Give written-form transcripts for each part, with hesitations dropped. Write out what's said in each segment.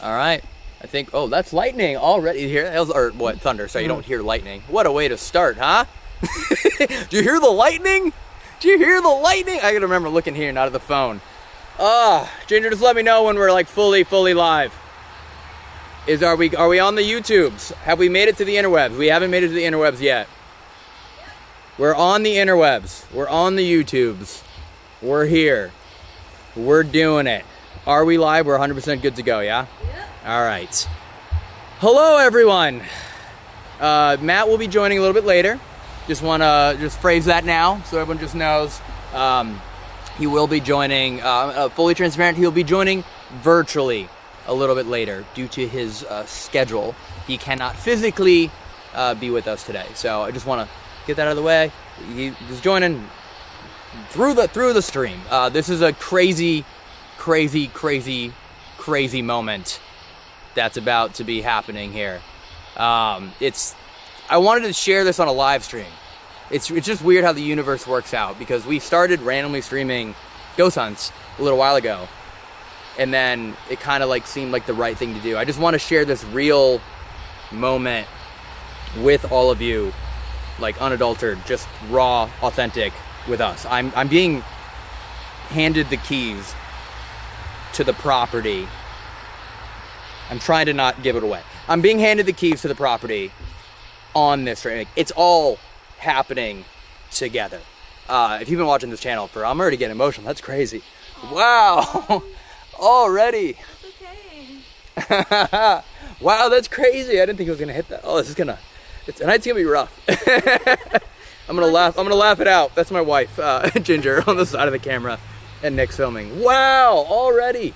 All right. I think, oh, that's lightning already. You hear that? Or what, thunder, so you don't hear lightning. What a way to start, huh? Do you hear the lightning? Do you hear the lightning? I gotta remember looking here, not at the phone. Ginger, just let me know when we're like fully live. Are we on the YouTubes? Have we made it to the interwebs? We haven't made it to the interwebs yet. We're on the interwebs. We're on the YouTubes. We're here. We're doing it. Are we live? We're 100% good to go, yeah? Yep. All right. Hello, everyone. Matt will be joining a little bit later. Just want to just phrase that now so everyone just knows. He will be joining, fully transparent, he'll be joining virtually a little bit later due to his schedule. He cannot physically be with us today. So I just want to get that out of the way. He's joining through the stream. This is a crazy moment that's about to be happening here. I wanted to share this on a live stream. It's just weird how the universe works out, because we started randomly streaming ghost hunts a little while ago, and then it kind of like seemed like the right thing to do. I just want to share this real moment with all of you, like unadulterated, just raw, authentic with us. I'm being handed the keys to the property. I'm trying to not give it away. I'm being handed the keys to the property on this stream. It's all happening together. If you've been watching this channel I'm already getting emotional. That's crazy. Wow. Already. That's okay. Wow, that's crazy. I didn't think it was gonna hit that. Oh, tonight's gonna be rough. I'm gonna laugh it out. That's my wife, Ginger, on the side of the camera, and Nick's filming. Wow, already.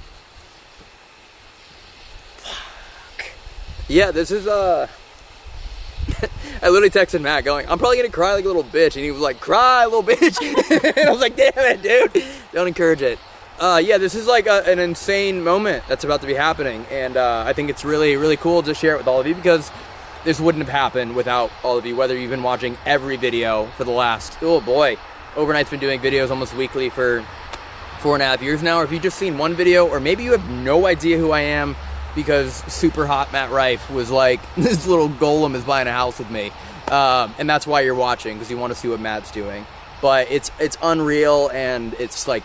Fuck. Yeah, this is I literally texted Matt going, I'm probably gonna cry like a little bitch, and he was like, cry, little bitch. And I was like, damn it, dude, don't encourage it. Yeah, this is like an insane moment that's about to be happening, and I think it's really cool to share it with all of you, because this wouldn't have happened without all of you, whether you've been watching every video for the last, oh boy, Overnight's been doing videos almost weekly for 4.5 years now, or if you've just seen one video, or maybe you have no idea who I am, because super hot Matt Rife was like, this little golem is buying a house with me, and that's why you're watching, because you want to see what Matt's doing. But it's unreal, and it's like,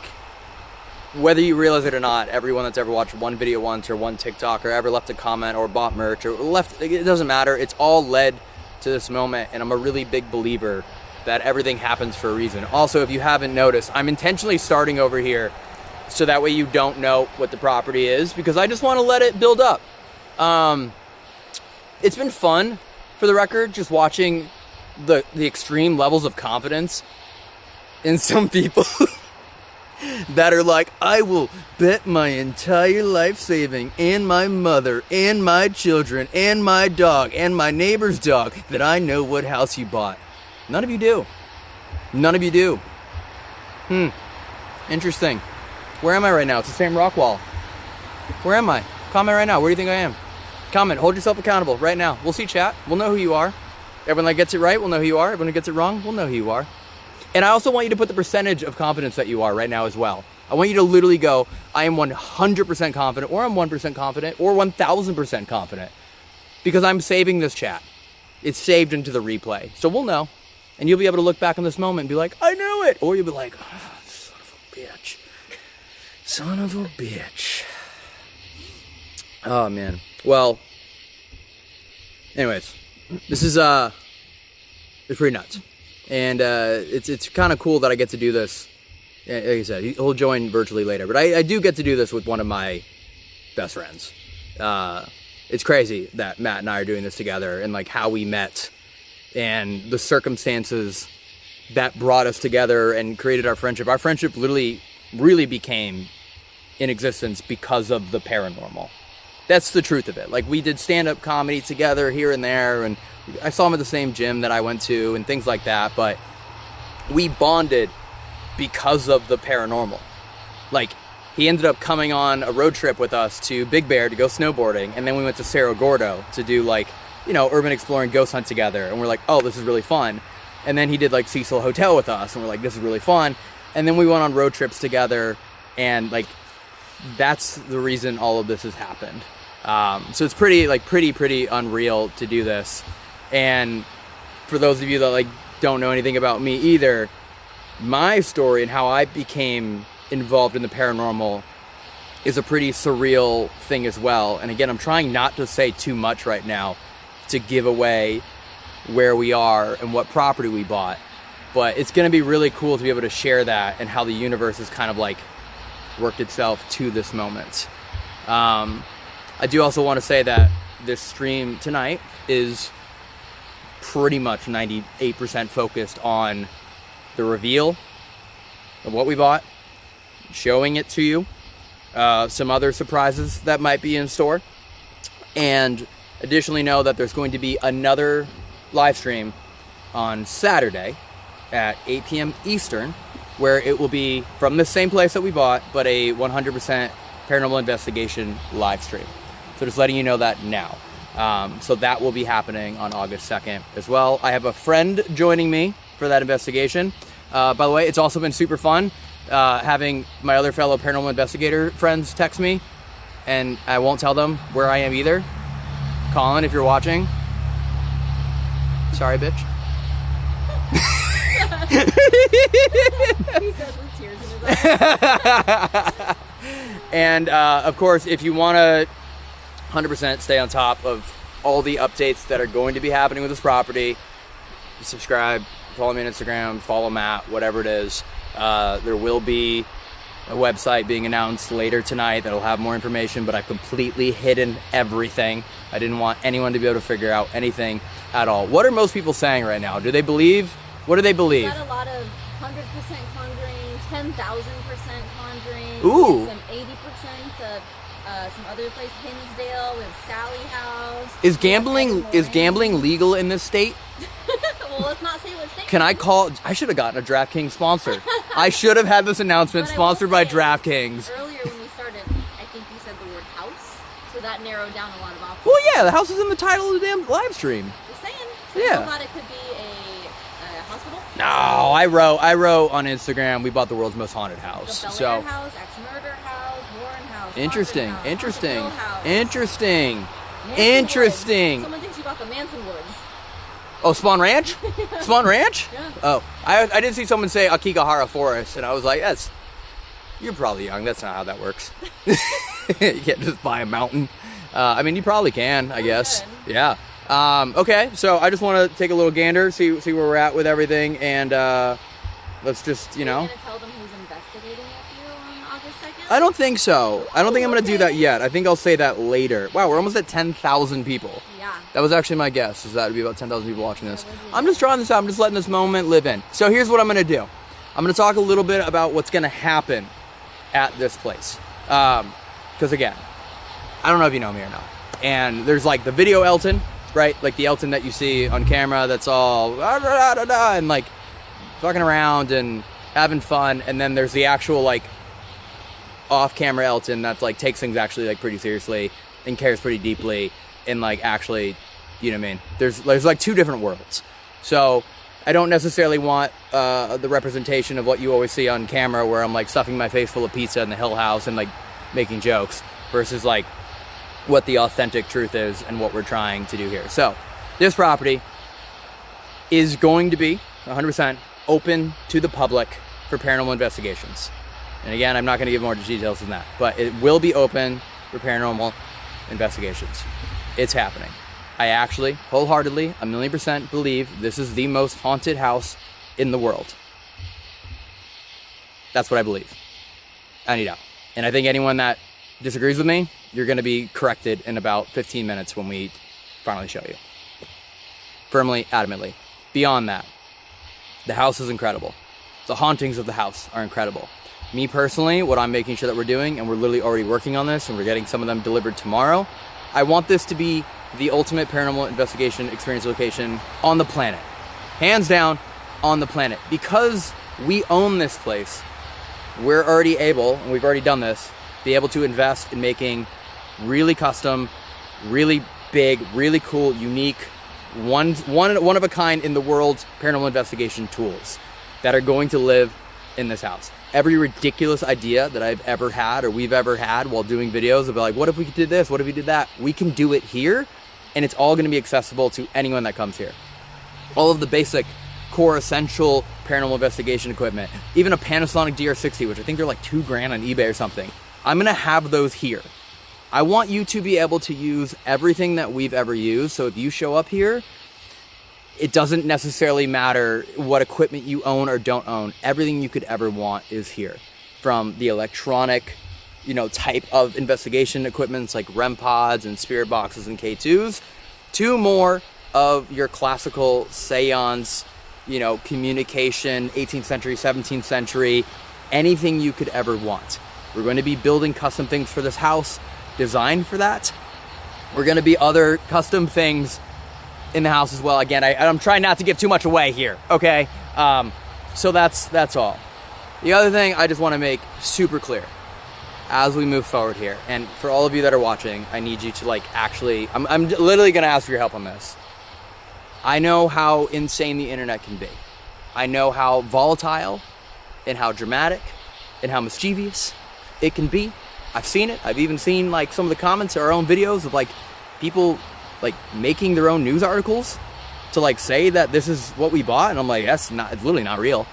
whether you realize it or not, everyone that's ever watched one video once, or one TikTok, or ever left a comment, or bought merch, or it doesn't matter, it's all led to this moment, and I'm a really big believer that everything happens for a reason. Also, if you haven't noticed, I'm intentionally starting over here, so that way you don't know what the property is, because I just want to let it build up. It's been fun, for the record, just watching the extreme levels of confidence in some people that are like, I will bet my entire life saving, and my mother, and my children, and my dog, and my neighbor's dog, that I know what house you bought. None of you do. None of you do. Interesting. Where am I right now? It's the same rock wall. Where am I? Comment right now. Where do you think I am? Comment. Hold yourself accountable right now. We'll see chat. We'll know who you are. Everyone that gets it right will know who you are. Everyone who gets it wrong will know who you are. And I also want you to put the percentage of confidence that you are right now as well. I want you to literally go, I am 100% confident, or I'm 1% confident, or 1,000% confident. Because I'm saving this chat. It's saved into the replay. So we'll know. And you'll be able to look back on this moment and be like, I knew it. Or you'll be like, oh, son of a bitch. Son of a bitch. Oh, man. Well, anyways, this is, it's pretty nuts. And it's kind of cool that I get to do this. Like I said, he'll join virtually later. But I do get to do this with one of my best friends. It's crazy that Matt and I are doing this together, and like how we met and the circumstances that brought us together and created our friendship. Our friendship literally really became in existence because of the paranormal. That's the truth of it. Like, we did stand-up comedy together here and there, and I saw him at the same gym that I went to and things like that, but we bonded because of the paranormal. Like, he ended up coming on a road trip with us to Big Bear to go snowboarding, and then we went to Cerro Gordo to do, like, you know, urban exploring ghost hunt together, and we're like, oh, this is really fun. And then he did, like, Cecil Hotel with us, and we're like, this is really fun. And then we went on road trips together, and, like, that's the reason all of this has happened. So it's pretty unreal to do this. And for those of you that like don't know anything about me either, my story and how I became involved in the paranormal is a pretty surreal thing as well. And again, I'm trying not to say too much right now to give away where we are and what property we bought. But it's going to be really cool to be able to share that and how the universe has kind of like worked itself to this moment. I do also want to say that this stream tonight is pretty much 98% focused on the reveal of what we bought, showing it to you, some other surprises that might be in store, and additionally know that there's going to be another live stream on Saturday at 8 p.m. Eastern, where it will be from the same place that we bought, but a 100% paranormal investigation live stream. So just letting you know that now. So that will be happening on August 2nd as well. I have a friend joining me for that investigation. By the way, it's also been super fun having my other fellow paranormal investigator friends text me, and I won't tell them where I am either. Colin, if you're watching, sorry, bitch. He said with tears in his eyes. And of course, if you want to 100% stay on top of all the updates that are going to be happening with this property, subscribe, follow me on Instagram, follow Matt, whatever it is. There will be a website being announced later tonight that'll have more information, but I've completely hidden everything. I didn't want anyone to be able to figure out anything at all. What are most people saying right now? Do they believe? What do they believe? Got a lot of 100% Conjuring, 10,000% Conjuring. Ooh. Some 80% of some other place, Hinsdale, with Sally House. Is gambling legal in this state? Well, let's not say what state. Can I call? I should have gotten a DraftKings sponsor. I should have had this announcement sponsored by DraftKings. Earlier when we started, I think you said the word house, so that narrowed down a lot of options. Well, yeah, the house is in the title of the damn live stream. Just saying. So Yeah. I thought it could be a hospital. No, I wrote on Instagram, we bought the world's most haunted The house. Bel So Air house, ex-murder house, Warren house. interesting, Haunted house, interesting, Haunted Hill house, interesting, Manson interesting. Woods. Someone thinks you bought the Manson Woods. Oh, Spawn Ranch? Spawn Ranch? Yeah. Oh, I did see someone say Akigahara Forest, and I was like, you're probably young. That's not how that works. You can't just buy a mountain. I mean, you probably can, I guess. Good. Yeah. Okay, so I just want to take a little gander, see where we're at with everything, and let's just, Are you gonna tell them who's investigating at you on August 2nd? I don't think so. I don't think I'm going to do Okay. that yet. I think I'll say that later. Wow, we're almost at 10,000 people. Yeah. That was actually my guess, is that would be about 10,000 people watching this. I'm just drawing this out. I'm just letting this moment live in. So here's what I'm going to do. I'm going to talk a little bit about what's going to happen at this place. Because again, I don't know if you know me or not. And there's like the video Elton, right? Like the Elton that you see on camera that's all and like fucking around and having fun. And then there's the actual like off-camera Elton that's like takes things actually like pretty seriously and cares pretty deeply and like actually, you know what I mean? There's like two different worlds. So I don't necessarily want the representation of what you always see on camera where I'm like stuffing my face full of pizza in the Hill House and like making jokes versus like what the authentic truth is and what we're trying to do here. So this property is going to be 100% open to the public for paranormal investigations. And again, I'm not going to give more details than that, but it will be open for paranormal investigations. It's happening. I actually, wholeheartedly, 1,000,000% believe this is the most haunted house in the world. That's what I believe. Any doubt. And I think anyone that disagrees with me, you're going to be corrected in about 15 minutes when we finally show you. Firmly, adamantly. Beyond that, the house is incredible. The hauntings of the house are incredible. Me personally, what I'm making sure that we're doing, and we're literally already working on this, and we're getting some of them delivered tomorrow, I want this to be the ultimate paranormal investigation experience location on the planet. Hands down, on the planet. Because we own this place, we're already able, and we've already done this, be able to invest in making really custom, really big, really cool, unique, one of a kind in the world paranormal investigation tools that are going to live in this house. every ridiculous idea that I've ever had or we've ever had while doing videos about like, what if we did this? What if we did that? We can do it here, and it's all going to be accessible to anyone that comes here. All of the basic core essential paranormal investigation equipment, even a Panasonic DR60, which I think they're like $2,000 on eBay or something. I'm going to have those here. I want you to be able to use everything that we've ever used. So if you show up here, it doesn't necessarily matter what equipment you own or don't own. Everything you could ever want is here. From the electronic, type of investigation equipments like REM pods and spirit boxes and K2s, to more of your classical seance, communication, 18th century, 17th century, anything you could ever want. We're going to be building custom things for this house, designed for that. We're going to be other custom things in the house as well. Again, I'm trying not to give too much away here, okay? So that's all. The other thing I just want to make super clear as we move forward here, and for all of you that are watching, I need you to I'm literally going to ask for your help on this. I know how insane the internet can be. I know how volatile and how dramatic and how mischievous it can be. I've seen it. I've even seen some of the comments or our own videos of people making their own news articles to say that this is what we bought, and I'm like, it's literally not real.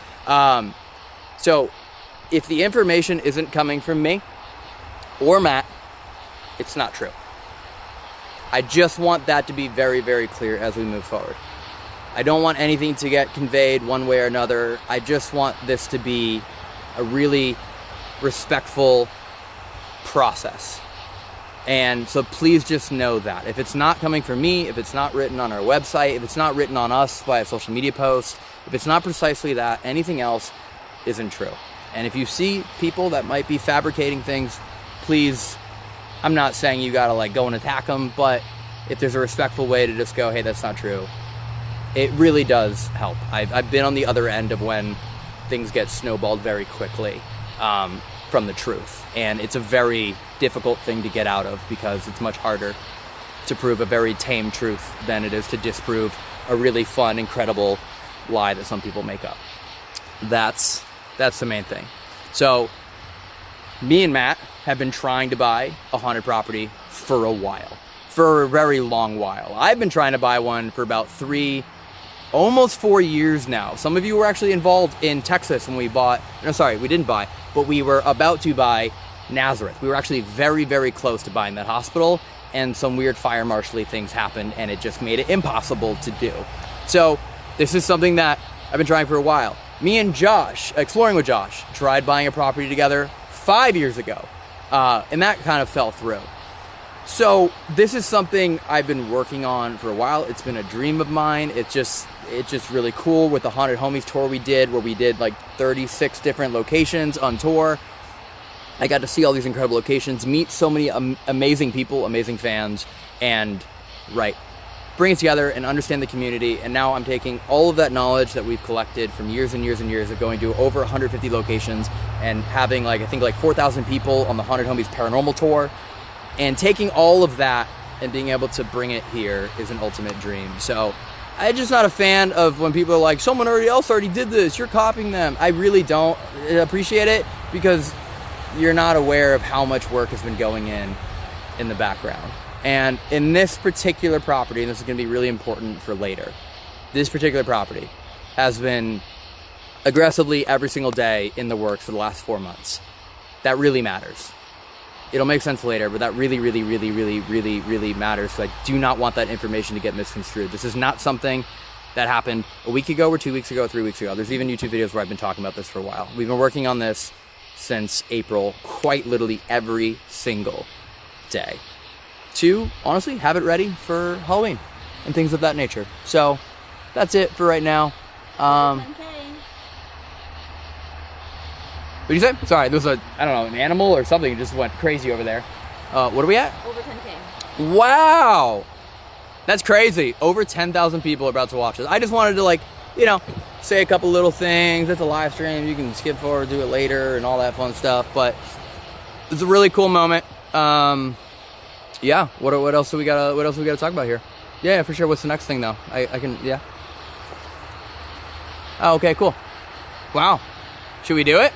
So if the information isn't coming from me or Matt, it's not true. I just want that to be very, very clear as we move forward. I don't want anything to get conveyed one way or another. I just want this to be a really respectful process. And so please just know that. If it's not coming from me, if it's not written on our website, if it's not written on us by a social media post, if it's not precisely that, anything else isn't true. And if you see people that might be fabricating things, please, I'm not saying you gotta go and attack them, but if there's a respectful way to just go, hey, that's not true, it really does help. I've been on the other end of when things get snowballed very quickly from the truth. And it's a very difficult thing to get out of because it's much harder to prove a very tame truth than it is to disprove a really fun, incredible lie that some people make up. That's the main thing. So me and Matt have been trying to buy a haunted property for a while, for a very long while. I've been trying to buy one for about almost 4 years now. Some of you were actually involved in Texas when we didn't buy, but we were about to buy Nazareth. We were actually very, very close to buying that hospital, and some weird fire marshal-y things happened, and it just made it impossible to do. So this is something that I've been trying for a while. Me and Josh, exploring with Josh, tried buying a property together 5 years ago, and that kind of fell through. So this is something I've been working on for a while. It's been a dream of mine. It's just really cool with the Haunted Homies tour we did, where we did 36 different locations on tour. I got to see all these incredible locations, meet so many amazing people, amazing fans, and bring it together and understand the community. And now I'm taking all of that knowledge that we've collected from years and years and years of going to over 150 locations and having I think 4,000 people on the Haunted Homies Paranormal Tour. And taking all of that and being able to bring it here is an ultimate dream. So I'm just not a fan of when people are like, someone else already did this, you're copying them. I really don't appreciate it because you're not aware of how much work has been going in the background. And in this particular property, and this is going to be really important for later, this particular property has been aggressively every single day in the works for the last 4 months. That really matters. It'll make sense later, but that really, really, really, really, really, really matters. So I do not want that information to get misconstrued. This is not something that happened a week ago or 2 weeks ago or 3 weeks ago. There's even YouTube videos where I've been talking about this for a while. We've been working on this since April, quite literally every single day, to honestly have it ready for Halloween and things of that nature. So that's it for right now. What did you say? Sorry, there was an animal or something just went crazy over there. What are we at? Over 10K. Wow! That's crazy. Over 10,000 people are about to watch this. I just wanted to say a couple little things. It's a live stream. You can skip forward, do it later, and all that fun stuff. But it's a really cool moment. Yeah. What else do we gotta talk about here? Yeah, for sure. What's the next thing though? I can. Yeah. Oh, okay. Cool. Wow. Should we do it?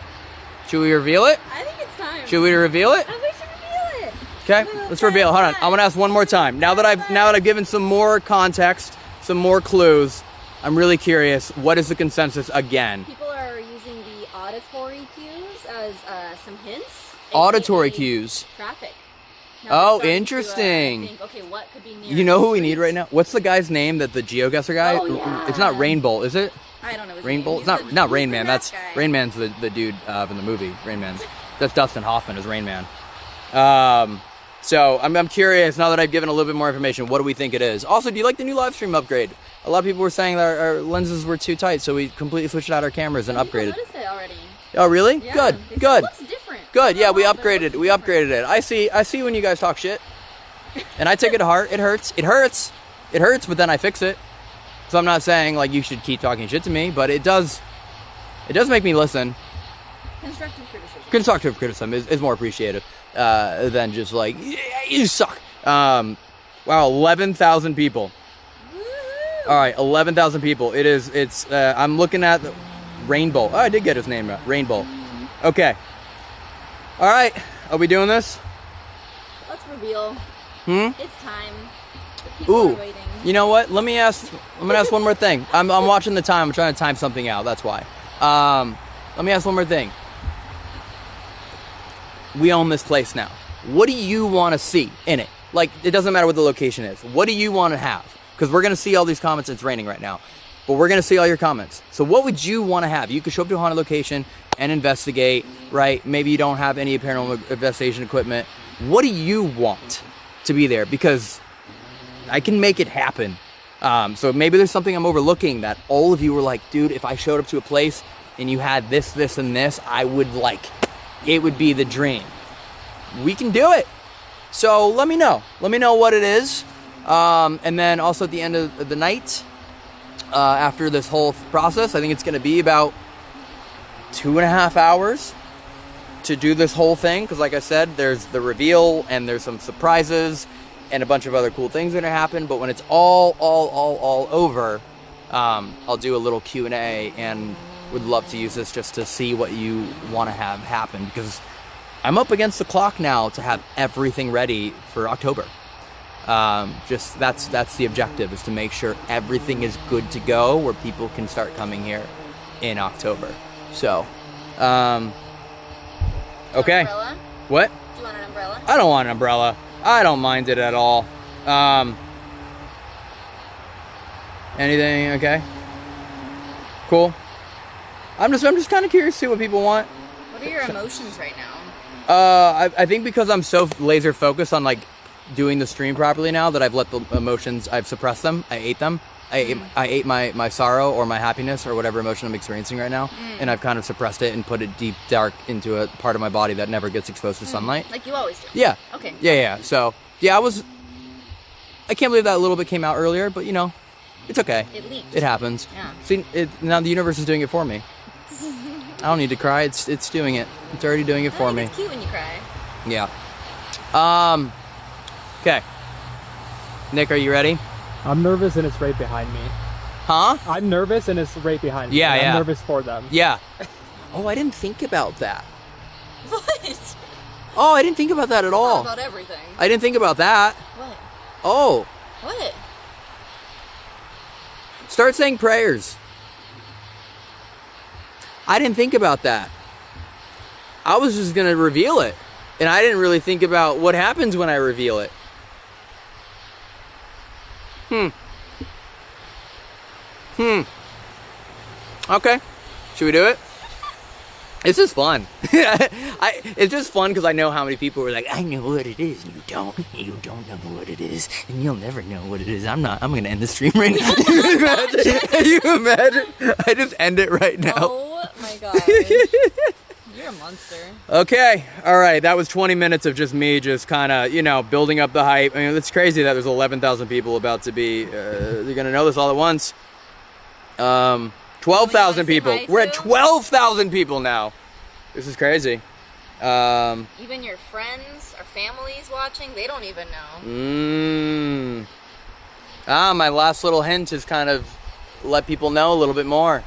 Should we reveal it? I think it's time. Should we reveal it? I think we should reveal it. Okay, let's reveal. Hold on. I want to ask one more time. Now that I've given some more context, some more clues, I'm really curious. What is the consensus again? People are using the auditory cues as some hints. Auditory AKA cues. Traffic. Now Oh, they're starting to, interesting. think, okay, what could be near You know who we the need streets? right now? What's the guy's name? That the GeoGuessr guy? Oh, yeah. It's not Rainbow, is it? I don't know his Rainbow? name. It's not He's not the Rain Man. math That's guy. Rain Man's the dude in the movie Rain Man. That's Dustin Hoffman as Rain Man. So I'm curious now that I've given a little bit more information. What do we think it is? Also, do you like the new live stream upgrade? A lot of people were saying that our lenses were too tight, so we completely switched out our cameras and People upgraded. noticed it already. Oh, really? Yeah, Good. they said Good. It looks different. Good. Yeah, we But it upgraded. looks We different. upgraded it. I see when you guys talk shit, and I take it to heart. It hurts. It hurts. It hurts, but then I fix it. So I'm not saying like you should keep talking shit to me, but it does. It does make me listen. Constructive criticism. Constructive criticism is more appreciative than just like yeah, you suck. Wow, 11,000 people. Woo-hoo. All right, 11,000 people. It's. I'm looking at the Rainbow. Oh, I did get his name right. Rainbow. Okay. All right. Are we doing this? Let's reveal. It's time. The people Ooh. are waiting. You know what? I'm gonna ask one more thing. I'm watching the time. I'm trying to time something out. That's why. Let me ask one more thing. We own this place now. What do you want to see in it? Like, it doesn't matter what the location is. What do you want to have? Because we're gonna see all these comments. It's raining right now, but we're gonna see all your comments. So what would you want to have? You could show up to a haunted location and investigate. Right? Maybe you don't have any paranormal investigation equipment. What do you want to be there? Because I can make it happen. So maybe there's something I'm overlooking that all of you were like, dude, if I showed up to a place and you had this, this, and this, I would like, it would be the dream. We can do it. So let me know. Let me know what it is. And then also at the end of the night, after this whole process, I think it's going to be about 2.5 hours to do this whole thing. Because like I said, there's the reveal and there's some surprises and a bunch of other cool things that are going to happen. But when it's all over, I'll do a little Q&A and would love to use this just to see what you want to have happen, because I'm up against the clock now to have everything ready for October. Just that's the objective, is to make sure everything is good to go where people can start coming here in October. So, okay. Umbrella? What? Do you want an umbrella? I don't want an umbrella. I don't mind it at all. Anything? Okay. Cool. I'm just kind of curious to see what people want. What are your emotions right now? I think because I'm so laser focused on like doing the stream properly now that I've let the emotions, I've suppressed them. I ate them. I ate my sorrow or my happiness or whatever emotion I'm experiencing right now, and I've kind of suppressed it and put it deep dark into a part of my body that never gets exposed to sunlight. Like you always do. Yeah. Okay. Yeah. So yeah, I can't believe that a little bit came out earlier, but you know, it's okay. It leaked. It happens. Yeah. See, now the universe is doing it for me. I don't need to cry. It's doing it. It's already doing it for me. It's cute when you cry. Yeah. Okay. Nick, are you ready? I'm nervous and it's right behind me. Huh? I'm nervous and it's right behind me. Yeah, and yeah. I'm nervous for them. Yeah. Oh, I didn't think about that. What? Oh, I didn't think about that at all. About everything. I didn't think about that. What? Oh. What? Start saying prayers. I didn't think about that. I was just going to reveal it. And I didn't really think about what happens when I reveal it. Okay. Should we do it? This is fun. It's just fun because I know how many people are like, I know what it is. You don't know what it is. And you'll never know what it is. I'm going to end the stream right now. Can you imagine? I just end it right now. Oh my gosh. You're a monster. Okay. All right. That was 20 minutes of just me just kind of, building up the hype. I mean, it's crazy that there's 11,000 people about to be, they're going to know this all at once. 12,000 people. We're at 12,000 people now. This is crazy. Even your friends or families watching, they don't even know. My last little hint is kind of let people know a little bit more.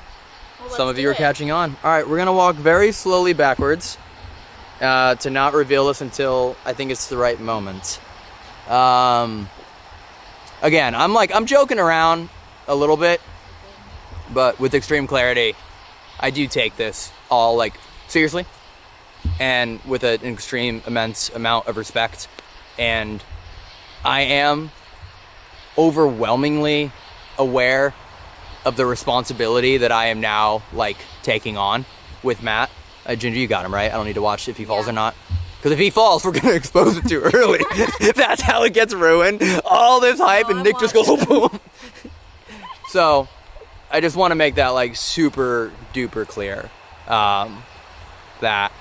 Well, Some let's of do you are it. catching on. All right, we're going to walk very slowly backwards to not reveal this until I think it's the right moment. Again, I'm joking around a little bit, but with extreme clarity, I do take this all like seriously and with an extreme immense amount of respect. And I am overwhelmingly aware of the responsibility that I am now like taking on with Matt. Ginger, you got him, right? I don't need to watch if he falls or not. Because if he falls, we're going to expose it too early. That's how it gets ruined. All this hype and Nick just goes, oh, boom. So I just want to make that like super duper clear. That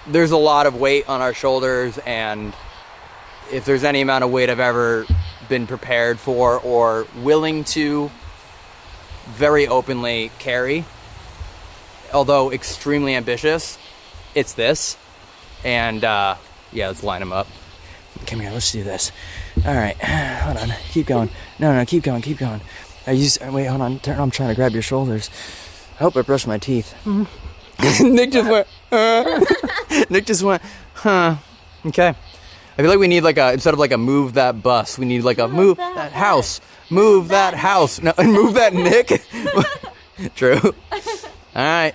there's a lot of weight on our shoulders, and if there's any amount of weight I've ever been prepared for or willing to very openly carry, although extremely ambitious, it's this. And yeah, let's line them up. Come here, let's do this. All right, hold on, keep going. No, keep going. Wait, hold on, I'm trying to grab your shoulders. I hope I brushed my teeth. Nick just went, Nick just went, huh. Okay. I feel like we need like instead of like a move that bus, we need like a move that house. Move that house. No, and move that Nick. True. All right.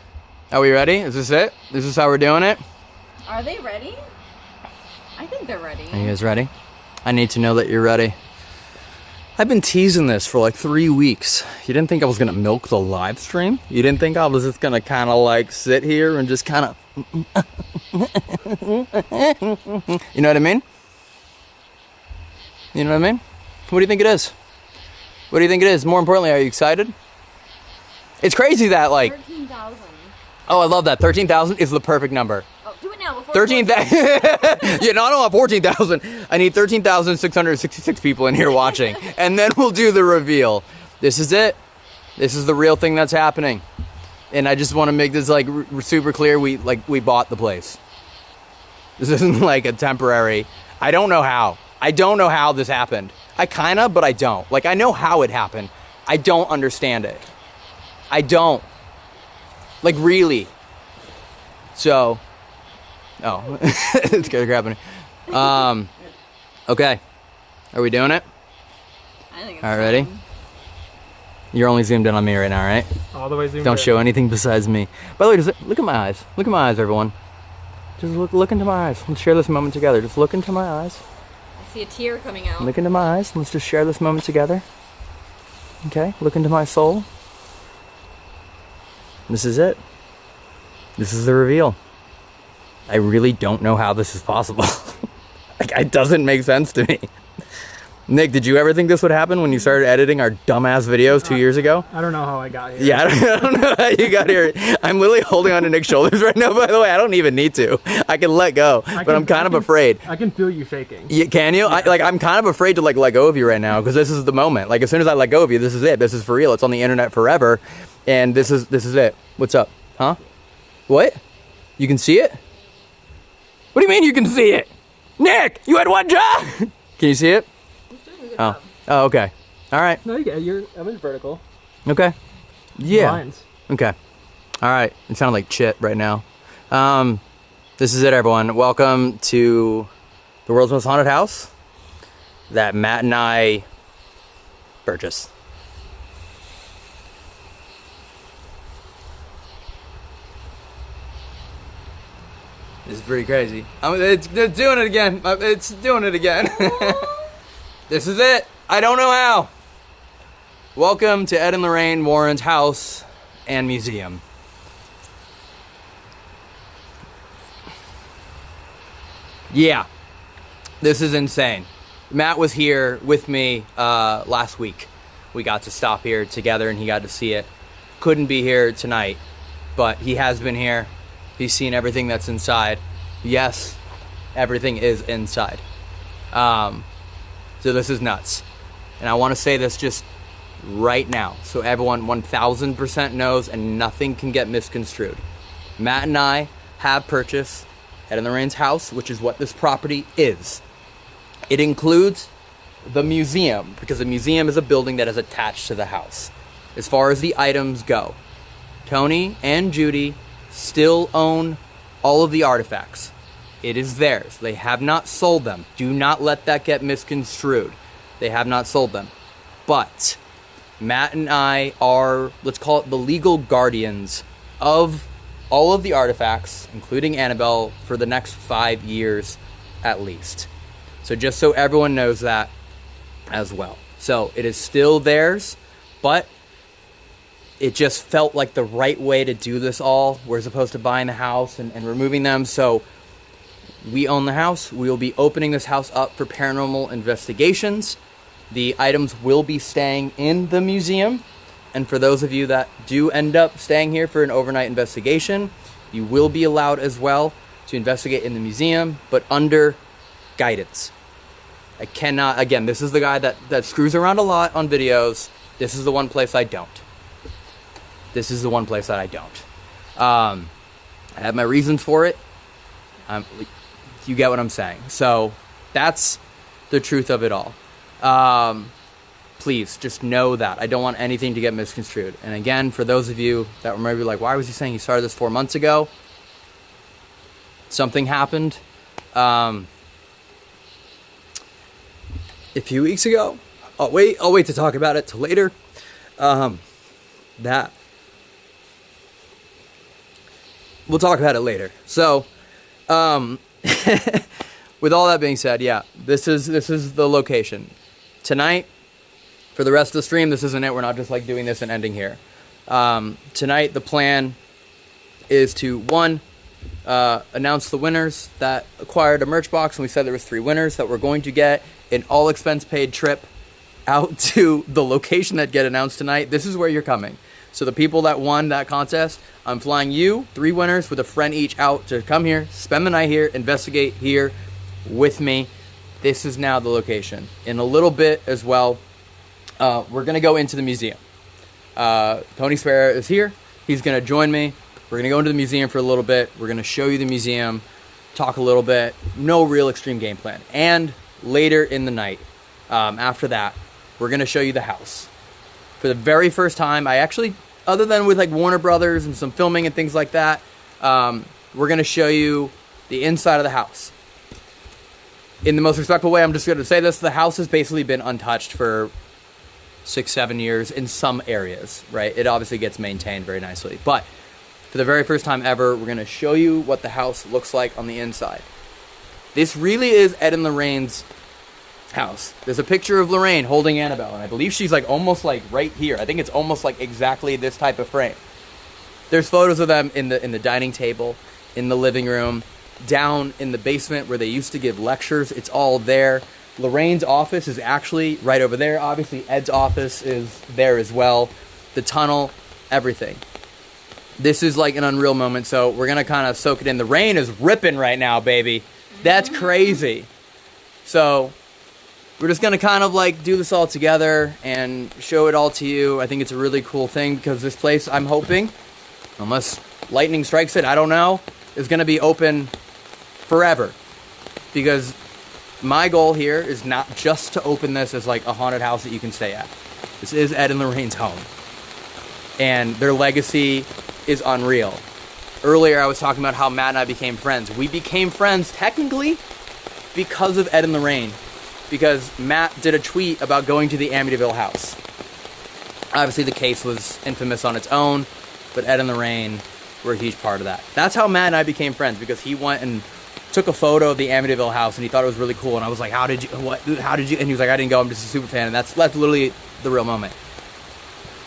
Are we ready? Is this it? This is how we're doing it? Are they ready? I think they're ready. Are you guys ready? I need to know that you're ready. I've been teasing this for like 3 weeks. You didn't think I was going to milk the live stream? You didn't think I was just going to kind of like sit here and just kind of... You know what I mean? You know what I mean? What do you think it is? What do you think it is? More importantly, are you excited? It's crazy that like... 13,000. Oh, I love that. 13,000 is the perfect number. Oh, do it now before 13,000. Yeah, no, I don't want 14,000. I need 13,666 people in here watching. And then we'll do the reveal. This is it. This is the real thing that's happening. And I just want to make this like super clear. We bought the place. This isn't like a temporary. I don't know how. I don't know how this happened. I kind of, but I don't. Like, I know how it happened. I don't understand it. I don't. Like, really. So. Oh. It's good grabbing it. Okay. Are we doing it? I think it's All right, ready? You're only zoomed in on me right now, right? All the way zoomed in. Don't show anything besides me. By the way, look at my eyes. Look at my eyes, everyone. Just look into my eyes. Let's share this moment together. Just look into my eyes. I see a tear coming out. Look into my eyes. Let's just share this moment together. Okay? Look into my soul. This is it. This is the reveal. I really don't know how this is possible. Like, it doesn't make sense to me. Nick, did you ever think this would happen when you started editing our dumbass videos 2 years ago? I don't know how I got here. Yeah, I don't know how you got here. I'm literally holding on to Nick's shoulders right now, by the way. I don't even need to. I can let go, but I'm kind of afraid. I can feel you shaking. Yeah, can you? Yeah. I'm kind of afraid to like let go of you right now because this is the moment. Like, as soon as I let go of you, this is it. This is for real. It's on the internet forever, and this is it. What's up? Huh? What? You can see it? What do you mean you can see it? Nick, you had one job. Can you see it? Oh. Oh, okay. All right. No, I'm in vertical. Okay. Yeah. Lines. Okay. All right. It sounded like chit right now. This is it, everyone. Welcome to the world's most haunted house that Matt and I purchased. This is pretty crazy. It's doing it again. It's doing it again. This is it. I don't know how. Welcome to Ed and Lorraine Warren's house and museum. Yeah, this is insane. Matt was here with me last week. We got to stop here together and he got to see it. Couldn't be here tonight, but he has been here. He's seen everything that's inside. Yes, everything is inside. So this is nuts. And I want to say this just right now so everyone 1000% knows and nothing can get misconstrued. Matt and I have purchased Ed and Lorraine's house, which is what this property is. It includes the museum, because the museum is a building that is attached to the house. as far as the items go, Tony and Judy still own all of the artifacts. It is theirs. They have not sold them. Do not let that get misconstrued. They have not sold them. But Matt and I are, let's call it the legal guardians of all of the artifacts, including Annabelle, for the next 5 years at least. So just so everyone knows that as well. So it is still theirs, but it just felt like the right way to do this all. We're supposed to buying the house and removing them. So we own the house. We will be opening this house up for paranormal investigations. The items will be staying in the museum. And for those of you that do end up staying here for an overnight investigation, you will be allowed as well to investigate in the museum, but under guidance. I cannot, again, this is the guy that screws around a lot on videos. This is the one place I don't. This is the one place that I don't. I have my reasons for it. You get what I'm saying. So that's the truth of it all. Please just know that. I don't want anything to get misconstrued. And again, for those of you that were maybe like, why was he saying he started this 4 months ago? Something happened. A few weeks ago. I'll wait to talk about it till later. That. We'll talk about it later. So, with all that being said, yeah, this is the location. Tonight, for the rest of the stream, this isn't it. We're not just like doing this and ending here. Tonight, the plan is to, one, announce the winners that acquired a merch box. And we said there was 3 winners that we're going to get an all-expense-paid trip out to the location that get announced tonight. This is where you're coming. So the people that won that contest, I'm flying you, 3 winners with a friend each out to come here, spend the night here, investigate here with me. This is now the location. In a little bit as well, we're going to go into the museum. Tony Spera is here. He's going to join me. We're going to go into the museum for a little bit. We're going to show you the museum, talk a little bit. No real extreme game plan. And later in the night, after that, we're going to show you the house. For the very first time, I actually, other than with like Warner Brothers and some filming and things like that, we're going to show you the inside of the house. In the most respectful way, I'm just going to say this. The house has basically been untouched for 6-7 years in some areas, right? It obviously gets maintained very nicely. But for the very first time ever, we're going to show you what the house looks like on the inside. This really is Ed and Lorraine's house. There's a picture of Lorraine holding Annabelle, and I believe she's like almost like right here. I think it's almost like exactly this type of frame. There's photos of them in the dining table, in the living room, down in the basement where they used to give lectures. It's all there. Lorraine's office is actually right over there. Obviously, Ed's office is there as well. The tunnel, everything. This is like an unreal moment, so we're going to kind of soak it in. The rain is ripping right now, baby. That's crazy. So we're just going to kind of like do this all together and show it all to you. I think it's a really cool thing because this place, I'm hoping, unless lightning strikes it, I don't know, is going to be open forever. Because my goal here is not just to open this as like a haunted house that you can stay at. This is Ed and Lorraine's home. And their legacy is unreal. Earlier I was talking about how Matt and I became friends. We became friends technically because of Ed and Lorraine. Because Matt did a tweet about going to the Amityville house. Obviously the case was infamous on its own, but Ed and Lorraine were a huge part of that. That's how Matt and I became friends, because he went and took a photo of the Amityville house and he thought it was really cool, and I was like, how did you, and he was like, I didn't go, I'm just a super fan, and that's literally the real moment.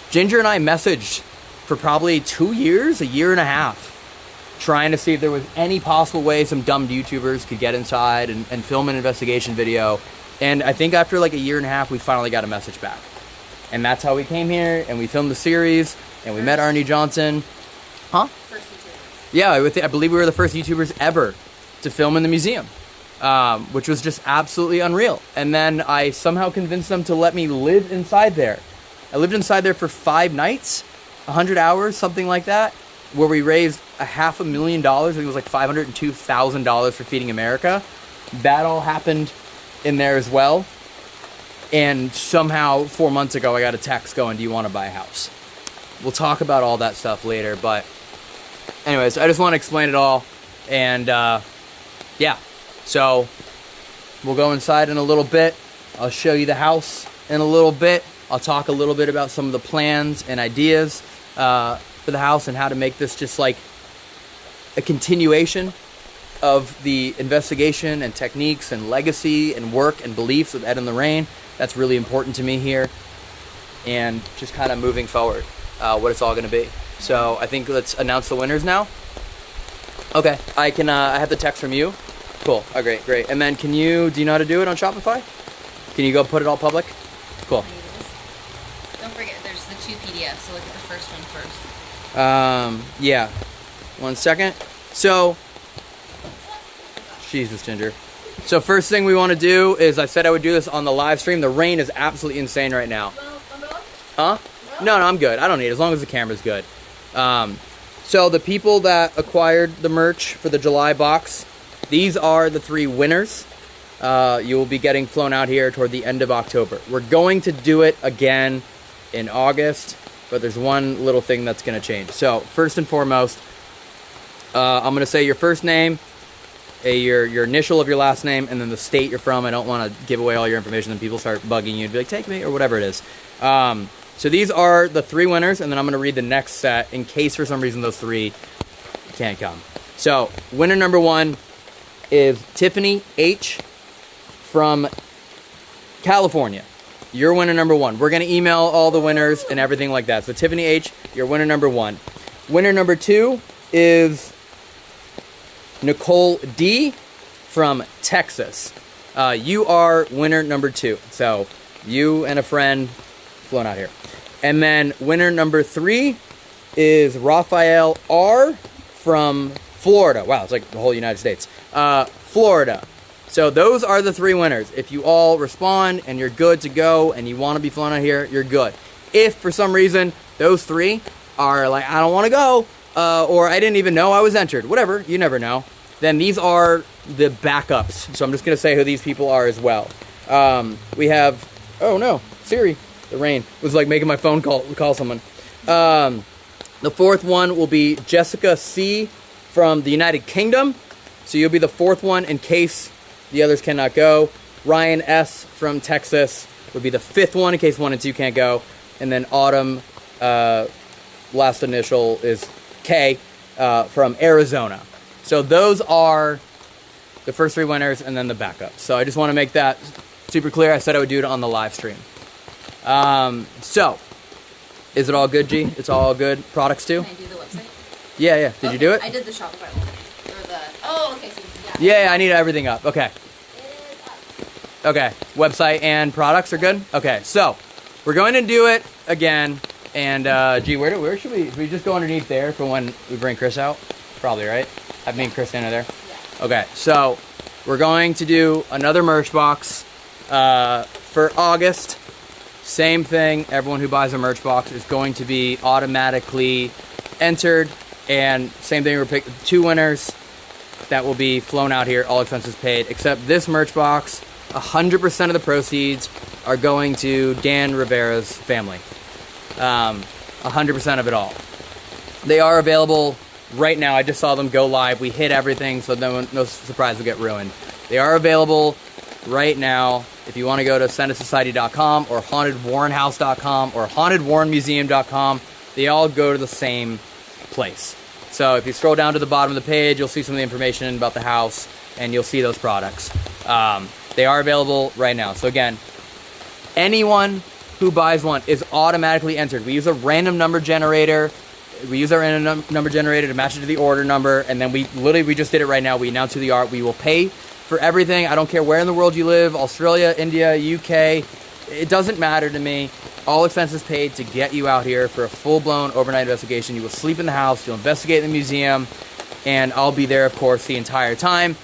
Ginger and I messaged for probably 2 years, a year and a half, trying to see if there was any possible way some dumb YouTubers could get inside and film an investigation video. And I think after like a year and a half, we finally got a message back. And that's how we came here, and we filmed the series, and we met Arnie Johnson. Huh? First YouTubers. Yeah, I believe we were the first YouTubers ever to film in the museum, which was just absolutely unreal. And then I somehow convinced them to let me live inside there. I lived inside there for 5 nights, 100 hours, something like that, where we raised $500,000. I think it was like $502,000 for Feeding America. That all happened in there as well. And somehow 4 months ago I got a text going, do you want to buy a house? we'll talk about all that stuff later. But anyways, I just want to explain it all. And yeah, so we'll go inside in a little bit. I'll show you the house in a little bit. I'll talk a little bit about some of the plans and ideas for the house and how to make this just like a continuation of the investigation and techniques and legacy and work and beliefs of Ed and Lorraine. That's really important to me here. And just kind of moving forward, what it's all going to be. So I think let's announce the winners now. Okay, I have the text from you. Cool. Oh, great. And then do you know how to do it on Shopify? Can you go put it all public? Cool. Don't forget, there's the 2 PDFs, so look at the first one first. Yeah. 1 second. So, Jesus, Ginger. So first thing we want to do is, I said I would do this on the live stream. The rain is absolutely insane right now. Huh? No, I'm good. I don't need it, as long as the camera's good. So the people that acquired the merch for the July box, these are the 3 winners. You will be getting flown out here toward the end of October. We're going to do it again in August, but there's one little thing that's going to change. So first and foremost, I'm going to say your first name, your initial of your last name, and then the state you're from. I don't want to give away all your information and people start bugging you and be like, take me, or whatever it is. So these are the 3 winners, and then I'm going to read the next set in case for some reason those 3 can't come. So winner number 1 is Tiffany H. from California. You're winner number 1. We're going to email all the winners and everything like that. So Tiffany H., you're winner number 1. Winner number 2 is Nicole D. from Texas. You are winner number 2. So you and a friend flown out here. And then winner number 3 is Raphael R. from Florida. Wow, it's like the whole United States. Florida. So those are the 3 winners. If you all respond and you're good to go and you want to be flown out here, you're good. If for some reason those 3 are like, I don't want to go, or I didn't even know I was entered, whatever, you never know, then these are the backups. So I'm just going to say who these people are as well. We have, oh no, Siri, the rain was like making my phone call someone. The 4th one will be Jessica C. from the United Kingdom. So you'll be the 4th one in case the others cannot go. Ryan S. from Texas would be the 5th one in case 1 and 2 can't go. And then Autumn, last initial is K, from Arizona. So those are the first 3 winners and then the backup. So I just want to make that super clear. I said I would do it on the live stream. So, is it all good, G? It's all good? Products too? Can I do the website? Yeah. Did you do it? I did the Shopify one. Or the... Oh, okay. So, yeah, I need everything up. Okay. Okay. Website and products are good? Okay, so we're going to do it again. And, G, where should we... Should we just go underneath there for when we bring Chris out? Probably, right? Have me and Chris stand there? Yeah. Okay, so we're going to do another merch box for August. Same thing. Everyone who buys a merch box is going to be automatically entered. And same thing, we're picking 2 winners that will be flown out here, all expenses paid. Except this merch box, 100% of the proceeds are going to Dan Rivera's family. 100% of it all. They are available right now. I just saw them go live. We hit everything, so no surprise will get ruined. They are available right now. If you want to go to sendasociety.com or hauntedwarrenhouse.com or hauntedwarrenmuseum.com, they all go to the same place. So if you scroll down to the bottom of the page, you'll see some of the information about the house, and you'll see those products. They are available right now. So again, anyone who buys one is automatically entered. We use a random number generator. We use our random number generator to match it to the order number, and then we just did it right now. We announced who they are. We will pay for everything. I don't care where in the world you live, Australia, India, UK. It doesn't matter to me. All expenses paid to get you out here for a full-blown overnight investigation. You will sleep in the house. You'll investigate in the museum, and I'll be there, of course, the entire time.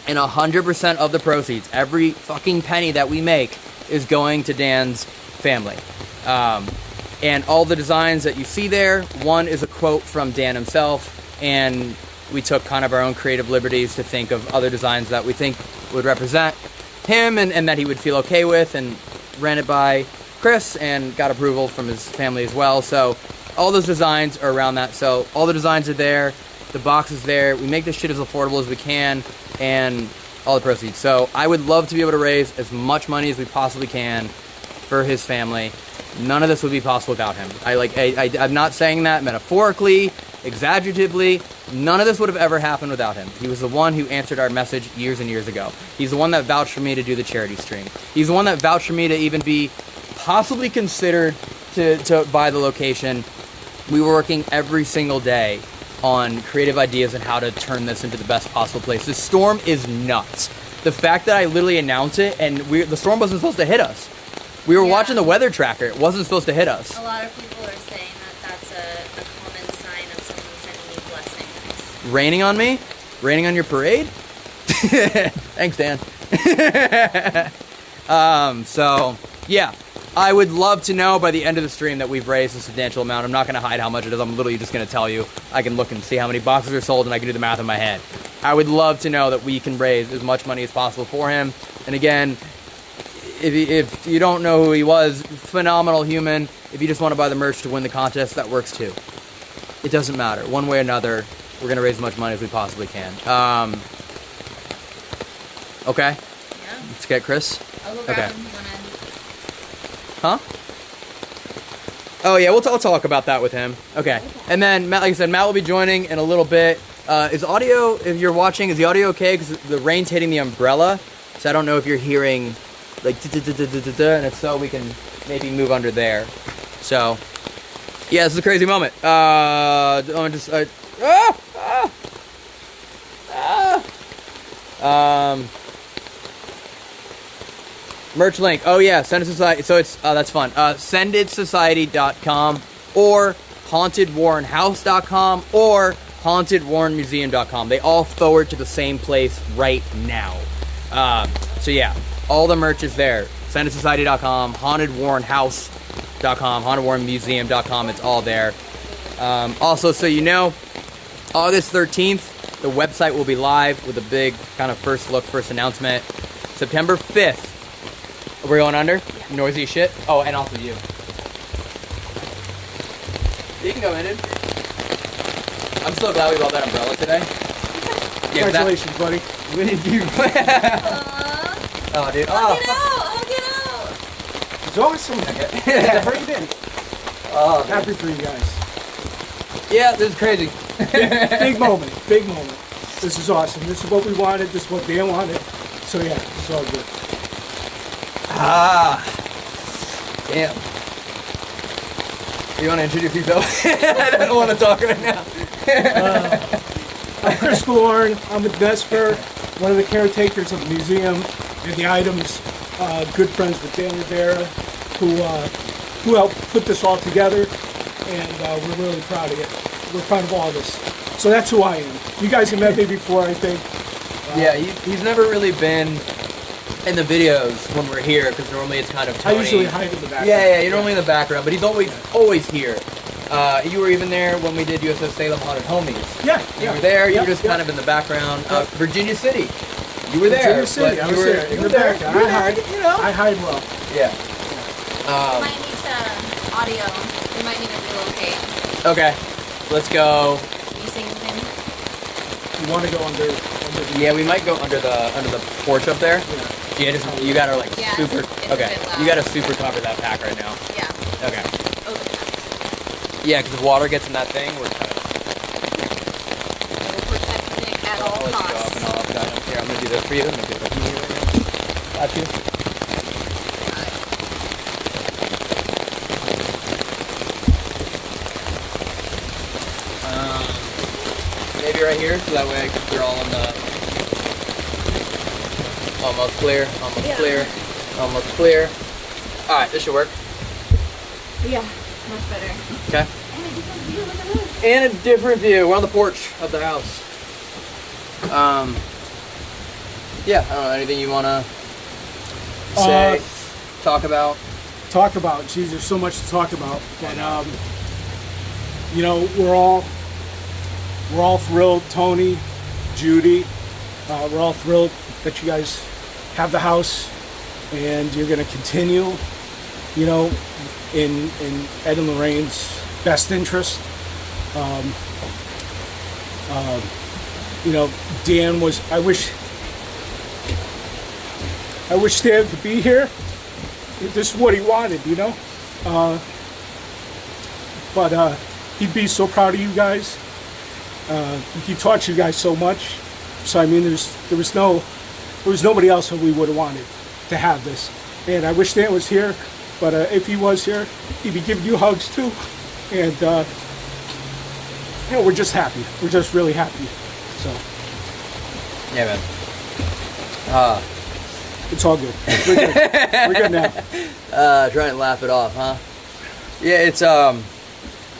And 100% of the proceeds, every fucking penny that we make, is going to Dan's family. And all the designs that you see there, one is a quote from Dan himself, and we took kind of our own creative liberties to think of other designs that we think would represent him and that he would feel okay with, and ran it by Chris and got approval from his family as well. So all those designs are around that. So all the designs are there, the box is there. We make this shit as affordable as we can, and all the proceeds. So I would love to be able to raise as much money as we possibly can for his family. None of this would be possible without him. I'm not saying that metaphorically, exaggeratively. None of this would have ever happened without him. He was the one who answered our message years and years ago. He's the one that vouched for me to do the charity stream. He's the one that vouched for me to even be possibly considered to buy the location. We were working every single day on creative ideas and how to turn this into the best possible place. This storm is nuts. The fact that I literally announced it and the storm wasn't supposed to hit us. We were watching the weather tracker. It wasn't supposed to hit us. A lot of people are saying that that's a common sign of someone sending you blessings. Raining on me? Raining on your parade? Thanks, Dan. So, yeah. I would love to know by the end of the stream that we've raised a substantial amount. I'm not going to hide how much it is. I'm literally just going to tell you. I can look and see how many boxes are sold, and I can do the math in my head. I would love to know that we can raise as much money as possible for him. And again, if you don't know who he was, phenomenal human. If you just want to buy the merch to win the contest, that works too. It doesn't matter. One way or another, we're going to raise as much money as we possibly can. Okay? Yeah. Let's get Chris. I'll go grab him. Huh? Oh yeah, I'll talk about that with him. Okay. And then, Matt, like I said, Matt will be joining in a little bit. Is audio, if you're watching, is the audio okay? Because the rain's hitting the umbrella, so I don't know if you're hearing, like, and if so, we can maybe move under there. So, yeah, this is a crazy moment. Merch link. Oh yeah, Send It Society. So it's that's fun. SendItSociety.com or HauntedWarrenHouse.com or HauntedWarrenMuseum.com. They all forward to the same place right now. So yeah, all the merch is there. SendItSociety.com, HauntedWarrenHouse.com, HauntedWarrenMuseum.com. It's all there. Also, so you know, August 13th, the website will be live with a big kind of first announcement. September 5th. We're going under? Yeah. Noisy as shit? Oh, and also you. You can go in, dude. I'm so glad we bought that umbrella today. Congratulations, buddy. When did you... Oh, dude. Hug it out! It's awesome. Yeah, bring it in. Oh, happy for you guys. Yeah, this is crazy. Big moment. This is awesome. This is what we wanted. This is what Dan wanted. So yeah, it's all good. Damn. You want to introduce yourself? I don't want to talk right now. I'm Chris Galorn. I'm with Vesper, one of the caretakers of the museum and the items. Good friends with Dan Rivera, who helped put this all together, and we're really proud of it. We're proud of all this. So that's who I am. You guys have met me before, I think. Yeah, he's never really been in the videos when we're here, because normally it's kind of Tony. I usually hide in the background. Yeah, you're normally in the background, but he's always here. You were even there when we did USS Salem Haunted Homies. Yeah. You were there, you were just kind of in the background. Virginia City, you were there. Virginia City, I was there. In the background. I hide well. Yeah. We might need to audio. We might need to relocate. Okay, let's go. You sing with him? You want to go under Yeah, we might go under the porch up there. Yeah, you gotta super. Okay, you gotta super cover that pack right now. Yeah. Okay. Open that. Yeah, because if water gets in that thing, we're kind of. We're protecting it at all I'll let you go up costs. and all of that. Here, I'm gonna do this for you. I'm gonna do this for you. Got you. Maybe right here, so that way they're all in the. Almost clear. Almost clear. All right, this should work. Yeah, much better. Okay. And a different view. Look at this. And a different view. We're on the porch of the house. Yeah, I don't know, anything you want to say, talk about? Geez, there's so much to talk about. But, you know, we're all thrilled. Tony, Judy, we're all thrilled that you guys have the house and you're going to continue, you know, in Ed and Lorraine's best interest. You know, Dan was. I wish Dan could be here. This is what he wanted, you know. But he'd be so proud of you guys. He taught you guys so much. So I mean, there was nobody else that we would have wanted to have this. And I wish Dan was here, but if he was here, he'd be giving you hugs too. And you know, we're just happy. We're just really happy. So Yeah, man. it's all good. We're good. We're good now. Try and laugh it off, huh? Yeah, it's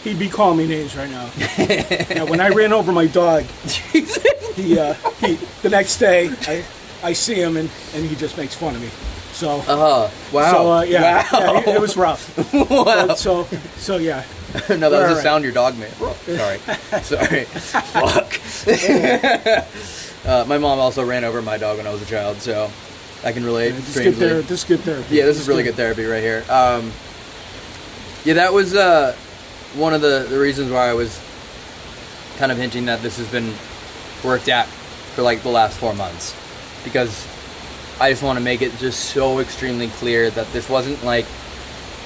He'd be calling me names right now. Yeah, when I ran over my dog, he the next day I see him and he just makes fun of me. So wow. So yeah, Wow. yeah, it was rough. Wow. But so yeah. No, that was the right. sound your dog made. Sorry. Fuck. My mom also ran over my dog when I was a child, so I can relate. This is strangely. good therapy. Yeah, this is really good therapy right here. Yeah, that was one of the reasons why I was kind of hinting that this has been worked at for like the last 4 months, because I just want to make it just so extremely clear that this wasn't like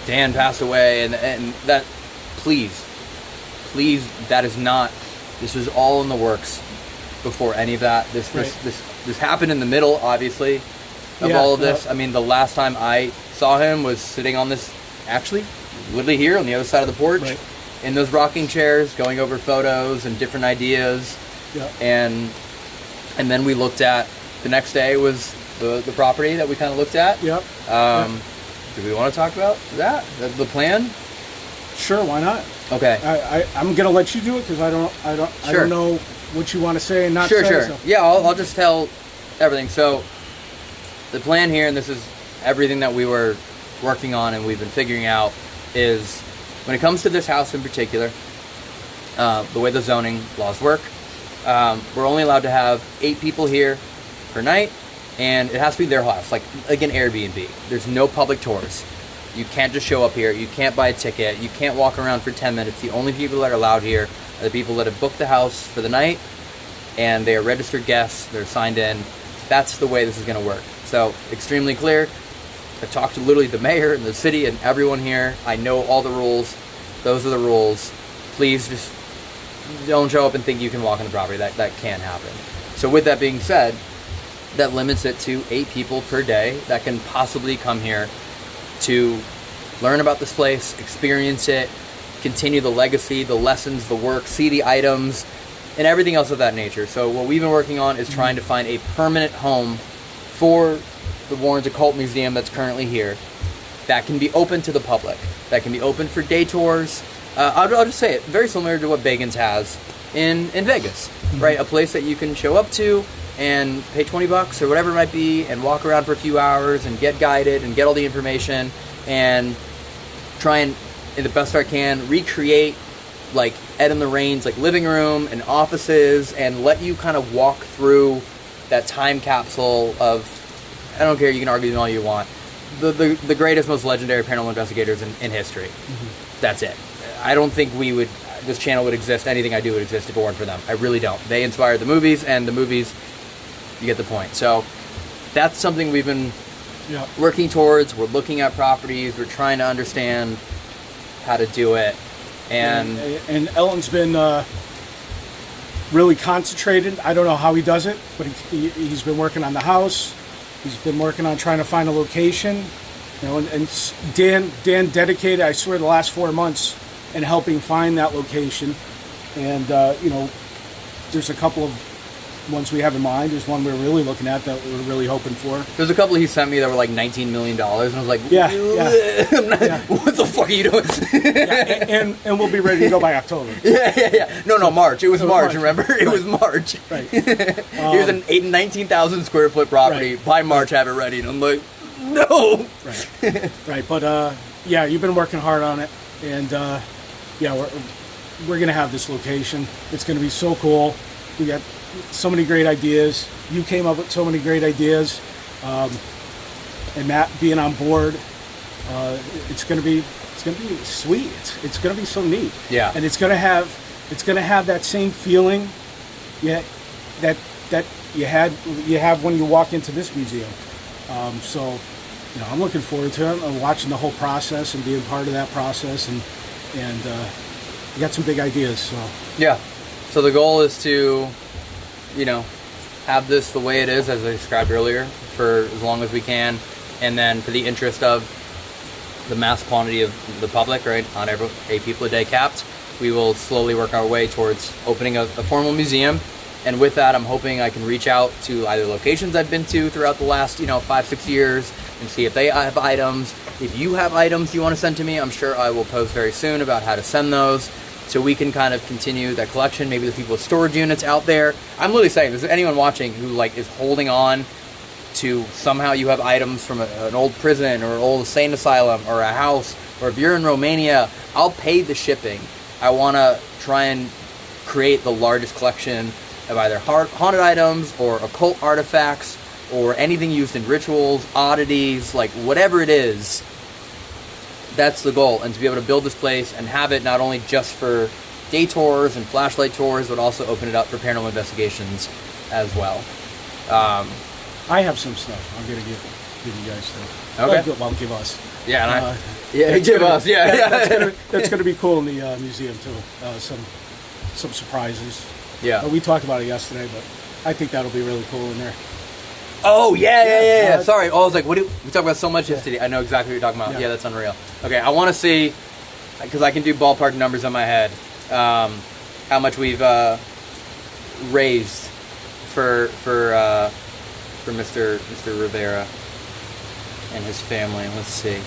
Dan passed away and that please, that is not. This was all in the works before any of that. This happened in the middle, obviously, of all of this. I mean, the last time I saw him was sitting on this, actually, literally here on the other side of the porch, in those rocking chairs, going over photos and different ideas. Yeah. And then we looked at, the next day was the property that we kind of looked at. Yep. Do we want to talk about that? The plan? Sure, why not? Okay. I'm gonna let you do it because I don't know what you want to say and not say. Sure. So. Yeah, I'll just tell everything. So the plan here, and this is everything that we were working on and we've been figuring out, is when it comes to this house in particular, the way the zoning laws work, we're only allowed to have 8 people here per night, and it has to be their house, like an Airbnb. There's no public tours. You can't just show up here. You can't buy a ticket. You can't walk around for 10 minutes. The only people that are allowed here are the people that have booked the house for the night, and they are registered guests. They're signed in. That's the way this is going to work. So, extremely clear. I've talked to literally the mayor and the city and everyone here. I know all the rules. Those are the rules. Please just don't show up and think you can walk on the property. That can't happen. So with that being said, that limits it to 8 people per day that can possibly come here to learn about this place, experience it, continue the legacy, the lessons, the work, see the items, and everything else of that nature. So what we've been working on is trying to find a permanent home for the Warren Occult Museum that's currently here that can be open to the public, that can be open for day tours. I'll just say it, very similar to what Bagans has in Vegas, right? A place that you can show up to and pay $20 or whatever it might be and walk around for a few hours and get guided and get all the information and try and, in the best I can, recreate like Ed and Lorraine's like living room and offices and let you kind of walk through that time capsule of, I don't care, you can argue all you want, the greatest, most legendary paranormal investigators in history. That's it. I don't think this channel would exist, anything I do would exist if it weren't for them. I really don't. They inspired the movies, and the movies, you get the point. So that's something we've been working towards. We're looking at properties. We're trying to understand how to do it. And Elton's been really concentrated. I don't know how he does it, but he's been working on the house. He's been working on trying to find a location. You know, and Dan dedicated, I swear, the last 4 months in helping find that location. And you know, there's a couple of ones we have in mind. There's one we're really looking at that we're really hoping for. There's a couple he sent me that were like $19 million, and I was like, yeah. What the fuck are you doing? and we'll be ready to go by October. Yeah. No, March. It was March, remember? It was March. Right. Here's an 19,000 square foot property. Right. By March, have it ready. And I'm like, no. Right. But yeah, you've been working hard on it, and yeah, we're gonna have this location. It's gonna be so cool. We got so many great ideas. You came up with so many great ideas, and Matt being on board. it's gonna be sweet. It's gonna be so neat. Yeah. And it's gonna have that same feeling, that you have when you walk into this museum. So, I'm looking forward to it. I'm watching the whole process and being part of that process, and we got some big ideas. So Yeah. So the goal is to, have this the way it is, as I described earlier, for as long as we can, and then for the interest of the mass quantity of the public, right, on 8 people a day capped, we will slowly work our way towards opening a formal museum. And with that, I'm hoping I can reach out to either locations I've been to throughout the last, 5-6 years and see if they have items. If you have items you want to send to me, I'm sure I will post very soon about how to send those so we can kind of continue that collection. Maybe the people with storage units out there. I'm literally saying, if there's anyone watching who is holding on to somehow you have items from an old prison or an old insane asylum or a house, or if you're in Romania, I'll pay the shipping. I want to try and create the largest collection of either haunted items or occult artifacts or anything used in rituals, oddities, whatever it is. That's the goal, and to be able to build this place and have it not only just for day tours and flashlight tours, but also open it up for paranormal investigations as well. I have some stuff I'm going to give you guys stuff. Okay. Well, give us. Yeah, and give us. Yeah. That's going to be cool in the museum too. Some surprises. Yeah. We talked about it yesterday, but I think that'll be really cool in there. Oh, yeah. Sorry. I was like, we talked about so much yesterday. I know exactly what you're talking about. Yeah. Yeah, that's unreal. Okay, I want to see, because I can do ballpark numbers in my head, how much we've raised for Mr. Rivera and his family. Let's see.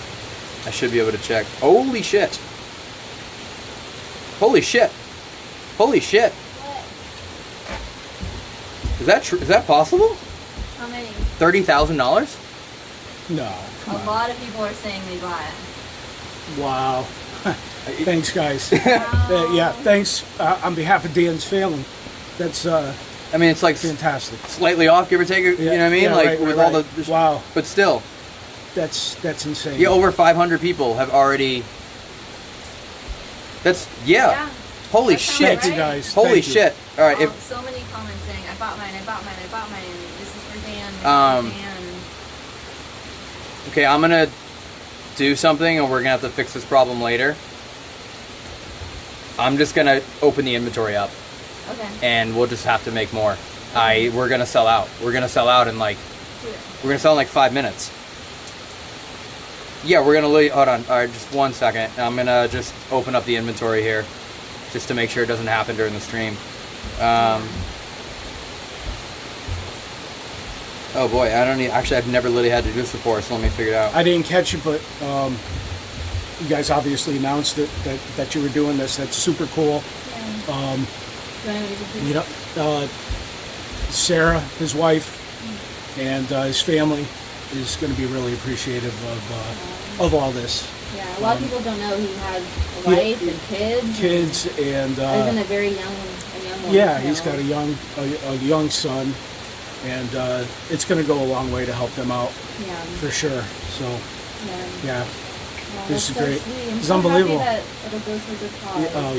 I should be able to check. Holy shit. What? Is that true? Is that possible? How many? $30,000? No. Come A on. lot of people are saying they bought it. Wow. Thanks, guys. Wow. Yeah, thanks on behalf of Dan's family. That's It's like fantastic. slightly off, give or take. You know what I mean? Yeah, right, with right. all the. Wow. But still. That's insane. Yeah, over 500 people have already. That's Yeah. Holy That sounds shit! Thank you, right. guys. Holy Thank you. shit! All right, So many comments saying, I bought mine. This is for Dan. Okay, I'm gonna do something, and we're gonna have to fix this problem later. I'm just gonna open the inventory up, Okay. and we'll just have to make more. We're gonna sell out. We're gonna sell out in Do it. 5 minutes. Yeah, we're gonna hold on. All right, just 1 second. I'm gonna just open up the inventory here, just to make sure it doesn't happen during the stream. Oh boy, actually, I've never literally had to do this before, so let me figure it out. I didn't catch it, but you guys obviously announced that you were doing this. That's super cool. Yeah. Do I need to Sarah, his wife, and his family is going to be really appreciative of all this. Yeah, a lot of people don't know he has a wife and kids. Kids and Even a very young one. yeah, he's got a young son, and it's going to go a long way to help them out Yeah. for sure. So yeah, Well, this is that's so great. sweet. I'm It's so unbelievable. Happy that it'll go for a good cause.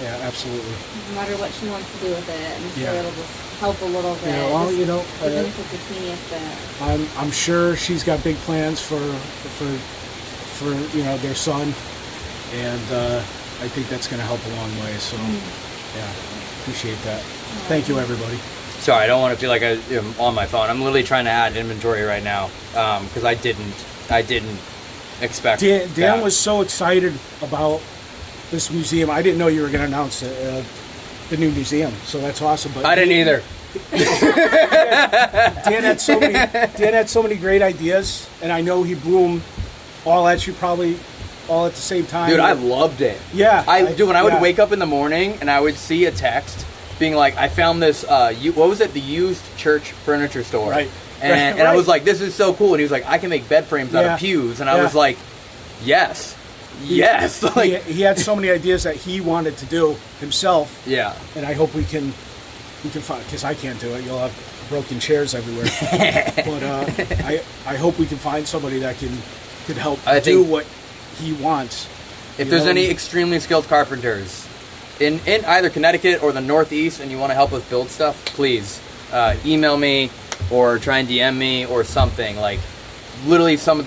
yeah, absolutely. No matter what she wants to do with it, I'm sure Yeah. it'll just help a little bit. Well, even if it's a teeniest bit. I'm sure she's got big plans for their son, and I think that's going to help a long way. So yeah, appreciate that. Thank you, everybody. Sorry, I don't want to feel like I'm on my phone. I'm literally trying to add inventory right now because I didn't expect. Dan that. was so excited about this museum. I didn't know you were going to announce the new museum, so that's awesome. But I didn't either. Dan had so many great ideas, and I know he blew them all at you probably all at the same time. Dude, I loved it. Yeah. When I would wake up in the morning and I would see a text being like, I found this, what was it? The used church furniture store. Right. And I was like, this is so cool. And he was like, I can make bed frames out of pews. And I was like, yes. Yes. Like, he had so many ideas that he wanted to do himself. yeah. And I hope we can find, because I can't do it. You'll have broken chairs everywhere. But I hope we can find somebody that can could help I do think- what he wants. If there's any extremely skilled carpenters in either Connecticut or the Northeast and you want to help us build stuff, please email me or try and DM me or something. Like, literally one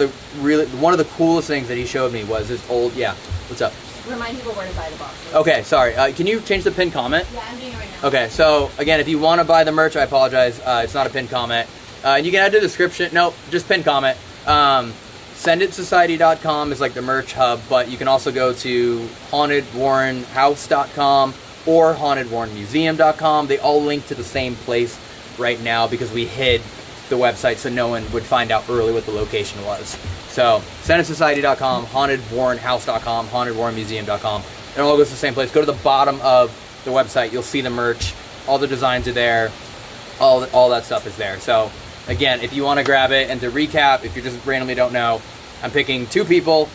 of the coolest things that he showed me was this old, what's up? Remind people where to buy the box. Okay, sorry. Can you change the pinned comment? Yeah, I'm doing it right now. Okay, so again, if you want to buy the merch, I apologize. It's not a pinned comment. And you can add to the description. Nope, just pinned comment. SendItSociety.com is like the merch hub, but you can also go to HauntedWarrenHouse.com or HauntedWarrenMuseum.com. They all link to the same place right now because we hid the website so no one would find out early what the location was. So, SendItSociety.com, HauntedWarrenHouse.com, HauntedWarrenMuseum.com. It all goes to the same place. Go to the bottom of the website. You'll see the merch. All the designs are there. All that stuff is there. So, again, if you want to grab it, and to recap, if you just randomly don't know, I'm picking 2 people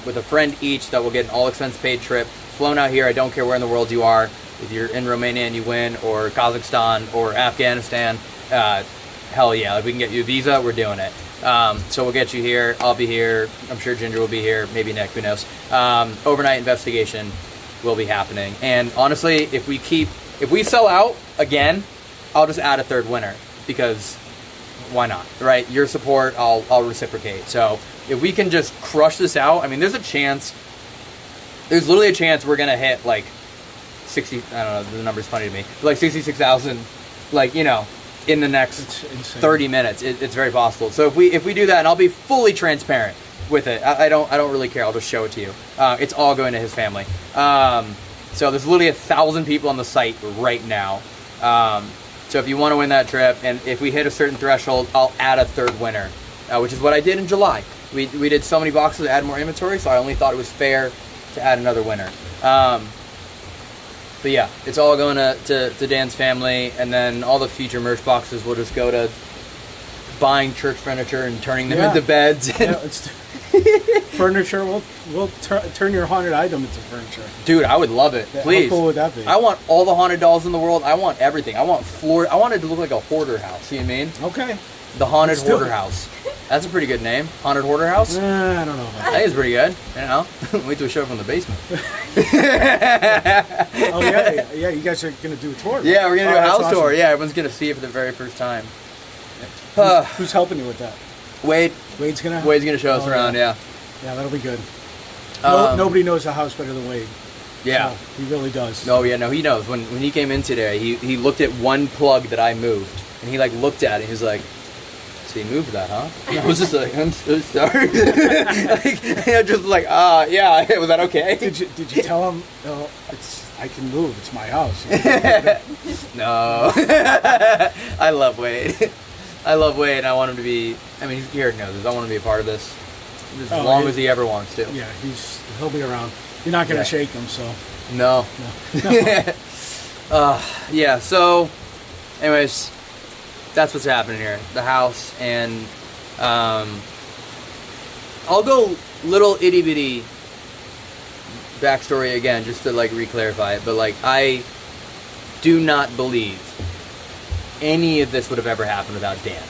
with a friend each that will get an all-expense-paid trip, flown out here. I don't care where in the world you are. If you're in Romania and you win, or Kazakhstan, or Afghanistan, hell yeah, if we can get you a visa, we're doing it. So we'll get you here. I'll be here. I'm sure Ginger will be here. Maybe Nick, who knows. Overnight investigation will be happening. And honestly, if we sell out again, I'll just add a 3rd winner, because why not, right? Your support, I'll reciprocate. So if we can just crush this out, I mean, there's literally a chance we're gonna hit like 60. I don't know, the number's funny to me, like 66,000, like, you know, in the next 30 minutes. It's very possible. So if we do that, and I'll be fully transparent with it. I don't really care. I'll just show it to you. It's all going to his family. So there's literally 1,000 people on the site right now. So if you want to win that trip, and if we hit a certain threshold, I'll add a 3rd winner, which is what I did in July. We did so many boxes to add more inventory, so I only thought it was fair to add another winner. But yeah, it's all going to Dan's family, and then all the future merch boxes will just go to buying church furniture and turning them into beds. Yeah, it's furniture. We'll turn your haunted item into furniture. Dude, I would love it. Please. How cool would that be? I want all the haunted dolls in the world. I want everything. I want I want it to look like a hoarder house. You know what I mean? Okay. The Haunted Let's do Hoarder it. House. That's a pretty good name. Haunted Hoarder House? I don't know about I think it's pretty good. You know? Wait till we show up from the basement. that. Oh, yeah. You guys are going to do a tour. Yeah, we're going to do a that's house awesome. tour. Yeah, everyone's going to see it for the very first time. Who's helping you with that? Wade's Wade's going to going to show us around, yeah. Yeah, that'll be good. Um, Nobody knows the house better than Wade. Yeah. No, he really does. No, he knows. When he came in today, he looked at one plug that I moved, and he like looked at it, and he was like, so you moved that, huh? And I was just like, I'm so sorry. Just like, yeah, was that okay? Did you tell him, oh, I can move, it's my house? No. I love Wade. I love Wade, and I want him to be, I mean, he already knows this. I want him to be a part of this as long as he ever wants to. Yeah, he'll be around. You're not going to shake him, so. No. Yeah, so, anyways, that's what's happening here. The house, and I'll go little itty bitty backstory again, just to like re-clarify it, but like, I do not believe any of this would have ever happened without Dan.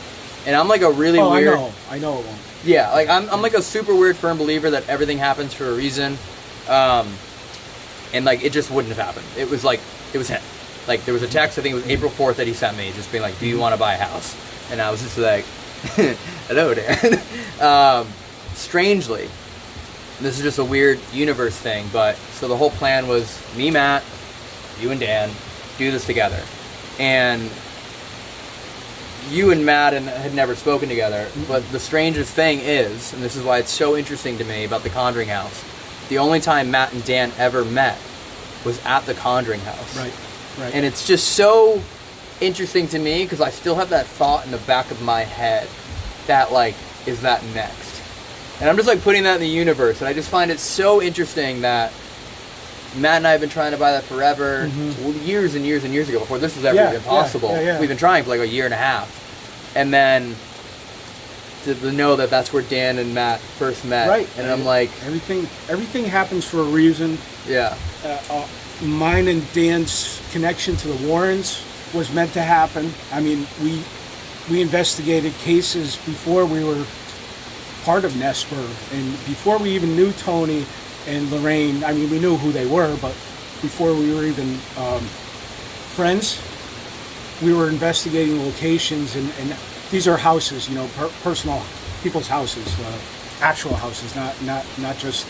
And I'm like a really weird... I know it won't. Yeah, like I'm like a super weird firm believer that everything happens for a reason. And like, it just wouldn't have happened. It was like, it was him. Like, there was a text, I think it was April 4th, that he sent me, just being like, do you want to buy a house? And I was just like, hello, Dan. Strangely, this is just a weird universe thing, but, so the whole plan was me, Matt, you and Dan, do this together. And you and Matt had never spoken together, but the strangest thing is, and this is why it's so interesting to me about the Conjuring House, the only time Matt and Dan ever met was at the Conjuring House. Right. And it's just so interesting to me, because I still have that thought in the back of my head that, like, is that next? And I'm just, like, putting that in the universe, and I just find it so interesting that Matt and I have been trying to buy that forever, years and years and years ago, before this was ever even possible. Yeah. We've been trying for like a year and a half. And then to know that that's where Dan and Matt first met. Right. And I'm like... Everything happens for a reason. Yeah. Mine and Dan's connection to the Warrens was meant to happen. I mean, we investigated cases before we were part of Nesper, and before we even knew Tony and Lorraine, I mean, we knew who they were, but before we were even friends, we were investigating locations, and these are houses, personal people's houses, actual houses, not just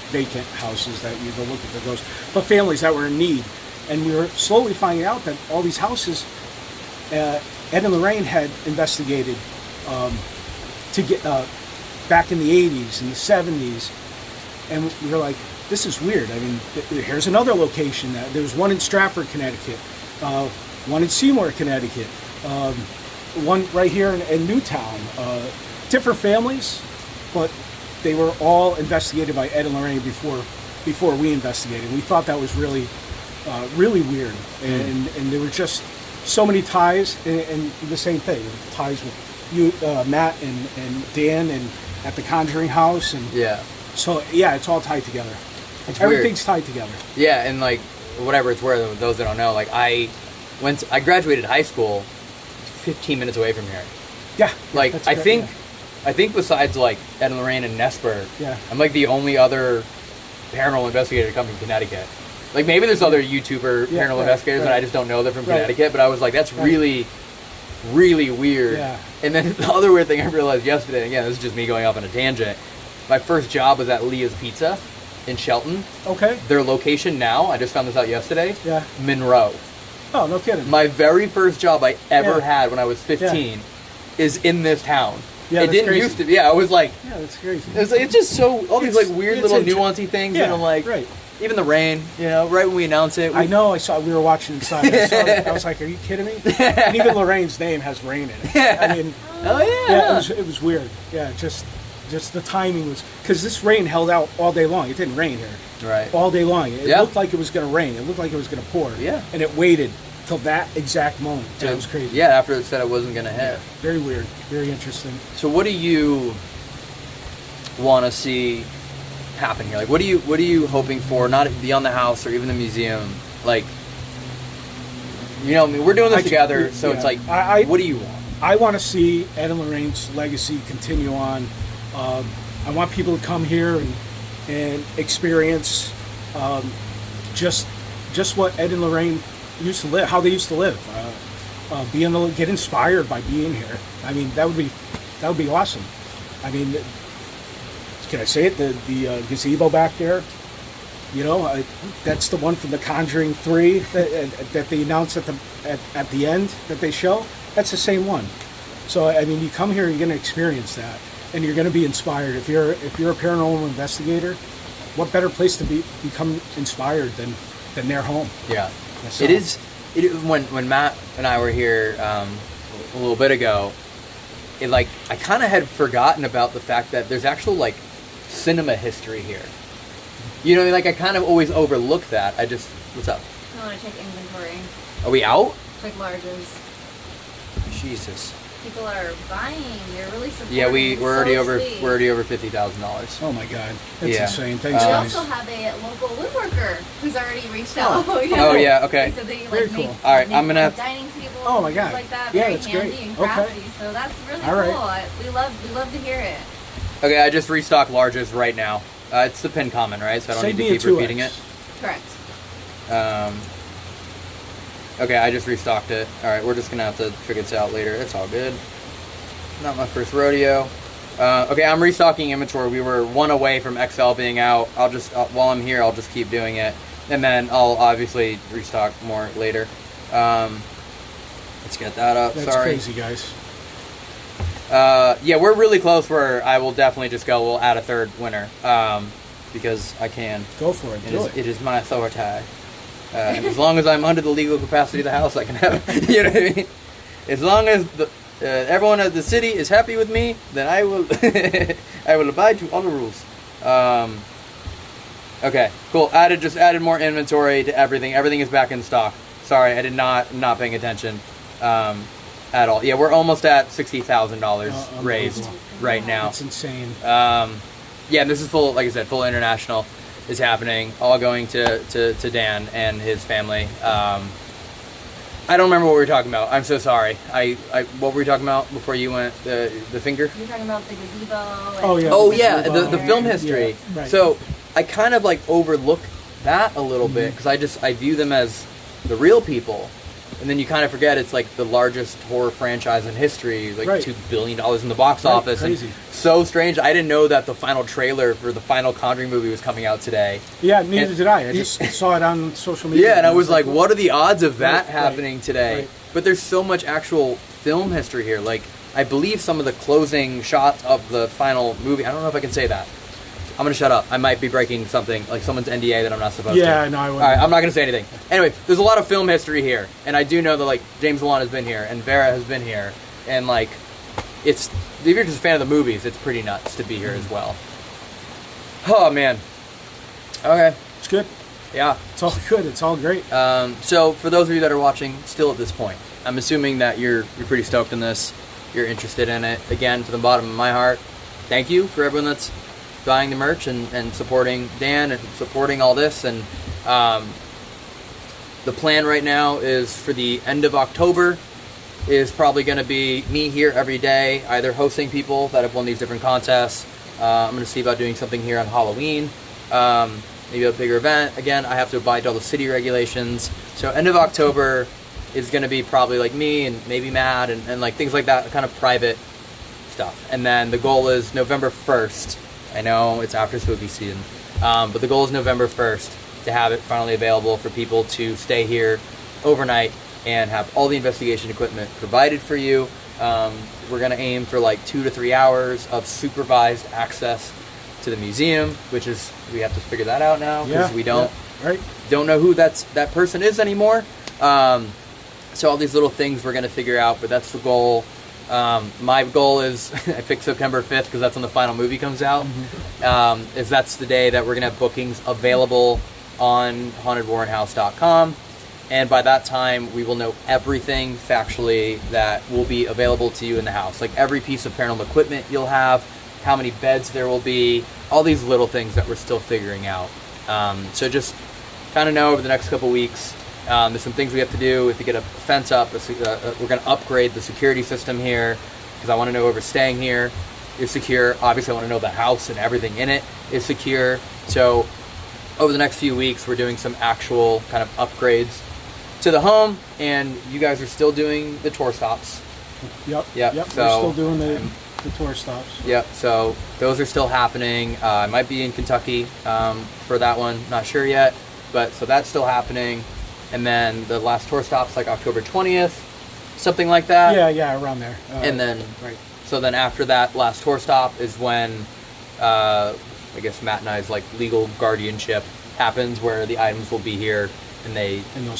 vacant houses that you go looking for ghosts, but families that were in need. And we were slowly finding out that all these houses, Ed and Lorraine had investigated to get back in the 80s and the 70s, and we were like, this is weird. I mean, here's another location. There was one in Stratford, Connecticut, one in Seymour, Connecticut, one right here in Newtown. Different families, but they were all investigated by Ed and Lorraine before we investigated. We thought that was really weird, and there were just so many ties, and the same thing, ties with you, Matt and Dan, and at the Conjuring House, and so it's all tied together. Everything's tied together. Yeah, and like whatever it's worth, those that don't know, like I graduated high school 15 minutes away from here. Yeah, like I think besides like Ed and Lorraine and Nesper, I'm like the only other paranormal investigator to come from Connecticut. Like maybe there's other YouTuber paranormal investigators and I just don't know they're from Connecticut, but I was like, that's really, really weird. Yeah. And then the other weird thing I realized yesterday, again, this is just me going off on a tangent, my first job was at Leah's Pizza in Shelton. Okay. Their location now, I just found this out yesterday, Monroe. Oh, no kidding. My very first job I ever had when I was 15 is in this town. Yeah, it didn't used to be. Yeah, I was like, that's crazy. It's just so, all these like weird little nuancy things, and I'm like, even the rain, right when we announce it. I know, we were watching inside. I was like, are you kidding me? And even Lorraine's name has rain in it. I mean, it was weird. Yeah, just the timing was, because this rain held out all day long. It didn't rain here. Right. All day long. It looked like it was going to rain. It looked like it was going to pour. Yeah. And it waited till that exact moment. It was crazy. Yeah, after it said it wasn't going to hit. Yeah, very weird. Very interesting. So what do you want to see happen here? Like, what are you hoping for? Not beyond the house or even the museum. Like, I mean, we're doing this together, so it's like, what do you want? I want to see Ed and Lorraine's legacy continue on. I want people to come here and experience just what Ed and Lorraine used to live, how they used to live. Be able to get inspired by being here. I mean, that would be awesome. I mean, can I say it? The gazebo back there, that's the one from the Conjuring 3 that they announced at the end that they show. That's the same one. So I mean, you come here, you're going to experience that, and you're going to be inspired. If you're a paranormal investigator, what better place to become inspired than their home? Yeah, so. It is. When Matt and I were here a little bit ago, I kind of had forgotten about the fact that there's actual like cinema history here. I kind of always overlook that. What's up? I want to check inventory. Are we out? Check larges. Jesus. People are buying. They're really supporting. Yeah, we're already over $50,000. Oh my God, that's insane. Thanks, we guys. also have a local woodworker who's already reached out. Oh yeah, okay. So they very cool. All right, I'm gonna have dining tables. Oh my God. Like that. Yeah, Very that's handy great. and crafty. So that's really cool. We love to hear it. Okay, I just restocked larges right now. It's the pin common, right? So I don't need to keep repeating it. Correct. Okay, I just restocked it. All right, we're just gonna have to figure this out later. It's all good. Not my first rodeo. Okay, I'm restocking inventory. We were one away from XL being out. I'll just while I'm here, I'll just keep doing it, and then I'll obviously restock more later. Let's get that up. That's crazy, guys. Yeah, we're really close. Where I will definitely just go. We'll add a third winner because I can. Go for it. It is my authority. And as long as I'm under the legal capacity of the house, I can have it. You know what I mean? As long as everyone at the city is happy with me, then I will I will abide to all the rules. Okay, cool. Just added more inventory to everything. Everything is back in stock. Sorry, I did not paying attention at all. Yeah, we're almost at $60,000 raised right now. That's insane. Yeah, this is full. Like I said, full international is happening. All going to Dan and his family. I don't remember what we were talking about. I'm so sorry. What were we talking about before you went? The finger? You're talking about the gazebo. Oh, yeah. Oh yeah, the film history. Yeah, right. So I kind of like overlook that a little bit because I view them as the real people, and then you kind of forget it's like the largest horror franchise in history, like Right. $2 billion in the box office. Crazy. And so strange. I didn't know that the final trailer for the final Conjuring movie was coming out today. Yeah, neither And- did I. I just saw it on social media. Yeah, and I was like, what are the odds of that Right, happening today? right. But there's so much actual film history here. Like, I believe some of the closing shots of the final movie, I don't know if I can say that. I'm going to shut up. I might be breaking something, like someone's NDA that I'm not supposed to. Yeah, no, I wouldn't. All right, I'm not going to say anything. Anyway, there's a lot of film history here. And I do know that, like, James Wan has been here, and Vera has been here. And, like, if you're just a fan of the movies, it's pretty nuts to be here as well. Oh, man. Okay. It's good. Yeah. It's all good. It's all great. So for those of you that are watching still at this point, I'm assuming that you're pretty stoked in this. You're interested in it. Again, to the bottom of my heart, thank you for everyone that's buying the merch and supporting Dan and supporting all this. And the plan right now is for the end of October is probably going to be me here every day, either hosting people that have won these different contests. I'm going to see about doing something here on Halloween. Maybe a bigger event. Again, I have to abide to all the city regulations. So end of October is going to be probably like me and maybe Matt and like things like that, kind of private stuff. And then the goal is November 1st. I know it's after spooky season, but the goal is November 1st to have it finally available for people to stay here overnight and have all the investigation equipment provided for you. We're going to aim for like 2 to 3 hours of supervised access to the museum, which is, we have to figure that out now because we don't know who that person is anymore. So all these little things we're going to figure out, but that's the goal. My goal is, I picked September 5th because that's when the final movie comes out, is that's the day that we're going to have bookings available on hauntedwarrenhouse.com. And by that time, we will know everything factually that will be available to you in the house. Like every piece of paranormal equipment you'll have, how many beds there will be, all these little things that we're still figuring out. So just kind of know over the next couple weeks, there's some things we have to do. We have to get a fence up. We're going to upgrade the security system here because I want to know whoever's staying here is secure. Obviously, I want to know the house and everything in it is secure. So over the next few weeks, we're doing some actual kind of upgrades to the home, and you guys are still doing the tour stops. Yep. So we're still doing the tour stops. Yep, so those are still happening. I might be in Kentucky for that one, not sure yet, but so that's still happening. And then the last tour stop's like October 20th, something like that. Yeah, around there. And then, so then after that last tour stop is when I guess Matt and I's like legal guardianship happens, where the items will be here and they'll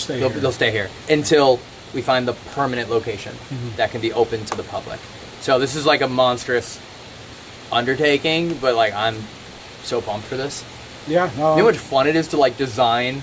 stay here until we find the permanent location that can be open to the public. So this is like a monstrous undertaking, but like I'm so pumped for this. Yeah. You know how much fun it is to like design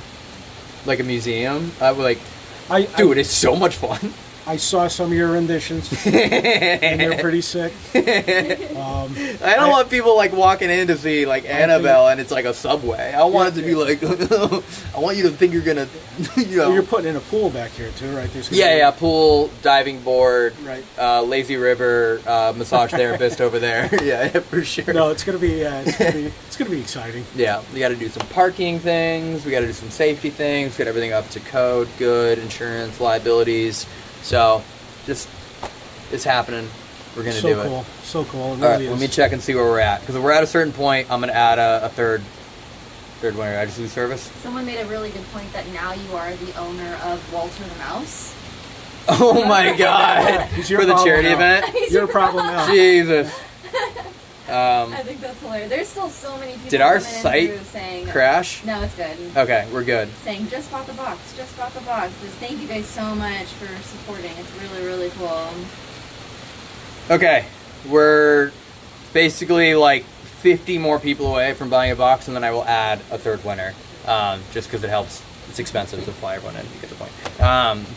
like a museum? Dude, it's so much fun. I saw some of your renditions, and they're pretty sick. I don't want people like walking in to see like Annabelle and it's like a subway. I want it to be like, I want you to think you're gonna, Well, you're putting in a pool back here too, right? There's pool, diving board, right? Lazy river, massage therapist over there. Yeah, for sure. No, it's gonna be exciting. Yeah, we got to do some parking things. We got to do some safety things. Get everything up to code, good insurance, liabilities. So, just, it's happening. We're going to do it. So cool. It All really right, is. let me check and see where we're at. Because if we're at a certain point, I'm going to add a third winner. I just lose service. Someone made a really good point that now you are the owner of Walter the Mouse. Oh my God. For the charity event? You're a problem now. Jesus. I think that's hilarious. There's still so many people. Did our coming in site through saying, crash? No, it's good. Okay, we're good. Saying, just bought the box. Thank you guys so much for supporting. It's really, really cool. Okay, we're basically like 50 more people away from buying a box, and then I will add a third winner, just because it helps. It's expensive to fly everyone in, you get the point.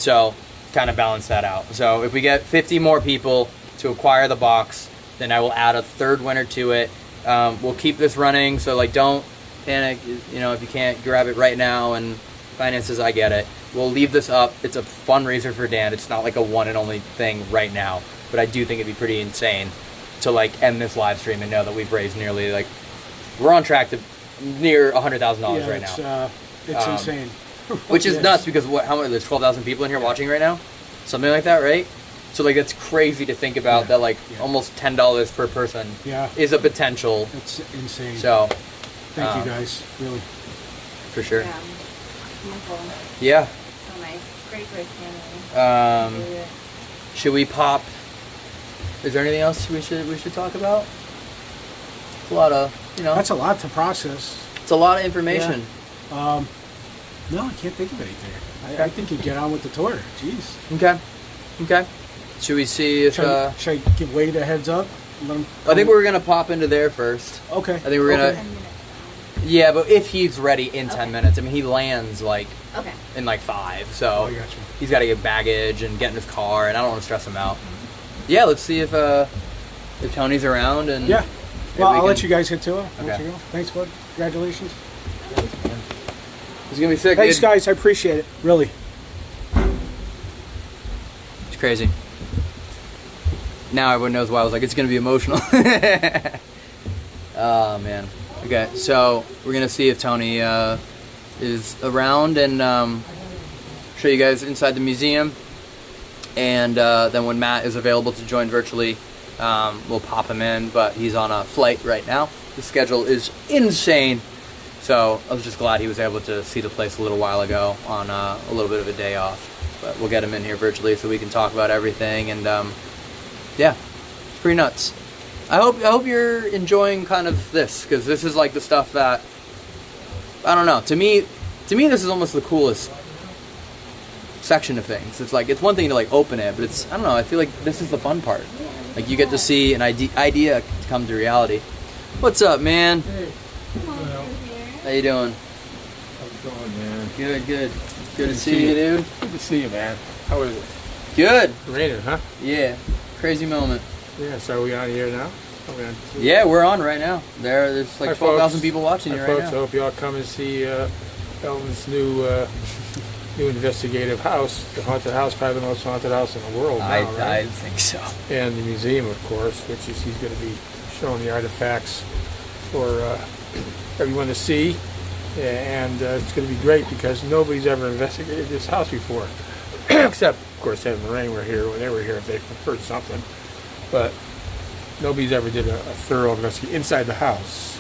So, kind of balance that out. So, if we get 50 more people to acquire the box, then I will add a third winner to it. We'll keep this running, so like don't panic, if you can't grab it right now, and finances, I get it. we'll leave this up. It's a fundraiser for Dan. It's not like a one and only thing right now, but I do think it'd be pretty insane to like end this live stream and know that we've raised nearly like we're on track to near $100,000 right now. It's insane. Which is nuts because how many? There's 12,000 people in here watching right now, something like that, right? So like it's crazy to think about that. Like almost $10 per person is a potential. It's insane. So thank you guys, really, for sure. Yeah. Wonderful. Yeah. So nice. It's great for his family. Should we pop? Is there anything else we should talk about? It's a lot of That's a lot to process. It's a lot of information. Yeah. No, I can't think of anything. I think you get on with the tour. Jeez. Okay. Should we see if... Should I give Wade a heads up? I think we're going to pop into there first. Okay. I think we're going to... Yeah, but if he's ready in 10 minutes. I mean, he lands like in like 5. So he's got to get baggage and get in his car, and I don't want to stress him out. Yeah, let's see if Tony's around. And yeah. Well, I'll let you guys hit to it. Okay. Thanks, bud. Congratulations. He's going to be sick. Thanks, guys. I appreciate it. Really. It's crazy. Now everyone knows why I was like, it's going to be emotional. Oh, man. Okay, so we're going to see if Tony is around and show you guys inside the museum. And then when Matt is available to join virtually, we'll pop him in. But he's on a flight right now. The schedule is insane. So I was just glad he was able to see the place a little while ago on a little bit of a day off. But we'll get him in here virtually so we can talk about everything. And yeah, it's pretty nuts. I hope you're enjoying kind of this, because this is like the stuff that, I don't know, to me this is almost the coolest section of things. It's like, it's one thing to like open it, but it's, I don't know, I feel like this is the fun part. Like you get to see an idea come to reality. What's up, man? Hey. How you doing? How's it going, man? Good to see you, dude. Good to see you, man. How is it? Good. Raining, huh? Yeah. Crazy moment. Yeah, so are we on here now? Yeah, we're on right now. There's like 12,000 people watching you right folks, now. I hope you all come and see Elton's new investigative house, the haunted house, probably the most haunted house in the world now, right? I think so. And the museum, of course, which is he's going to be showing the artifacts for everyone to see. And it's going to be great because nobody's ever investigated this house before. Except, of course, Ed and Lorraine were here. When they were here, if they heard something. But nobody's ever did a thorough investigation inside the house.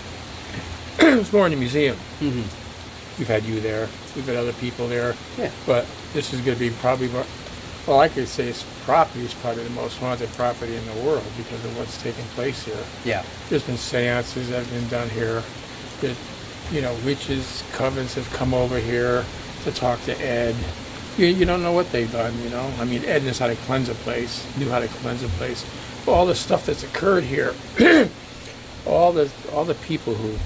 It's more in the museum. Mm-hmm. We've had you there. We've had other people there. Yeah. But this is going to be probably more, well, I could say this property is probably the most haunted property in the world because of what's taking place here. Yeah. There's been seances that have been done here. That, witches, covens have come over here to talk to Ed. You don't know what they've done, I mean, Ed knows how to cleanse a place, knew how to cleanse a place. All the stuff that's occurred here, all the people who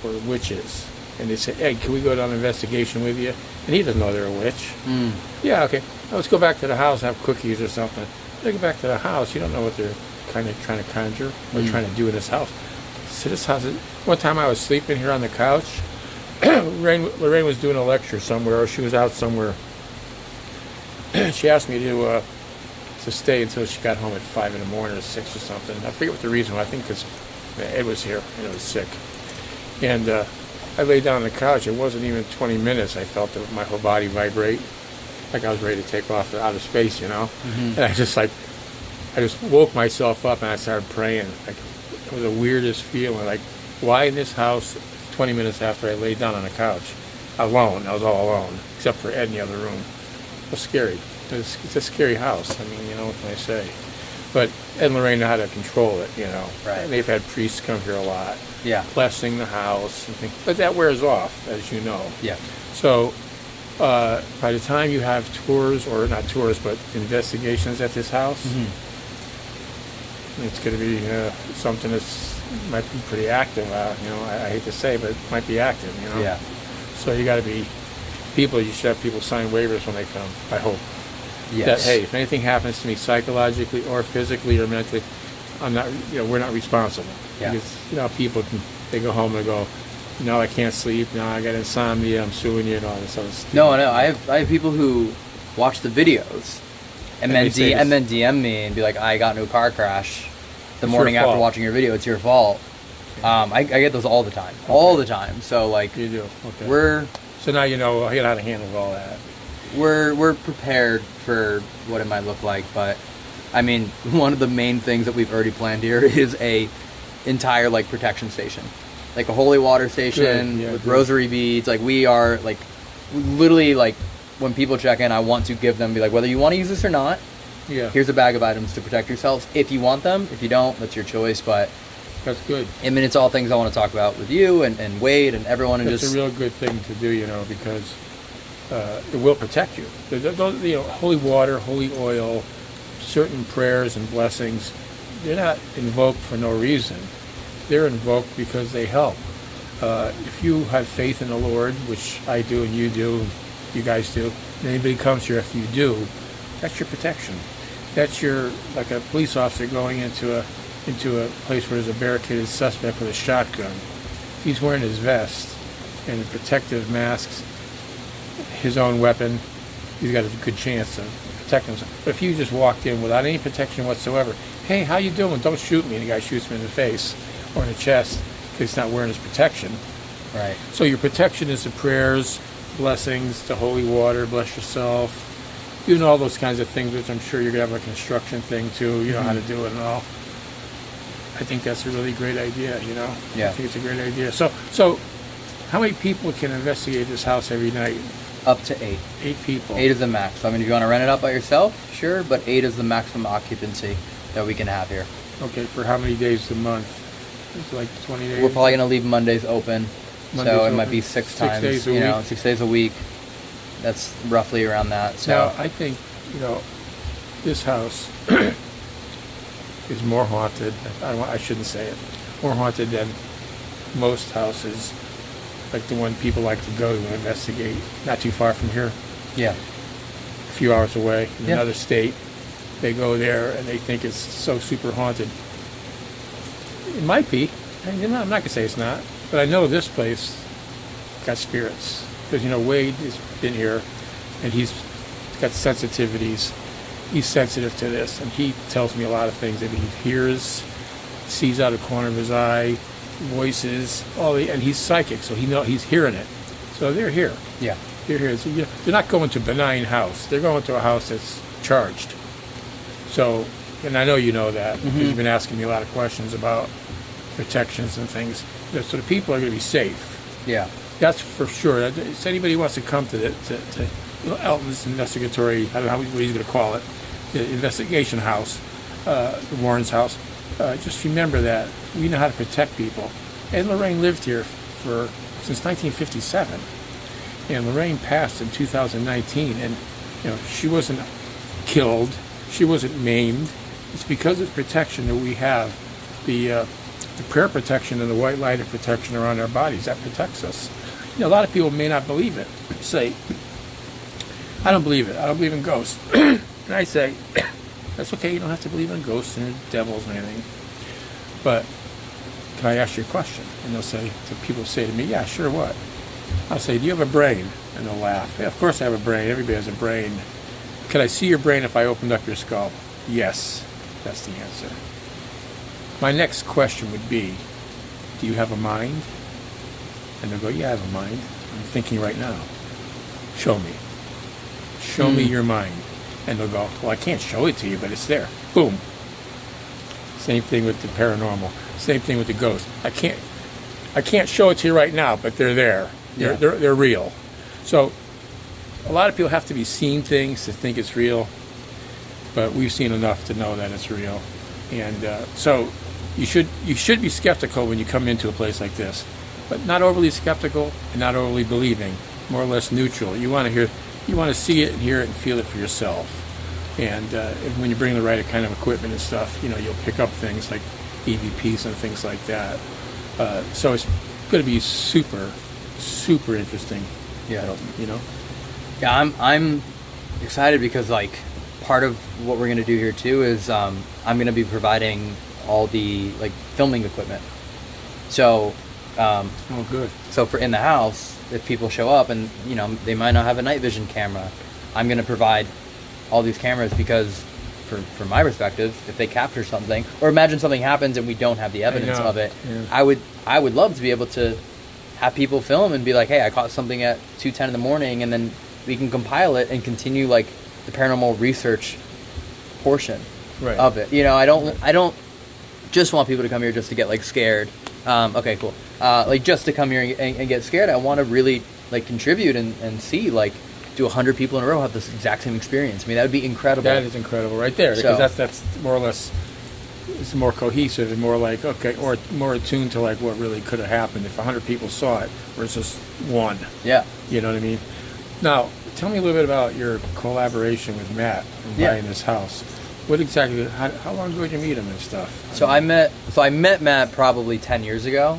were witches, and they said, Ed, can we go down an investigation with you? And he doesn't know they're a witch. Mm. Yeah, okay. Now let's go back to the house, have cookies or something. They go back to the house. You don't know what they're kind of trying to conjure or trying to do in this house. So this house is, one time I was sleeping here on the couch. Lorraine was doing a lecture somewhere, or she was out somewhere. She asked me to stay until she got home at 5 in the morning or 6 or something. I forget what the reason was. I think because Ed was here and I was sick. And I lay down on the couch. It wasn't even 20 minutes. I felt my whole body vibrate, like I was ready to take off out of space, Mm-hmm. And I just woke myself up and I started praying. Like, it was the weirdest feeling. Like, why in this house 20 minutes after I laid down on the couch? Alone. I was all alone, except for Ed in the other room. It was scary. It's a scary house. I mean, what can I say? But Ed and Lorraine know how to control it, Right. And they've had priests come here a lot. Yeah. Blessing the house and things. But that wears off, as you know. Yeah. So by the time you have tours, or not tours, but investigations at this house, it's going to be something that's might be pretty active. I hate to say, but it might be active. Yeah. So you got to be people. You should have people sign waivers when they come. I hope. Yes. That hey, if anything happens to me psychologically or physically or mentally, I'm not. We're not responsible. Yeah. Because people they go home and go, I can't sleep. Now I got insomnia. I'm suing you and all this other stuff. No. I have people who watch the videos and then DM me and be like, I got into a car crash the morning after watching your video. It's your fault. I get those all the time. Okay. All the time. So like you do. Okay. So now you know how to handle all that. We're prepared for what it might look like, but I mean, one of the main things that we've already planned here is a entire like protection station, like a holy water station with rosary beads. Like we are like literally like when people check in, I want to give them, be like, whether you want to use this or not, here's a bag of items to protect yourselves. If you want them, if you don't, that's your choice. But that's good. I mean, it's all things I want to talk about with you and Wade and everyone. And it's a real good thing to do, because it will protect you. Holy water, holy oil, certain prayers and blessings, they're not invoked for no reason. They're invoked because they help. If you have faith in the Lord, which I do and you do, you guys do, and anybody comes here, if you do, that's your protection. That's your, like a police officer going into a place where there's a barricaded suspect with a shotgun. If he's wearing his vest and protective masks, his own weapon, he's got a good chance of protecting himself. But if you just walked in without any protection whatsoever, hey, how you doing? Don't shoot me. And the guy shoots me in the face or in the chest because he's not wearing his protection. Right. So your protection is the prayers, blessings, the holy water, bless yourself, doing all those kinds of things, which I'm sure you're going to have a construction thing too. You know how to do it and all. I think that's a really great idea, Yeah. I think it's a great idea. So how many people can investigate this house every night? Up to 8. 8 people. 8 is the max. I mean, if you want to rent it out by yourself, sure, but 8 is the maximum occupancy that we can have here. Okay, for how many days a month? It's like 20 days? We're probably going to leave Mondays open, so it might be 6 times. 6 days a week. 6 days a week. That's roughly around that. So now, I think, this house is more haunted. I shouldn't say it. More haunted than most houses, like the one people like to go to investigate. Not too far from here. Yeah. A few hours away in another state. They go there and they think it's so super haunted. It might be. I'm not going to say it's not. But I know this place got spirits. Because, Wade has been here and he's got sensitivities. He's sensitive to this, and he tells me a lot of things that he hears, sees out of the corner of his eye, voices, and he's psychic, so he's hearing it. So they're here. Yeah. They're here. So, they're not going to a benign house. They're going to a house that's charged. So, and I know you know that, because you've been asking me a lot of questions about protections and things. So the people are going to be safe. Yeah. That's for sure. If anybody wants to come to Elton's investigatory, I don't know what he's going to call it, the investigation house, Warren's house, just remember that we know how to protect people. And Lorraine lived here since 1957. And Lorraine passed in 2019. And, she wasn't killed. She wasn't maimed. It's because of protection that we have. The prayer protection and the white light of protection around our bodies, that protects us. A lot of people may not believe it. Say, I don't believe it. I don't believe in ghosts. And I say, that's okay. You don't have to believe in ghosts and devils or anything. But can I ask you a question? And people say to me, yeah, sure, what? I'll say, do you have a brain? And they'll laugh. Yeah, of course I have a brain. Everybody has a brain. Could I see your brain if I opened up your skull? Yes. That's the answer. My next question would be, do you have a mind? And they'll go, yeah, I have a mind. I'm thinking right now. Show me. Show me your mind. And they'll go, well, I can't show it to you, but it's there. Boom. Same thing with the paranormal. Same thing with the ghost. I can't show it to you right now, but they're there. They're real. So a lot of people have to be seeing things to think it's real, but we've seen enough to know that it's real. And so you should be skeptical when you come into a place like this, but not overly skeptical and not overly believing. More or less neutral. You want to see it and hear it and feel it for yourself. And when you bring the right kind of equipment and stuff, you'll pick up things like EVPs and things like that. So it's going to be super, super interesting. Yeah. Yeah, I'm excited because part of what we're going to do here too is I'm going to be providing all the filming equipment. So Oh, good. So for in the house, if people show up and, you know, they might not have a night vision camera, I'm going to provide all these cameras because from my perspective, if they capture something, or imagine something happens and we don't have the evidence of it, I would love to be able to have people film and be like, hey, I caught something at 2:10 in the morning, and then we can compile it and continue like the paranormal research portion of it. You know, I don't just want people to come here just to get like scared. Okay, cool. Like just to come here and get scared. I want to really like contribute and see like do 100 people in a row have this exact same experience. I mean, that would be incredible. That is incredible right there, because So- that's more or less, it's more cohesive and more like, okay, or more attuned to like what really could have happened if 100 people saw it versus one. Yeah. You know what I mean? Now, tell me a little bit about your collaboration with Matt in buying this house. What exactly? How long ago did you meet him and stuff? So I met Matt probably 10 years ago.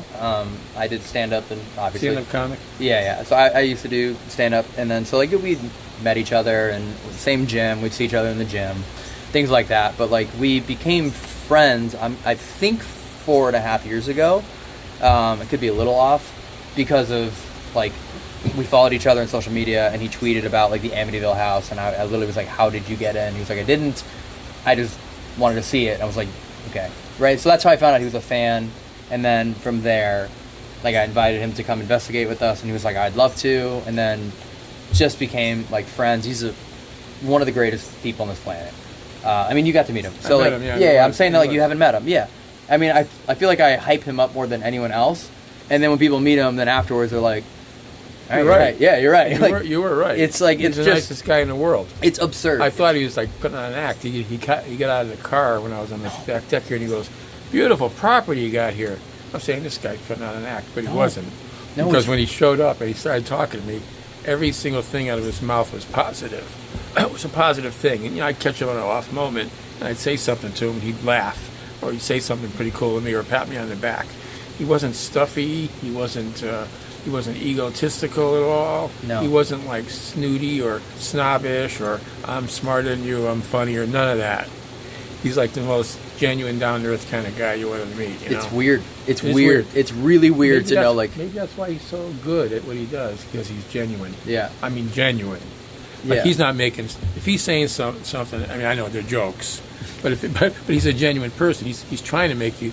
I did stand up and obviously Stand-up comic? Yeah. So I used to do stand up, and then so like we met each other and same gym. We'd see each other in the gym, things like that. But like we became friends. I think 4.5 years ago. It could be a little off because of like we followed each other on social media, and he tweeted about like the Amityville house, and I literally was like, "How did you get in?" He was like, "I didn't. I just wanted to see it." And I was like, okay, right? So that's how I found out he was a fan. And then from there, like I invited him to come investigate with us, and he was like, I'd love to. And then just became like friends. He's one of the greatest people on this planet. I mean, you got to meet him. So I like, met him, I'm saying that like you haven't met him. Yeah. I mean, I feel like I hype him up more than anyone else. And then when people meet him, then afterwards they're like, You're right. Yeah, you're right. You were right. It's like, He's it's the just, nicest guy in the world. it's absurd. I thought he was like putting on an act. He got out of the car when I was on the back deck here, and he goes, "Beautiful property you got here." I'm saying this guy's putting on an act, but he wasn't. No, Because when he showed up and he started talking to me, every single thing out of his mouth was positive. It was a positive thing. And, you know, I'd catch him on an off moment, and I'd say something to him, and he'd laugh. Or he'd say something pretty cool to me or pat me on the back. He wasn't stuffy. He wasn't egotistical at all. No. He wasn't like snooty or snobbish or I'm smarter than you, I'm funny, or none of that. He's like the most genuine, down-to-earth kind of guy you want to meet. You It's know? weird. It's It's weird. weird. It's really weird to Maybe know, that's- like, maybe that's why he's so good at what he does, because he's genuine. yeah. I mean, genuine. Like Yeah. he's not making. If he's saying something, I mean, I know they're jokes, but but he's a genuine person. He's trying to make you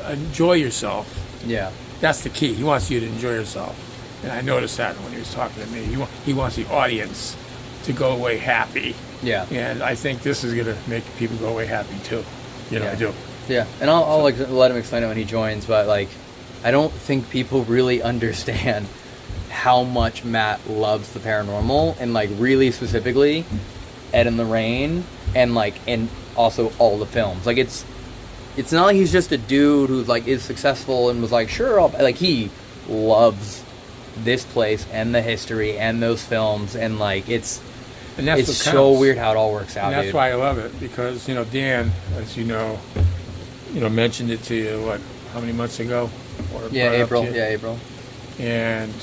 enjoy yourself. Yeah. That's the key. He wants you to enjoy yourself, and I noticed that when he was talking to me. He wants the audience to go away happy, Yeah. and I think this is gonna make people go away happy too. You know, Yeah. I do. Yeah. And I'll like let him explain it when he joins, but like, I don't think people really understand how much Matt loves the paranormal, and like really specifically Ed and Lorraine, and like, and also all the films. Like it's not like he's just a dude who like is successful and was like, sure, like he loves this place and the history and those films, and like it's And that's what so counts. weird how it all works out. And that's dude. why I love it, because Dan, as you know, mentioned it to you how many months ago? Or Yeah, brought it up April. to you? Yeah, April. And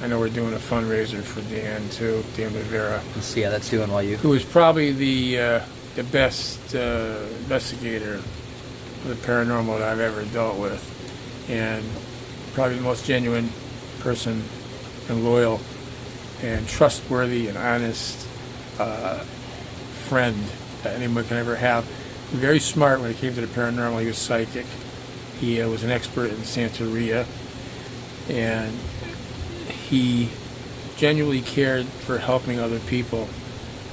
I know we're doing a fundraiser for Dan too, Dan Rivera, Let's see how that's doing while you. who is probably the best investigator of the paranormal that I've ever dealt with, and probably the most genuine person and loyal and trustworthy and honest friend that anyone can ever have. Very smart when it came to the paranormal. He was psychic. He was an expert in Santeria, and he genuinely cared for helping other people.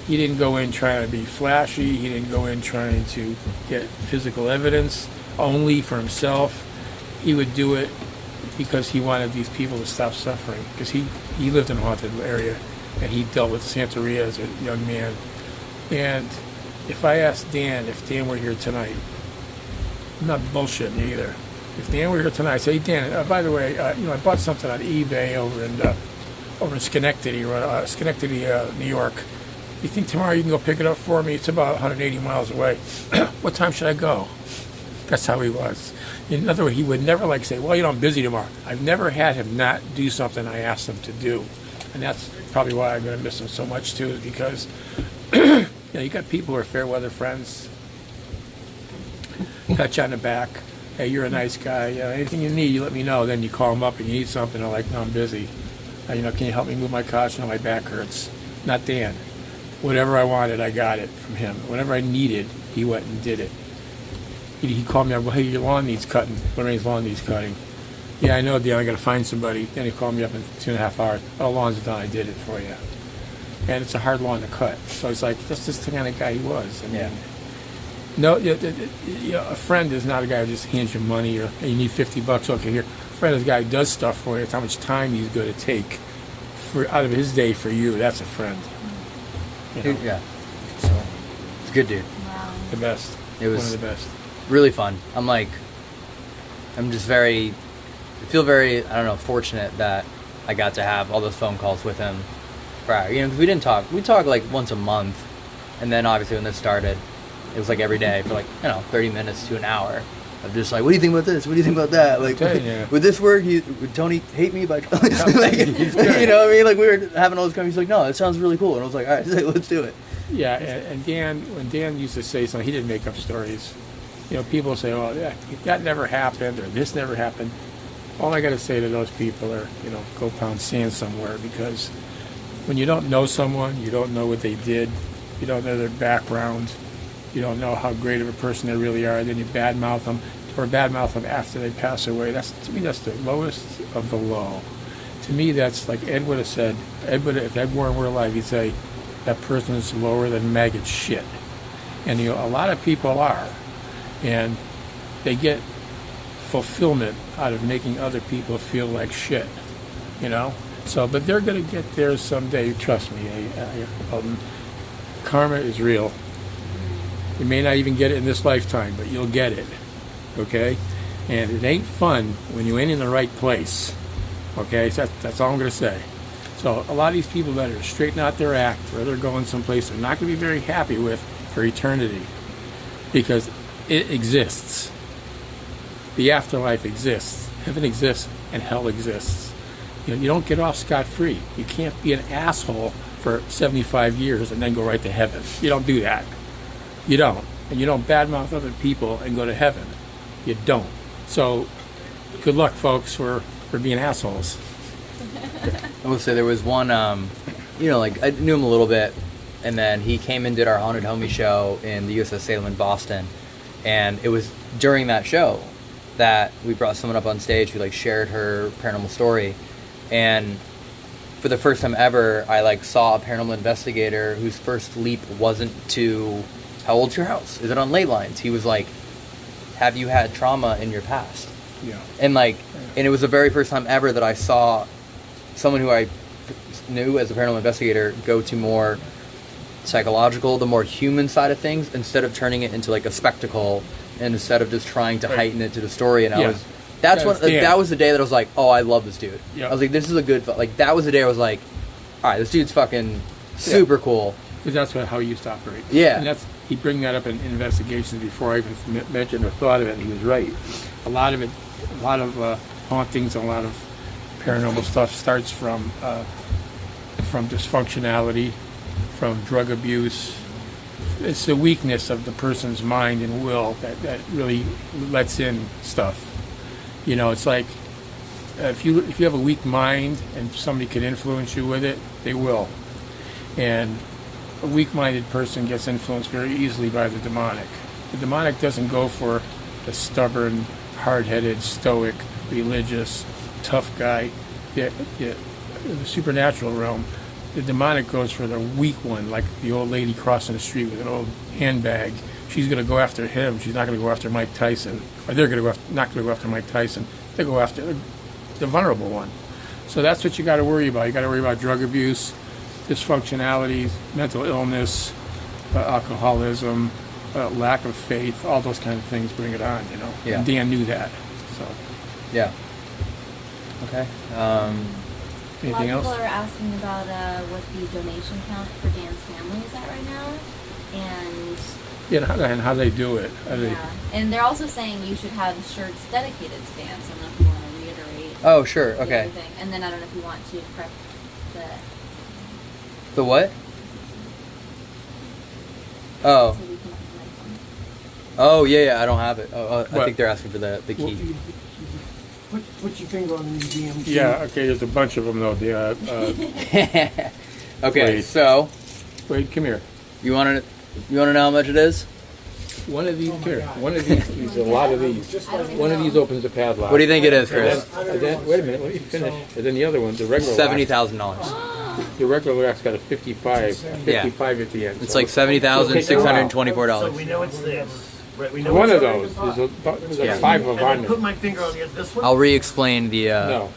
He didn't go in trying to be flashy. He didn't go in trying to get physical evidence only for himself. He would do it because he wanted these people to stop suffering, because he lived in a haunted area, and he dealt with Santeria as a young man. And if I asked Dan, if Dan were here tonight, I'm not bullshitting either. If Dan were here tonight, I'd say, hey, Dan, by the way, I bought something on eBay over in Schenectady, New York. You think tomorrow you can go pick it up for me? It's about 180 miles away. What time should I go? That's how he was. In other words, he would never like say, well, I'm busy tomorrow. I've never had him not do something I asked him to do. And that's probably why I'm going to miss him so much, too, is because you got people who are fair weather friends, pat you on the back, hey, you're a nice guy. Anything you need, you let me know. Then you call them up and you need something. They're like, no, I'm busy. Can you help me move my couch? No, my back hurts. Not Dan. Whatever I wanted, I got it from him. Whatever I needed, he went and did it. He called me up, well, hey, your lawn needs cutting. Lorraine's lawn needs cutting. Yeah, I know, Dan, I got to find somebody. Then he called me up in 2.5 hours. Oh, lawn's done, I did it for you. And it's a hard lawn to cut. So it's like, that's just the kind of guy he was. I mean, no, a friend is not a guy who just hands you money or, hey, you need $50. Okay, here. A friend is a guy who does stuff for you. It's how much time he's going to take out of his day for you. That's a friend. Dude, yeah. So, it's a good dude. Wow. The best. It was one of the best. Really fun. I'm just I feel very, I don't know, fortunate that I got to have all those phone calls with him prior. Because we didn't talk. We talked like once a month. And then obviously when this started, it was like every day for 30 minutes to an hour. I'm just like, what do you think about this? What do you think about that? Like, would this work? Would Tony hate me? By you know what I mean? Like, we were having all this conversations. He's like, no, that sounds really cool. And I was like, all right, let's do it. Yeah, and Dan, when Dan used to say something, he didn't make up stories. People say, oh, that never happened, or this never happened. All I got to say to those people are, go pound sand somewhere, because when you don't know someone, you don't know what they did, you don't know their background, you don't know how great of a person they really are, then you badmouth them, or badmouth them after they pass away. To me, that's the lowest of the low. To me, that's like Ed would have said, if Ed Warren were alive, he'd say, that person is lower than maggot shit. And a lot of people are. And they get fulfillment out of making other people feel like shit, So, but they're going to get there someday. Trust me. Karma is real. You may not even get it in this lifetime, but you'll get it. Okay? And it ain't fun when you ain't in the right place. Okay? So that's all I'm going to say. So a lot of these people that are straightening out their act, or they're going someplace they're not going to be very happy with for eternity, because it exists. The afterlife exists. Heaven exists, and hell exists. You don't get off scot-free. You can't be an asshole for 75 years and then go right to heaven. You don't do that. You don't. And you don't badmouth other people and go to heaven. You don't. So, good luck, folks, for being assholes. I will say there was one, I knew him a little bit, and then he came and did our Haunted Homie show in the USS Salem in Boston. And it was during that show that we brought someone up on stage who shared her paranormal story. And for the first time ever, I saw a paranormal investigator whose first leap wasn't to, how old's your house? Is it on ley lines? He was like, have you had trauma in your past? Yeah. And and it was the very first time ever that I saw someone who I knew as a paranormal investigator go to more psychological, the more human side of things, instead of turning it into a spectacle, and instead of just trying to heighten it to the story. And that was the day that I was like, oh, I love this dude. Yeah. I was like, this is a good, that was the day I was like, all right, this dude's fucking super cool. Because that's how he used to operate. Yeah. And he'd bring that up in investigations before I even mentioned or thought of it, and he was right. A lot of hauntings, a lot of paranormal stuff starts from dysfunctionality, from drug abuse. It's the weakness of the person's mind and will that really lets in stuff. It's like if you have a weak mind and somebody can influence you with it, they will. And a weak-minded person gets influenced very easily by the demonic. The demonic doesn't go for the stubborn, hard-headed, stoic, religious, tough guy. The supernatural realm, the demonic goes for the weak one, like the old lady crossing the street with an old handbag. She's going to go after him. She's not going to go after Mike Tyson. Or they're not going to go after Mike Tyson. They go after the vulnerable one. So that's what you got to worry about. You got to worry about drug abuse, dysfunctionality, mental illness, alcoholism, lack of faith. All those kind of things bring it on. Yeah. And Dan knew that. So. Yeah. Okay. Anything else? A lot of people are asking about what the donation count for Dan's family is at right now, and how they do it. And they're also saying you should have shirts dedicated to Dan. So I don't know if you want to reiterate. Oh, sure. Okay. Everything. And then I don't know if you want to prep the what? Oh. So we can Oh yeah, I don't have it. I What? think they're asking for the key. Put your finger on the museum key. Yeah, okay, there's a bunch of them, though. Okay, Wait. so Wait, come here. you want to know how much it is? One of these, here. One of these, there's a lot of these. One of these opens the padlock. What do you think it is, And Chris? then, wait a minute, let me finish. And then the other one, the regular $70,000. The regular lock's got a 55 at the end. It's so like $70,624. So we know it's this. Right, we know one it's of those. There's like Yeah. 5 of them And on then there. put my finger on this one. I'll re-explain the. No.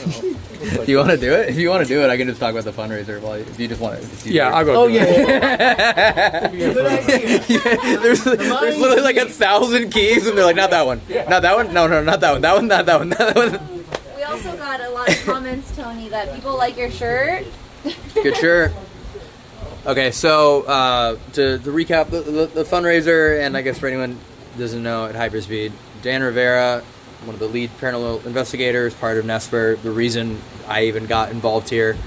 Do you want to do it? If you want to do it, I can just talk about the fundraiser. While if you just want to. Yeah, I'll go. Oh do yeah. it. Good idea. there's literally like 1,000 keys, and they're like, not that one, not that one, no, not that one, that one, not that one, that one. We also got a lot of comments, Tony, that people like your shirt. Good shirt. Okay, so to recap the fundraiser, and I guess for anyone who doesn't know, at Hyperspeed, Dan Rivera, one of the lead paranormal investigators, part of Nesper, the reason I even got involved here,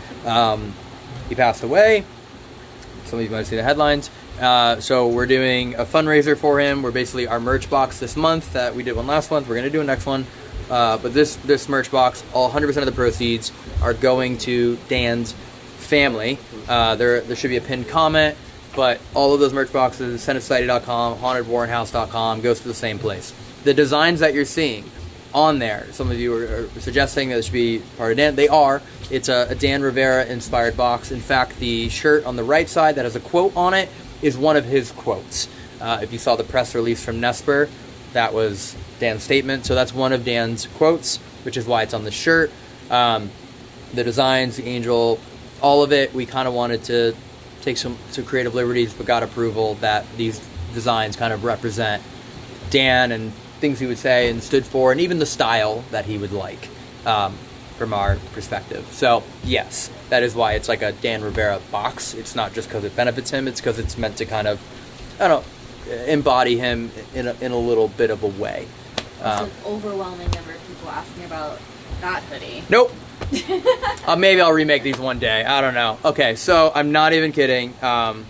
he passed away. Some of you might have seen the headlines. So we're doing a fundraiser for him. We're basically our merch box this month that we did one last month. We're going to do a next one. But this merch box, all 100% of the proceeds are going to Dan's family. There should be a pinned comment, but all of those merch boxes, SenatSociety.com, HauntedWarrenHouse.com, goes to the same place. The designs that you're seeing on there, some of you are suggesting that it should be part of Dan. They are. It's a Dan Rivera inspired box. In fact, the shirt on the right side that has a quote on it is one of his quotes. If you saw the press release from Nesper, that was Dan's statement. So that's one of Dan's quotes, which is why it's on the shirt. The designs, the angel, all of it, we kind of wanted to take some creative liberties, but got approval that these designs kind of represent Dan and things he would say and stood for, and even the style that he would like from our perspective. So yes, that is why it's like a Dan Rivera box. It's not just because it benefits him, it's because it's meant to kind of, I don't know, embody him in a little bit of a way. It's an overwhelming number of people asking about that hoodie. Nope. Maybe I'll remake these one day. I don't know. Okay, so I'm not even kidding. And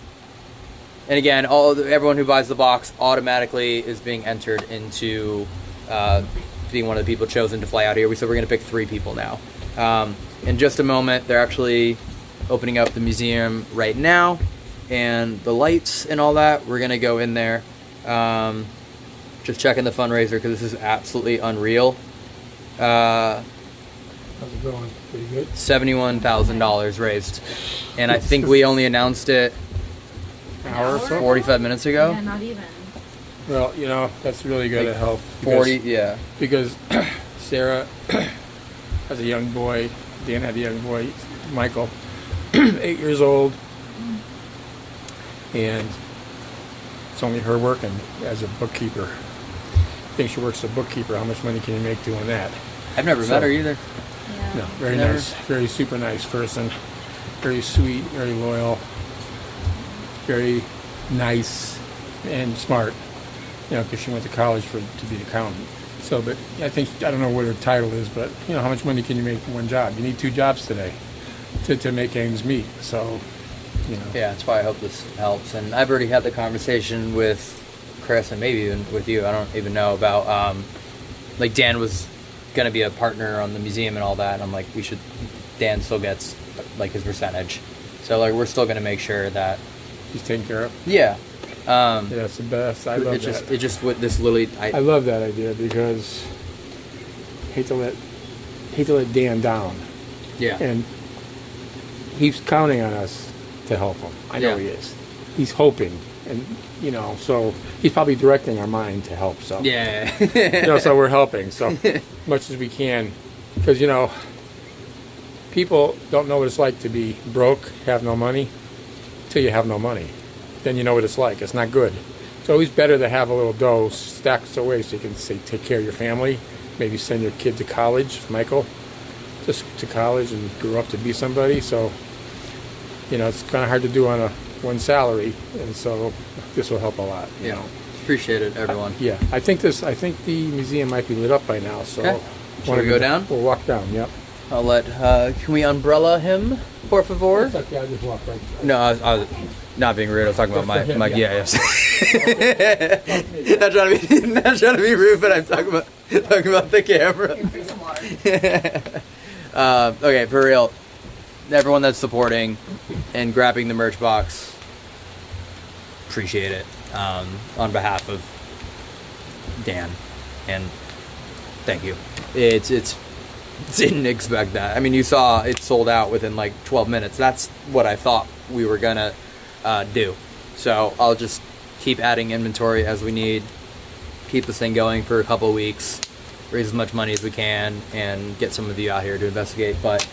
again, everyone who buys the box automatically is being entered into being one of the people chosen to fly out here. We said we're going to pick 3 people now. In just a moment, they're actually opening up the museum right now, and the lights and all that. We're going to go in there, just checking the fundraiser because this is absolutely unreal. How's it going? Pretty good? $71,000 raised, and I think we only announced it An hour or so? 45 minutes ago. Yeah, not even. Well, that's really going to help. 40, yeah. Because Sarah has a young boy, Dan had a young boy, Michael, 8 years old, and it's only her working as a bookkeeper. I think she works as a bookkeeper. How much money can you make doing that? I've never met her either. Yeah. No, very Never. nice, very super nice person, very sweet, very loyal, very nice and smart. Because she went to college to be an accountant. So, but I don't know what her title is, but how much money can you make for one job? You need 2 jobs today to make ends meet. So, Yeah, that's why I hope this helps. And I've already had the conversation with Chris and maybe even with you. I don't even know about, like Dan was going to be a partner on the museum and all that. And I'm like, Dan still gets like his percentage. So like, we're still going to make sure that he's taken care of. Yeah. Yeah, that's the best. I love that. It just with this literally. I love that idea because hate to let Dan down. Yeah. And he's counting on us to help him. I know Yeah. he is. He's hoping, and so he's probably directing our mind to help. So Yeah. so we're helping so much as we can, because people don't know what it's like to be broke, have no money, till you have no money. Then you know what it's like. It's not good. It's always better to have a little dough stacked away so you can take care of your family, maybe send your kid to college, Michael, just to college and grew up to be somebody. So, it's kind of hard to do on one salary, and so this will help a lot. Yeah. Appreciate it, everyone. Yeah, I think the museum might be lit up by now. So, Okay. Should we go down? We'll walk down. Yep. I'll let. Can we umbrella him, por favor? It's okay, I just walked right. No, I was not being rude. I was talking about my Yeah. yes. not trying to be rude, but I'm talking about the camera. Drink some water. Okay, for real. Everyone that's supporting and grabbing the merch box, appreciate it. On behalf of Dan, and thank you. It's didn't expect that. I mean, you saw it sold out within like 12 minutes. That's what I thought we were gonna do. So I'll just keep adding inventory as we need, keep this thing going for a couple of weeks, raise as much money as we can, and get some of you out here to investigate. But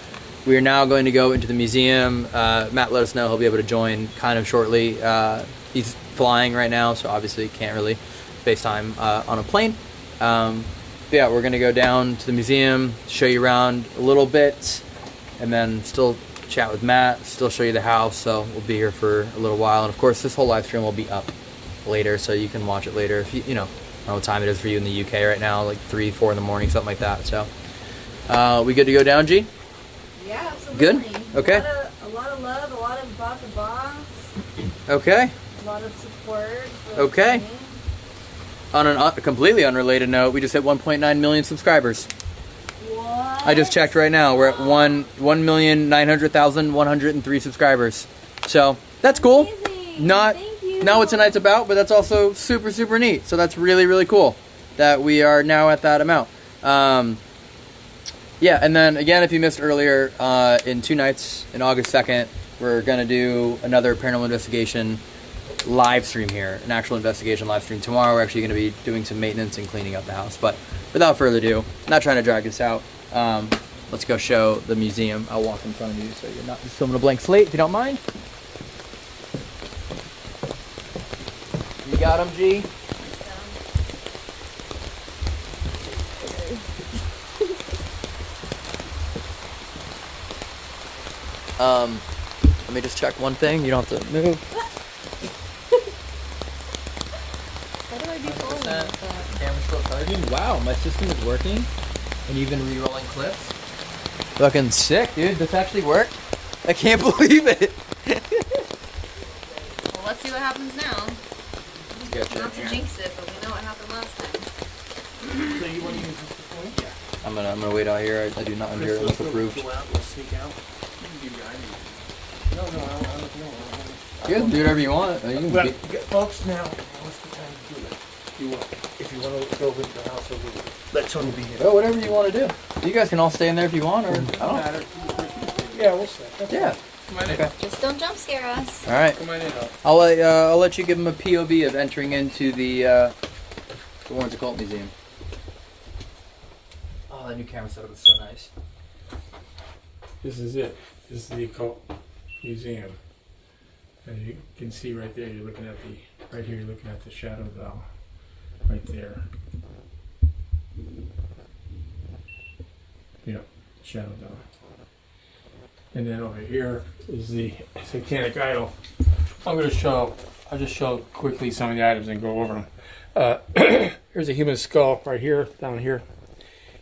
we are now going to go into the museum. Matt let us know he'll be able to join kind of shortly. He's flying right now, so obviously can't really FaceTime on a plane. But yeah, we're going to go down to the museum, show you around a little bit, and then still chat with Matt, still show you the house, so we'll be here for a little while. And of course, this whole live stream will be up later, so you can watch it later. If you know, I don't know what time it is for you in the UK right now, like 3, 4 in the morning, something like that. So, we good to go down, G? Yeah, absolutely. Good? Okay. A lot of love, a lot of box. Okay. A lot of support. For Okay. me. On a completely unrelated note, we just hit 1.9 million subscribers. What? I just checked right now. We're at 1,900,103 subscribers. So that's cool. Amazing. Not Thank you. what tonight's about, but that's also super, super neat. So that's really, really cool that we are now at that amount. Yeah, and then again, if you missed earlier, in 2 nights, in August 2nd, we're going to do another paranormal investigation live stream here, an actual investigation live stream. Tomorrow we're actually going to be doing some maintenance and cleaning up the house. But without further ado, not trying to drag this out, let's go show the museum. I'll walk in front of you so you're not just filming a blank slate, if you don't mind. You got him, G? Let me just check one thing. You don't have to move. How do I do following like that? Camera still charging. Wow, my system is working. And even re-rolling clips. Fucking sick, dude. This actually worked. I can't believe it. Well, let's see what happens now. Gotcha. Not to jinx it, but we know what happened last time. So you want to use this point? Yeah. I'm gonna wait out here. I do not want to hear it unless approved. Go out, we'll sneak out. No, I don't know. You guys do whatever you want. You can Well, be- folks, now, what's the time to do it? If you want to go over to the house, let Tony be here. Oh, whatever you want to do. You guys can all stay in there if you want, or I don't. Yeah, we'll see. Yeah. Come on in. Okay. Just don't jump scare us. All right. Come on in. I'll let you give him a POV of entering into the Warren Occult Museum. Oh, that new camera setup is so nice. This is it. This is the occult museum. As you can see right there, you're looking at right here, you're looking at the shadow doll. Right there. Yeah, shadow doll. And then over here is the satanic idol. I'll just show quickly some of the items and go over them. Here's a human skull right here, down here.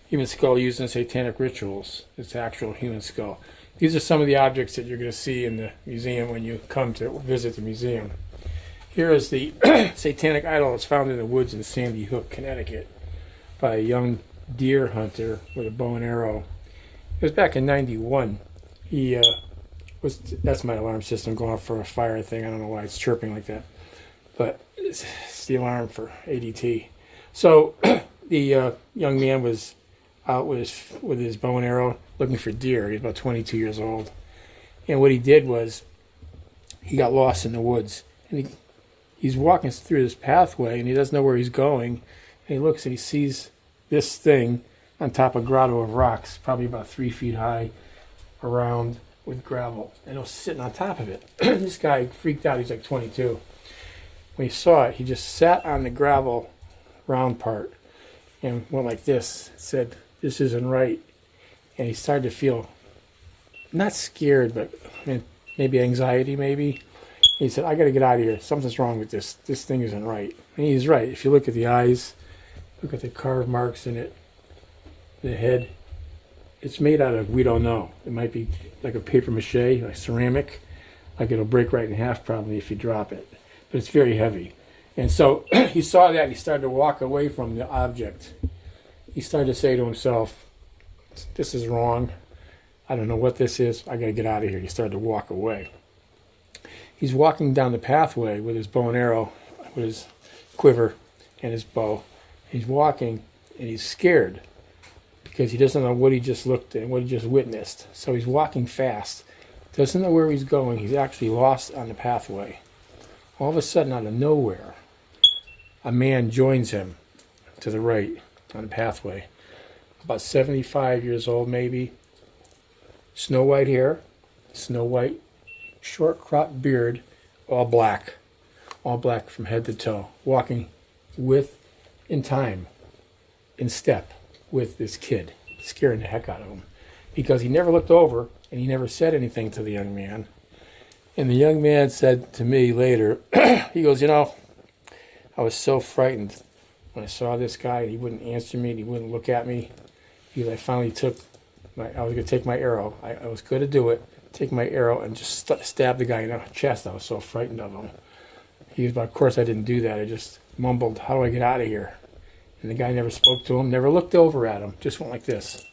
Human skull used in satanic rituals. It's an actual human skull. These are some of the objects that you're going to see in the museum when you come to visit the museum. Here is the satanic idol that's found in the woods in Sandy Hook, Connecticut, by a young deer hunter with a bow and arrow. It was back in '91. That's my alarm system going off for a fire thing. I don't know why it's chirping like that, but it's the alarm for ADT. So the young man was out with his bow and arrow looking for deer. He was about 22 years old, and what he did was he got lost in the woods, and he's walking through this pathway, and he doesn't know where he's going, and he looks and he sees this thing on top of a grotto of rocks, probably about 3 feet high, around with gravel, and it was sitting on top of it. This guy freaked out. He's like 22. When he saw it, he just sat on the gravel round part and went like this, said, "This isn't right." And he started to feel not scared, but maybe anxiety, maybe. He said, "I got to get out of here. Something's wrong with this. This thing isn't right." And he's right. If you look at the eyes, look at the carved marks in it, the head, it's made out of, we don't know. It might be like a paper mache, like ceramic. Like it'll break right in half probably if you drop it. But it's very heavy. And so he saw that, he started to walk away from the object. He started to say to himself, this is wrong. I don't know what this is. I got to get out of here. He started to walk away. He's walking down the pathway with his bow and arrow, with his quiver and his bow. He's walking and he's scared because he doesn't know what he just looked at, what he just witnessed. So he's walking fast. Doesn't know where he's going. He's actually lost on the pathway. All of a sudden, out of nowhere, a man joins him to the right on the pathway. About 75 years old, maybe. Snow white hair, snow white, short cropped beard, all black from head to toe, walking in time, in step with this kid, scaring the heck out of him. Because he never looked over and he never said anything to the young man. And the young man said to me later, he goes, I was so frightened when I saw this guy and he wouldn't answer me and he wouldn't look at me. I finally I was going to take my arrow. I was going to do it, take my arrow and just stab the guy in the chest. I was so frightened of him. He goes, but of course I didn't do that. I just mumbled, how do I get out of here? And the guy never spoke to him, never looked over at him, just went like this.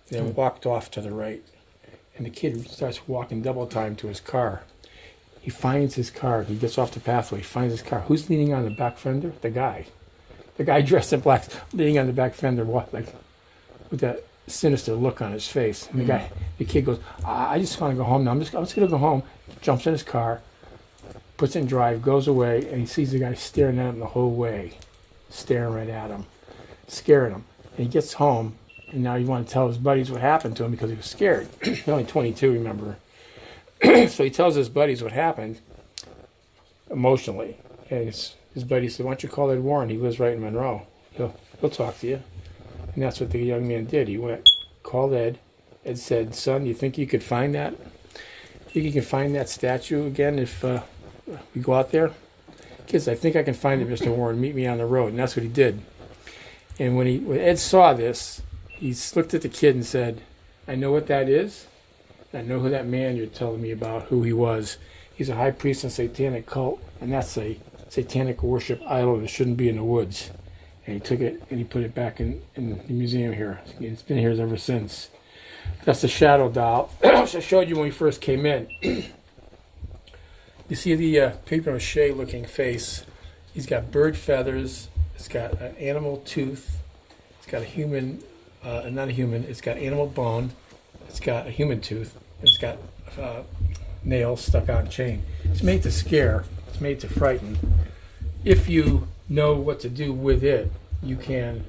And then walked off to the right. And the kid starts walking double time to his car. He finds his car. He gets off the pathway. He finds his car. Who's leaning on the back fender? The guy. The guy dressed in black, leaning on the back fender, like with that sinister look on his face. And the kid goes, I just want to go home now. I'm just going to go home. Jumps in his car, puts it in drive, goes away, and he sees the guy staring at him the whole way. Staring right at him, scaring him. And he gets home, and now he wants to tell his buddies what happened to him because he was scared. He's only 22, remember. So he tells his buddies what happened emotionally. And his buddy said, why don't you call Ed Warren? He lives right in Monroe. He'll talk to you. And that's what the young man did. He went, called Ed. Ed said, son, you think you could find that? Think you can find that statue again if we go out there? Kids, I think I can find it, Mr. Warren. Meet me on the road. And that's what he did. And when Ed saw this, he looked at the kid and said, I know what that is. I know who that man you're telling me about, who he was. He's a high priest in a satanic cult, and that's a satanic worship idol that shouldn't be in the woods. And he took it and he put it back in the museum here. It's been here ever since. That's the shadow doll. I showed you when we first came in. You see the paper mache looking face. He's got bird feathers. It's got an animal tooth. It's got a human, not a human, it's got animal bone. It's got a human tooth. It's got nails stuck on a chain. It's made to scare. It's made to frighten. If you know what to do with it, you can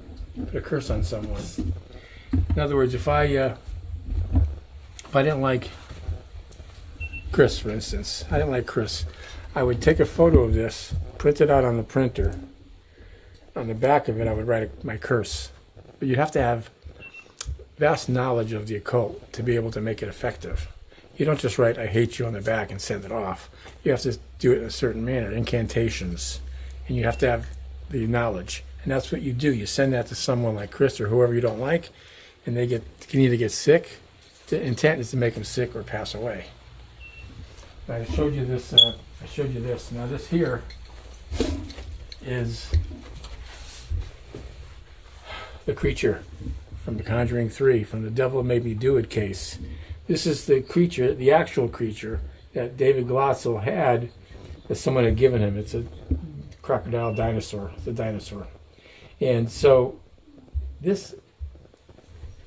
put a curse on someone. In other words, if I didn't like Chris, for instance, I would take a photo of this, print it out on the printer. On the back of it, I would write my curse. But you have to have vast knowledge of the occult to be able to make it effective. You don't just write, I hate you on the back and send it off. You have to do it in a certain manner, incantations. And you have to have the knowledge. And that's what you do. You send that to someone like Chris or whoever you don't like, and they can either get sick. The intent is to make them sick or pass away. I showed you this. Now this here is the creature from the Conjuring 3, from the Devil Made Me Do It case. This is the creature, the actual creature that David Glotzel had that someone had given him. It's a crocodile dinosaur. It's a dinosaur. And so this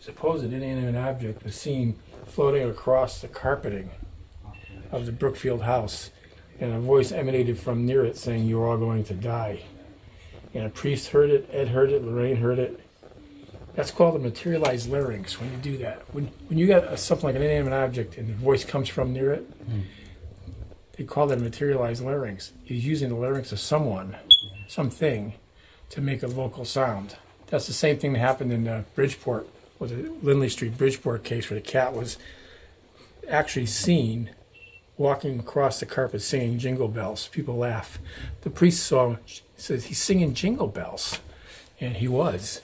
supposed inanimate object was seen floating across the carpeting of the Brookfield house, and a voice emanated from near it saying, you're all going to die. And a priest heard it, Ed heard it, Lorraine heard it. That's called a materialized larynx when you do that. When you got something like an inanimate object and the voice comes from near it, they call that a materialized larynx. He's using the larynx of someone, something, to make a vocal sound. That's the same thing that happened in Bridgeport, with the Lindley Street Bridgeport case, where the cat was actually seen walking across the carpet singing Jingle Bells. People laugh. The priest saw him, says, he's singing Jingle Bells. And he was.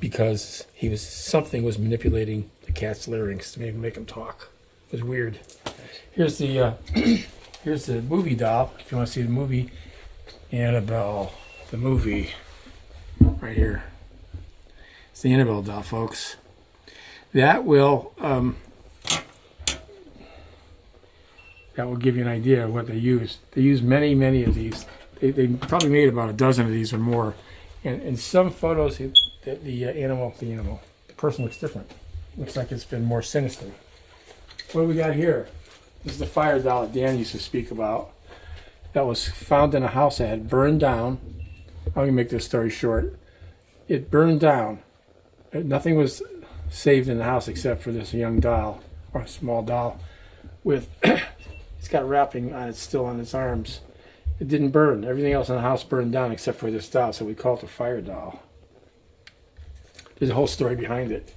because something was manipulating the cat's larynx to maybe make him talk. It was weird. Here's the here's the movie doll. If you want to see the movie, Annabelle, the movie, right here. It's the Annabelle doll, folks. That will give you an idea of what they use. They use many of these. They probably made about a dozen of these or more. And in some photos, the person looks different. Looks like it's been more sinister. What do we got here? This is the fire doll that Dan used to speak about. That was found in a house that had burned down. I'm going to make this story short. It burned down. Nothing was saved in the house except for this young doll, or a small doll, with it's got wrapping on it still on its arms. It didn't burn. Everything else in the house burned down except for this doll, so we call it the fire doll. There's a whole story behind it.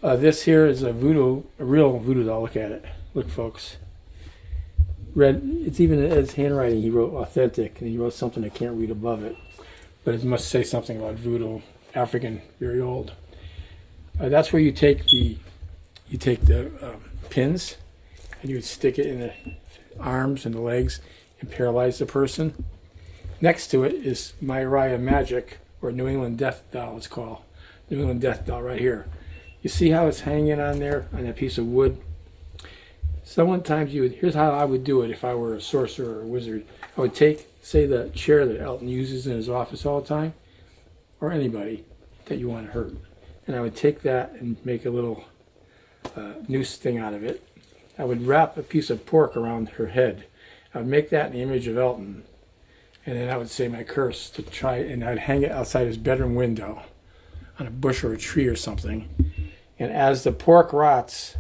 This here is a real voodoo doll. Look at it. Look, folks. Red. It's even in his handwriting. He wrote authentic, and he wrote something I can't read above it, but it must say something about voodoo, African, very old. That's where you take the pins, and you would stick it in the arms and the legs and paralyze the person. Next to it is Myria Magic, or New England Death Doll, it's called. New England Death Doll right here. You see how it's hanging on there, on that piece of wood? Sometimes here's how I would do it if I were a sorcerer or a wizard. I would take, say, the chair that Elton uses in his office all the time, or anybody that you want to hurt. And I would take that and make a little noose thing out of it. I would wrap a piece of pork around her head. I would make that in the image of Elton. And then I would say my curse to try, and I'd hang it outside his bedroom window on a bush or a tree or something. And as the pork rots,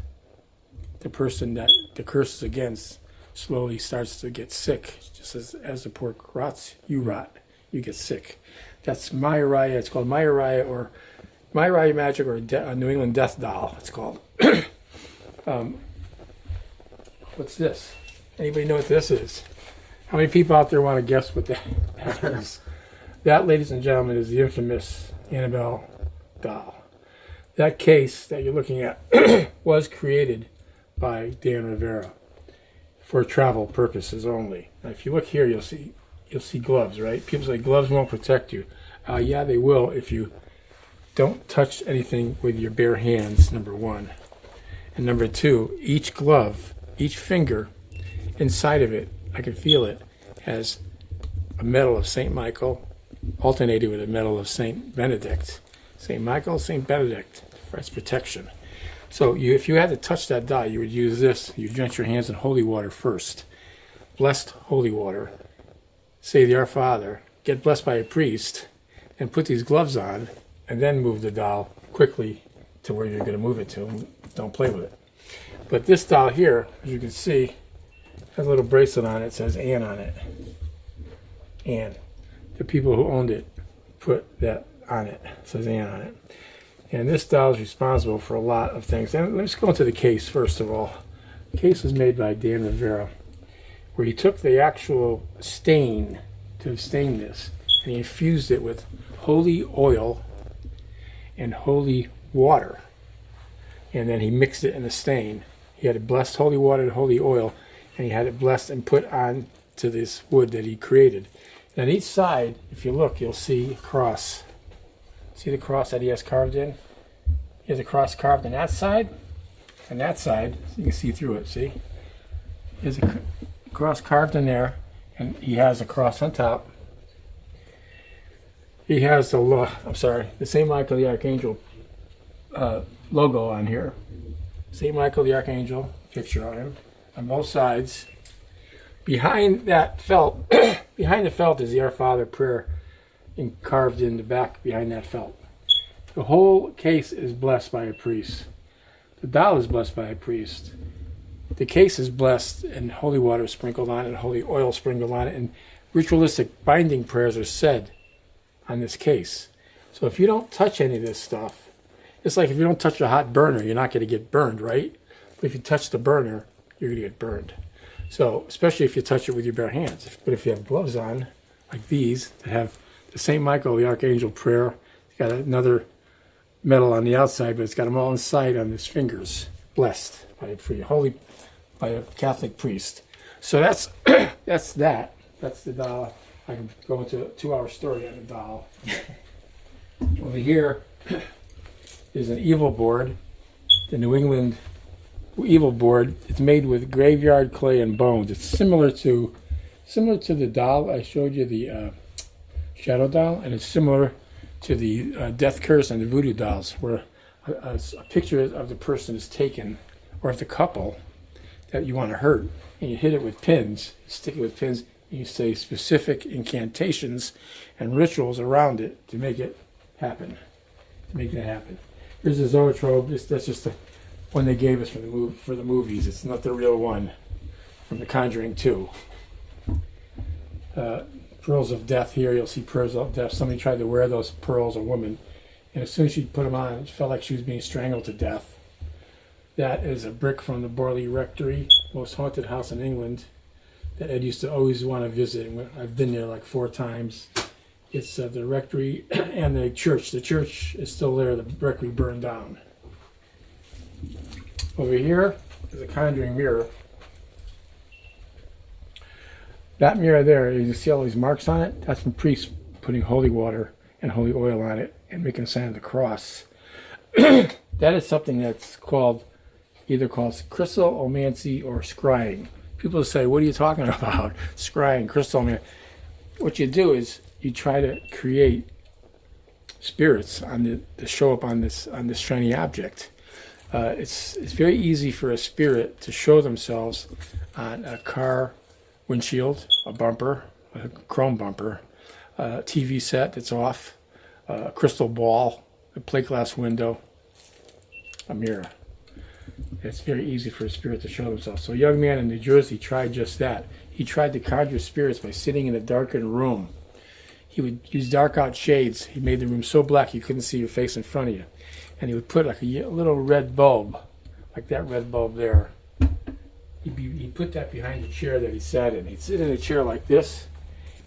the person that the curse is against slowly starts to get sick. Just as the pork rots, you rot. You get sick. That's Myria. It's called Myria, or Myria Magic, or New England Death Doll, it's called. What's this? Anybody know what this is? How many people out there want to guess what that is? That, ladies and gentlemen, is the infamous Annabelle doll. That case that you're looking at was created by Dan Rivera for travel purposes only. Now, if you look here, you'll see gloves, right? People say gloves won't protect you. Yeah, they will if you don't touch anything with your bare hands, number one. And number two, each glove, each finger, inside of it, I can feel it, has a medal of St. Michael alternated with a medal of St. Benedict. St. Michael, St. Benedict for its protection. So if you had to touch that doll, you would use this. You drench your hands in holy water first. Blessed holy water. Say the Our Father. Get blessed by a priest. And put these gloves on. And then move the doll quickly to where you're going to move it to. Don't play with it. But this doll here, as you can see, has a little bracelet on it. It says Anne on it. Anne. The people who owned it put that on it. It says Anne on it. And this doll is responsible for a lot of things. And let's go into the case first of all. The case was made by Dan Rivera, where he took the actual stain to stain this, and he infused it with holy oil and holy water. And then he mixed it in the stain. He had it blessed holy water and holy oil, and he had it blessed and put on to this wood that he created. And on each side, if you look, you'll see a cross. See the cross that he has carved in? He has a cross carved on that side and that side. So you can see through it, see? He has a cross carved in there, and he has a cross on top. He has the St. Michael the Archangel logo on here. St. Michael the Archangel, picture on him, on both sides. Behind that felt, behind the felt is the Our Father prayer carved in the back behind that felt. The whole case is blessed by a priest. The doll is blessed by a priest. The case is blessed and holy water sprinkled on it and holy oil sprinkled on it, and ritualistic binding prayers are said on this case. So if you don't touch any of this stuff, it's like if you don't touch a hot burner, you're not going to get burned, right? But if you touch the burner, you're going to get burned. So especially if you touch it with your bare hands. But if you have gloves on, like these, that have the St. Michael the Archangel prayer, got another metal on the outside, but it's got them all inside on his fingers, blessed by a Catholic priest. So that's that's that. That's the doll. I can go into a 2-hour story on the doll. Over here is an evil board, the New England evil board. It's made with graveyard clay and bones. It's similar to the doll I showed you, the shadow doll, and it's similar to the death curse and the voodoo dolls, where a picture of the person is taken, or of the couple that you want to hurt, and you hit it with pins, stick it with pins, and you say specific incantations and rituals around it to make it happen, to make that happen. Here's the zoetrope. That's just the one they gave us for the movies. It's not the real one from the Conjuring 2. Pearls of death here. You'll see pearls of death. Somebody tried to wear those pearls, a woman, and as soon as she put them on, it felt like she was being strangled to death. That is a brick from the Borley Rectory, most haunted house in England, that Ed used to always want to visit. I've been there like 4 times. It's the rectory and the church. The church is still there. The rectory burned down. Over here is a Conjuring Mirror. That mirror there, you can see all these marks on it. That's from priests putting holy water and holy oil on it and making a sign of the cross. That is something that's either called crystallomancy or scrying. People say, what are you talking about? Scrying, crystallomancy. What you do is you try to create spirits to show up on this shiny object. It's very easy for a spirit to show themselves on a car windshield, a bumper, a chrome bumper, a TV set that's off, a crystal ball, a plate glass window, a mirror. It's very easy for a spirit to show themselves. So a young man in New Jersey tried just that. He tried to conjure spirits by sitting in a darkened room. He would use dark out shades. He made the room so black you couldn't see your face in front of you. And he would put like a little red bulb, like that red bulb there. He'd put that behind the chair that he sat in. He'd sit in a chair like this.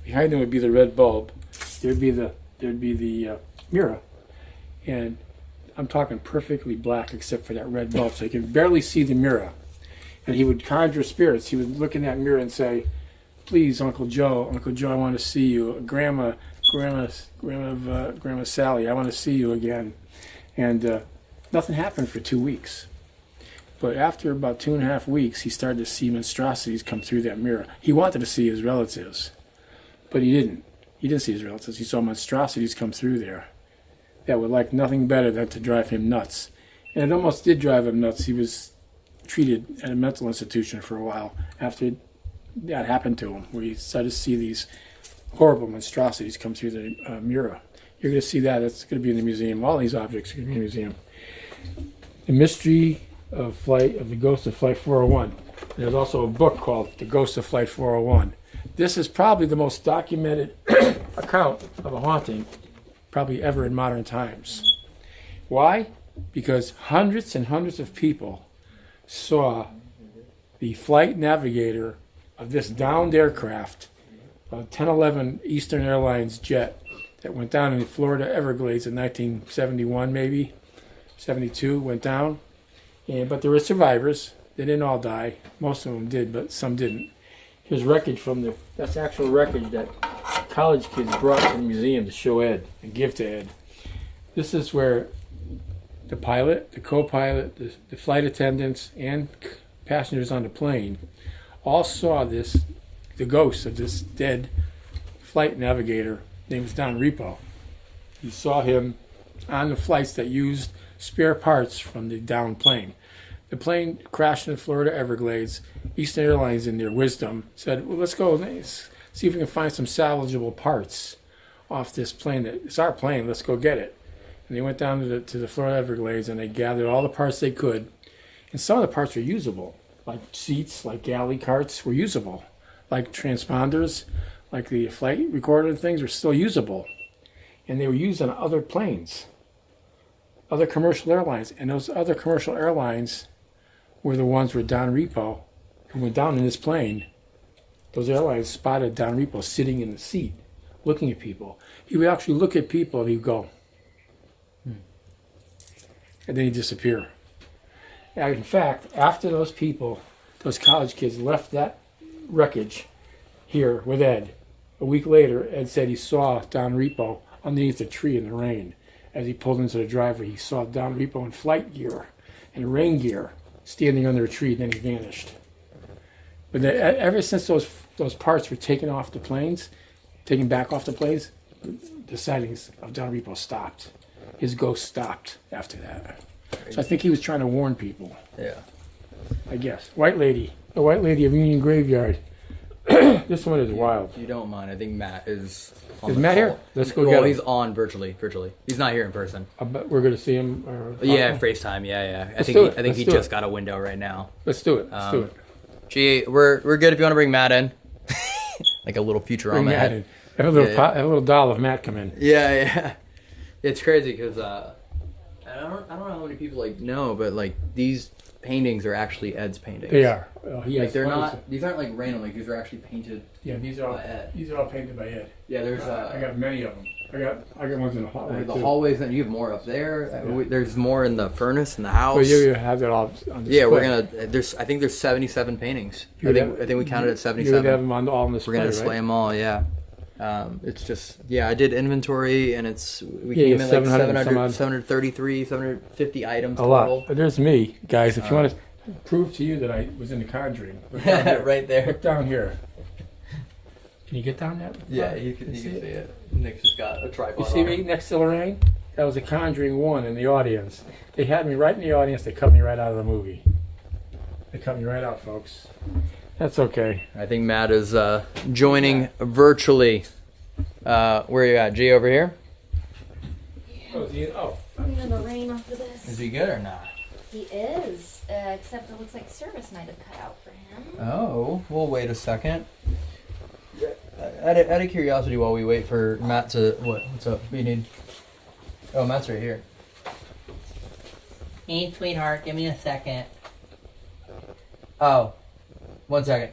Behind him would be the red bulb. There'd be the mirror. And I'm talking perfectly black except for that red bulb, so you can barely see the mirror. And he would conjure spirits. He would look in that mirror and say, please, Uncle Joe, I want to see you. Grandma Sally, I want to see you again. And nothing happened for 2 weeks. But after about 2.5 weeks, he started to see monstrosities come through that mirror. He wanted to see his relatives, but he didn't. He didn't see his relatives. He saw monstrosities come through there that would like nothing better than to drive him nuts. And it almost did drive him nuts. He was treated at a mental institution for a while after that happened to him, where he started to see these horrible monstrosities come through the mirror. You're going to see that. That's going to be in the museum. All these objects are going to be in the museum. The Mystery of the Ghost of Flight 401. There's also a book called The Ghost of Flight 401. This is probably the most documented account of a haunting probably ever in modern times. Why? Because hundreds and hundreds of people saw the flight navigator of this downed aircraft, a 1011 Eastern Airlines jet that went down in the Florida Everglades in 1971, maybe 72, went down. But there were survivors. They didn't all die. Most of them did, but some didn't. Here's wreckage that's actual wreckage that college kids brought to the museum to show Ed and give to Ed. This is where the pilot, the co-pilot, the flight attendants, and passengers on the plane all saw the ghost of this dead flight navigator named Don Repo. You saw him on the flights that used spare parts from the downed plane. The plane crashed in the Florida Everglades. Eastern Airlines, in their wisdom, said, well, let's go see if we can find some salvageable parts off this plane. It's our plane, let's go get it. And they went down to the Florida Everglades and they gathered all the parts they could. And some of the parts were usable, like seats, like galley carts were usable, like transponders, like the flight recorder and things were still usable. And they were used on other planes, other commercial airlines. And those other commercial airlines were the ones where Don Repo, who went down in this plane, those airlines spotted Don Repo sitting in the seat, looking at people. He would actually look at people and he'd go, and then he'd disappear. And in fact, after those people, those college kids left that wreckage here with Ed, a week later, Ed said he saw Don Repo underneath a tree in the rain. As he pulled into the driveway, he saw Don Repo in flight gear and rain gear standing under a tree, then he vanished. But ever since those parts were taken off the planes, taken back off the planes, the sightings of Don Repo stopped. His ghost stopped after that. So I think he was trying to warn people. Yeah. I guess. White Lady. The White Lady of Union Graveyard. This one is wild. If you don't mind, I think Matt is on Is the Matt call. here? Let's go Well, get him. he's on virtually. He's not here in person. I bet we're going to see him. Yeah, FaceTime. Yeah. I Let's think do it. I think Let's he do just it. got a window right now. Let's do it. Let's do it. Gee, we're good if you want to bring Matt in. Like a little Bring Futurama Matt head. in. Have a little, Yeah. have a little doll of Matt come in. Yeah. It's crazy because I don't know how many people know, but these paintings are actually Ed's paintings. They are. He has They're photos not. of- These aren't random. These are actually painted. Yeah, these are all painted by Ed. Yeah, there's I got many of them. I got ones in the hallway the too. hallways, and you have more up there. There's more in the furnace in the house. Well, you have that all on display. Yeah, we're gonna. I think there's 77 paintings. I think we counted at 77. You would have them on all on display, We're gonna display right? them all. Yeah. It's just I did inventory and we Yeah, came in 700 some odd. 733, 750 items A total. lot. There's me, guys. If you want to prove to you that I was in the Conjuring, look down here. Right there. Look down here. Can you get down that? Yeah, you can see it. Nick's just got a tripod. You see me next to Lorraine? That was a Conjuring 1 in the audience. They had me right in the audience. They cut me right out of the movie. They cut me right out, folks. That's okay. I think Matt is joining virtually. Where are you at? G over here? Oh, I'm gonna rain off of this. Is he good or not? He is, except it looks like service might have cut out for him. Oh, we'll wait a second. Out of curiosity, while we wait for Matt to what's up? What do you need? Oh, Matt's right here. Hey, sweetheart, give me a second. Oh, 1 second.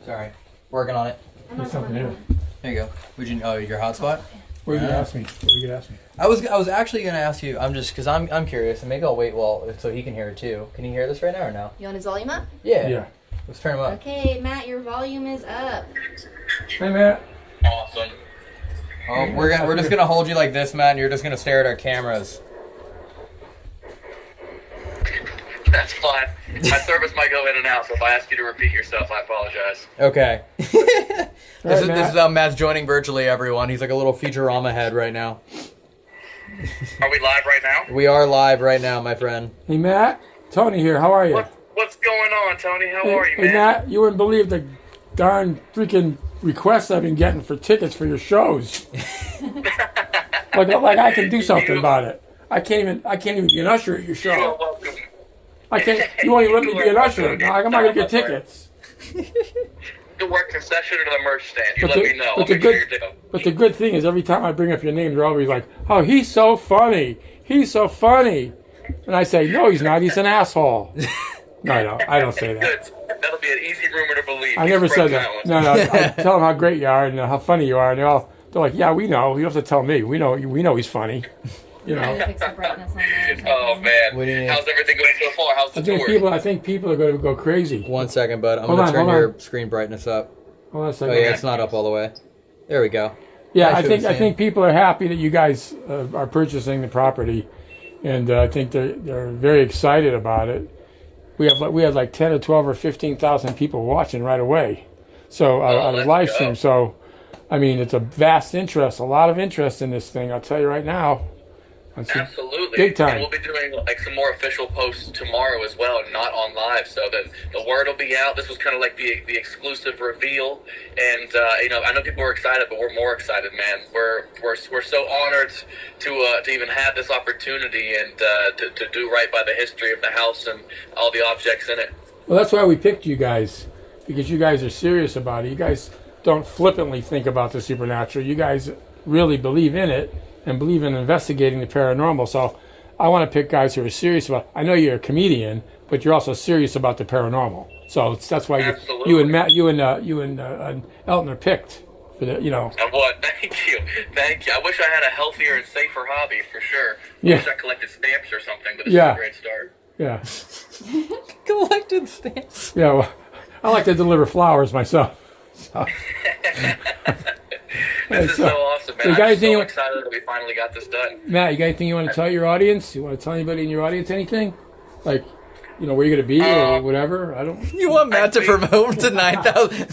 Sorry, working on it. there's something here. There you go. Would you? Oh, your hotspot. What were you gonna ask me? What were you gonna ask me? I was actually gonna ask you. Because I'm curious, and maybe I'll wait so he can hear it too. Can he hear this right now or no? You want his volume up? Yeah. Yeah. Let's turn him up. Okay, Matt, your volume is up. Hey, Matt. Awesome. Oh, we're just gonna hold you like this, Matt, and you're just gonna stare at our cameras. That's fine. My service might go in and out, so if I ask you to repeat yourself, I apologize. Okay. This is Matt. how Matt's joining virtually, everyone. He's like a little Futurama head right now. Are we live right now? We are live right now, my friend. Hey, Matt. Tony here. How are you? What's going on, Tony? How are you, Hey, man? Matt, you wouldn't believe the darn freaking requests I've been getting for tickets for your shows. like I can do something about it. I can't even be an usher at your You're show. welcome. I can't. You won't even let me be an usher. No, I'm not gonna get tickets. The work concession or the merch stand. You But let the- me know. but I'll the make sure good- you're down. But the good thing is, every time I bring up your name, they're always like, "Oh, he's so funny. He's so funny," and I say, "No, he's not. He's an asshole." No, I don't. I don't say that. Good. That'll be an easy rumor to believe. I You never spread said that. one. No, I tell them how great you are and how funny you are, and they're like, "Yeah, we know. You don't have to tell me. We know he's funny." You know. Fix the brightness on there. Oh man, What do you need? how's everything going so far? How's the tour? I think people are going to go crazy. 1 second, bud. I'm Hold gonna on, turn hold your on. screen brightness up. Hold on a Oh second. yeah, it's not up all the way. There we go. Yeah, I I should think have seen. people are happy that you guys are purchasing the property, and I think they're very excited about it. We have like 10 or 12 or 15,000 people watching right away, so on a let's live go. stream. So, I mean, it's a vast interest, a lot of interest in this thing. I'll tell you right now. Absolutely. Big time. And we'll be doing like some more official posts tomorrow as well, not on live, so that the word will be out. This was kind of like the exclusive reveal, and I know people are excited, but we're more excited, man. We're so honored to even have this opportunity and to do right by the history of the house and all the objects in it. Well, that's why we picked you guys, because you guys are serious about it. You guys don't flippantly think about the supernatural. You guys really believe in it and believe in investigating the paranormal. So I want to pick guys who are serious about it. I know you're a comedian, but you're also serious about the paranormal. So that's why you Absolutely. and Matt, you and Elton are picked for the, you know. And what? Thank you. I wish I had a healthier and safer hobby for sure. I Yeah. wish I collected stamps or something, but this Yeah. is a great start. Yeah. Collected stamps. Yeah, well, I like to deliver flowers myself. So. This is so awesome, man. so you got I'm anything so you- excited that we finally got this done. Matt, you got anything you want to tell your audience? You want to tell anybody in your audience anything? Like, you know, where you're going to be or whatever? I don't... You want Matt to promote to 9,000?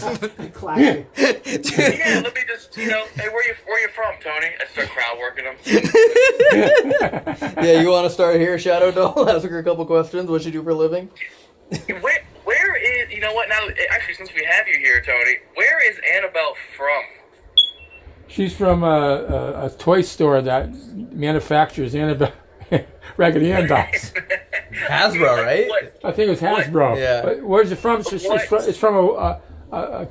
Classic. Yeah, let me just, hey, where you from, Tony? I start crowd working them. Yeah, you want to start here, Shadow Doll? Ask her a couple questions. What you do for a living? Where is, you know what, now, actually, since we have you here, Tony, where is Annabelle from? She's from a toy store that manufactures Annabelle Raggedy Ann dolls. Hasbro, right? What? I think it was Hasbro. Yeah. But where's it from? It's from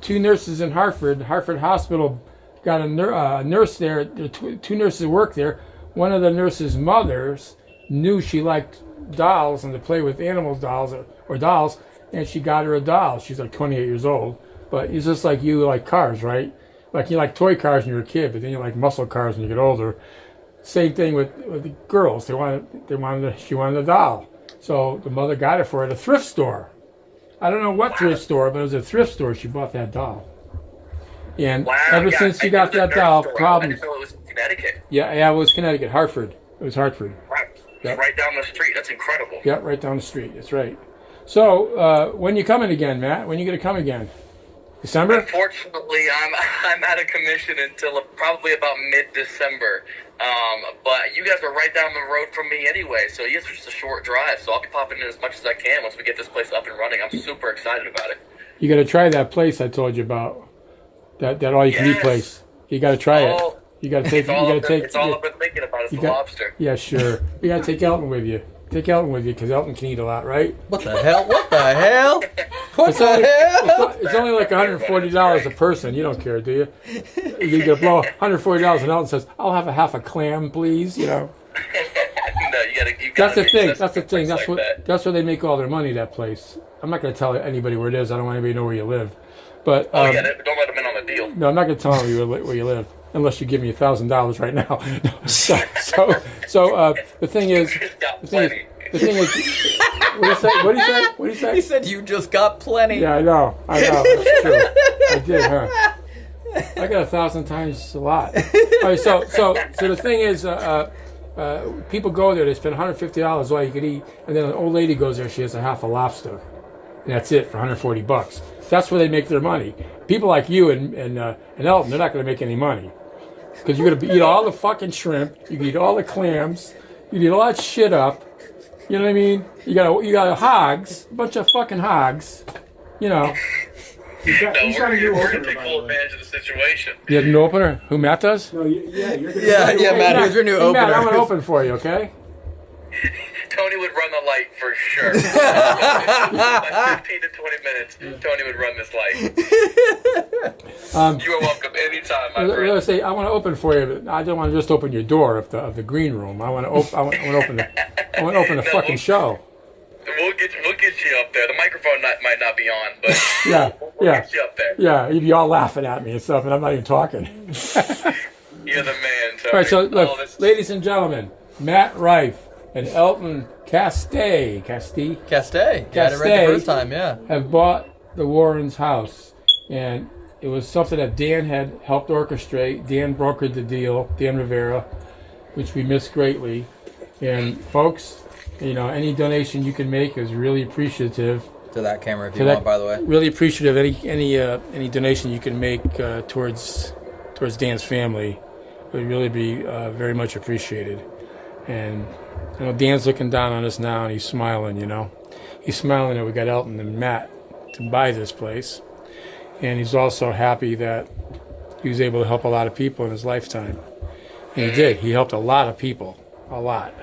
two nurses in Hartford. Hartford Hospital got a nurse there. Two nurses work there. One of the nurses' mothers knew she liked dolls and to play with animals dolls or dolls, and she got her a doll. She's like 28 years old. But it's just like you like cars, right? Like you like toy cars when you're a kid, but then you like muscle cars when you get older. Same thing with the girls. She wanted a doll. So the mother got it for her at a thrift store. I don't know what thrift store, but it was a thrift store. She bought that doll. And ever since she got that doll, problems. I didn't know it was in Connecticut. Yeah, it was Connecticut, Hartford. It was Hartford. Right. Yep. Right down the street. That's incredible. Yeah, right down the street. That's right. So when you coming again, Matt? When you going to come again? December? Unfortunately, I'm out of commission until probably about mid-December. But you guys are right down the road from me anyway, so it's just a short drive. So I'll be popping in as much as I can once we get this place up and running. I'm super excited about it. You got to try that place I told you about. That all-you-can-eat place. You got to try it. You got to take. It's all I've been thinking about is the lobster. Yeah, sure. You got to take Elton with you. Take Elton with you because Elton can eat a lot, right? What the hell? What the hell? What It's the only, hell? it's only like $140 a person. You don't care, do you? You get to blow $140 and Elton says, "I'll have a half a clam, please." You know. No, you gotta That's the thing. access That's the to a thing. place like That's where they make all their money. That place. I'm not going to tell anybody where it is. I don't want anybody to know where you live. But don't let them in on the deal. no, I'm not going to tell them where you live unless you give me $1,000 right now. So the thing is, what do you say? He said you just got plenty. Yeah, I know. That's true. I did, huh? I got 1,000 times a lot. All right, so the thing is, people go there. They spend $150 all you could eat, and then an old lady goes there. She has a half a lobster, and that's it for $140. That's where they make their money. People like you and Elton, they're not going to make any money because you're going to eat all the fucking shrimp. You can eat all the clams. You can eat all that shit up. You know what I mean? You got hogs, a bunch of fucking hogs. You know. He's got a new We're opener, gonna take by full the way. advantage of the situation. You had an opener? Who, Matt does? No, yeah, you're gonna Yeah, Matt. Who's your new Hey, Matt, opener? I'm going to open for you, okay? Tony would run the light for sure. About 15 to 20 minutes, Tony would run this light. You are welcome anytime, my friend. Let's say I want to open for you, but I don't want to just open your door of the green room. I want to open the fucking show. We'll get you up there. The microphone might not be on, but Yeah, we'll yeah, get you up there. yeah. You'd be all laughing at me and stuff, and I'm not even talking. You're the man, Tony. All right, so look, this- ladies and gentlemen, Matt Rife and Elton Castee Castee. Got it right the first time, yeah. have bought the Warrens' house, and it was something that Dan had helped orchestrate. Dan brokered the deal, Dan Rivera, which we miss greatly. And folks, you know, any donation you can make is really appreciative. To that camera if you want, by the way. Really appreciative. Any donation you can make towards Dan's family would really be very much appreciated. And you know, Dan's looking down on us now, and he's smiling. You know, he's smiling that we got Elton and Matt to buy this place, and he's also happy that he was able to help a lot of people in his lifetime. And he did. He helped a lot of people, a lot.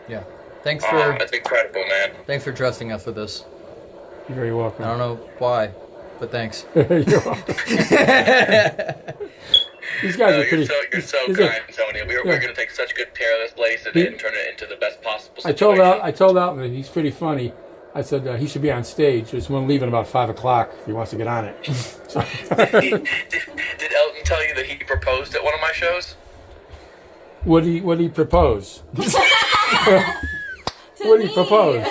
Yeah. Thanks that's incredible, man. for trusting us with this. You're very welcome. I don't know why, but thanks. You're welcome. These guys are pretty. You're so these kind, are- Tony. We're going to take such good care of this place and turn it into the best possible I situation. told Elton that he's pretty funny. I said he should be on stage. There's one leaving about 5 o'clock if he wants to get on it. So. Did Elton tell you that he proposed at one of my shows? What did he propose? What did he propose?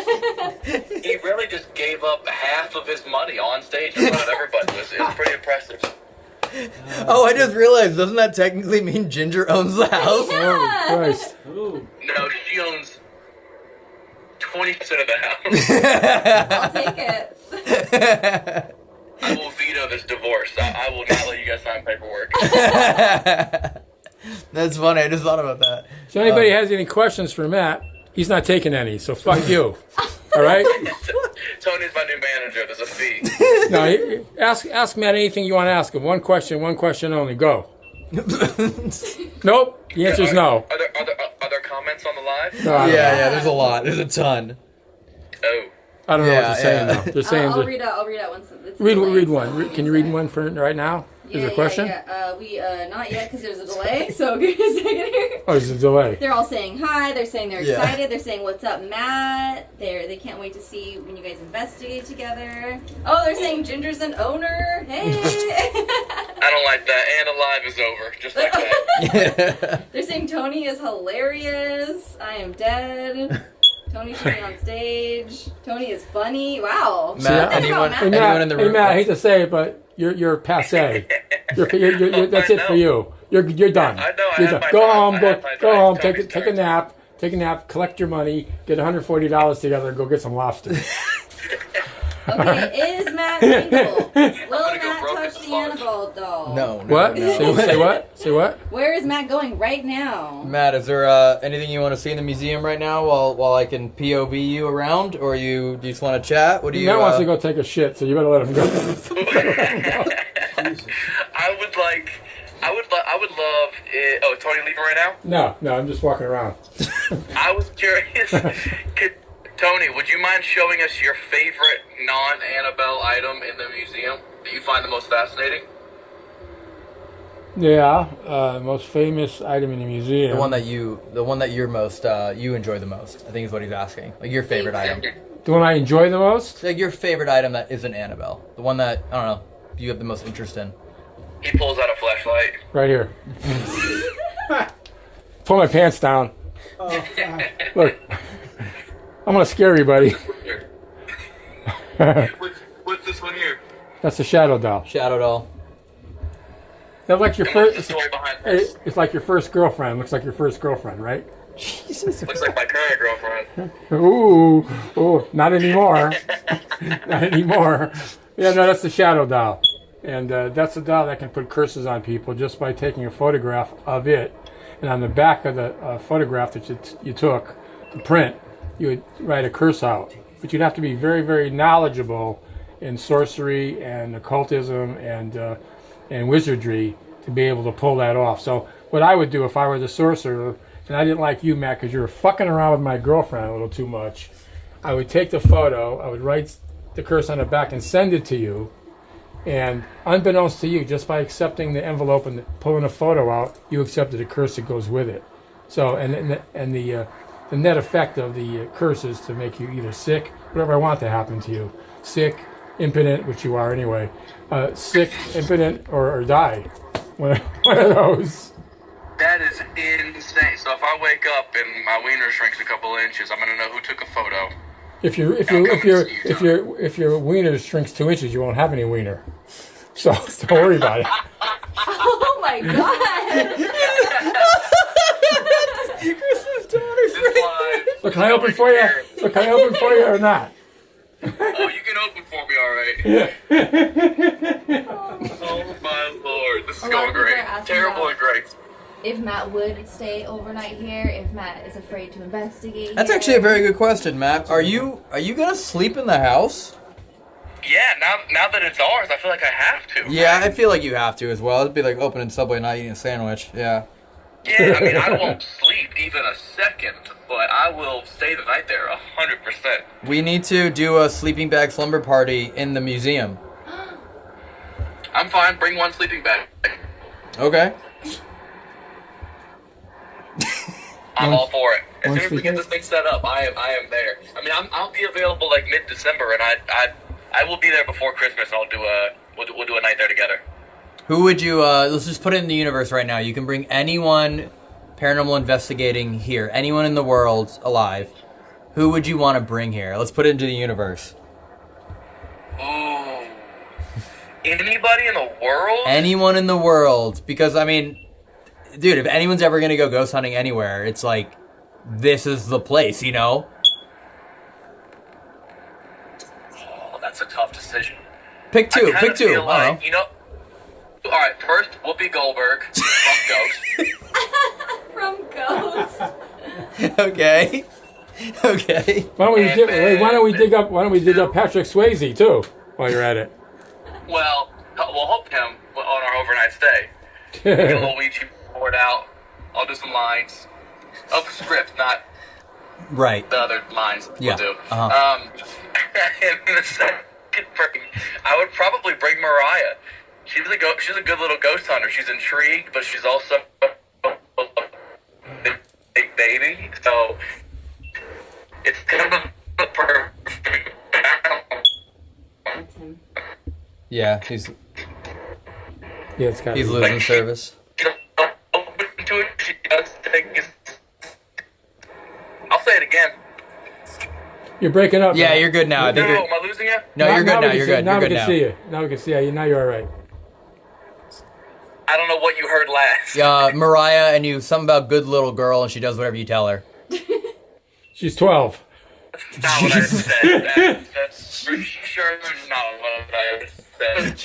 He really just gave up half of his money on stage in front of everybody. It was pretty impressive. Oh, I just realized, doesn't that technically mean Ginger owns the house? Oh, Christ. No, she owns 20% of the house. I'll take it. I will veto this divorce. I will not let you guys sign paperwork. That's funny. I just thought about that. So anybody has any questions for Matt, he's not taking any, so fuck you. All right? Tony's my new manager. There's a fee. No, ask Matt anything you want to ask him. One question only. Go. Nope. The answer is no. Are there comments on the live? No, Yeah, there's a lot. There's a ton. Oh. I don't know what they're saying though. They're saying I'll read out once it's read delayed, one. Can you read one for right now? Is there a question? Yeah. We not yet because there's a delay. So give me a second here. Oh, there's a delay. They're all saying hi. They're saying they're Yeah. excited. They're saying, "What's up, Matt?" They can't wait to see when you guys investigate together. Oh, they're saying Ginger's an owner. Hey. I don't like that. And the live is over. Just like that. They're saying Tony is hilarious. I am dead. Tony should be on stage. Tony is funny. Wow. Matt, Think anyone, about anyone in the Hey room? Matt, I hate to say it, but you're passe. That's it for you. You're done. I know, I You're had done. my Go time. home. I had my time. Home. Tony's Take a turn. nap. Take a nap. Collect your money. Get $140 together and go get some lobster. Okay, is Matt single? Will go Matt broke touch at the the bar. Annabelle doll? No. What? No. Say what? Say what? Where is Matt going right now? Matt, is there anything you want to see in the museum right now while I can POV you around, or do you just want to chat? What do you? Matt wants to go take a shit, so you better let him go. I would love it. Oh, is Tony leaving right now? No, I'm just walking around. I was curious. Tony, would you mind showing us your favorite non-Annabelle item in the museum that you find the most fascinating? Yeah, most famous item in the museum. the one that you're most you enjoy the most. I think is what he's asking. Like your favorite item. The one I enjoy the most? Like your favorite item that isn't Annabelle. The one that I don't know you have the most interest in. He pulls out a flashlight. Right here. Pull my pants down. Oh, God. Look, I'm gonna scare you, buddy. What's this one here? That's a shadow doll. Shadow doll. That's like your And what's the first. story behind this? It's like your first girlfriend. Looks like your first girlfriend, right? Jesus. Looks like my current girlfriend. Ooh, not anymore. Not anymore. Yeah, no, that's the shadow doll. And that's a doll that can put curses on people just by taking a photograph of it. And on the back of the photograph that you took, the print, you would write a curse out. But you'd have to be very, very knowledgeable in sorcery and occultism and wizardry to be able to pull that off. So what I would do if I were the sorcerer, and I didn't like you, Matt, because you were fucking around with my girlfriend a little too much, I would take the photo, I would write the curse on the back and send it to you. And unbeknownst to you, just by accepting the envelope and pulling a photo out, you accepted a curse that goes with it. So, and the net effect of the curse is to make you either sick, whatever I want to happen to you, sick, impotent, which you are anyway, sick, impotent, or die. One of those. That is insane. So if I wake up and my wiener shrinks a couple inches, I'm gonna know who took a photo. If your wiener shrinks 2 inches, you won't have any wiener. So don't worry about it. Oh my god! So can I open for you? So can I open for you or not? Oh, you can open for me, alright. Oh my lord, this is A lot going of people great. are asking Terrible about- and great. If Matt would stay overnight here, if Matt is afraid to investigate. That's here. actually a very good question, Matt. Are you gonna sleep in the house? Yeah, now that it's ours, I feel like I have to. Yeah, I feel like you have to as well. It'd be like opening Subway and not eating a sandwich. Yeah. Yeah, I mean, I won't sleep even a second, but I will stay the night there 100%. We need to do a sleeping bag slumber party in the museum. I'm fine. Bring one sleeping bag. Okay. I'm all for it. As once soon as we we get get- this thing set up, I am there. I mean, I'll be available like mid-December, and I will be there before Christmas, and we'll do a night there together. Who would you, let's just put it in the universe right now. You can bring anyone paranormal investigating here, anyone in the world alive. Who would you want to bring here? Let's put it into the universe. Ooh. Anybody in the world? Anyone in the world. Because, I mean, dude, if anyone's ever going to go ghost hunting anywhere, it's like, this is the place, you know? Oh, that's a tough decision. Pick two, I pick two. feel I don't like, you know. All right, first Whoopi Goldberg from Ghost. From Ghost. know. Okay. Okay. Why don't we And dig, then- wait, why don't we dig up Patrick Swayze too while you're at it? Well, we'll help him on our overnight stay. Get a little Ouija board out. I'll do some lines of the script, not Right. the other lines Yeah. we'll do. Uh-huh. And the second bring, I would probably bring Mariah. She's a good little ghost hunter. She's intrigued, but she's also a big baby. So it's kind of a perfect balance. That's him. Yeah, he's It's got. losing service. Open to it. She does take. I'll say it again. You're breaking up. Yeah, man. you're good now. I think No, you're... am I losing you? No, you're good we now. can You're see- good. Now You're we good can now. see you. Now we can see you. Now you're all right. I don't know what you heard last. Mariah and you, something about good little girl, and she does whatever you tell her. She's 12. That's not what I said. That's for sure not what I said.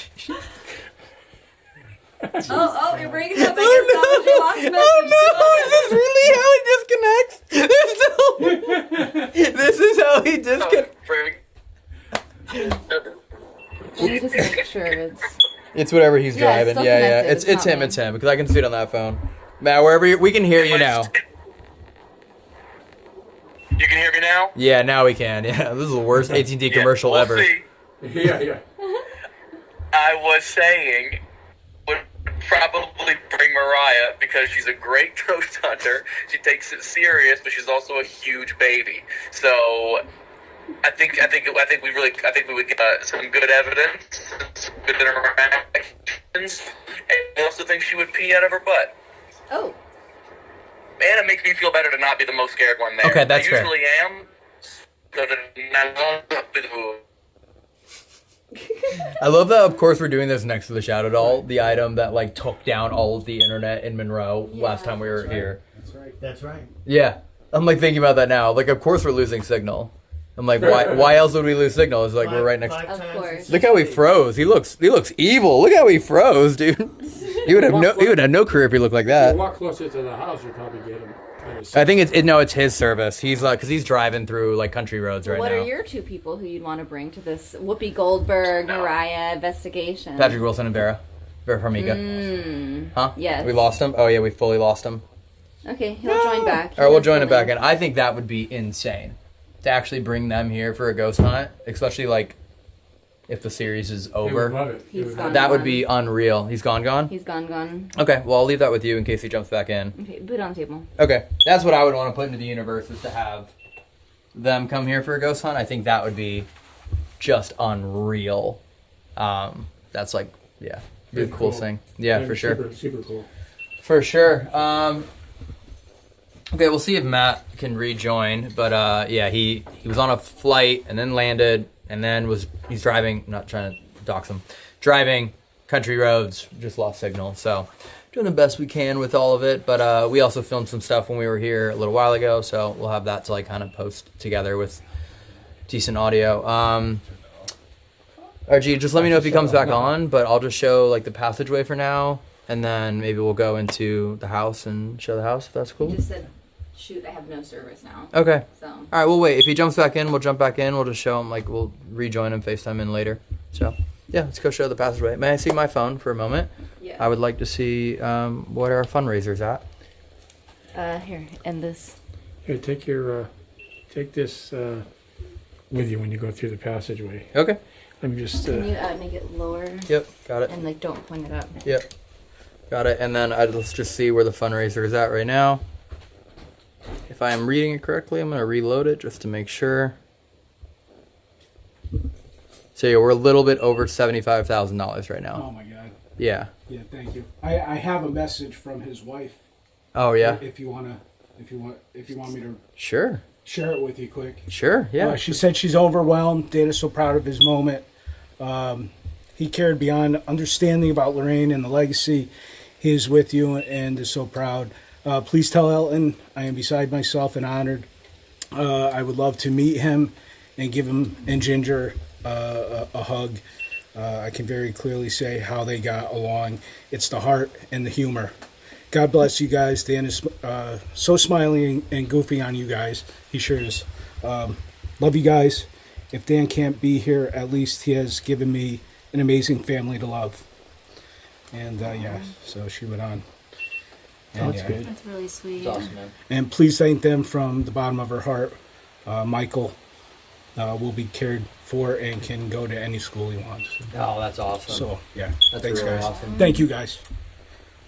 Oh, you're breaking up. I guess that was your last message. Oh no! This is really how he disconnects. This is how he disconnects. Let me just make sure it's... It's whatever he's Yeah, it's driving. still Yeah, connected. It's It's not him. me. It's him because I can see it on that phone. Matt, wherever we can hear you now. You can hear me now? Yeah, now we can. Yeah, this is the worst AT&T commercial we'll ever. See. Yeah. I was saying, would probably bring Mariah because she's a great ghost hunter. She takes it serious, but she's also a huge baby. So I think we would get some good evidence, some good interactions, and I also think she would pee out of her butt. Oh. And it makes me feel better to not be the most scared one there. Okay, that's I fair. usually am. So I love that, of course, we're doing this next to the Shadow Doll, the item that, like, took down all of the internet in Monroe last time we were here. That's right. Yeah. I'm, like, thinking about that now. Like, of course we're losing signal. I'm like, why else would we lose signal? It's like, we're right next to... Of course. Look how he froze. He looks evil. Look how he froze, dude. He would have no career if he looked like You that. walk closer to the house, you'll probably get him. I think it's his service. He's like, because he's driving through like country roads right What now. are your two people who you'd want to bring to this Whoopi Goldberg, Mariah investigation? Patrick Wilson and Vera Farmiga. Huh? Yes. We lost him. Oh yeah, we fully lost him. Okay, he'll join back. All right, we'll join him back in. I think that would be insane to actually bring them here for a ghost hunt, especially like if the series is They would over. love it. They He's would gone. love That would be unreal. He's gone. He's gone. Okay, well I'll leave that with you in case he jumps back in. Okay, boot on the table. Okay, that's what I would want to put into the universe is to have them come here for a ghost hunt. I think that would be just unreal. That's like, yeah, be the Pretty coolest cool. thing. Yeah, for sure. Super cool. For sure. Okay, we'll see if Matt can rejoin. But yeah, he was on a flight and then landed and then he's driving. Not trying to dox him. Driving country roads, just lost signal. So doing the best we can with all of it. But we also filmed some stuff when we were here a little while ago, so we'll have that to like kind of post together with decent audio. RG, just let me know if he comes back on. But I'll just show like the passageway for now. And then maybe we'll go into the house and show the house, if that's cool. He just said, shoot, I have no service now. Okay. So, All right, we'll wait. If he jumps back in, we'll jump back in. We'll just show him, like, we'll rejoin him, FaceTime in later. So, yeah, let's go show the passageway. May I see my phone for a moment? yeah. I would like to see what our fundraiser's at. Here, end this. Here, take this with you when you go through the passageway. Okay. Let me just. Can you make it lower? Yep, got it. And, like, don't point it up. Yep, got it. And then let's just see where the fundraiser is at right now. if I am reading it correctly, I'm going to reload it just to make sure. So yeah, we're a little bit over $75,000 right now. Oh my God. Yeah. Yeah, thank you. I have a message from his wife. Oh yeah. If you want me to Sure. share it with you quick. Sure. Yeah. She said she's overwhelmed. Dan is so proud of his moment. He cared beyond understanding about Lorraine and the legacy. He is with you and is so proud. Please tell Elton I am beside myself and honored. I would love to meet him and give him and Ginger a hug. I can very clearly say how they got along. It's the heart and the humor. God bless you guys. Dan is so smiling and goofy on you guys. He sure is. Love you guys. If Dan can't be here, at least he has given me an amazing family to love. And yeah, so she went on. And, That's good. That's really sweet. That's awesome, man. And please thank them from the bottom of her heart. Michael will be cared for and can go to any school he wants. Oh, that's awesome. So yeah, That's thanks really guys. awesome. Thank you guys.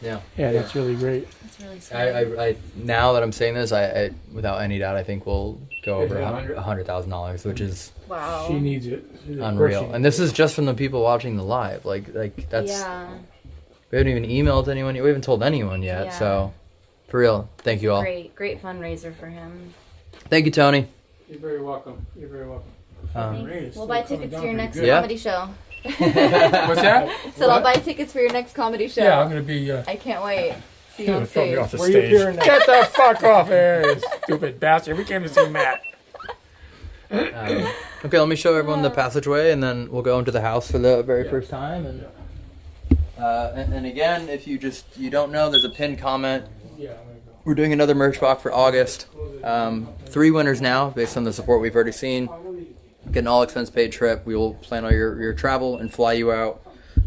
Yeah. Yeah, that's really great. That's really sweet. I now that I'm saying this, I without any doubt, I think we'll go over $100,000? $100,000, which is Wow. She needs it. Of course unreal. she And this is just from the people watching the live. Like that's Yeah. we haven't even emailed anyone. We haven't told anyone yet. Yeah. So for real, thank you all. Great fundraiser for him. Thank you, Tony. You're very welcome. You're very welcome. We'll buy tickets to your next Yeah. comedy show. What's that? So I'll buy tickets for your next comedy show. Yeah, I'm gonna be. I can't wait. See you Gonna on throw me stage. off the Where you stage. appearing next? Get the fuck off here, stupid bastard. We came to see Matt. Okay, let me show everyone the passageway, and then we'll go into the house for the very first time. And again, if you don't know, there's a pinned comment. Yeah, I'm gonna go. We're doing another merch box for August. 3 winners now, based on the support we've already seen. Get an all expense paid trip. We will plan all your travel and fly you out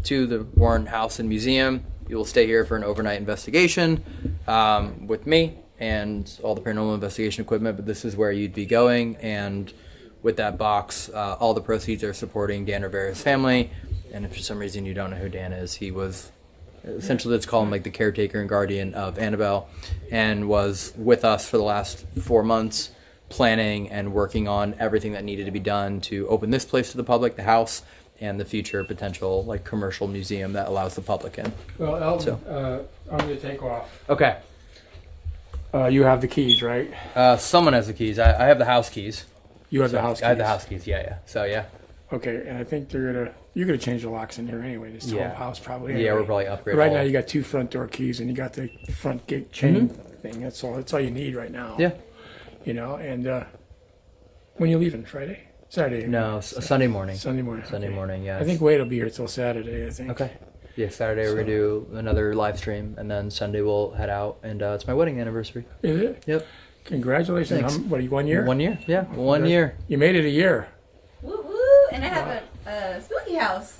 to the Warren House and Museum. You will stay here for an overnight investigation with me and all the paranormal investigation equipment. But this is where you'd be going. And with that box, all the proceeds are supporting Dan Rivera's family. And if for some reason you don't know who Dan is, he was essentially, let's call him like the caretaker and guardian of Annabelle, and was with us for the last 4 months, planning and working on everything that needed to be done to open this place to the public, the house, and the future potential like commercial museum that allows the public in. Well, Elton, I'm gonna take off. Okay. You have the keys, right? Someone has the keys. I have the house keys. You have the house keys. I have the house keys. Yeah. So yeah. Okay, and I think you're gonna change the locks in here anyway. This whole house probably. Anyway. Yeah, we're probably upgrade. Right all. now, you got 2 front door keys, and you got the front gate chain thing. That's all. That's all you need right now. Yeah. You know, and when you leaving? Friday? Saturday? No, Sunday morning. Sunday morning. Sunday okay. morning. Yeah. I think Wade will be here till Saturday. I think. Okay. Yeah, Saturday we're gonna do another live stream, and then Sunday we'll head out, and it's my wedding anniversary. Is it? Yep. Congratulations. Thanks. What are you, 1 year? 1 year. Yeah, 1 year. You made it a year. Woo woo! And I have a spooky house.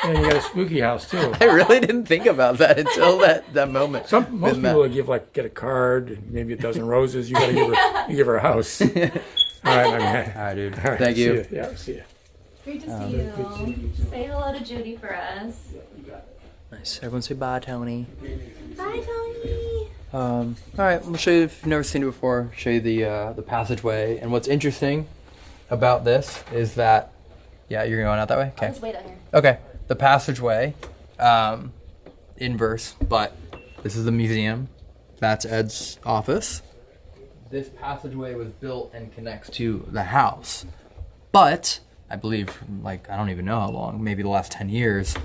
And you got a spooky house too. I really didn't think about that until that moment. Most with Matt. people would get a card, and maybe a dozen roses. You gotta give her a house. All right, my man. All right, dude. All right, Thank see you. Yeah, see you. Great to see you. Say hello to Judy for us. Nice. Everyone say bye, Tony. Bye, Tony. All right, we'll show you if you've never seen it before. Show you the passageway. And what's interesting about this is that, yeah, you're going out that way. I'll Okay. just wait out here. Okay. The passageway, inverse, but this is the museum. That's Ed's office. This passageway was built and connects to the house, but I believe, like, I don't even know how long, maybe the last 10 years,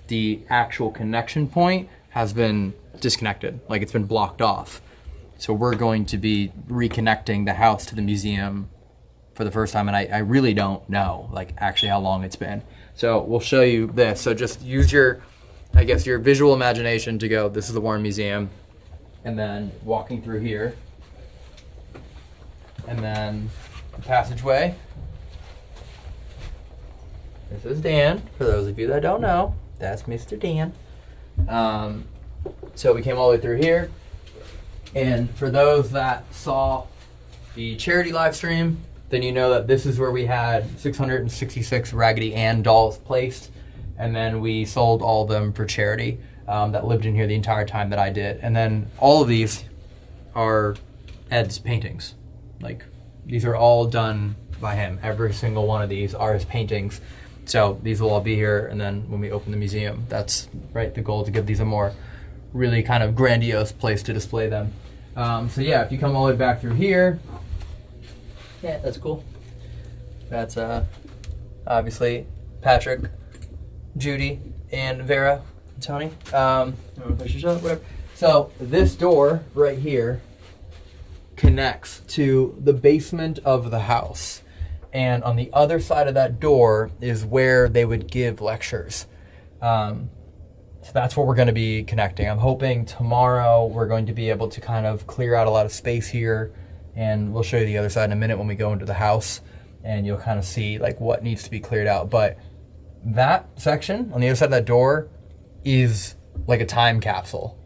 the actual connection point has been disconnected. Like, it's been blocked off. So we're going to be reconnecting the house to the museum for the first time, and I really don't know, like, actually how long it's been. So we'll show you this. So just use your visual imagination to go, this is the Warren Museum, and then walking through here, and then the passageway. This is Dan, for those of you that don't know. That's Mr. Dan. So we came all the way through here. And for those that saw the charity live stream, then you know that this is where we had 666 Raggedy Ann dolls placed. And then we sold all of them for charity that lived in here the entire time that I did. And then all of these are Ed's paintings. Like, these are all done by him. Every single one of these are his paintings. So these will all be here, and then when we open the museum, that's right, the goal, to give these a more really kind of grandiose place to display them. So yeah, if you come all the way back through here, yeah, that's cool. That's obviously Patrick, Judy, and Vera, and Tony. Whatever. So this door right here connects to the basement of the house. And on the other side of that door is where they would give lectures. So that's where we're going to be connecting. I'm hoping tomorrow we're going to be able to kind of clear out a lot of space here, and we'll show you the other side in a minute when we go into the house, and you'll kind of see like what needs to be cleared out. But that section on the other side of that door is like a time capsule.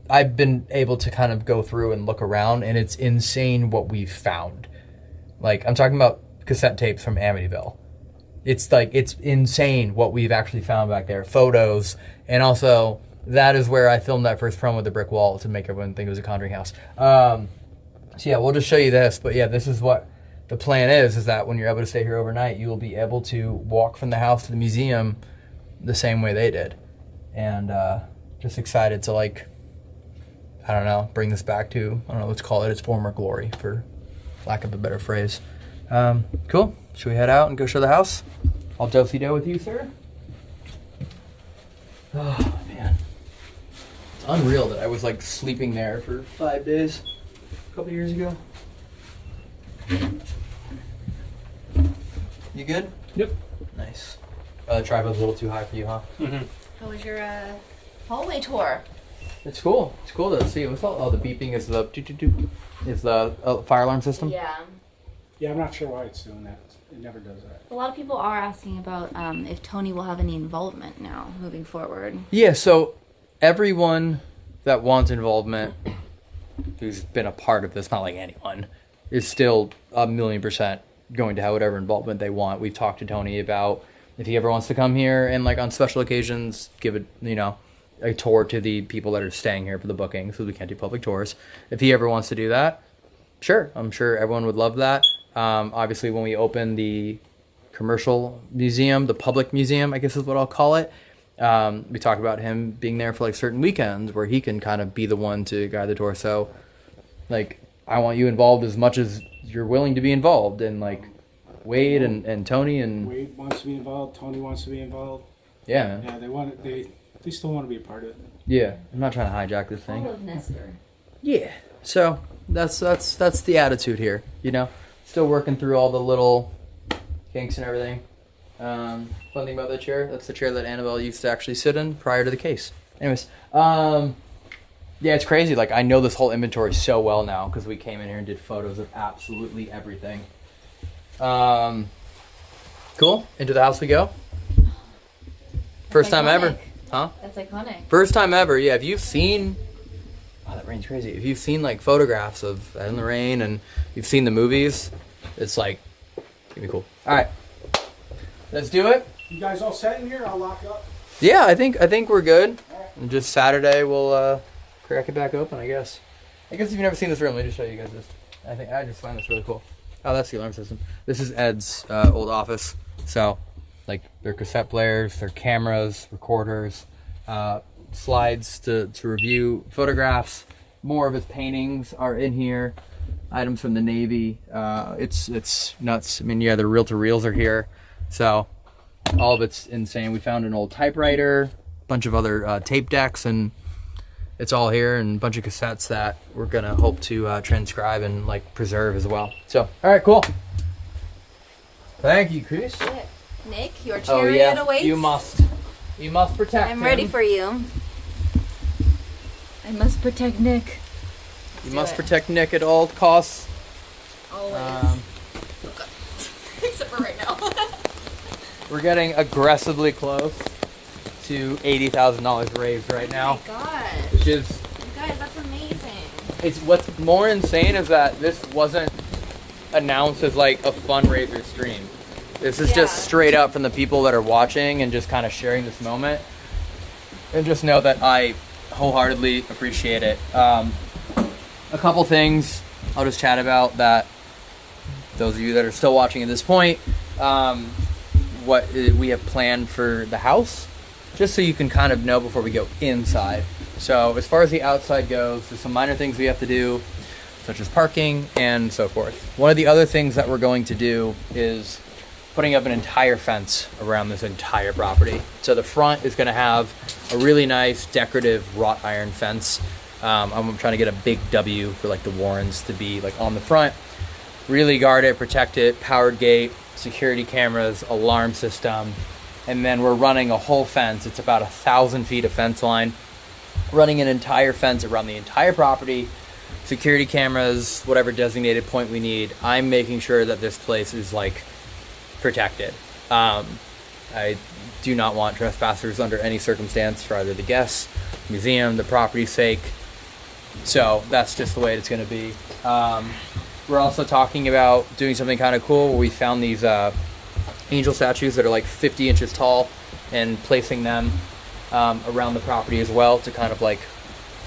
I've been able to kind of go through and look around, and it's insane what we've found. Like, I'm talking about cassette tapes from Amityville. It's insane what we've actually found back there. Photos, and also that is where I filmed that first promo with the brick wall to make everyone think it was a Conjuring house. So yeah, we'll just show you this. But yeah, this is what the plan is that when you're able to stay here overnight, you will be able to walk from the house to the museum the same way they did. And just excited to, like, I don't know, bring this back to, I don't know, let's call it its former glory, for lack of a better phrase. Cool. Should we head out and go show the house? I'll do-si-do with you, sir. Oh, man. It's unreal that I was, like, sleeping there for 5 days a couple years ago. You good? Yep. Nice. The tripod's a little too high for you, huh? Mm-hmm. How was your hallway tour? It's cool. It's cool to see. What's all? Oh, the beeping is the fire alarm system. Yeah. Yeah, I'm not sure why it's doing that. It never does that. A lot of people are asking about if Tony will have any involvement now moving forward. Yeah, so everyone that wants involvement, who's been a part of this, not like anyone, is still 1,000,000% going to have whatever involvement they want. We've talked to Tony about if he ever wants to come here and, like, on special occasions, give it, you know, a tour to the people that are staying here for the booking, so we can't do public tours. If he ever wants to do that, sure, I'm sure everyone would love that. Obviously, when we open the commercial museum, the public museum, I guess is what I'll call it, we talk about him being there for, like, certain weekends where he can kind of be the one to guide the tour. So, like, I want you involved as much as you're willing to be involved, and, like, Wade and Tony and Wade wants to be involved. Tony wants to be involved. Yeah, man. Yeah, they still want to be a part of it. Yeah, I'm not trying to hijack this thing. All of Nestor. Yeah. So that's the attitude here, you know. Still working through all the little kinks and everything. Fun thing about the chair, that's the chair that Annabelle used to actually sit in prior to the case. Anyways, yeah, it's crazy. Like, I know this whole inventory so well now because we came in here and did photos of absolutely everything. Cool. Into the house we go. First time ever. Huh? That's iconic. First time ever, yeah. If you've seen... Oh, that rain's crazy. If you've seen, like, photographs of Ed and Lorraine and you've seen the movies, it's, like, it's gonna be cool. All right. Let's do it. You guys all set in here? I'll lock up. Yeah, I think we're good. And just Saturday, we'll crack it back open, I guess. I guess if you've never seen this room, let me just show you guys this. I just find this really cool. Oh, that's the alarm system. This is Ed's old office. So, like, their cassette players, their cameras, recorders, slides to review photographs. More of his paintings are in here. Items from the Navy. It's nuts. I mean, yeah, the reel-to-reels are here. So, all of it's insane. We found an old typewriter, a bunch of other tape decks, and it's all here, and a bunch of cassettes that we're going to hope to transcribe and, like, preserve as well. So, all right, cool. Thank you, Chris. Nick, your chariot awaits. You must protect him. I'm ready for you. I must protect Nick. You must protect Nick at all costs. Always. Except for right now. We're getting aggressively close to $80,000 raised right now. Oh my gosh. Which is... You guys, that's amazing. It's what's more insane is that this wasn't announced as, like, a fundraiser stream. This is just straight up from the people that are watching and just kind of sharing this moment. And just know that I wholeheartedly appreciate it. a couple things I'll just chat about that those of you that are still watching at this point, what we have planned for the house, just so you can kind of know before we go inside. So as far as the outside goes, there's some minor things we have to do, such as parking and so forth. One of the other things that we're going to do is putting up an entire fence around this entire property. So the front is going to have a really nice decorative wrought iron fence. I'm trying to get a big W for like the Warrens to be like on the front, really guard it, protect it, powered gate, security cameras, alarm system, and then we're running a whole fence. It's about 1,000 feet of fence line, running an entire fence around the entire property, security cameras, whatever designated point we need. I'm making sure that this place is like protected. I do not want trespassers under any circumstance for either the guests, museum, the property's sake. So that's just the way it's going to be. We're also talking about doing something kind of cool where we found these angel statues that are like 50 inches tall and placing them around the property as well to kind of like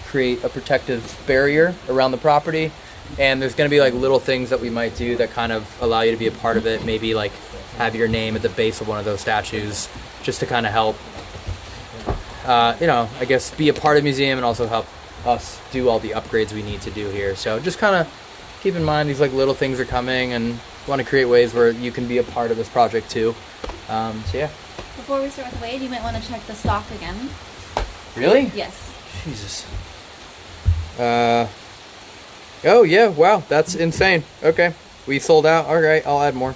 create a protective barrier around the property. And there's going to be like little things that we might do that kind of allow you to be a part of it. Maybe like have your name at the base of one of those statues just to kind of help, I guess be a part of the museum and also help us do all the upgrades we need to do here. So just kind of keep in mind these like little things are coming, and want to create ways where you can be a part of this project too. So yeah. Before we start with Wade, you might want to check the stock again. Really? Yes. Jesus. Oh yeah, wow, that's insane. Okay, we sold out. All right, I'll add more.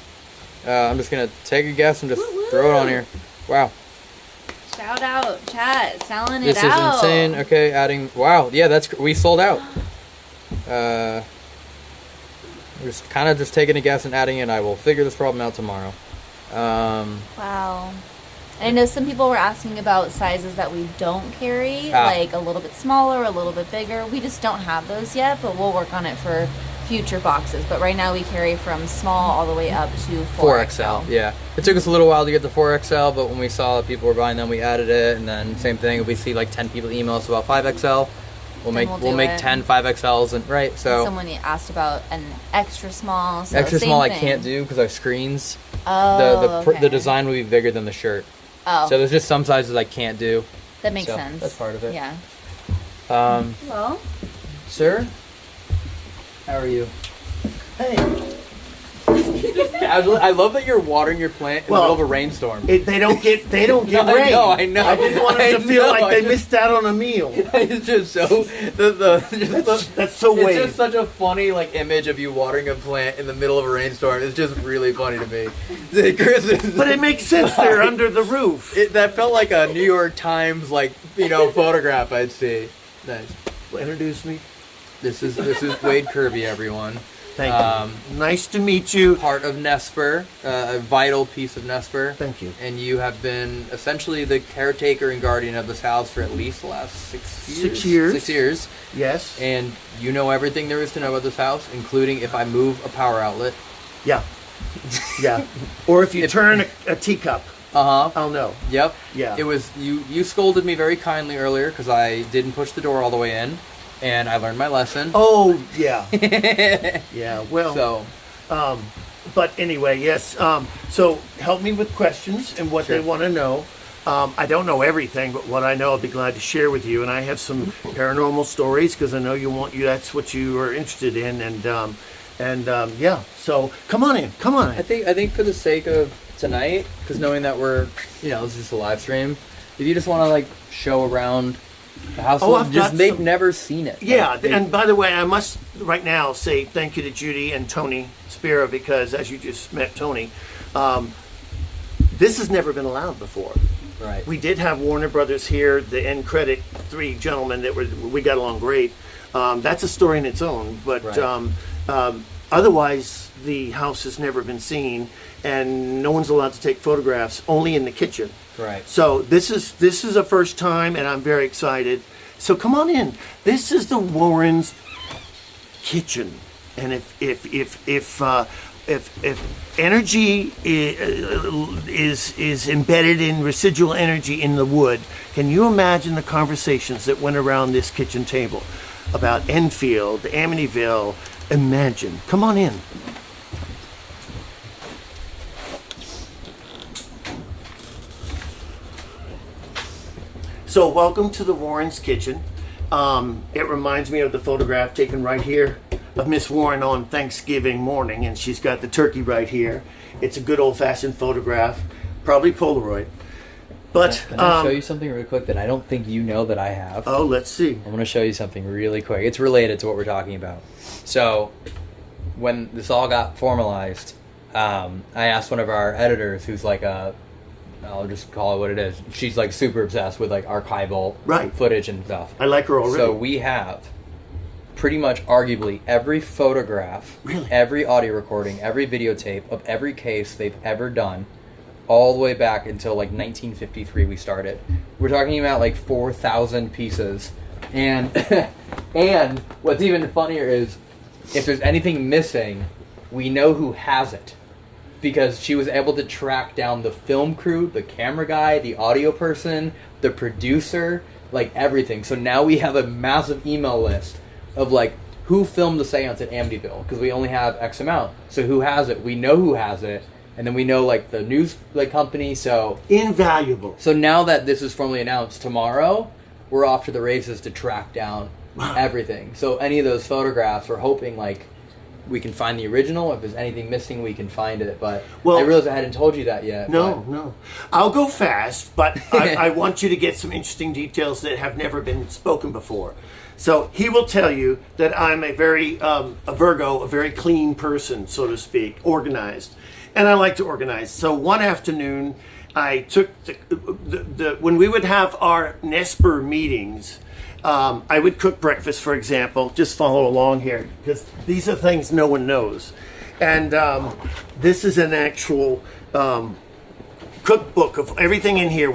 I'm just gonna take a guess and just throw it on here. Wow. Shout out, chat, selling This it out. is insane. Okay, adding. Wow, yeah, we sold out. Just kind of just taking a guess and adding it. I will figure this problem out tomorrow. Wow. And I know some people were asking about sizes that we don't carry, like a little bit smaller, a little bit bigger. We just don't have those yet, but we'll work on it for future boxes. But right now we carry from small all the way up to 4XL. Yeah. It took us a little while to get the 4XL, but when we saw that people were buying them, we added it. And then same thing, if we see like 10 people email us about 5XL, we'll make 10 5XLs, and right. So someone asked about an extra small. So extra same small thing. I can't do because our screens. Oh, the design will be bigger than the shirt. Oh, So there's just some sizes I can't do. that makes So sense. that's part of it. Yeah. Well, Sir, how are you? Hey, I love that you're watering your plant in the middle of a rainstorm. they don't get No, rain. I know. I didn't want them to feel like they missed out on a meal. It's just so That's so it's Wade. just such a funny like image of you watering a plant in the middle of a rainstorm. It's just really funny to me. But it makes sense. They're under the roof. That felt like a New York Times photograph I'd see. Nice. Introduce me. This is Wade Kirby, everyone. Thank you. Nice to meet you. Part of Nesper, a vital piece of Nesper. Thank you. And you have been essentially the caretaker and guardian of this house for at least the last 6 years. 6 years. 6 years. Yes. And you know everything there is to know about this house, including if I move a power outlet. Yeah. Yeah. Or if you turn a teacup, I'll know. Yep. Yeah. It was you scolded me very kindly earlier because I didn't push the door all the way in, and I learned my lesson. Oh, yeah. Yeah, well. So, but anyway, yes. So help me with questions and what Sure. they want to know. I don't know everything, but what I know I'll be glad to share with you. And I have some paranormal stories because I know that's what you are interested in. And yeah, so come on in. I think for the sake of tonight, because knowing that we're, this is just a live stream, if you just want to show around the house, they've never seen it. Yeah, and by the way, I must right now say thank you to Judy and Tony Spera because as you just met Tony, this has never been allowed before. Right. We did have Warner Brothers here, the end credit, 3 gentlemen that we got along great. That's a story in its own, but Right. Otherwise the house has never been seen, and no one's allowed to take photographs, only in the kitchen. Right. So this is a first time, and I'm very excited. So come on in. This is the Warrens' kitchen, and if energy is embedded in residual energy in the wood, can you imagine the conversations that went around this kitchen table? about Enfield, Amityville. Imagine. Come on in. So welcome to the Warren's kitchen. It reminds me of the photograph taken right here of Miss Warren on Thanksgiving morning, and she's got the turkey right here. It's a good old-fashioned photograph, probably Polaroid. But can I show you something real quick that I don't think you know that I have? Oh, let's see. I'm going to show you something really quick. It's related to what we're talking about. So, when this all got formalized, I asked one of our editors, who's like I'll just call it what it is. She's like super obsessed with like archival footage and stuff. I like her already. So we have pretty much arguably every photograph, every audio recording, every videotape of every case they've ever done, all the way back until like 1953 we started. We're talking about like 4,000 pieces. And and what's even funnier is if there's anything missing, we know who has it. Because she was able to track down the film crew, the camera guy, the audio person, the producer, like everything. So now we have a massive email list of like who filmed the seance at Amityville, because we only have X amount. So who has it? We know who has it, and then we know like the news company. So invaluable. So now that this is formally announced tomorrow, we're off to the races to track down everything. So any of those photographs, we're hoping like we can find the original. If there's anything missing, we can find it. But I realize I hadn't told you that yet. No. I'll go fast, but I want you to get some interesting details that have never been spoken before. So he will tell you that I'm a very, a Virgo, a very clean person, so to speak, organized. And I like to organize. So one afternoon, I took when we would have our Nesper meetings, I would cook breakfast, for example. Just follow along here, because these are things no one knows. And this is an actual cookbook of everything in here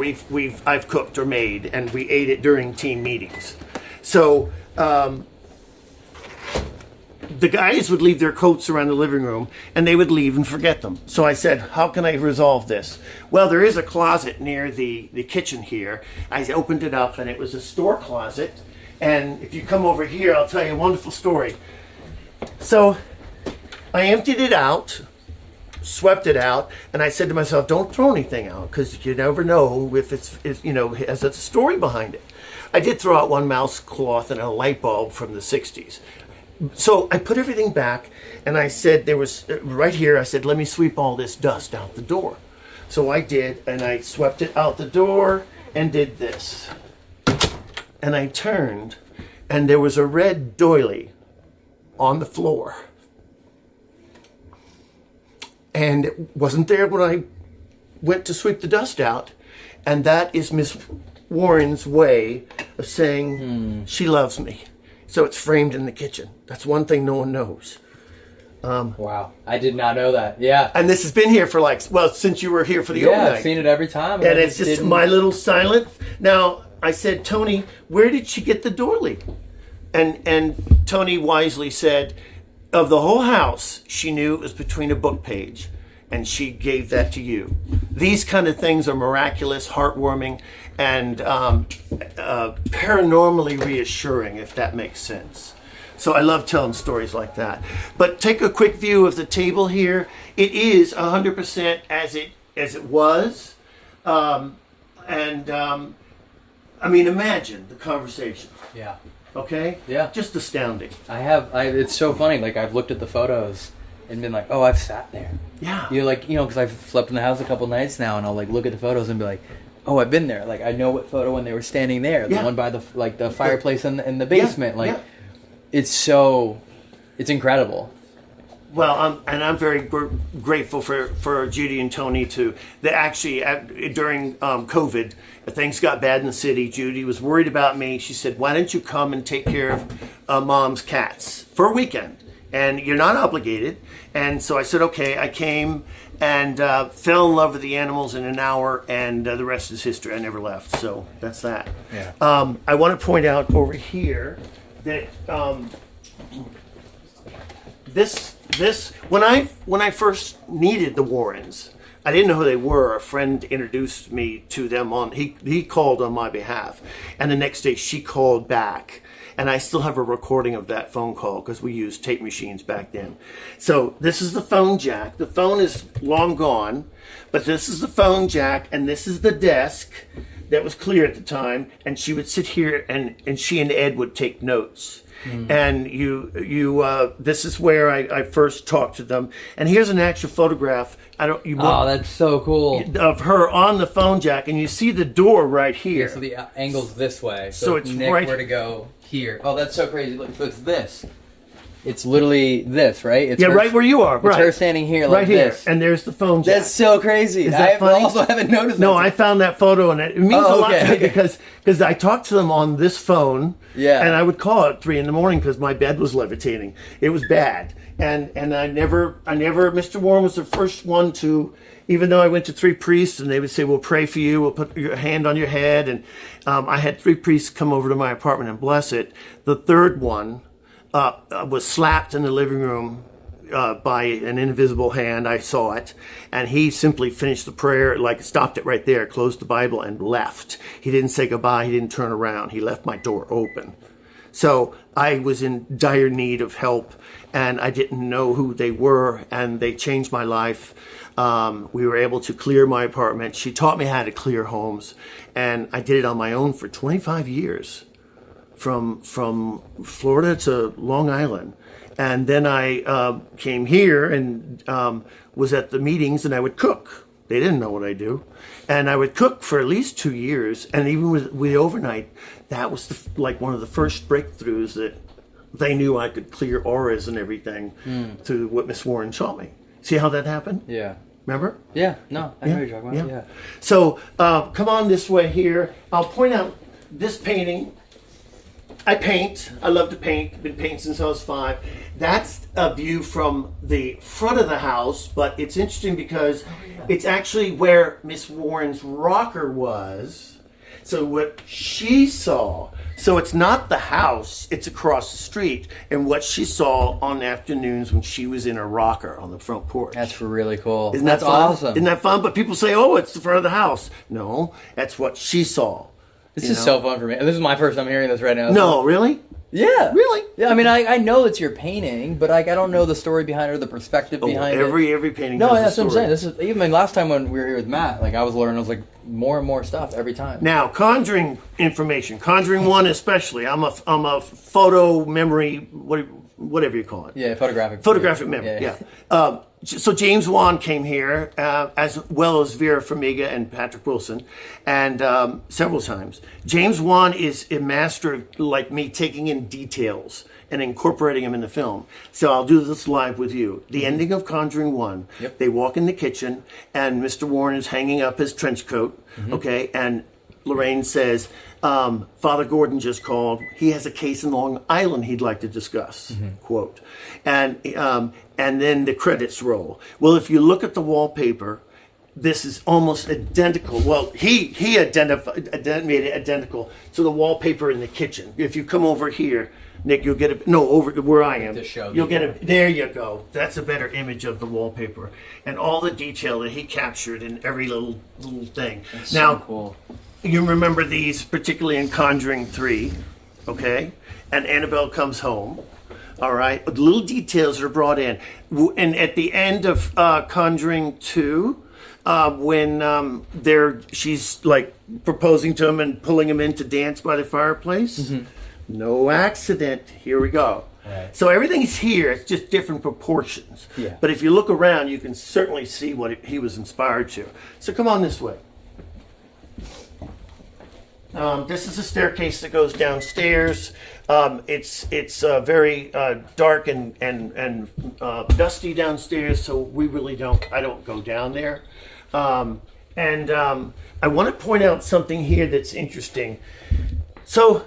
I've cooked or made, and we ate it during team meetings. So the guys would leave their coats around the living room, and they would leave and forget them. So I said, how can I resolve this? Well, there is a closet near the kitchen here. I opened it up, and it was a store closet. And if you come over here, I'll tell you a wonderful story. So I emptied it out, swept it out, and I said to myself, don't throw anything out, because you never know if it's has a story behind it. I did throw out one mouse cloth and a light bulb from the 60s. So I put everything back, and I said, there was, right here, I said, let me sweep all this dust out the door. So I did, and I swept it out the door and did this. And I turned, and there was a red doily on the floor. And it wasn't there when I went to sweep the dust out. And that is Miss Warren's way of saying she loves me. So it's framed in the kitchen. That's one thing no one knows. Wow, I did not know that. Yeah, and this has been here for since you were here for the overnight. Yeah, I've seen it every time. And it's just my little silent. Now I said, Tony, where did she get the doily? And Tony wisely said, of the whole house, she knew it was between a book page, and she gave that to you. These kind of things are miraculous, heartwarming, and paranormally reassuring, if that makes sense. So I love telling stories like that. But take a quick view of the table here. It is 100% as it was. I mean, imagine the conversation. Yeah. Okay? Yeah. Just astounding. It's so funny. Like, I've looked at the photos and been like, oh, I've sat there. Yeah. Because I've slept in the house a couple nights now, and I'll like look at the photos and be like, oh, I've been there. Like, I know what photo when they were standing there. The one by the fireplace in the basement. It's incredible. Well, I'm very grateful for Judy and Tony they actually, during COVID, things got bad in the city. Judy was worried about me. She said, why don't you come and take care of Mom's cats for a weekend? And you're not obligated. And so I said, okay. I came and fell in love with the animals in an hour, and the rest is history. I never left. So that's that. Yeah. I want to point out over here that this when I first needed the Warrens, I didn't know who they were. A friend introduced me to them he called on my behalf, and the next day she called back, And I still have a recording of that phone call because we used tape machines back then. So this is the phone jack. The phone is long gone, but this is the phone jack, and this is the desk that was clear at the time. And she would sit here, and she and Ed would take notes. And this is where I first talked to them. And here's an actual photograph. That's so cool. Of her on the phone jack, and you see the door right here. Yeah, so the angle's this way. So it's Nick right were to go here. Oh, that's so crazy. Look, so it's this. It's literally this, right? It's right where you are. It's right. her standing here, like right here, this. and there's the phone jack. That's so crazy. Is that funny? I also haven't noticed. No, that. I found that photo, and it means a lot to me because I talked to them on this phone. Yeah. And I would call at 3 a.m. because my bed was levitating. It was bad, and I never. Mr. Warren was the first one to. Even though I went to 3 priests, and they would say, "We'll pray for you. We'll put your hand on your head," and I had 3 priests come over to my apartment and bless it. The third one was slapped in the living room by an invisible hand. I saw it, and he simply finished the prayer, like stopped it right there, closed the Bible, and left. He didn't say goodbye. He didn't turn around. He left my door open. So I was in dire need of help, and I didn't know who they were, and they changed my life. We were able to clear my apartment. She taught me how to clear homes, and I did it on my own for 25 years, from Florida to Long Island. And then I came here and was at the meetings, and I would cook. They didn't know what I do. And I would cook for at least 2 years, and even with overnight, that was one of the first breakthroughs that they knew I could clear auras and everything through what Miss Warren taught me. See how that happened? Yeah. Remember? Yeah. No, I know what you're talking about. Yeah. So come on this way here. I'll point out this painting. I paint. I love to paint. Been painting since I was 5. That's a view from the front of the house, but it's interesting because it's actually where Miss Warren's rocker was. So what she saw. So it's not the house, it's across the street, and what she saw on afternoons when she was in her rocker on the front porch. That's really cool. Isn't That's that fun? awesome. Isn't that fun? But people say, oh, it's the front of the house. No, that's what she saw. This is so fun for me. This is my first time hearing this right now. No, really? Yeah. Really? Yeah, I mean, I know it's your painting, but I don't know the story behind it or the perspective behind it. Every painting No, has that's a what I'm story. saying. This is even last time when we were here with Matt, I was learning, more and more stuff every time. Now, Conjuring information. Conjuring 1 especially. I'm a photo memory, whatever you call it. Yeah, photographic. Photographic memory, yeah. So James Wan came here, as well as Vera Farmiga and Patrick Wilson, and several times. James Wan is a master, like me, taking in details and incorporating them in the film. So I'll do this live with you. The ending of Conjuring 1, they walk in the kitchen, and Mr. Warren is hanging up his trench coat, okay, and Lorraine says, Father Gordon just called. He has a case in Long Island he'd like to discuss, quote. And then the credits roll. Well, if you look at the wallpaper, this is almost identical. Well, he made it identical to the wallpaper in the kitchen. If you come over here, Nick, you'll get over where I am. You'll get it. There you go. That's a better image of the wallpaper and all the detail that he captured in every little thing. That's now, so cool. You remember these, particularly in Conjuring 3, okay? And Annabelle comes home, all right? The little details are brought in. And at the end of Conjuring 2, when she's proposing to him and pulling him in to dance by the fireplace, no accident. Here we go. Right. So everything's here. It's just different proportions. Yeah. But if you look around, you can certainly see what he was inspired to. So come on this way. This is a staircase that goes downstairs. It's very dark and dusty downstairs, so I don't go down there. And I want to point out something here that's interesting. So,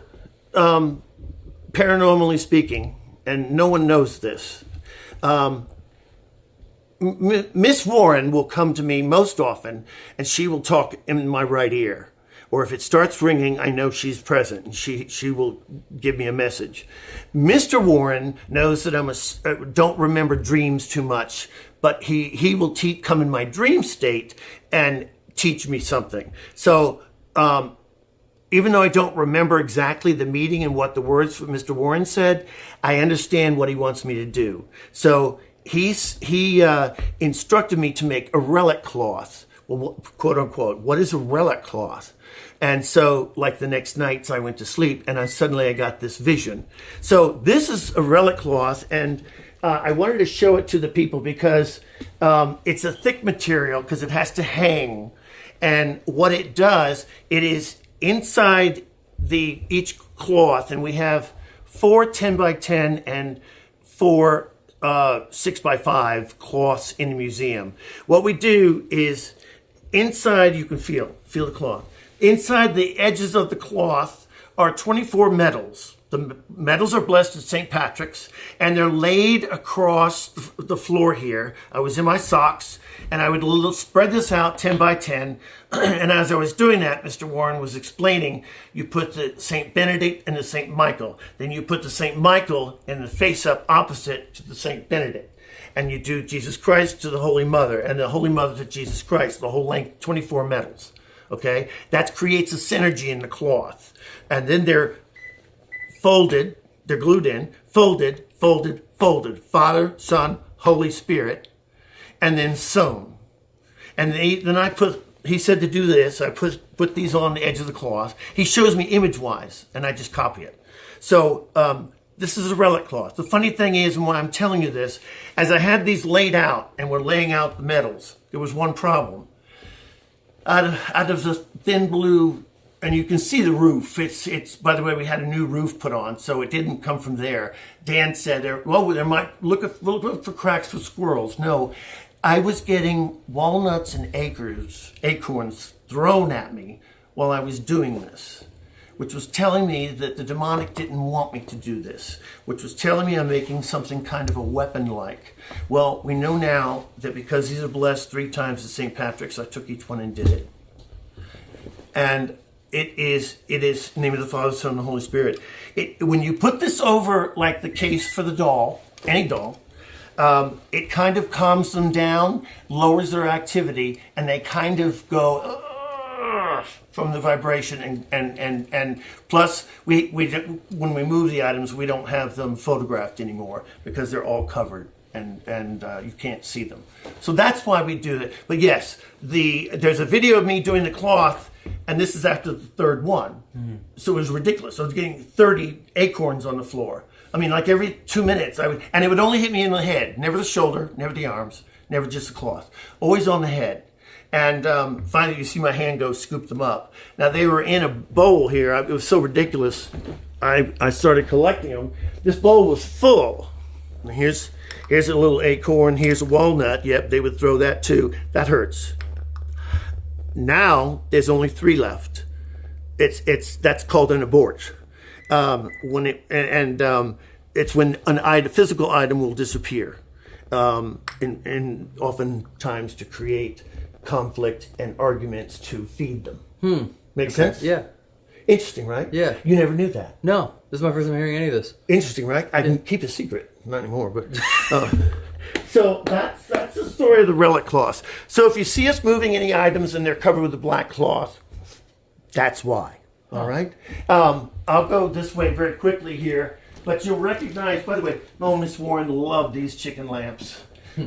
paranormally speaking, and no one knows this, Miss Warren will come to me most often, and she will talk in my right ear. Or if it starts ringing, I know she's present, and she will give me a message. Mr. Warren knows that I don't remember dreams too much, but he will come in my dream state and teach me something. So even though I don't remember exactly the meeting and what the words from Mr. Warren said, I understand what he wants me to do. So he instructed me to make a relic cloth. Well, quote unquote, what is a relic cloth? And so, like the next nights, I went to sleep, and suddenly I got this vision. So this is a relic cloth, and I wanted to show it to the people because it's a thick material because it has to hang. And what it does, it is inside each cloth, and we have 4 10 by 10 and 4 6 by 5 cloths in the museum. What we do is inside, you can feel the cloth. Inside the edges of the cloth are 24 medals. The medals are blessed at St. Patrick's, and they're laid across the floor here. I was in my socks, and I would spread this out 10 by 10. And as I was doing that, Mr. Warren was explaining, you put the St. Benedict and the St. Michael. Then you put the St. Michael in the face-up opposite to the St. Benedict. And you do Jesus Christ to the Holy Mother, and the Holy Mother to Jesus Christ, the whole length, 24 medals. Okay? That creates a synergy in the cloth. And then they're folded, they're glued in, folded, folded, folded. Father, Son, Holy Spirit, and then sewn. And he said to do this. I put these on the edge of the cloth. He shows me image-wise, and I just copy it. So this is a relic cloth. The funny thing is, and why I'm telling you this, as I had these laid out and we're laying out the medals, there was one problem. Out of the thin blue, and you can see the roof. It's by the way, we had a new roof put on, so it didn't come from there. Dan said, there might look for cracks for squirrels. No, I was getting walnuts and acorns thrown at me while I was doing this, which was telling me that the demonic didn't want me to do this, which was telling me I'm making something kind of a weapon-like. Well, we know now that because these are blessed 3 times at St. Patrick's, I took each one and did it. And it is in the name of the Father, Son, and the Holy Spirit. When you put this over like the case for the doll, any doll, it kind of calms them down, lowers their activity, and they kind of go from the vibration. And plus, when we move the items, we don't have them photographed anymore because they're all covered. And you can't see them. So that's why we do it. But yes, there's a video of me doing the cloth, and this is after the 3rd one. Mm-hmm. So it was ridiculous. I was getting 30 acorns on the floor. I mean, like every 2 minutes, and it would only hit me in the head. Never the shoulder, never the arms, never just the cloth. Always on the head. And finally, you see my hand go scoop them up. Now, they were in a bowl here. It was so ridiculous. I started collecting them. This bowl was full. And here's a little acorn. Here's a walnut. Yep, they would throw that too. That hurts. Now there's only 3 left. That's called an abort. It's when a physical item will disappear, and oftentimes to create conflict and arguments to feed them. Make sense? Yeah. Interesting, right? Yeah. You never knew that. No, this is my first time hearing any of this. Interesting, right? I can keep a secret. Not anymore, but... So that's the story of the relic cloth. So if you see us moving any items and they're covered with a black cloth, that's why. All right? I'll go this way very quickly here, but you'll recognize, by the way, Miss Warren loved these chicken lamps.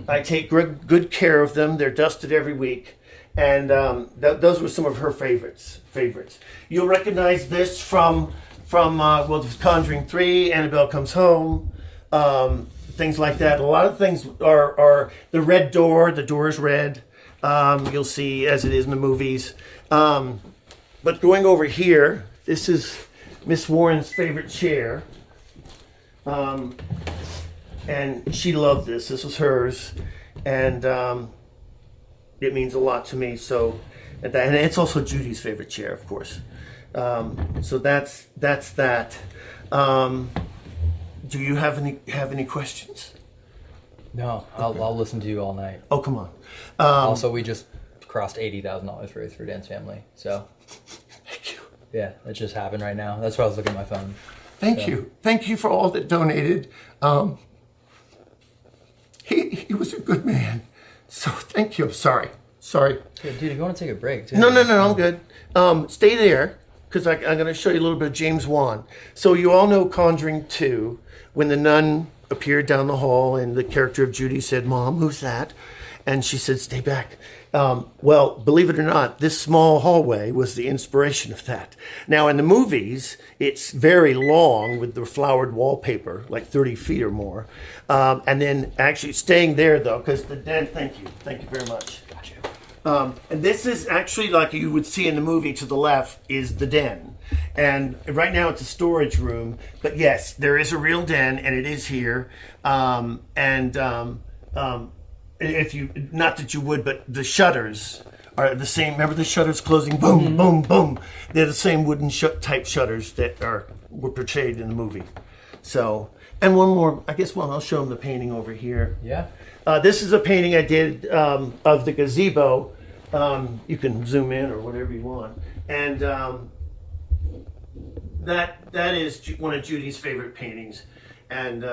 I take good care of them. They're dusted every week. And those were some of her favorites. You'll recognize this from Conjuring 3, Annabelle Comes Home, things like that. A lot of things are the red door. The door is red. You'll see as it is in the movies. But going over here, this is Miss Warren's favorite chair. And she loved this. This was hers. And it means a lot to me. So, and it's also Judy's favorite chair, of course. So that's that. Do you have any questions? No, I'll listen to you all night. Oh, come on. Also, we just crossed $80,000 raised for Dan's family. So, thank you. Yeah, that just happened right now. That's why I was looking at my phone. Thank you. Thank you for all that donated. He was a good man. So thank you. Sorry. Yeah, dude, if you want to take a break, too. No, I'm good. Stay there. because I'm going to show you a little bit of James Wan. So you all know Conjuring 2, when the nun appeared down the hall and the character of Judy said, "Mom, who's that?" And she said, "Stay back." Well, believe it or not, this small hallway was the inspiration of that. Now, in the movies, it's very long with the flowered wallpaper, like 30 feet or more. And then actually staying there, though, because the den, thank you very much. Gotcha. And this is actually, like you would see in the movie to the left, is the den. And right now it's a storage room. But yes, there is a real den, and it is here. If you, not that you would, but the shutters are the same. Remember the shutters closing, boom, boom, boom. They're the same wooden type shutters that were portrayed in the movie. So, and one more, I guess, I'll show them the painting over here. Yeah. This is a painting I did of the gazebo. You can zoom in or whatever you want. And that is one of Judy's favorite paintings. And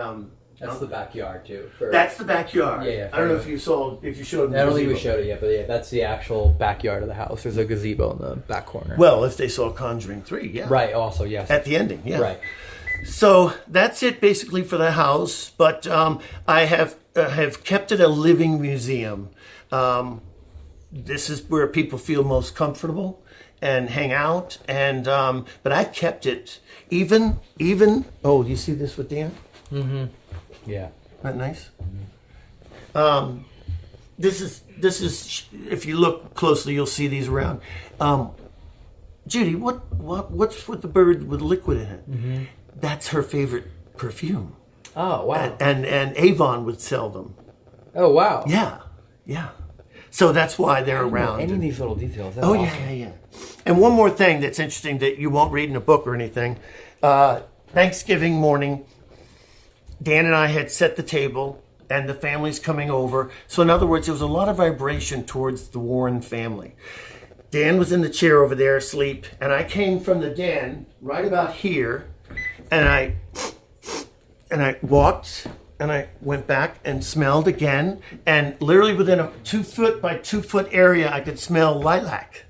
that's the backyard too. That's the backyard. Yeah. I don't know if you showed. I don't think we showed it yet, but yeah, that's the actual backyard of the house. There's a gazebo in the back corner. Well, if they saw Conjuring 3, yeah. Right. Also, yes. At the ending, yeah. Right. So that's it basically for the house, but I have kept it a living museum. This is where people feel most comfortable and hang out, and but I've kept it even. Oh, do you see this with Dan? Mm-hmm. Yeah. Isn't that nice? Mm-hmm. This is if you look closely, you'll see these around. Judy, what's with the bird with liquid in it? Mm-hmm. That's her favorite perfume. Oh, wow. And Avon would sell them. Oh, wow. Yeah. So that's why they're around. Any of these little details. That's awesome. awesome. Yeah. And one more thing that's interesting that you won't read in a book or anything. Thanksgiving morning, Dan and I had set the table, and the family's coming over. So in other words, there was a lot of vibration towards the Warren family. Dan was in the chair over there asleep, and I came from the den right about here, and I walked, and I went back and smelled again, and literally within a 2 foot by 2 foot area, I could smell lilac.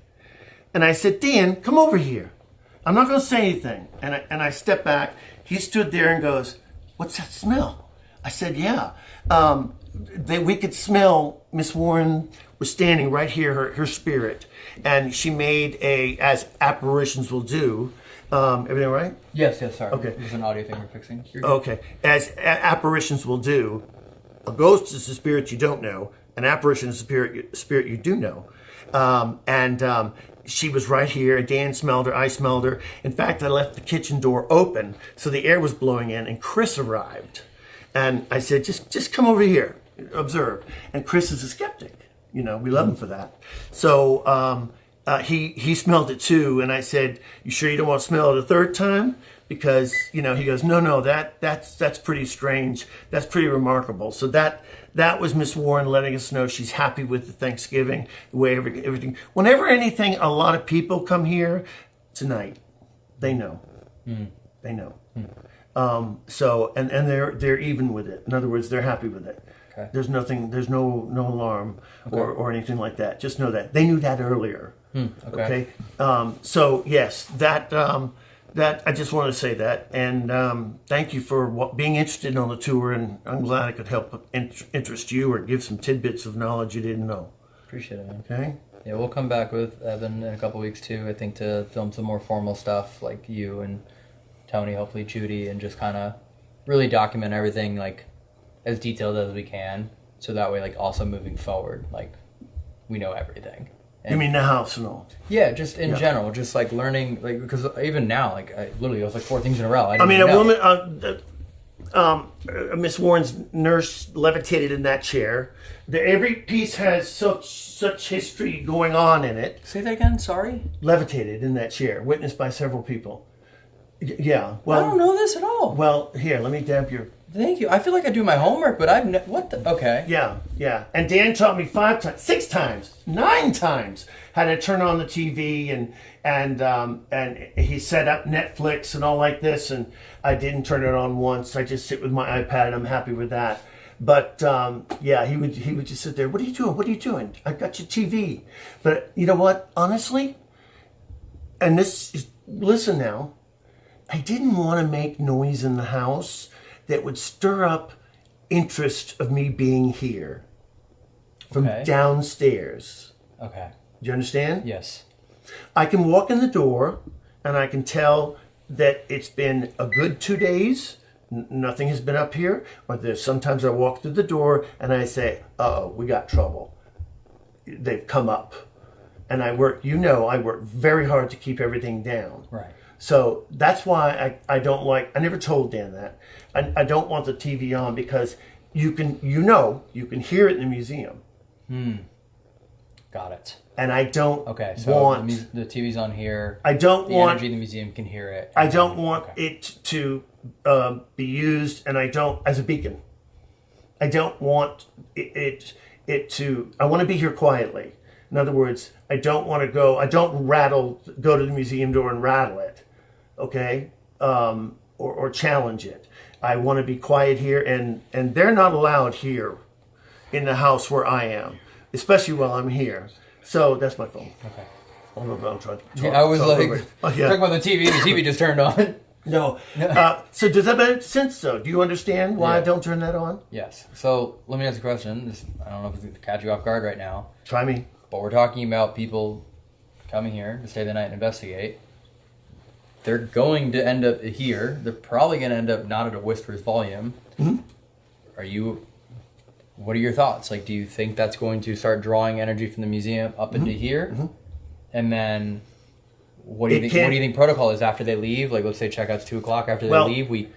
And I said, "Dan, come over here. I'm not going to say anything." And I stepped back. He stood there and goes, "What's that smell?" I said, "Yeah." We could smell Miss Warren was standing right here, her spirit. And she made as apparitions will do. Everything all right? Yes, sorry. Okay. There's an audio thing we're fixing. Okay. As apparitions will do, a ghost is a spirit you don't know. An apparition is a spirit you do know. She was right here, and Dan smelled her, I smelled her. In fact, I left the kitchen door open, so the air was blowing in, and Chris arrived. And I said, just come over here, observe. And Chris is a skeptic. We love him for that. So he smelled it too, and I said, "You sure you don't want to smell it a third time?" Because, he goes, no, that's pretty strange. That's pretty remarkable. So that was Miss Warren letting us know she's happy with the Thanksgiving, the way everything. Whenever a lot of people come here tonight, they know. They know. So they're even with it. In other words, they're happy with it. Okay. There's no alarm or anything like that. Just know that they knew that earlier. Okay. So yes, that I just wanted to say that, and thank you for being interested on the tour, and I'm glad I could help interest you or give some tidbits of knowledge you didn't know. Appreciate it, man. Okay. Yeah, we'll come back with Evan in a couple weeks too. I think to film some more formal stuff, like you and Tony, hopefully Judy, and just kind of really document everything like as detailed as we can, so that way, like, also moving forward, like, we know everything. And, you mean the house and all? Yeah, just in general, just like learning, like, because even now, like, it was like 4 things in a row. A woman, Miss Warren's nurse levitated in that chair. Every piece has such history going on in it. Say that again. Sorry. Levitated in that chair, witnessed by several people. Yeah. Well, I don't know this at all. Well, here, let me damp your. Thank you. I feel like I do my homework, but what the? Okay. Yeah. And Dan taught me 5 times, 6 times, 9 times how to turn on the TV, and he set up Netflix and all like this, and I didn't turn it on once. I just sit with my iPad, and I'm happy with that. But he would just sit there. What are you doing? What are you doing? I've got your TV. But you know what? Honestly, and this is, listen now, I didn't want to make noise in the house that would stir up interest of me being here from downstairs. Okay. Do you understand? Yes. I can walk in the door and I can tell that it's been a good 2 days. Nothing has been up here. But there's sometimes I walk through the door and I say, uh-oh, we got trouble. They've come up. And I work very hard to keep everything down. Right. So that's why I don't like, I never told Dan that. I don't want the TV on because you can hear it in the museum. Got it. And I don't so want... the TV's on here. I don't the want... energy in the museum can hear it. I don't want it to be used, and I don't... As a beacon. I don't want it to... I want to be here quietly. In other words, I don't want to go... I don't go to the museum door and rattle it, okay? Or challenge it. I want to be quiet here, and they're not allowed here in the house where I am, especially while I'm here. So that's my phone. Okay. I'm trying to I was talking about the TV. The TV just turned on. No. So does that make sense, though? Do you understand why I don't turn that on? Yes. So let me ask a question. I don't know if it's going to catch you off guard right now. Try me. But we're talking about people coming here to stay the night and investigate. They're going to end up here. They're probably going to end up not at a whisper's volume. Mm-hmm. What are your thoughts? Like, do you think that's going to start drawing energy from the museum up into here? Mm-hmm. And then, what do you think protocol is after they leave? Like, let's say checkout's 2:00 after they leave.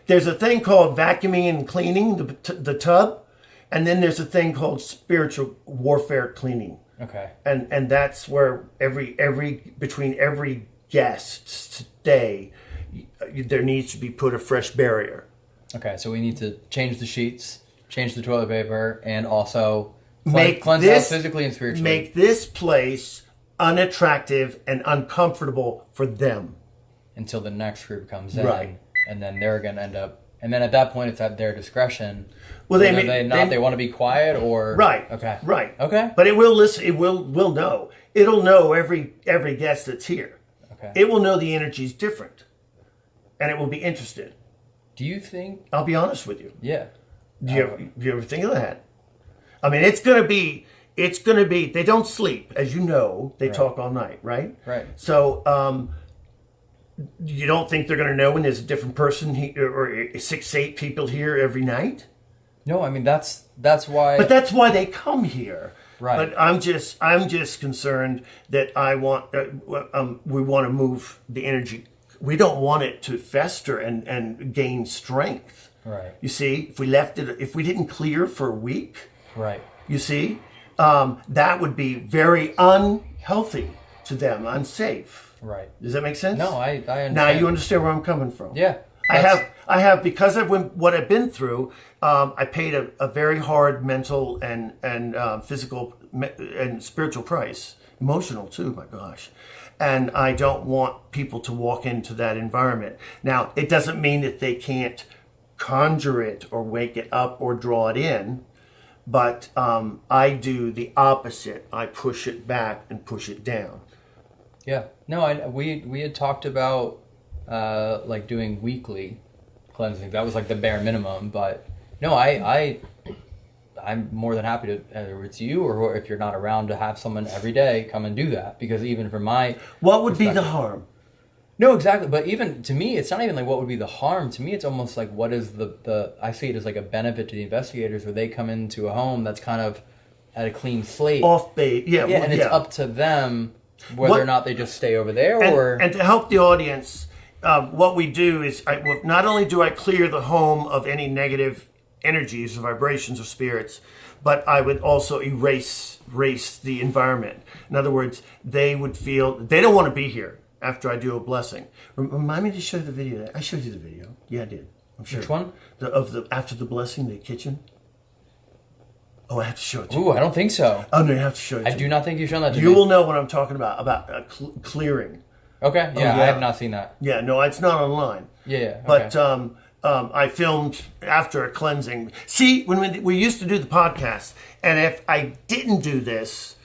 There's a thing called vacuuming and cleaning the tub, and then there's a thing called spiritual warfare cleaning. Okay. And that's where between every guest stay, there needs to be put a fresh barrier. Okay, so we need to change the sheets, change the toilet paper, and also cleanse out physically and spiritually. Make this place unattractive and uncomfortable for them. Until the next group comes in. Right. And then they're going to end up... And then at that point, it's at their discretion. Well, they want to be quiet or... Right. Okay. Right. Okay. But it will listen. It will know. It'll know every guest that's here. Okay. It will know the energy's different. And it will be interested. Do you think... I'll be honest with you. Yeah. Do you ever think of that? I mean, it's going to be, they don't sleep. As you know, they talk all night, right? Right. So, you don't think they're going to know when there's a different person or 6 to 8 people here every night? No, I mean, that's why... But that's why they come here. Right. But I'm just concerned that we want to move the energy. We don't want it to fester and gain strength. Right. You see, if we didn't clear for a week, right. You see, that would be very unhealthy to them, unsafe. Right. Does that make sense? No, I understand. Now you understand where I'm coming from. Yeah. I have because of what I've been through. I paid a very hard mental and physical and spiritual price, emotional too. My gosh. And I don't want people to walk into that environment. Now, it doesn't mean that they can't conjure it or wake it up or draw it in, but I do the opposite. I push it back and push it down. Yeah. No, we had talked about like doing weekly cleansing. That was like the bare minimum, but no, I'm more than happy to, whether it's you or if you're not around, to have someone every day come and do that. Because even from my what would be the harm? No, exactly. But even to me, it's not even like what would be the harm. To me, it's almost like what is the I see it as like a benefit to the investigators, where they come into a home that's kind of at a clean slate, off base. Yeah, and it's up to them whether or not they just stay over there and to help the audience. What we do is not only do I clear the home of any negative energies or vibrations or spirits, but I would also erase the environment. In other words, they would feel they don't want to be here after I do a blessing. Remind me to show the video. I showed you the video. Yeah, I did. I'm sure. Which one? After the blessing, the kitchen. Oh, I have to show it to you. Ooh, I don't think so. Oh, no, you have to show it to me. I do not think you've shown that to me. You will know what I'm talking about clearing. Okay, yeah, I have not seen that. Yeah, no, it's not online. Yeah, okay. But I filmed after a cleansing. See, when we used to do the podcast, and if I didn't do this,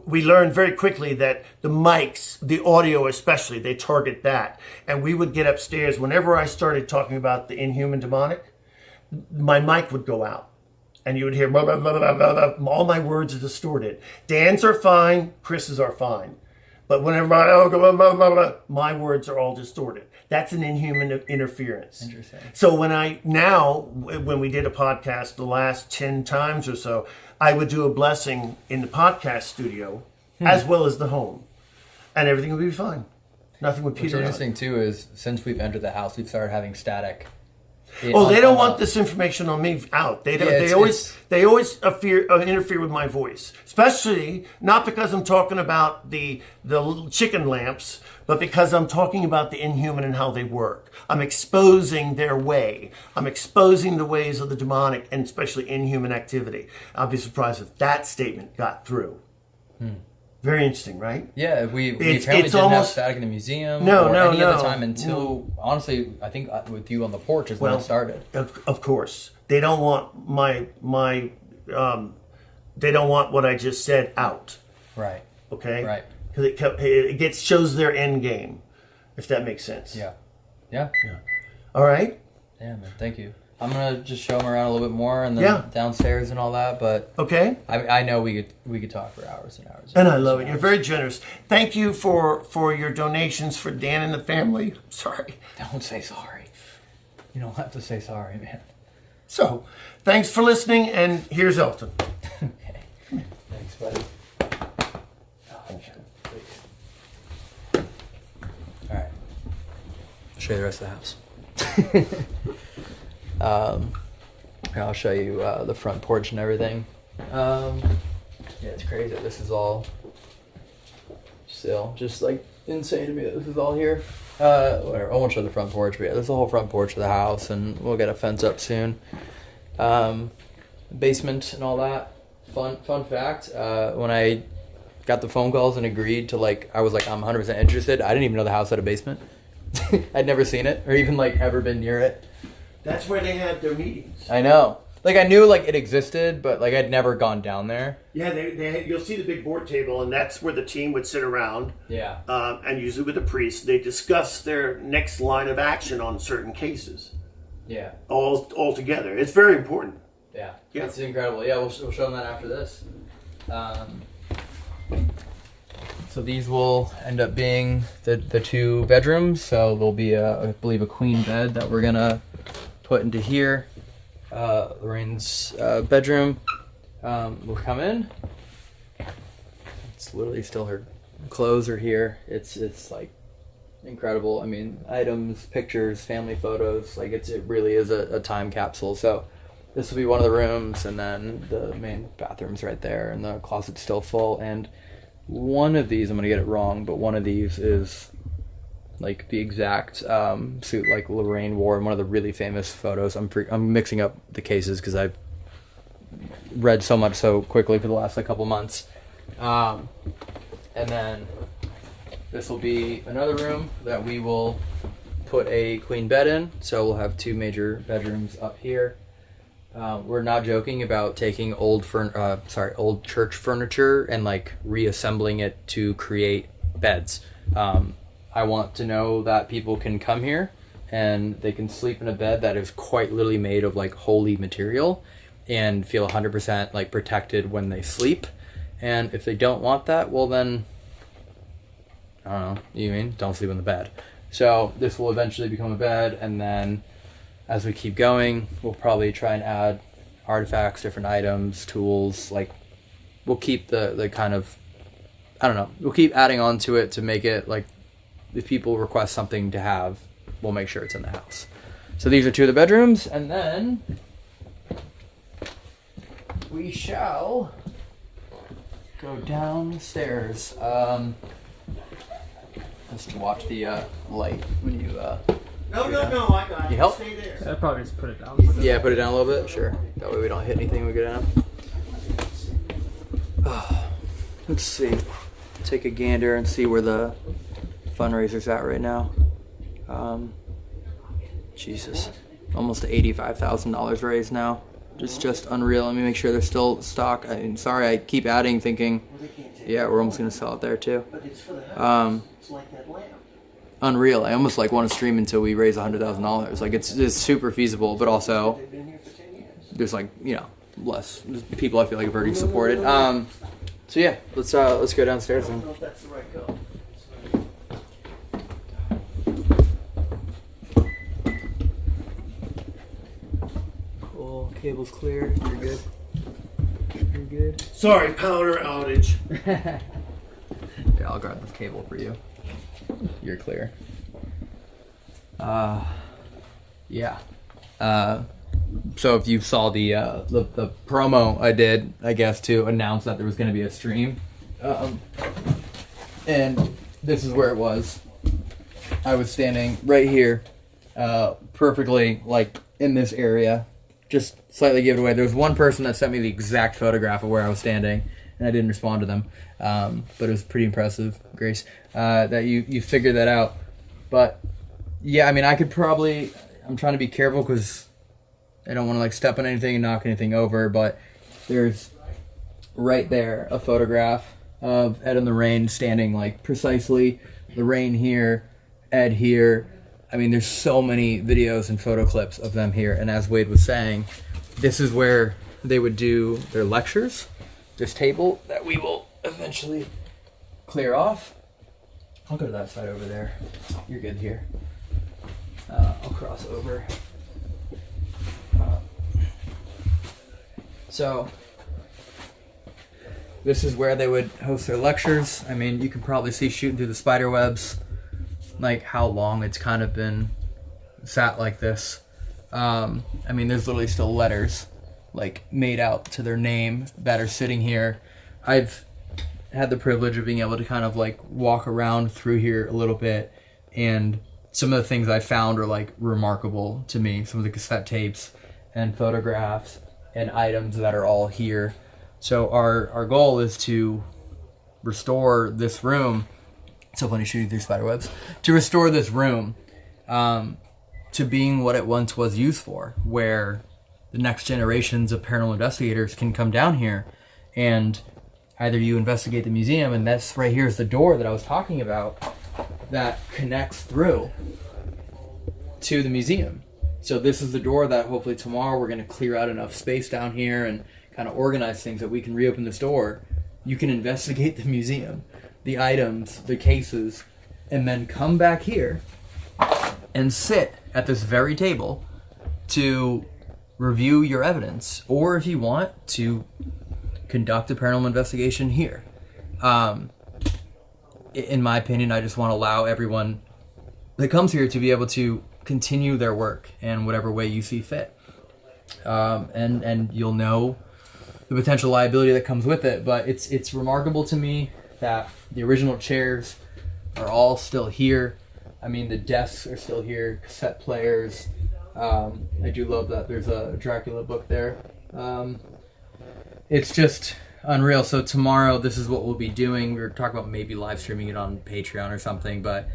we learned very quickly that the mics, the audio especially, they target that. And we would get upstairs. Whenever I started talking about the inhuman demonic, my mic would go out. And you would hear, blah, blah, blah, blah, blah, blah. All my words are distorted. Dan's are fine. Chris's are fine. But whenever my words are all distorted. That's an inhuman interference. Interesting. So when we did a podcast the last 10 times or so, I would do a blessing in the podcast studio as well as the home. And everything would be fine. Nothing would peter out. What's interesting too is since we've entered the house, we've started having static. They don't want this information on me out. They always interfere with my voice, especially not because I'm talking about the little chicken lamps, but because I'm talking about the inhuman and how they work. I'm exposing their way. I'm exposing the ways of the demonic and especially inhuman activity. I'll be surprised if that statement got through. Very interesting, right? Yeah, we apparently didn't have static in the museum any other time until, honestly, I think with you on the porch is when it started. Of course. They don't want they don't want what I just said out. Right. Okay? Right. Because it shows their end game, if that makes sense. Yeah. All right? Yeah, man, thank you. I'm gonna just show them around a little bit more, and then downstairs and all that. But okay, I know we could talk for hours and hours. And I love it. You're very generous. Thank you for your donations for Dan and the family. Sorry. Don't say sorry. You don't have to say sorry, man. So, thanks for listening, and here's Elton. Okay. Thanks, buddy. All right. I'll show you the rest of the house. I'll show you the front porch and everything. Yeah, it's crazy. This is all still just like insane to me that this is all here. Whatever. I won't show the front porch, but yeah, there's the whole front porch of the house, and we'll get a fence up soon. Basement and all that. Fun fact. When I got the phone calls and agreed to I was I'm 100% interested. I didn't even know the house had a basement. I'd never seen it or even ever been near it. That's where they had their meetings. I know. I knew it existed, but I'd never gone down there. Yeah, you'll see the big board table, and that's where the team would sit around. Yeah. And usually with the priest, they discuss their next line of action on certain cases. Yeah. All together. It's very important. Yeah. It's incredible. Yeah, we'll show them that after this. So these will end up being the 2 bedrooms. So there'll be I believe a queen bed that we're gonna put into here. Lorraine's bedroom. We'll come in. It's literally still her clothes are here. It's incredible. I mean, items, pictures, family photos. It really is a time capsule. So this will be one of the rooms, and then the main bathroom's right there, and the closet's still full. And one of these, I'm gonna get it wrong, but one of these is the exact suit Lorraine wore in one of the really famous photos. I'm mixing up the cases because I've read so much so quickly for the last couple months. And then this will be another room that we will put a queen bed in. So we'll have 2 major bedrooms up here. We're not joking about taking old church furniture and reassembling it to create beds. I want to know that people can come here and they can sleep in a bed that is quite literally made of holy material and feel 100% protected when they sleep. And if they don't want that, well then, I don't know, you mean don't sleep in the bed. So this will eventually become a bed, and then as we keep going, we'll probably try and add artifacts, different items, tools. We'll keep the kind of, I don't know, we'll keep adding on to it to make it if people request something to have, we'll make sure it's in the house. So these are 2 of the bedrooms, and then we shall go downstairs. Just to watch the light when you. No, I got it. You help? Stay there. I'd probably just put it down. Yeah, put it down a little bit. Sure. That way we don't hit anything when we go down. Let's see. Take a gander and see where the fundraiser's at right now. Jesus, almost $85,000 raised now. Just unreal. Let me make sure there's still stock. Sorry, I keep adding, thinking Yeah, we're almost gonna sell it there too. But it's for the house. It's like that lamp. Unreal. I almost like want to stream until we raise $100,000. Like it's super feasible, but also there's like, you know, less people I feel like have already supported. So yeah, let's go downstairs I then. don't know if that's the right go. Cool. Cable's clear. You're good. You're good. Sorry, power outage. Yeah, I'll grab this cable for you. You're clear. Yeah. So if you saw the promo I did, I guess, to announce that there was going to be a stream, and this is where it was. I was standing right here, perfectly like in this area, just slightly give it away. There was one person that sent me the exact photograph of where I was standing, and I didn't respond to them, but it was pretty impressive, Grace, that you figured that out. But yeah, I mean, I could probably. I'm trying to be careful because I don't want to like step on anything and knock anything over, but there's right there a photograph of Ed and Lorraine standing like precisely. Lorraine here, Ed here. I mean, there's so many videos and photo clips of them here, and as Wade was saying, this is where they would do their lectures. This table that we will eventually clear off. I'll go to that side over there. You're good here. I'll cross over. So this is where they would host their lectures. I mean, you can probably see shooting through the spider webs, like how long it's kind of been sat like this. I mean, there's literally still letters like made out to their name that are sitting here. I've had the privilege of being able to kind of like walk around through here a little bit, and some of the things I found are like remarkable to me. Some of the cassette tapes and photographs and items that are all here. So our goal is to restore this room. It's so funny shooting through spider webs. To restore this room to being what it once was used for, where the next generations of paranormal investigators can come down here, and either you investigate the museum, and that's right here is the door that I was talking about that connects through to the museum. So this is the door that hopefully tomorrow we're going to clear out enough space down here and kind of organize things that we can reopen this door. You can investigate the museum, the items, the cases, and then come back here and sit at this very table to review your evidence, or if you want to conduct a paranormal investigation here. In my opinion, I just want to allow everyone that comes here to be able to continue their work in whatever way you see fit. And you'll know the potential liability that comes with it, but it's remarkable to me that the original chairs are all still here. I mean, the desks are still here, cassette players. I do love that there's a Dracula book there. It's just unreal. So tomorrow, this is what we'll be doing. We were talking about maybe live streaming it on Patreon or something, but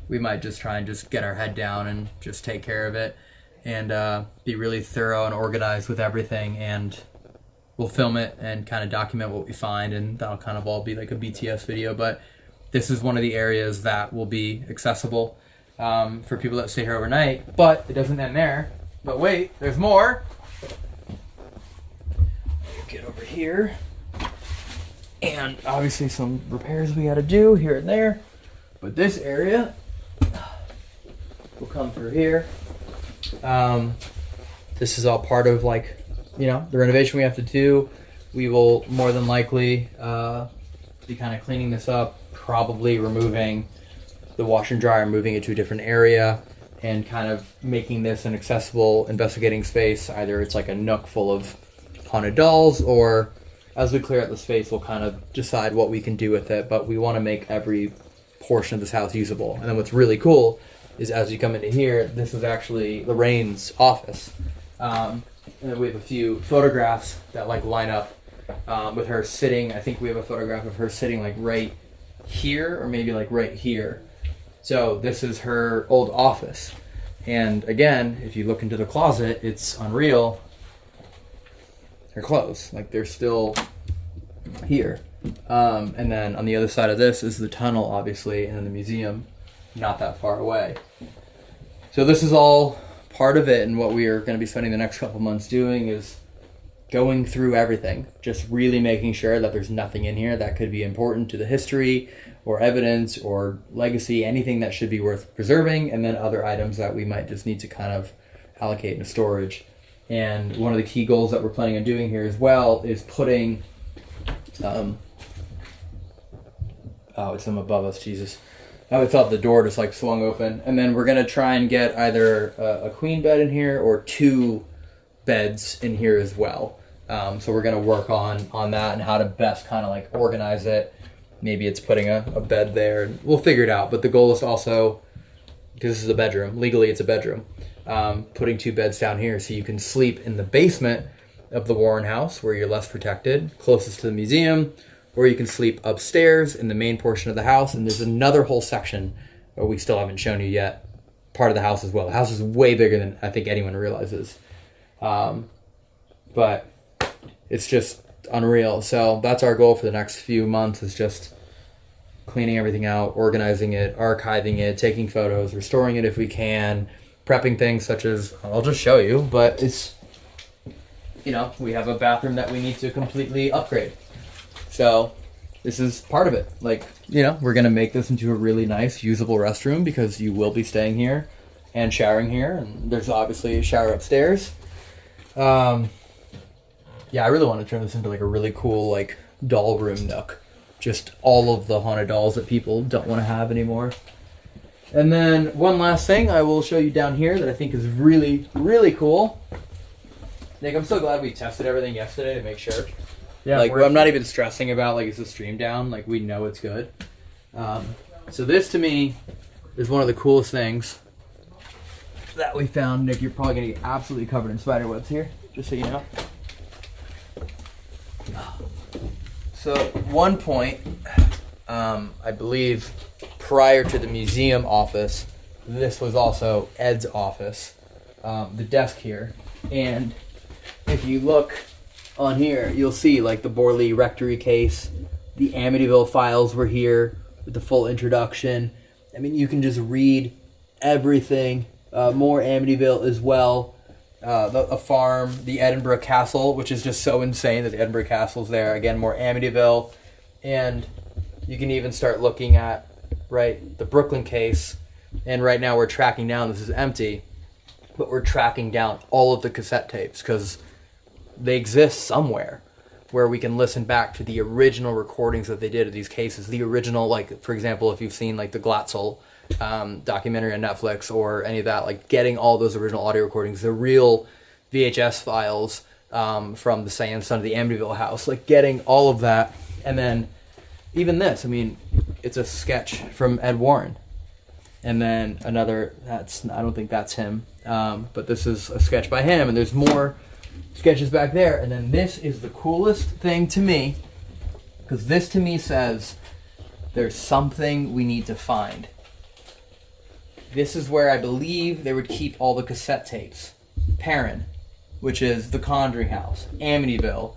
we might just try and just get our head down and just take care of it and be really thorough and organized with everything. And we'll film it and kind of document what we find, and that'll kind of all be like a BTS video. But this is one of the areas that will be accessible for people that stay here overnight. But it doesn't end there. But wait, there's more. Get over here. And obviously some repairs we got to do here and there. But this area will come through here. This is all part of, like, you know, the renovation we have to do. We will more than likely be kind of cleaning this up, probably removing the washer and dryer, moving it to a different area, and kind of making this an accessible investigating space. Either it's like a nook full of haunted dolls, or as we clear out the space, we'll kind of decide what we can do with it. But we want to make every portion of this house usable. And then what's really cool is as you come into here, this is actually Lorraine's office. And then we have a few photographs that like line up with her sitting. I think we have a photograph of her sitting like right here, or maybe like right here. So this is her old office. And again, if you look into the closet, it's unreal. Her clothes, like they're still here. And then on the other side of this is the tunnel, obviously, and then the museum, not that far away. So this is all part of it, and what we are going to be spending the next couple months doing is going through everything, just really making sure that there's nothing in here that could be important to the history or evidence or legacy, anything that should be worth preserving, and then other items that we might just need to kind of allocate into storage. And one of the key goals that we're planning on doing here as well is putting it's them above us, Jesus. I thought the door just like swung open. And then we're going to try and get either a queen bed in here or 2 beds in here as well. So we're going to work on that and how to best kind of like organize it. Maybe it's putting a bed there. We'll figure it out. But the goal is also, because this is a bedroom, legally it's a bedroom, putting 2 beds down here so you can sleep in the basement of the Warren house where you're less protected, closest to the museum, or you can sleep upstairs in the main portion of the house. And there's another whole section that we still haven't shown you yet, part of the house as well. The house is way bigger than I think anyone realizes. But it's just unreal. So that's our goal for the next few months, is just cleaning everything out, organizing it, archiving it, taking photos, restoring it if we can, prepping things such as, I'll just show you, but it's, we have a bathroom that we need to completely upgrade. So this is part of it. Like, we're going to make this into a really nice, usable restroom because you will be staying here and showering here. And there's obviously a shower upstairs. I really want to turn this into like a really cool, like, doll room nook. Just all of the haunted dolls that people don't want to have anymore. And then one last thing I will show you down here that I think is really, really cool. Nick, I'm so glad we tested everything yesterday to make sure. Yeah, I'm not even stressing about, like, is the stream down? Like, we know it's good. So this, to me, is one of the coolest things that we found. Nick, you're probably going to get absolutely covered in spider webs here, just so you know. So at one point, I believe prior to the museum office, this was also Ed's office, the desk here. And if you look on here, you'll see like the Borley Rectory case, the Amityville files were here with the full introduction. I mean, you can just read everything. More Amityville as well. A farm, the Edinburgh Castle, which is just so insane that the Edinburgh Castle's there. Again, more Amityville. And you can even start looking at, the Brooklyn case. And right now we're tracking down, this is empty, but we're tracking down all of the cassette tapes because they exist somewhere where we can listen back to the original recordings that they did of these cases. The original, like, for example, if you've seen, like, the Glatzel documentary on Netflix or any of that, like, getting all those original audio recordings, the real VHS files from the Sand Son of the Amityville house, like, getting all of that. And then even this, I mean, it's a sketch from Ed Warren. And then another, I don't think that's him, but this is a sketch by him, and there's more sketches back there. And then this is the coolest thing to me, because this to me says there's something we need to find. This is where I believe they would keep all the cassette tapes. Perrin, which is the Conjuring house, Amityville.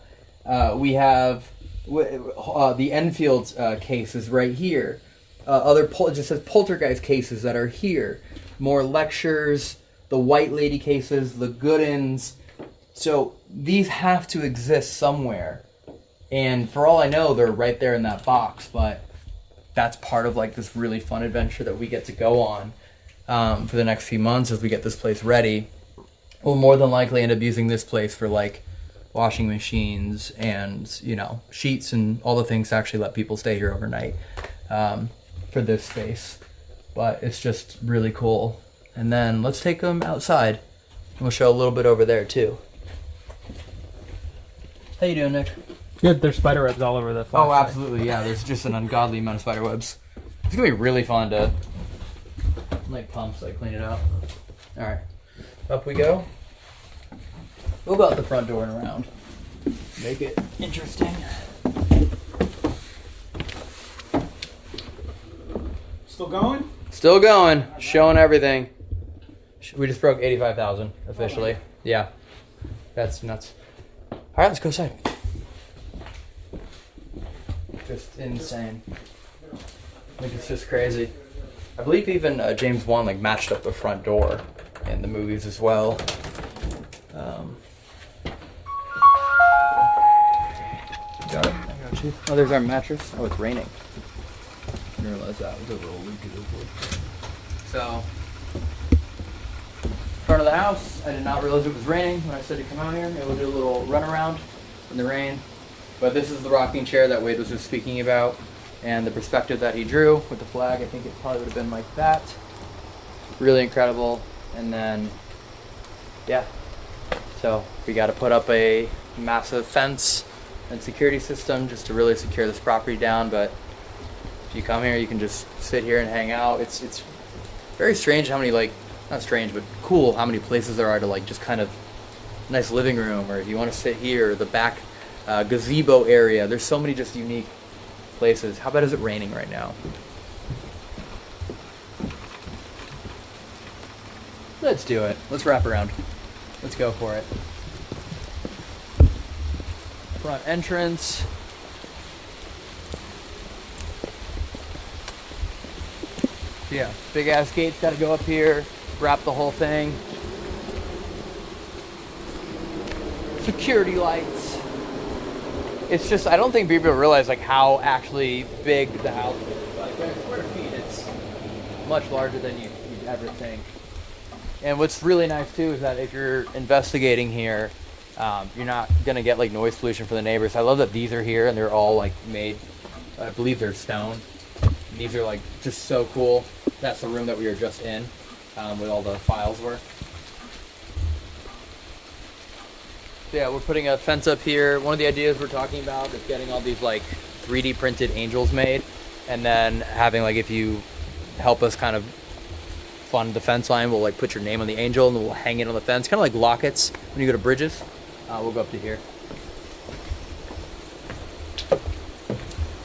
We have the Enfield case is right here. It just says poltergeist cases that are here. More lectures, the White Lady cases, the Goodins. So these have to exist somewhere. And for all I know, they're right there in that box. But that's part of like this really fun adventure that we get to go on for the next few months as we get this place ready. We'll more than likely end up using this place for like washing machines and, sheets and all the things to actually let people stay here overnight. For this space, but it's just really cool. And then let's take them outside. We'll show a little bit over there too. How you doing, Nick? Good. There's spider webs all over the flashlight. Oh, absolutely. Yeah, there's just an ungodly amount of spider webs. It's gonna be really fun to pumps, clean it out. All right, up we go. Go about the front door and around. Make it interesting. Still going? Still going. Showing everything. We just broke 85,000 officially. Yeah. That's nuts. All right, let's go inside. just insane. Like, it's just crazy. I believe even James Wan like matched up the front door in the movies as well. Got it. I got you. Oh, there's our mattress. Oh, it's raining. I didn't realize that was a little leaky. So, front of the house. I did not realize it was raining when I said to come out here. We'll do a little run around in the rain. But this is the rocking chair that Wade was just speaking about, and the perspective that he drew with the flag. I think it probably would have been like that. Really incredible. And then, yeah. So we got to put up a massive fence and security system just to really secure this property down. But if you come here, you can just sit here and hang out. It's very strange how many, like, not strange, but cool how many places there are to, like, just kind of nice living room, or if you want to sit here, the back gazebo area. There's so many just unique places. How bad is it raining right now? Let's do it. Let's wrap around. Let's go for it. Front entrance. Yeah, big ass gate's got to go up here, wrap the whole thing. Security lights. It's just, I don't think people realize like how actually big the house is. Like, by square feet, it's much larger than you'd ever think. And what's really nice too is that if you're investigating here, you're not gonna get like noise pollution for the neighbors. I love that these are here and they're all like made, I believe they're stone. And these are like just so cool. That's the room that we were just in, where all the files were. So yeah, we're putting a fence up here. One of the ideas we're talking about is getting all these like 3D printed angels made, and then having like, if you help us kind of fund the fence line, we'll like put your name on the angel and then we'll hang it on the fence, kind of like lockets when you go to bridges. We'll go up to here.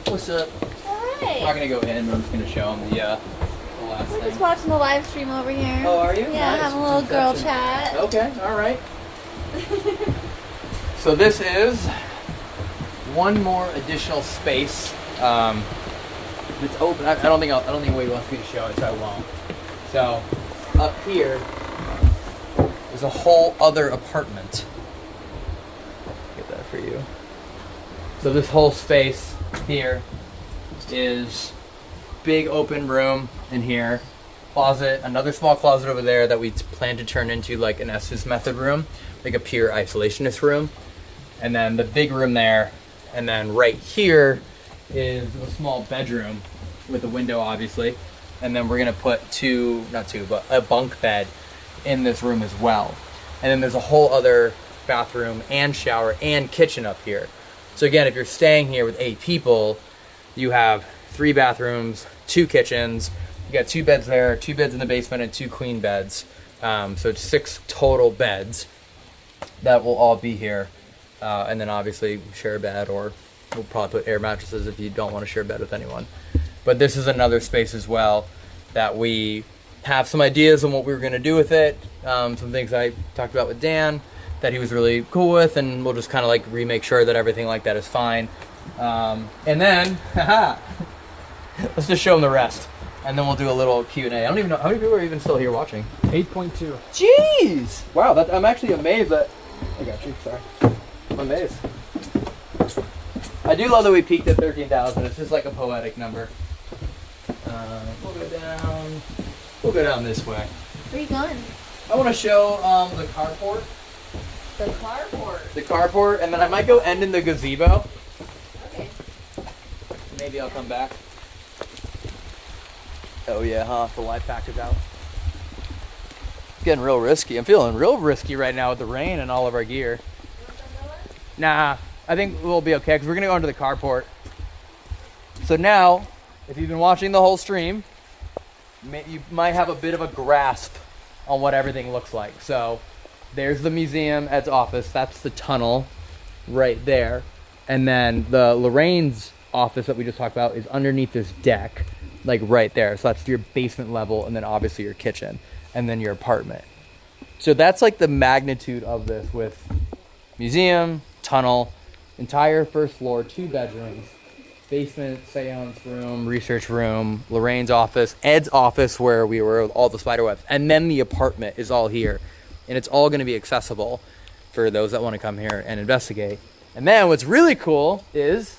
What's up? Alright. I'm not gonna go in, but I'm just gonna show them the last We're thing. just watching the live stream over here. Oh, are you? Yeah, Nice. having a little girl chat. Okay, alright. So this is one more additional space. It's open. I don't think Wade wants me to show it, so I won't. So up here is a whole other apartment. Get that for you. So this whole space here is big open room in here. Closet, another small closet over there that we plan to turn into like an Estes method room, like a pure isolationist room. And then the big room there, and then right here is a small bedroom with a window, obviously. And then we're gonna put but a bunk bed in this room as well. And then there's a whole other bathroom and shower and kitchen up here. So again, if you're staying here with 8 people, you have 3 bathrooms, 2 kitchens, you got 2 beds there, 2 beds in the basement, and 2 queen beds. So it's 6 total beds that will all be here. And then obviously share a bed, or we'll probably put air mattresses if you don't want to share a bed with anyone. But this is another space as well that we have some ideas on what we were going to do with it. Some things I talked about with Dan that he was really cool with, and we'll just kind of like remake sure that everything like that is fine. And then, let's just show them the rest. And then we'll do a little Q&A. I don't even know, how many people are even still here watching? 8.2. Jeez! Wow, I'm actually amazed that, I got you, sorry. I'm amazed. I do love that we peaked at 13,000. It's just like a poetic number. We'll go down this way. Where are you going? I want to show the carport. The carport. The carport, and then I might go end in the gazebo. Okay. Maybe I'll come back. Oh yeah, huh? The life pack is out. It's getting real risky. I'm feeling real risky right now with the rain and all of our gear. Nah, I think we'll be okay because we're going to go into the carport. So now, if you've been watching the whole stream, you might have a bit of a grasp on what everything looks like. So there's the museum, Ed's office. That's the tunnel right there. And then the Lorraine's office that we just talked about is underneath this deck, like right there. So that's your basement level, and then obviously your kitchen, and then your apartment. So that's like the magnitude of this, with museum, tunnel, entire first floor, 2 bedrooms, basement seance room, research room, Lorraine's office, Ed's office where we were with all the spider webs, and then the apartment is all here. And it's all going to be accessible for those that want to come here and investigate. And then what's really cool is,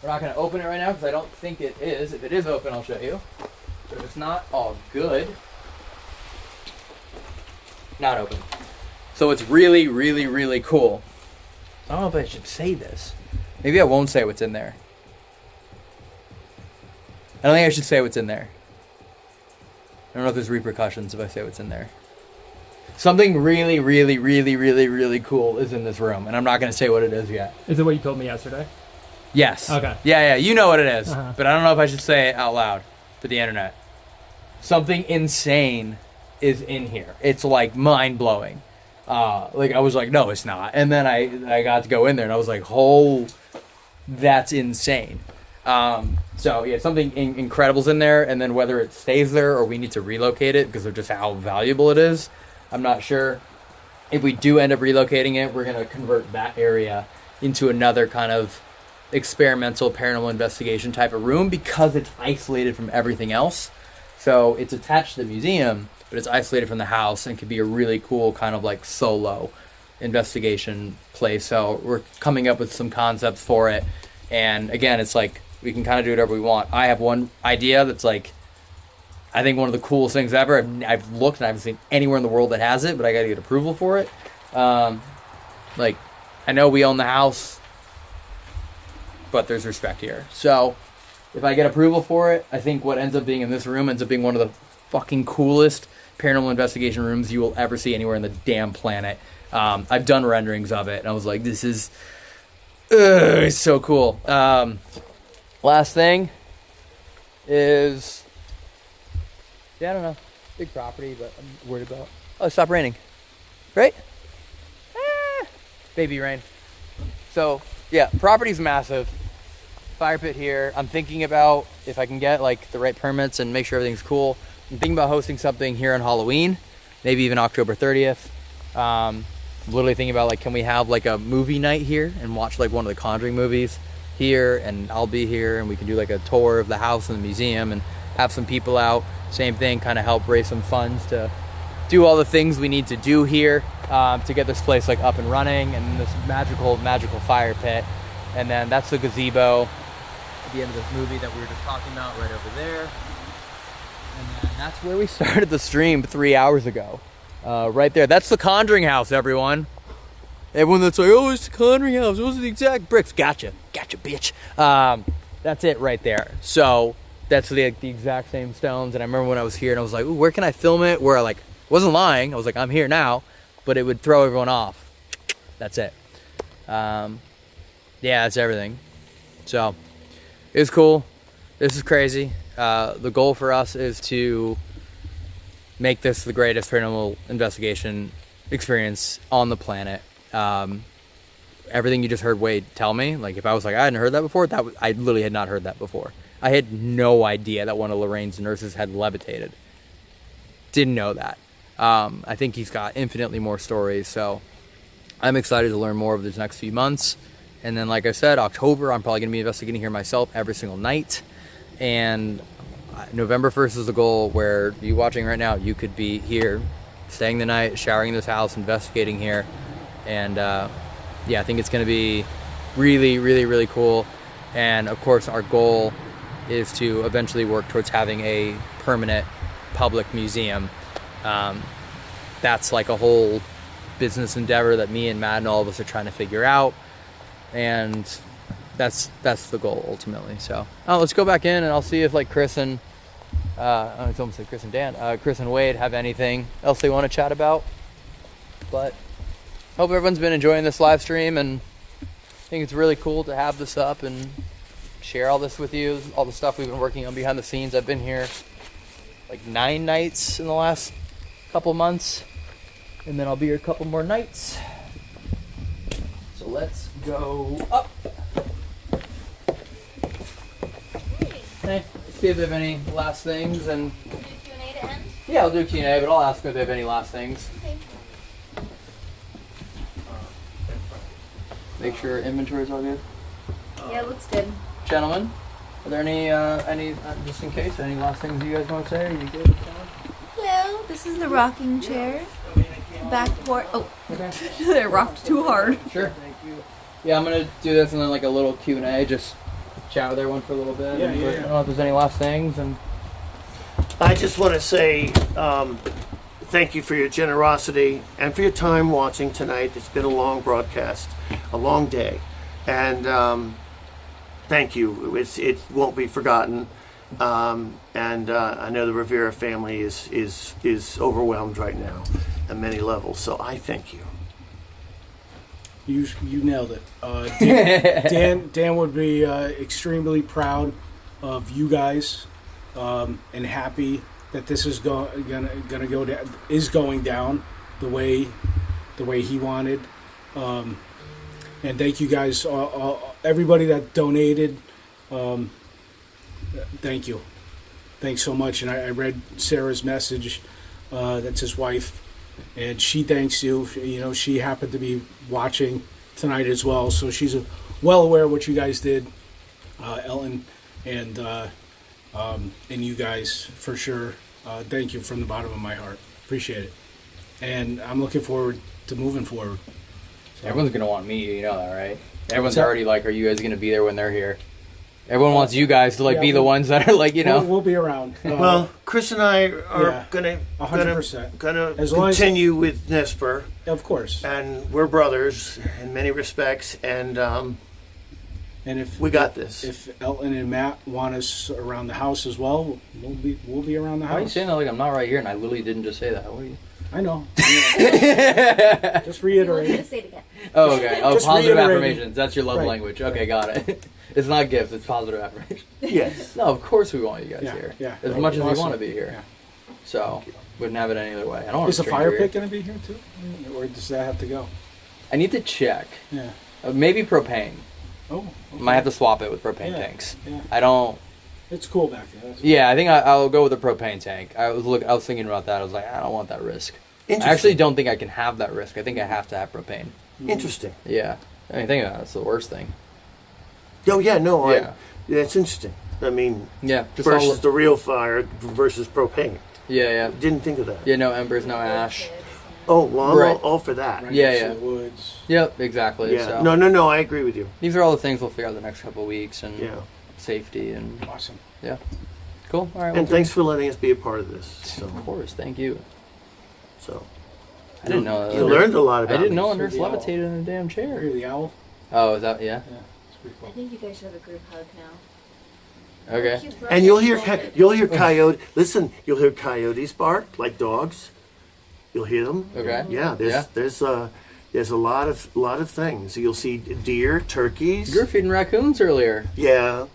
we're not going to open it right now because I don't think it is. If it is open, I'll show you. But if it's not, all good. Not open. So it's really, really, really cool. I don't know if I should say this. Maybe I won't say what's in there. I don't think I should say what's in there. I don't know if there's repercussions if I say what's in there. Something really, really, really, really, really cool is in this room, and I'm not going to say what it is yet. Is it what you told me yesterday? Yes. Okay. Yeah, you know what it is, Uh-huh. but I don't know if I should say it out loud to the internet. Something insane is in here. It's like mind-blowing. Like I was like, no, it's not. And then I got to go in there, and I was like, oh, that's insane. So yeah, something incredible's in there, and then whether it stays there or we need to relocate it because of just how valuable it is, I'm not sure. If we do end up relocating it, we're going to convert that area into another kind of experimental paranormal investigation type of room because it's isolated from everything else. So it's attached to the museum, but it's isolated from the house and could be a really cool kind of like solo investigation place. So we're coming up with some concepts for it. And again, it's like we can kind of do whatever we want. I have one idea that's like, I think one of the coolest things ever. I've looked and I haven't seen anywhere in the world that has it, but I got to get approval for it. Like, I know we own the house, but there's respect here. So if I get approval for it, I think what ends up being in this room ends up being one of the fucking coolest paranormal investigation rooms you will ever see anywhere in the damn planet. I've done renderings of it, and I was like, this is it's so cool. Last thing is, yeah, I don't know, big property, but I'm worried about. Oh, it stopped raining. Right? Baby rain. So yeah, property's massive. Fire pit here. I'm thinking about if I can get like the right permits and make sure everything's cool. I'm thinking about hosting something here on Halloween, maybe even October 30th. Literally thinking about like, can we have like a movie night here and watch like one of the Conjuring movies here, and I'll be here and we can do like a tour of the house and the museum and have some people out. Same thing, kind of help raise some funds to do all the things we need to do here to get this place like up and running, and this magical fire pit. And then that's the gazebo at the end of this movie that we were just talking about right over there. And then that's where we started the stream 3 hours ago. Right there. That's the Conjuring house, everyone. Everyone that's like, oh, it's the Conjuring house. Those are the exact bricks. Gotcha, bitch. That's it right there. So that's the exact same stones. And I remember when I was here and I was like, ooh, where can I film it? Where I like wasn't lying. I was like, I'm here now, but it would throw everyone off. That's it. Yeah, that's everything. So it was cool. This is crazy. The goal for us is to make this the greatest paranormal investigation experience on the planet. Everything you just heard Wade tell me, like if I was like, I hadn't heard that before, I literally had not heard that before. I had no idea that one of Lorraine's nurses had levitated. Didn't know that. I think he's got infinitely more stories, so I'm excited to learn more over these next few months. And then, like I said, October, I'm probably going to be investigating here myself every single night. And November 1st is the goal, where you watching right now, you could be here, staying the night, showering in this house, investigating here. And yeah, I think it's going to be really, really, really cool. And of course, our goal is to eventually work towards having a permanent public museum. That's like a whole business endeavor that me and Matt and all of us are trying to figure out. And that's the goal ultimately. So let's go back in and I'll see if like Chris and it's almost like Chris and Dan, Chris and Wade have anything else they want to chat about. But hope everyone's been enjoying this live stream, and I think it's really cool to have this up and share all this with you, all the stuff we've been working on behind the scenes. I've been here like 9 nights in the last couple months, and then I'll be here a couple more nights. So let's go up. Hey, see if they have any last things. And Do Q&A to end? yeah, I'll do Q&A, but I'll ask them if they have any last things. Okay. Make sure inventory's all good. Yeah, it looks good. Gentlemen, are there any just in case, any last things you guys want to say? Are you good? Hello, this is the rocking chair. Back porch. Oh, they rocked too hard. Sure. Yeah, I'm gonna do this and then like a little Q&A, just chat with everyone for a little bit. Yeah. I don't know if there's any last things. And I just want to say thank you for your generosity and for your time watching tonight. It's been a long broadcast, a long day, and thank you. It won't be forgotten. And I know the Rivera family is overwhelmed right now on many levels. So I thank you. You nailed it. Dan would be extremely proud of you guys and happy that this is going down the way he wanted. And thank you guys, everybody that donated. Thank you. Thanks so much. And I read Sarah's message. That's his wife. And she thanks you. You know, she happened to be watching tonight as well. So she's well aware of what you guys did, Elton, and you guys for sure. Thank you from the bottom of my heart. Appreciate it. And I'm looking forward to moving forward. So. everyone's gonna want me, you know that, right? Everyone's already like, are you guys gonna be there when they're here? Everyone wants you guys to be the ones that are like, you know. We'll be around. Well, Chris and I are gonna 100%. Gonna continue with Nesper. Of course. And we're brothers in many respects, and if we got this. If Elton and Matt want us around the house as well, we'll be around the house. Why are you saying that like I'm not right here and I literally didn't just say that? What are you? I know. Just reiterate. Say it again. Oh, okay. Oh, Just positive reiterating. affirmations. That's your love language. Okay, got it. It's not gifts, it's positive affirmation. Yes. No, of course we want you guys here. Yeah. As much as we Awesome. want to be here. Yeah. So, wouldn't have it any other way. I don't want Is to the fire pit going to be here too? Or does that have to go? I need to check. Yeah. Maybe propane. Oh. Okay. Might have to swap it with propane tanks. Yeah. I don't... It's cool back there. That's Yeah, I think I'll go with a propane tank. I was thinking about that. I was like, I don't want that risk. I actually don't think I can have that risk. I think I have to have propane. Interesting. Yeah. I mean, think about it. That's the worst thing. Oh yeah, no, Yeah. It's interesting. I mean, Yeah. Just versus the real fire versus propane. Yeah. Didn't think of that. Yeah, no embers, no ash. Oh, well, I'm Right. all for that. right Yeah, next yeah. to the woods. Yep, exactly. Yeah. So. No, I agree with you. These are all the things we'll figure out the next couple of weeks, and Yeah. safety, and Awesome. yeah. Cool. All right. And thanks for letting us be a part of this. So, Of course. Thank you. so I didn't know that. you learned a lot about I didn't me. know a nurse the owl. levitated in a damn Hear chair. the owl? Oh, is that yeah? Yeah. It's pretty I cool. think you guys should have a group hug now. Okay. And you'll hear coyote. Listen, you'll hear coyotes bark like dogs. You'll hear them. Okay. Yeah, there's a lot of things. You'll see deer, turkeys. You were feeding raccoons earlier. Yeah.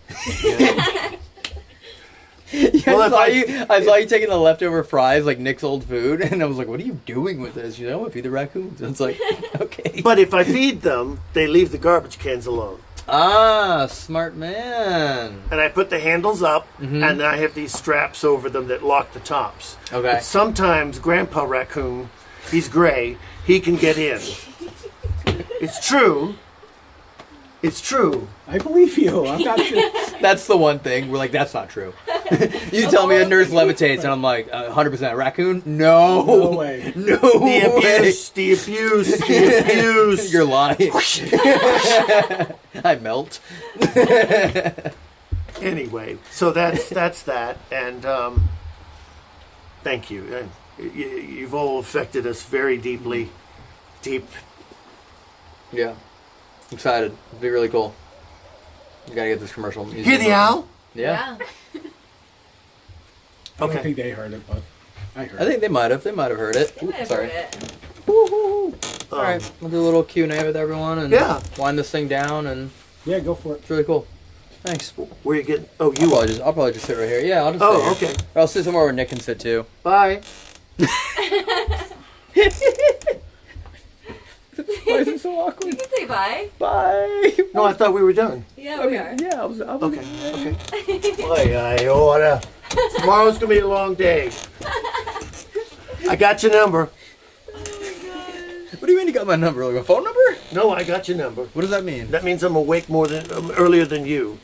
Yeah, Well, I saw you taking the leftover fries, like Nick's old food, and I was like, "What are you doing with this?" You know, feed the raccoons. And it's like, okay. But if I feed them, they leave the garbage cans alone. Ah, smart man. And I put the handles up, and then I have these straps over them that lock the tops. Okay. But sometimes Grandpa Raccoon, he's gray, he can get in. It's true. It's true. I believe you. I'm not sure. That's the one thing. We're like, that's not true. You tell me a nurse levitates, and I'm like, 100% raccoon? No. No way. No The way. abuse, the abuse, the abuse. You're lying. I melt. Anyway, so that's that, and thank you. You've all affected us very deeply. Deep. Yeah. Excited. It'll be really cool. You gotta get this commercial. Hear the owl? Yeah. I don't think they heard it, but I heard it. I think they might have. They might have heard it. You might have Sorry. heard it. All right, we'll do a little Q&A with everyone and wind this thing down, and Yeah, go for it. it's really cool. Thanks. Where you get? Oh, I'll probably just sit right here. Yeah, I'll just. sit here. okay. Or I'll sit somewhere where Nick can sit too. Bye. Why is it so awkward? You can say bye. Bye. No, I thought we were done. Yeah, we are. Yeah, I was Okay. Boy, I oughta. Tomorrow's gonna be a long day. I got your number. What do you mean you got my number? Like a phone number? No, I got your number. What does that mean? That means I'm awake earlier than you.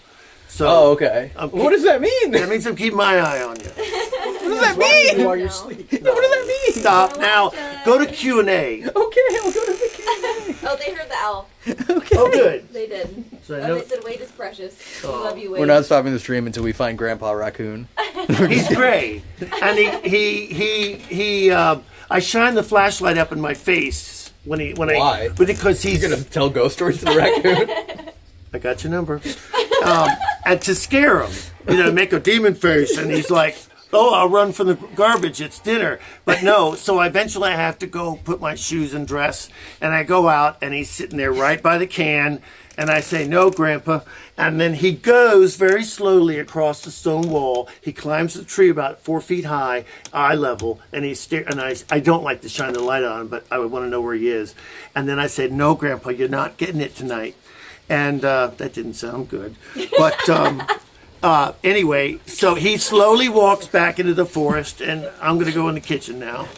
So Oh, okay. What does that mean? That means I'm keeping my eye on you. What does that mean? While you're sleeping. What does that mean? Stop now. Go to Q&A. Okay, I'll go to the Q&A. Oh, they heard the owl. Okay. Oh, good. They did. So I know- They said Wade is precious. We love you, Wade. We're not stopping the stream until we find Grandpa Raccoon. He's gray, and I shine the flashlight up in my face Why? Because he's You're gonna tell ghost stories to the raccoon? I got your number, and to scare him, make a demon face, and he's like, "Oh, I'll run from the garbage. It's dinner." But no, so eventually I have to go put my shoes and dress, and I go out, and he's sitting there right by the can, and I say, "No, Grandpa," and then he goes very slowly across the stone wall. He climbs the tree about 4 feet high, eye level, and I don't like to shine the light on him, but I would want to know where he is. And then I said, "No, Grandpa, you're not getting it tonight." And that didn't sound good. But anyway, so he slowly walks back into the forest, and I'm going to go in the kitchen now.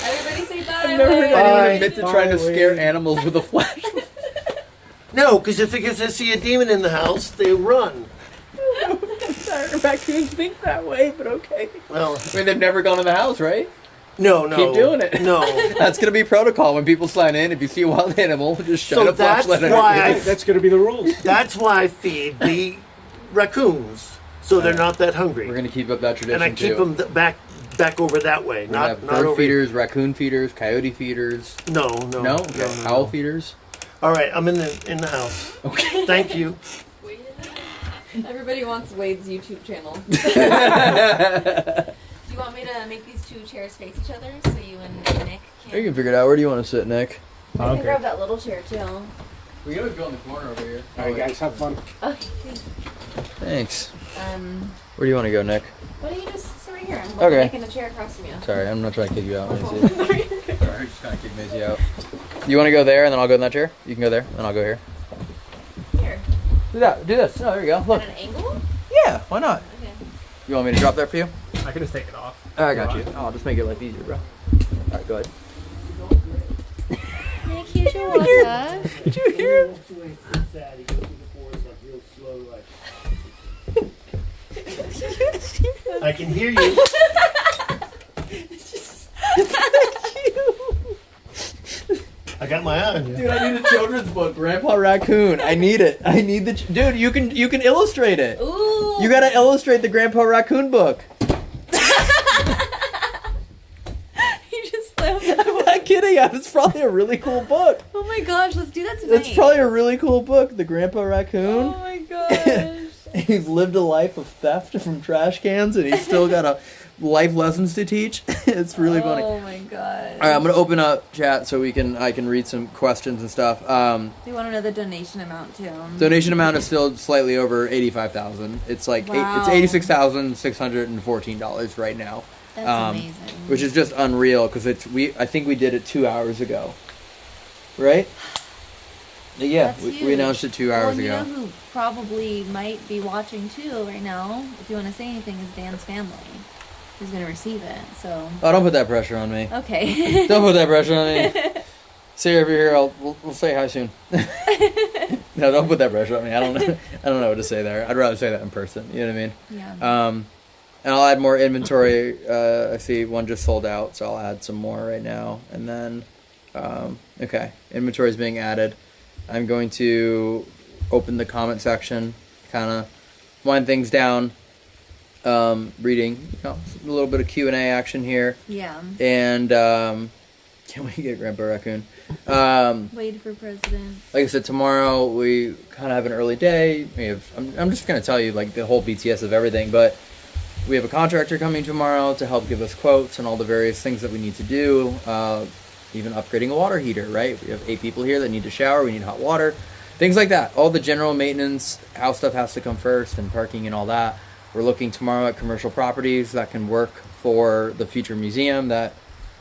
Everybody say bye. I've never heard Bye. anyone admit to trying to scare animals with a flashlight. No, because if they see a demon in the house, they run. Raccoons think that way, but okay. Well, I mean, they've never gone in the house, right? no. Keep doing it. No. That's going to be protocol when people sign in. If you see a wild animal, just shine So a flashlight that's on why it. That's going to be the rules. That's why I feed the raccoons, so they're not that hungry. We're going to keep up that tradition, And I keep too. them back over that way, We're gonna not have bird over feeders, raccoon feeders, coyote feeders. No. No? Owl feeders? All right, I'm in the house. Okay. Thank you. Everybody wants Wade's YouTube channel. Do you want me to make these two chairs face each other so you and Nick You can figure it out. Where do you want to sit, Nick? I can grab that little chair too. We can always go in the corner over here. All right, guys, have fun. Okay. Thanks. Where do you want to go, Nick? Why don't you just sit right here? I'm Okay. making a chair across from you. Sorry, I'm not trying to kick you out. Sorry, just kind of kick Maisie out. You want to go there, and then I'll go in that chair? You can go there, and I'll go here. Here. Do that. Do this. Oh, there you go. Look. At an angle? Yeah, why not? Okay. You want me to drop that for you? I can just take it off. I got you. I'll just make it life easier, bro. All right, go ahead. Nick, here's your water. Did you hear him? I can hear you. I got my eye on you. Dude, I need a children's book, Grandpa Raccoon. I need it. I need the dude. You can illustrate it. Ooh. You gotta illustrate the Grandpa Raccoon book. You just laughed. I'm not kidding. It's probably a really cool book. Oh my gosh, let's do that tonight. It's probably a really cool book, the Grandpa Raccoon. Oh my gosh. He's lived a life of theft from trash cans, and he's still got a life lessons to teach. It's really funny. Oh my god. All right, I'm gonna open up chat so I can read some questions and stuff. They want to know the donation amount too. Donation amount is still slightly over $85,000. It's like Wow. it's $86,614 right now. That's amazing. Which is just unreal because I think we did it 2 hours ago, right? Yeah, That's we huge. announced it 2 hours You ago. know who probably might be watching too right now, if you want to say anything, is Dan's family. Who's going to receive it, so... Oh, don't put that pressure on me. Okay. Don't put that pressure on me. Sarah, if you're here, we'll say hi soon. No, don't put that pressure on me. I don't know what to say there. I'd rather say that in person. You know what I mean? Yeah. And I'll add more inventory. I see one just sold out, so I'll add some more right now. And then, okay, inventory is being added. I'm going to open the comment section, kind of wind things down. Reading, a little bit of Q&A action here. Yeah. And can we get Grandpa Raccoon? Wait for president. Like I said, tomorrow we kind of have an early day. I'm just going to tell you like the whole BTS of everything, but we have a contractor coming tomorrow to help give us quotes and all the various things that we need to do. Even upgrading a water heater, right? We have 8 people here that need to shower. We need hot water. Things like that. All the general maintenance, how stuff has to come first, and parking and all that. We're looking tomorrow at commercial properties that can work for the future museum that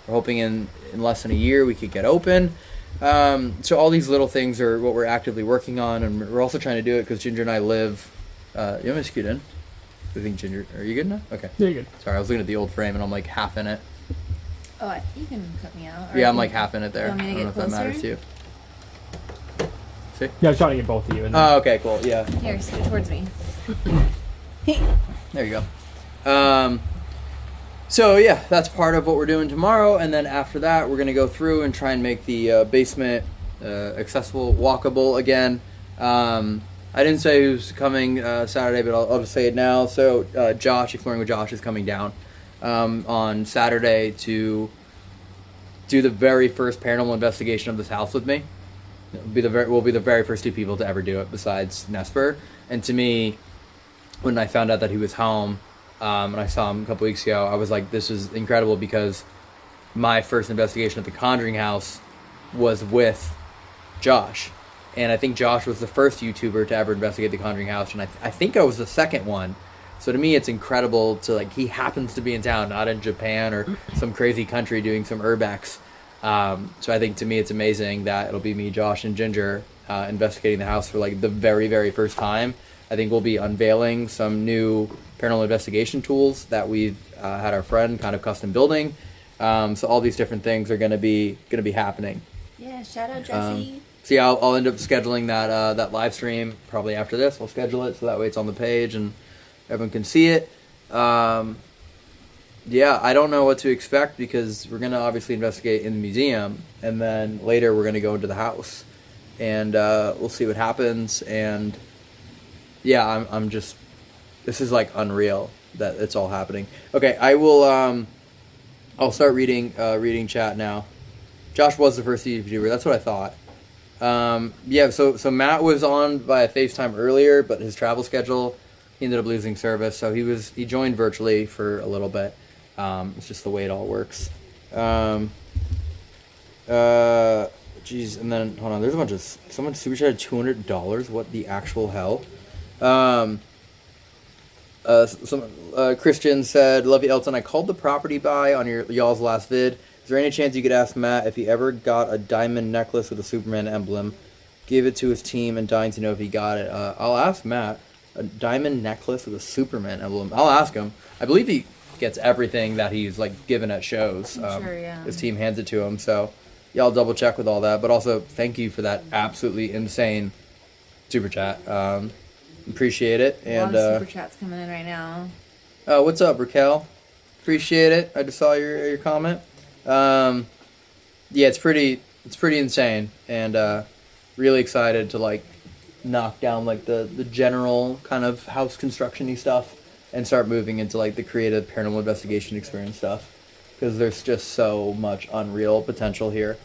we're hoping in less than a year we could get open. So all these little things are what we're actively working on, and we're also trying to do it because Ginger and I live... you want me to scoot in? I think Ginger... Are you good now? Okay. Yeah, you're good. Sorry, I was looking at the old frame and I'm like half in it. Oh, you can cut me out. Or Yeah, I'm like half in it there. You want me to I don't know get if that matters to you. See? Yeah, I was trying to get both of you. Oh, okay, cool. Yeah. Here, scoot towards me. There you go. So yeah, that's part of what we're doing tomorrow, and then after that, we're gonna go through and try and make the basement accessible, walkable again. I didn't say who's coming Saturday, but I'll just say it now. So Josh, Exploring with Josh, is coming down on Saturday to do the very first paranormal investigation of this house with me. We'll be the very first two people to ever do it besides Nesper. And to me, when I found out that he was home, and I saw him a couple weeks ago, I was like, this is incredible, because my first investigation at the Conjuring house was with Josh. And I think Josh was the first YouTuber to ever investigate the Conjuring house, and I think I was the second one. So to me, it's incredible to, like, he happens to be in town, not in Japan or some crazy country doing some urbex. So I think to me, it's amazing that it'll be me, Josh, and Ginger investigating the house for, like, the very, very first time. I think we'll be unveiling some new paranormal investigation tools that we've had our friend kind of custom building. So all these different things are gonna be happening. Yeah, shout out Jesse. So yeah, I'll end up scheduling that live stream probably after this. I'll schedule it so that way it's on the page and everyone can see it. Yeah, I don't know what to expect, because we're gonna obviously investigate in the museum, and then later we're gonna go into the house, and we'll see what happens. And yeah, I'm just, this is like unreal that it's all happening. Okay, I will. I'll start reading chat now. Josh was the first YouTuber. That's what I thought. Yeah, so Matt was on by FaceTime earlier, but his travel schedule, he ended up losing service, so he joined virtually for a little bit. It's just the way it all works. Geez, and then hold on. There's a bunch of someone super chatted $200. What the actual hell? Christian said, "Love you, Elton. I called the property buy on y'all's last vid. Is there any chance you could ask Matt if he ever got a diamond necklace with a Superman emblem? Give it to his team and dying to know if he got it." I'll ask Matt. A diamond necklace with a Superman emblem. I'll ask him. I believe he gets everything that he's like given at shows. Sure, yeah. His team hands it to him. So yeah, I'll double check with all that. But also, thank you for that absolutely insane super chat. Appreciate it. And a lot of super chats coming in right now. What's up, Raquel? Appreciate it. I just saw your comment. Yeah, it's pretty insane, and really excited to like knock down like the general kind of house construction-y stuff and start moving into like the creative paranormal investigation experience stuff, because there's just so much unreal potential here.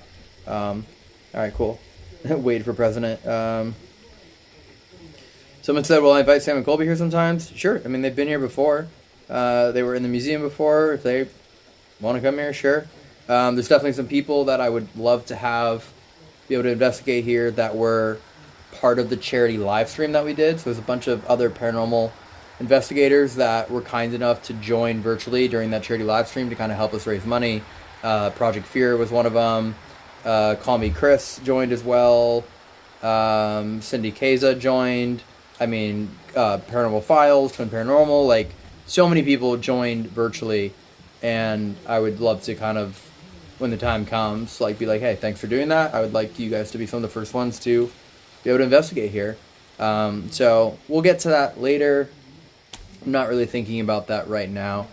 All right, cool. Wait for president. Someone said, "Will I invite Sam and Colby here sometimes?" Sure. I mean, they've been here before. They were in the museum before. If they want to come here, sure. There's definitely some people that I would love to be able to investigate here that were part of the charity live stream that we did. So there's a bunch of other paranormal investigators that were kind enough to join virtually during that charity live stream to kind of help us raise money. Project Fear was one of them. Call Me Chris joined as well. Cindy Keza joined. I mean, Paranormal Files, Twin Paranormal, like so many people joined virtually, and I would love to kind of, when the time comes, like be like, hey, thanks for doing that. I would like you guys to be some of the first ones to be able to investigate here. So we'll get to that later. I'm not really thinking about that right now.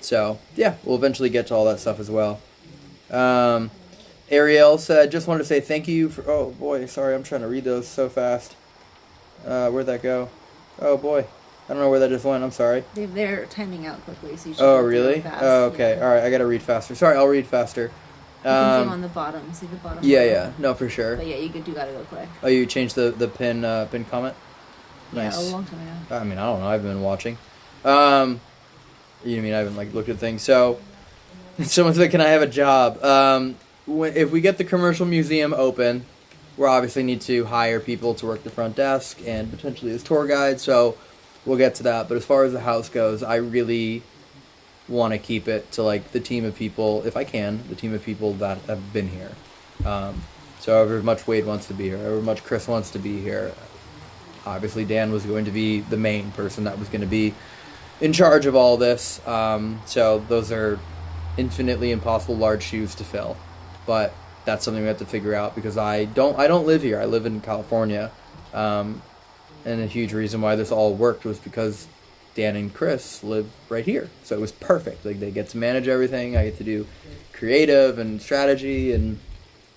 So yeah, we'll eventually get to all that stuff as well. Ariel said, "Just wanted to say thank you for," oh boy, sorry, I'm trying to read those so fast. Where'd that go? Oh boy, I don't know where that just went. I'm sorry. They're timing out quickly, so you should. Oh really? Fast. Oh okay. Yeah. All right, I gotta read faster. Sorry, I'll read faster. You can see them on the bottom. See the bottom. Yeah, no, for sure. But yeah, you gotta go quick. Oh, you changed the pin comment? Nice. Yeah, a long time ago. I mean, I don't know. I've been watching. You mean I haven't like looked at things? So, someone said, "Can I have a job?" If we get the commercial museum open, we obviously need to hire people to work the front desk and potentially as tour guides. So, we'll get to that. But as far as the house goes, I really want to keep it to like the team of people, if I can, the team of people that have been here. So, however much Wade wants to be here, however much Chris wants to be here. Obviously, Dan was going to be the main person that was going to be in charge of all this. So those are infinitely impossible large shoes to fill, but that's something we have to figure out because I don't live here. I live in California, and a huge reason why this all worked was because Dan and Chris live right here, so it was perfect. Like they get to manage everything. I get to do creative and strategy and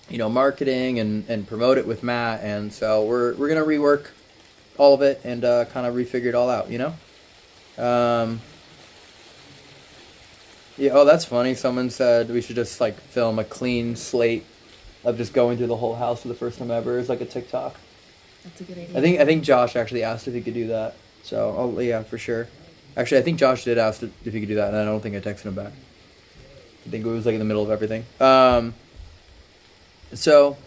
marketing and promote it with Matt, and so we're gonna rework all of it and kind of refigure it all out. Yeah. Oh, that's funny. Someone said we should just like film a clean slate of just going through the whole house for the first time ever as like a TikTok. That's a good idea. I think Josh actually asked if he could do that. So, oh yeah, for sure. Actually, I think Josh did ask if he could do that, and I don't think I texted him back. I think it was like in the middle of everything. So,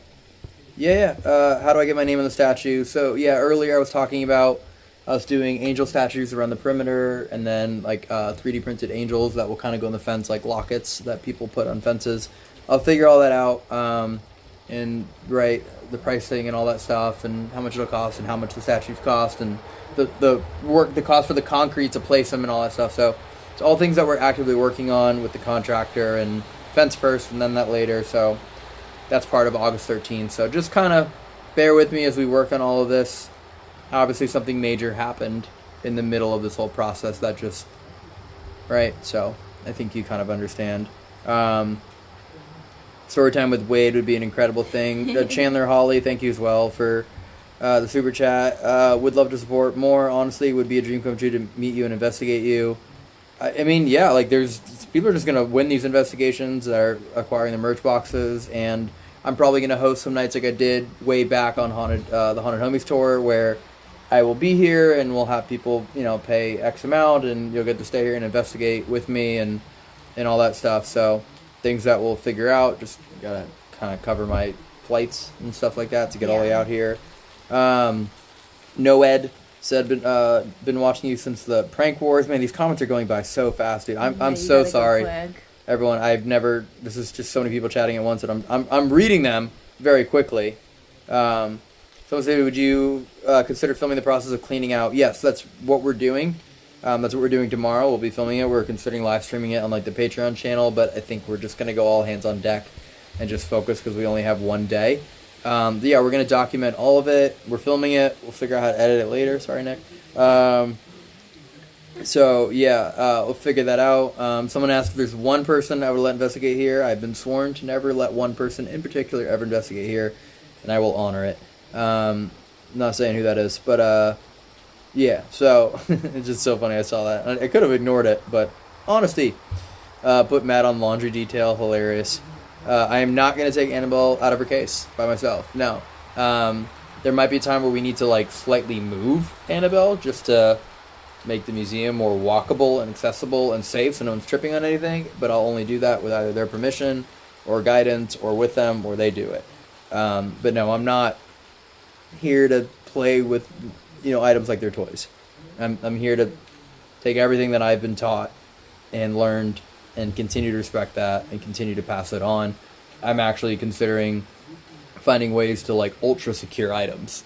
yeah. How do I get my name on the statue? So, yeah, earlier I was talking about us doing angel statues around the perimeter, and then like 3D printed angels that will kind of go on the fence, like lockets that people put on fences. I'll figure all that out, and write the pricing and all that stuff, and how much it'll cost, and how much the statues cost, and the cost for the concrete to place them, and all that stuff. So it's all things that we're actively working on with the contractor, and fence first, and then that later. So that's part of August 13th. So just kind of bear with me as we work on all of this. Obviously, something major happened in the middle of this whole process that just, right? So I think you kind of understand. Story time with Wade would be an incredible thing. Chandler Holly, thank you as well for the super chat. Would love to support more. Honestly, would be a dream come true to meet you and investigate you. I mean, yeah, like there's people are just gonna win these investigations that are acquiring the merch boxes, and I'm probably gonna host some nights like I did way back on the Haunted Homies tour, where I will be here and we'll have people pay X amount, and you'll get to stay here and investigate with me and all that stuff. So things that we'll figure out. Just gotta kind of cover my flights and stuff like that to get all the way out here. Noed said been watching you since the prank wars. Man, these comments are going by so fast, dude. I'm so sorry, everyone. This is just so many people chatting at once, and I'm reading them very quickly. Someone said, would you consider filming the process of cleaning out? Yes, that's what we're doing. That's what we're doing tomorrow. We'll be filming it. We're considering live streaming it on like the Patreon channel, but I think we're just gonna go all hands on deck and just focus because we only have one day. Yeah, we're gonna document all of it. We're filming it. We'll figure out how to edit it later. Sorry, Nick. So yeah, we'll figure that out. Someone asked if there's one person I would let investigate here. I've been sworn to never let one person in particular ever investigate here, and I will honor it. Not saying who that is, but yeah. So it's just so funny. I saw that. I could have ignored it, but honesty. Put Matt on laundry detail. Hilarious. I am not going to take Annabelle out of her case by myself. No. There might be a time where we need to like slightly move Annabelle just to make the museum more walkable and accessible and safe so no one's tripping on anything, but I'll only do that with either their permission or guidance or with them or they do it. But no, I'm not here to play with items like they're toys. I'm here to take everything that I've been taught and learned and continue to respect that and continue to pass it on. I'm actually considering finding ways to like ultra secure items,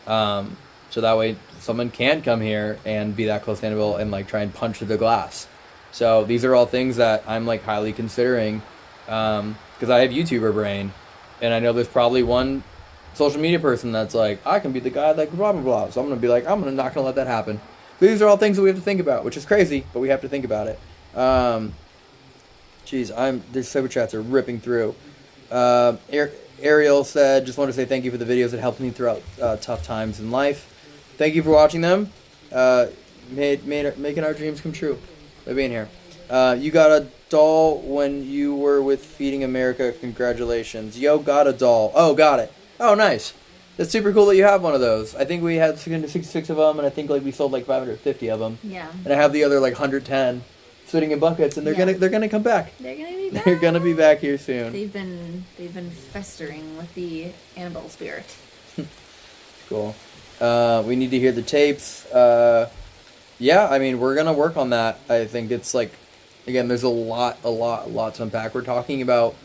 so that way someone can't come here and be that close to Annabelle and like try and punch through the glass. So these are all things that I'm like highly considering, because I have YouTuber brain, and I know there's probably one social media person that's like, I can be the guy like blah blah blah. So I'm gonna be like, I'm not gonna let that happen. These are all things that we have to think about, which is crazy, but we have to think about it. These super chats are ripping through. Ariel said, just want to say thank you for the videos that helped me throughout tough times in life. Thank you for watching them. Making our dreams come true by being here. You got a doll when you were with Feeding America. Congratulations. Yo, got a doll. Oh, got it. Oh, nice. That's super cool that you have one of those. I think we had 666 of them, and I think like we sold like 550 of them. Yeah. And I have the other like 110 sitting in buckets, and they're gonna come back. They're gonna be back. They're gonna be back here soon. They've been festering with the Annabelle spirit. Cool. We need to hear the tapes. Yeah, I mean, we're gonna work on that. I think it's like, again, there's a lot to unpack. We're talking about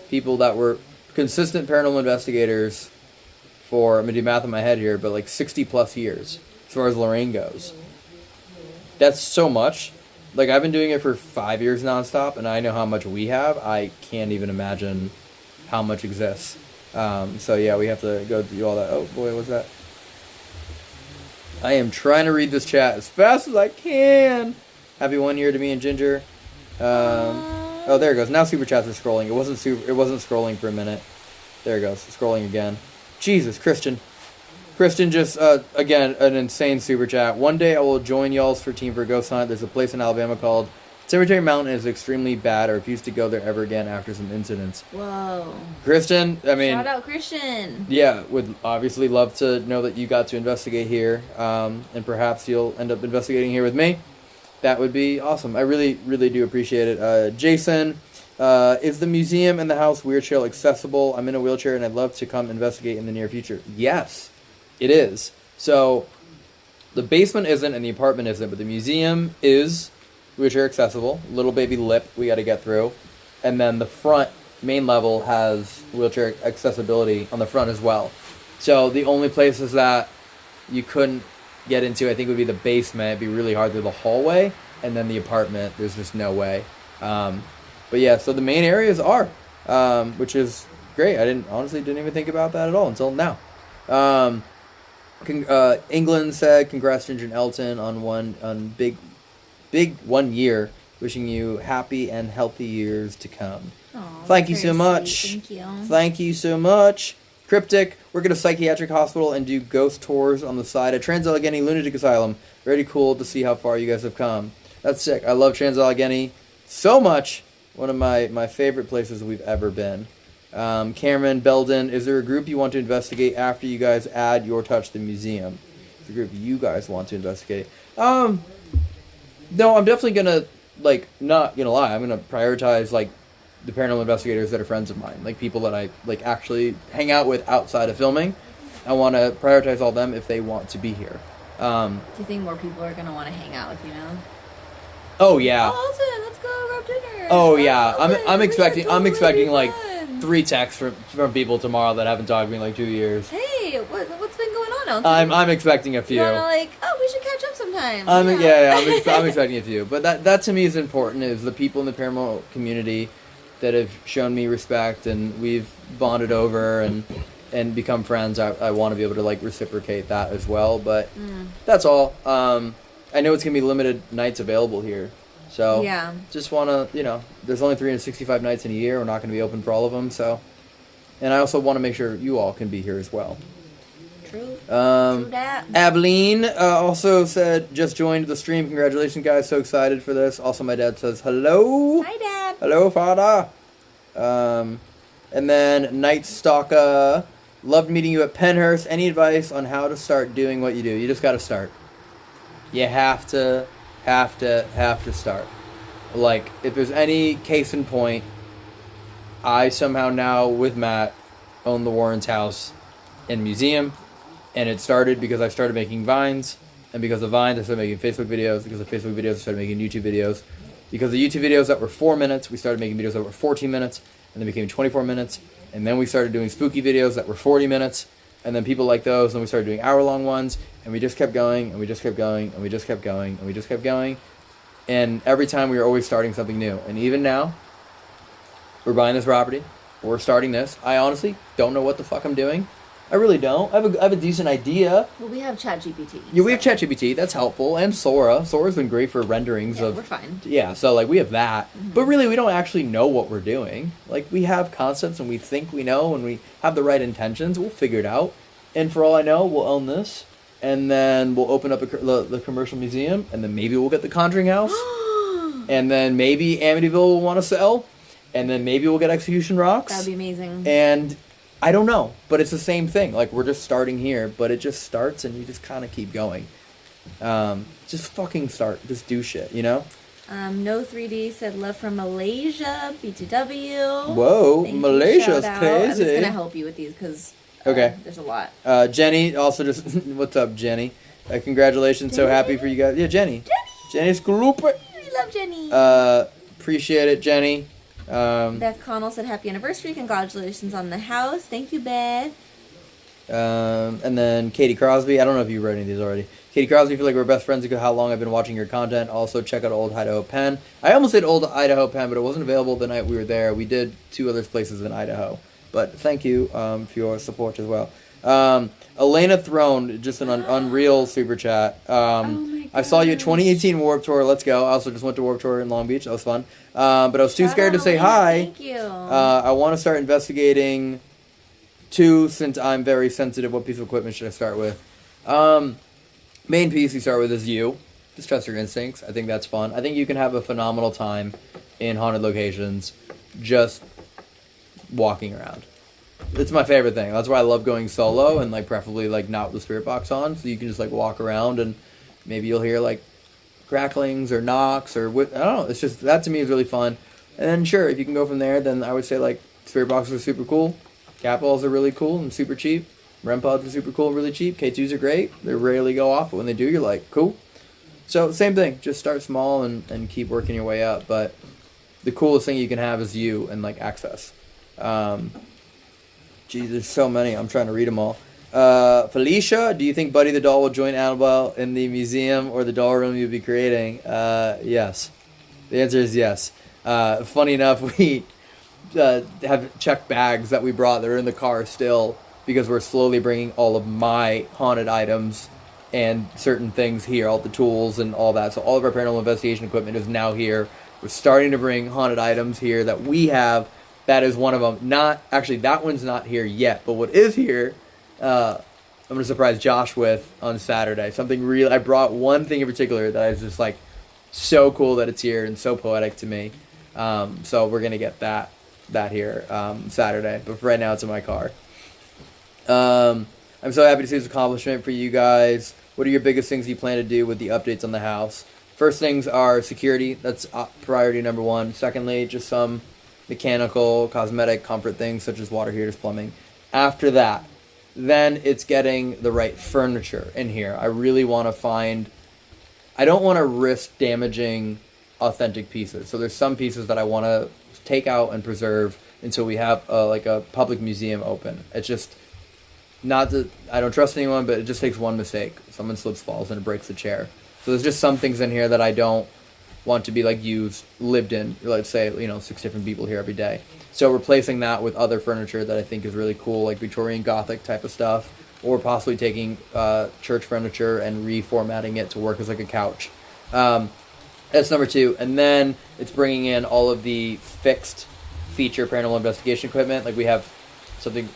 people that were consistent paranormal investigators for, I'm gonna do math in my head here, but like 60 plus years as far as Lorraine goes. That's so much. like I've been doing it for 5 years nonstop, and I know how much we have. I can't even imagine how much exists. So yeah, we have to go through all that. Oh boy, what's that? I am trying to read this chat as fast as I can. Happy 1 year to me and Ginger. Oh, there it goes. Now super chats are scrolling. It wasn't scrolling for a minute. There it goes. Scrolling again. Jesus, Christian just, again, an insane super chat. One day I will join y'all's for Team for Ghost Hunt. There's a place in Alabama called Cemetery Mountain. Is extremely bad. I refuse to go there ever again after some incidents. Whoa. Christian, I mean... Shout out, Christian. Yeah, would obviously love to know that you got to investigate here. And perhaps you'll end up investigating here with me. That would be awesome. I really, really do appreciate it. Jason, is the museum and the house Weird Trail accessible? I'm in a wheelchair and I'd love to come investigate in the near future. Yes, it is. So, the basement isn't and the apartment isn't, but the museum is wheelchair accessible. Little baby lip we got to get through. And then the front main level has wheelchair accessibility on the front as well. So, the only places that you couldn't get into, I think, would be the basement. It'd be really hard through the hallway, and then the apartment, there's just no way. But yeah, so the main areas are, which is great. I honestly didn't even think about that at all until now. England said, congrats Ginger and Elton on big 1 year. Wishing you happy and healthy years to come. Aww, thank you so much. Thank you. Thank you so much. Cryptic, work at a psychiatric hospital and do ghost tours on the side at Trans-Allegheny Lunatic Asylum. Very cool to see how far you guys have come. That's sick. I love Trans-Allegheny so much. One of my favorite places we've ever been. Cameron Belden, is there a group you want to investigate after you guys add your touch to the museum? Is there a group you guys want to investigate? No, I'm definitely gonna, like, not gonna lie. I'm gonna prioritize, like, the paranormal investigators that are friends of mine, like people that I like actually hang out with outside of filming. I want to prioritize all them if they want to be here. Do you think more people are gonna want to hang out with you now? Oh yeah. Oh, Elton, let's go grab dinner. Oh yeah. I'm expecting like 3 texts from people tomorrow that haven't talked to me in like 2 years. Hey, what's been going on, Elton? I'm expecting a few. You know, like, oh, we should catch up sometime. I'm expecting a few. But that to me is important. Is the people in the paranormal community that have shown me respect and we've bonded over and become friends. I want to be able to like reciprocate that as well, but that's all. I know it's gonna be limited nights available here, so yeah, just want to, there's only 365 nights in a year. We're not going to be open for all of them, so, and I also want to make sure you all can be here as well. True that. Abilene also said, just joined the stream. Congratulations, guys. So excited for this. Also, my dad says, hello. Hi, Dad. Hello, Father. And then Night Stalker, loved meeting you at Penhurst. Any advice on how to start doing what you do? You just got to start. You have to start. Like, if there's any case in point, I somehow now, with Matt, own the Warren's house and museum. And it started because I started making Vines. And because of Vines, I started making Facebook videos. Because of Facebook videos, I started making YouTube videos. Because of YouTube videos that were 4 minutes, we started making videos that were 14 minutes. And then became 24 minutes. And then we started doing spooky videos that were 40 minutes. And then people like those. And then we started doing hour-long ones. And we just kept going. And we just kept going. And we just kept going. And we just kept going. And every time we were always starting something new. And even now, we're buying this property. We're starting this. I honestly don't know what the fuck I'm doing. I really don't. I have a decent idea. Well, we have ChatGPT. Yeah, we have ChatGPT. That's helpful. And Sora. Sora's been great for renderings of... we're fine. Yeah, so, like, we have that. Mm-hmm. But really, we don't actually know what we're doing. Like, we have concepts and we think we know and we have the right intentions. We'll figure it out. And for all I know, we'll own this. And then we'll open up the commercial museum. And then maybe we'll get the Conjuring house. And then maybe Amityville will want to sell. And then maybe we'll get Execution Rocks. That would be amazing. And... I don't know, but it's the same thing. Like, we're just starting here, but it just starts and you just kind of keep going. Just fucking start. Just do shit, you know? No 3D said love from Malaysia, BTW. Whoa, Malaysia's crazy. I'm just going to help you with these because there's a lot. Jenny also just, what's up, Jenny? Congratulations, Jenny? So happy for you guys. Yeah, Jenny. Jenny's Glooper. We love Jenny. Appreciate it, Jenny. Beth Connell said happy anniversary, congratulations on the house. Thank you, Beth. And then Katie Crosby, I don't know if you wrote any of these already. Katie Crosby, feel like we're best friends because how long I've been watching your content. Also, check out Old Idaho Pen. I almost did Old Idaho Pen, but it wasn't available the night we were there. We did 2 other places in Idaho. But thank you for your support as well. Elena Throne, just an unreal super chat. I saw you at 2018 Warped Tour. Let's go. I also just went to Warped Tour in Long Beach. That was fun. But I was too scared to say hi. Thank you. I want to start investigating too, since I'm very sensitive. What piece of equipment should I start with? Main piece you start with is you. Just trust your instincts. I think that's fun. I think you can have a phenomenal time in haunted locations just walking around. It's my favorite thing. That's why I love going solo and like preferably like not with the spirit box on, so you can just like walk around and maybe you'll hear like cracklings or knocks or what, I don't know. It's just, that to me is really fun. And then sure, if you can go from there, then I would say like spirit boxes are super cool. Cat balls are really cool and super cheap. REM pods are super cool and really cheap. K2s are great. They rarely go off, but when they do, you're like, cool. So same thing. Just start small and keep working your way up. But the coolest thing you can have is you and like access. Geez, there's so many. I'm trying to read them all. Felicia, do you think Buddy the Doll will join Annabelle in the museum or the doll room you'll be creating? Yes. The answer is yes. Funny enough, we have checked bags that we brought that are in the car still, because we're slowly bringing all of my haunted items and certain things here, all the tools and all that. So all of our paranormal investigation equipment is now here. We're starting to bring haunted items here that we have. That is one of them. Not actually, that one's not here yet, but what is here, I'm going to surprise Josh with on Saturday. Something real. I brought one thing in particular that is just like so cool that it's here and so poetic to me. So we're going to get that here Saturday. But for right now, it's in my car. I'm so happy to see this accomplishment for you guys. What are your biggest things you plan to do with the updates on the house? First things are security. That's priority number 1. Secondly, just some mechanical, cosmetic, comfort things such as water heaters, plumbing. After that, then it's getting the right furniture in here. I really want to find... I don't want to risk damaging authentic pieces. So there's some pieces that I want to take out and preserve until we have like a public museum open. It's just... Not that I don't trust anyone, but it just takes one mistake. Someone slips, falls, and it breaks the chair. So there's just some things in here that I don't want to be like used, lived in. Let's say, 6 different people here every day. So replacing that with other furniture that I think is really cool, like Victorian Gothic type of stuff, or possibly taking church furniture and reformatting it to work as like a couch. That's number 2. And then it's bringing in all of the fixed feature paranormal investigation equipment. Like we have something...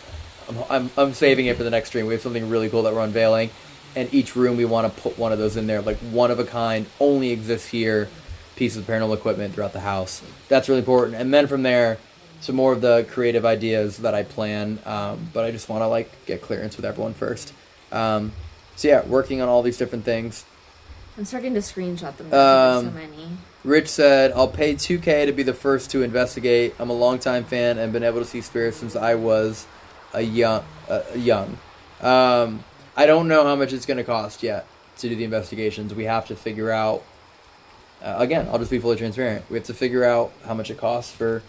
I'm saving it for the next stream. We have something really cool that we're unveiling, and each room we want to put one of those in there, like one of a kind, only exists here, pieces of paranormal equipment throughout the house. That's really important. And then from there, some more of the creative ideas that I plan, but I just want to like get clearance with everyone first. So yeah, working on all these different things. I'm starting to screenshot them. There's so many. Rich said, I'll pay $2K to be the first to investigate. I'm a longtime fan and been able to see spirits since I was young. I don't know how much it's going to cost yet to do the investigations. We have to figure out, again, I'll just be fully transparent. We have to figure out how much it costs for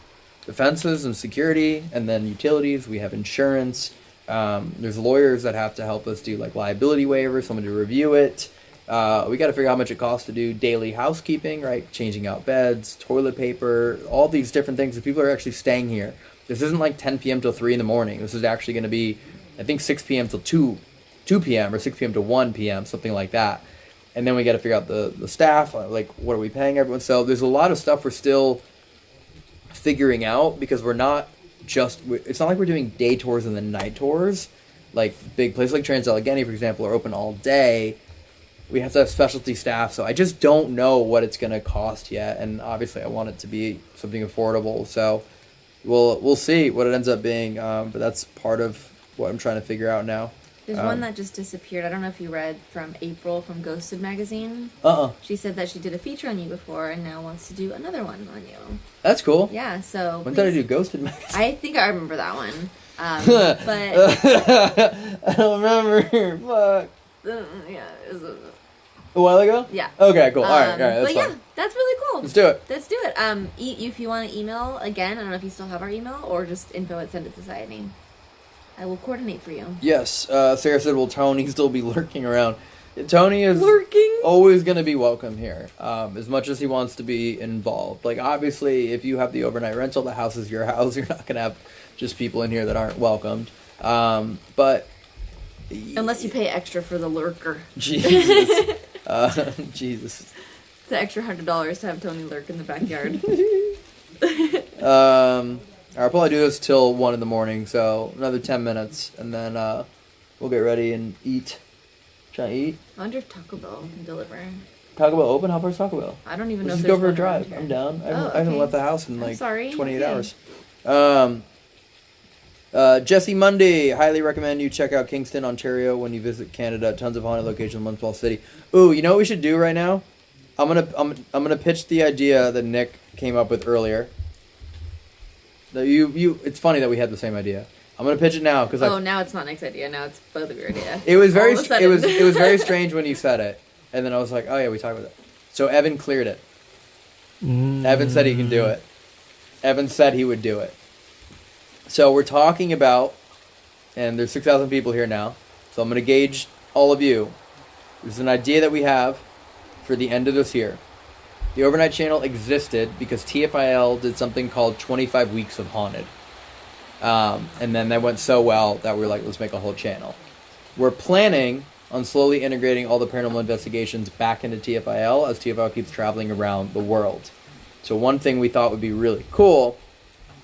defenses and security, and then utilities. We have insurance. There's lawyers that have to help us do like liability waivers, someone to review it. We got to figure out how much it costs to do daily housekeeping, right? Changing out beds, toilet paper, all these different things. If people are actually staying here, this isn't like 10 p.m. till 3 in the morning. This is actually going to be, I think, 6 p.m. till 2 p.m. or 6 p.m. to 1 p.m., something like that. And then we got to figure out the staff, like what are we paying everyone? So there's a lot of stuff we're still figuring out, because we're not just, it's not like we're doing day tours and then night tours. Like big places like Trans-Allegheny, for example, are open all day. We have to have specialty staff, so I just don't know what it's going to cost yet. And obviously I want it to be something affordable, so... We'll see what it ends up being, but that's part of what I'm trying to figure out now. There's one that just disappeared. I don't know if you read from April from Ghosted magazine. She said that she did a feature on you before and now wants to do another one on you. That's cool. Yeah, so... When did I do Ghosted magazine? I think I remember that one. But... I don't remember. Fuck. Yeah, it was a while ago? Yeah. Okay, cool. All right, that's fine. Yeah, that's really cool. Let's do it. If you want to email, again, I don't know if you still have our email, or just info@Send It Society. I will coordinate for you. Yes. Sarah said, will Tony still be lurking around? Tony is Lurking? always going to be welcome here, as much as he wants to be involved. Like, obviously, if you have the overnight rental, the house is your house. You're not going to have just people in here that aren't welcomed. But unless you pay extra for the lurker. Jesus. Jesus. It's an extra $100 to have Tony lurk in the backyard. I'll probably do this till 1 in the morning, so another 10 minutes, and then we'll get ready and eat. Try to eat. I wonder if Taco Bell can deliver. Taco Bell open? How far is Taco Bell? I don't even know. Let's if just go there's for a one around drive. here. I'm down. I Oh, haven't okay. left the house in I'm sorry. 28 Okay. hours. Jesse Mundy, highly recommend you check out Kingston, Ontario when you visit Canada. Tons of haunted locations in Montreal City. Ooh, you know what we should do right now? I'm gonna pitch the idea that Nick came up with earlier. That it's funny that we had the same idea. I'm gonna pitch it now because now it's not Nick's idea. Now it's both of your idea. it was very All of a sudden. it was very strange when you said it, and then I was like, oh yeah, we talked about it. So Evan cleared it. Evan said he can do it. Evan said he would do it. So we're talking about, and there's 6,000 people here now, so I'm gonna gauge all of you. There's an idea that we have for the end of this year. The overnight channel existed because TFIL did something called 25 Weeks of Haunted. And then that went so well that we were like, let's make a whole channel. We're planning on slowly integrating all the paranormal investigations back into TFIL as TFIL keeps traveling around the world. So one thing we thought would be really cool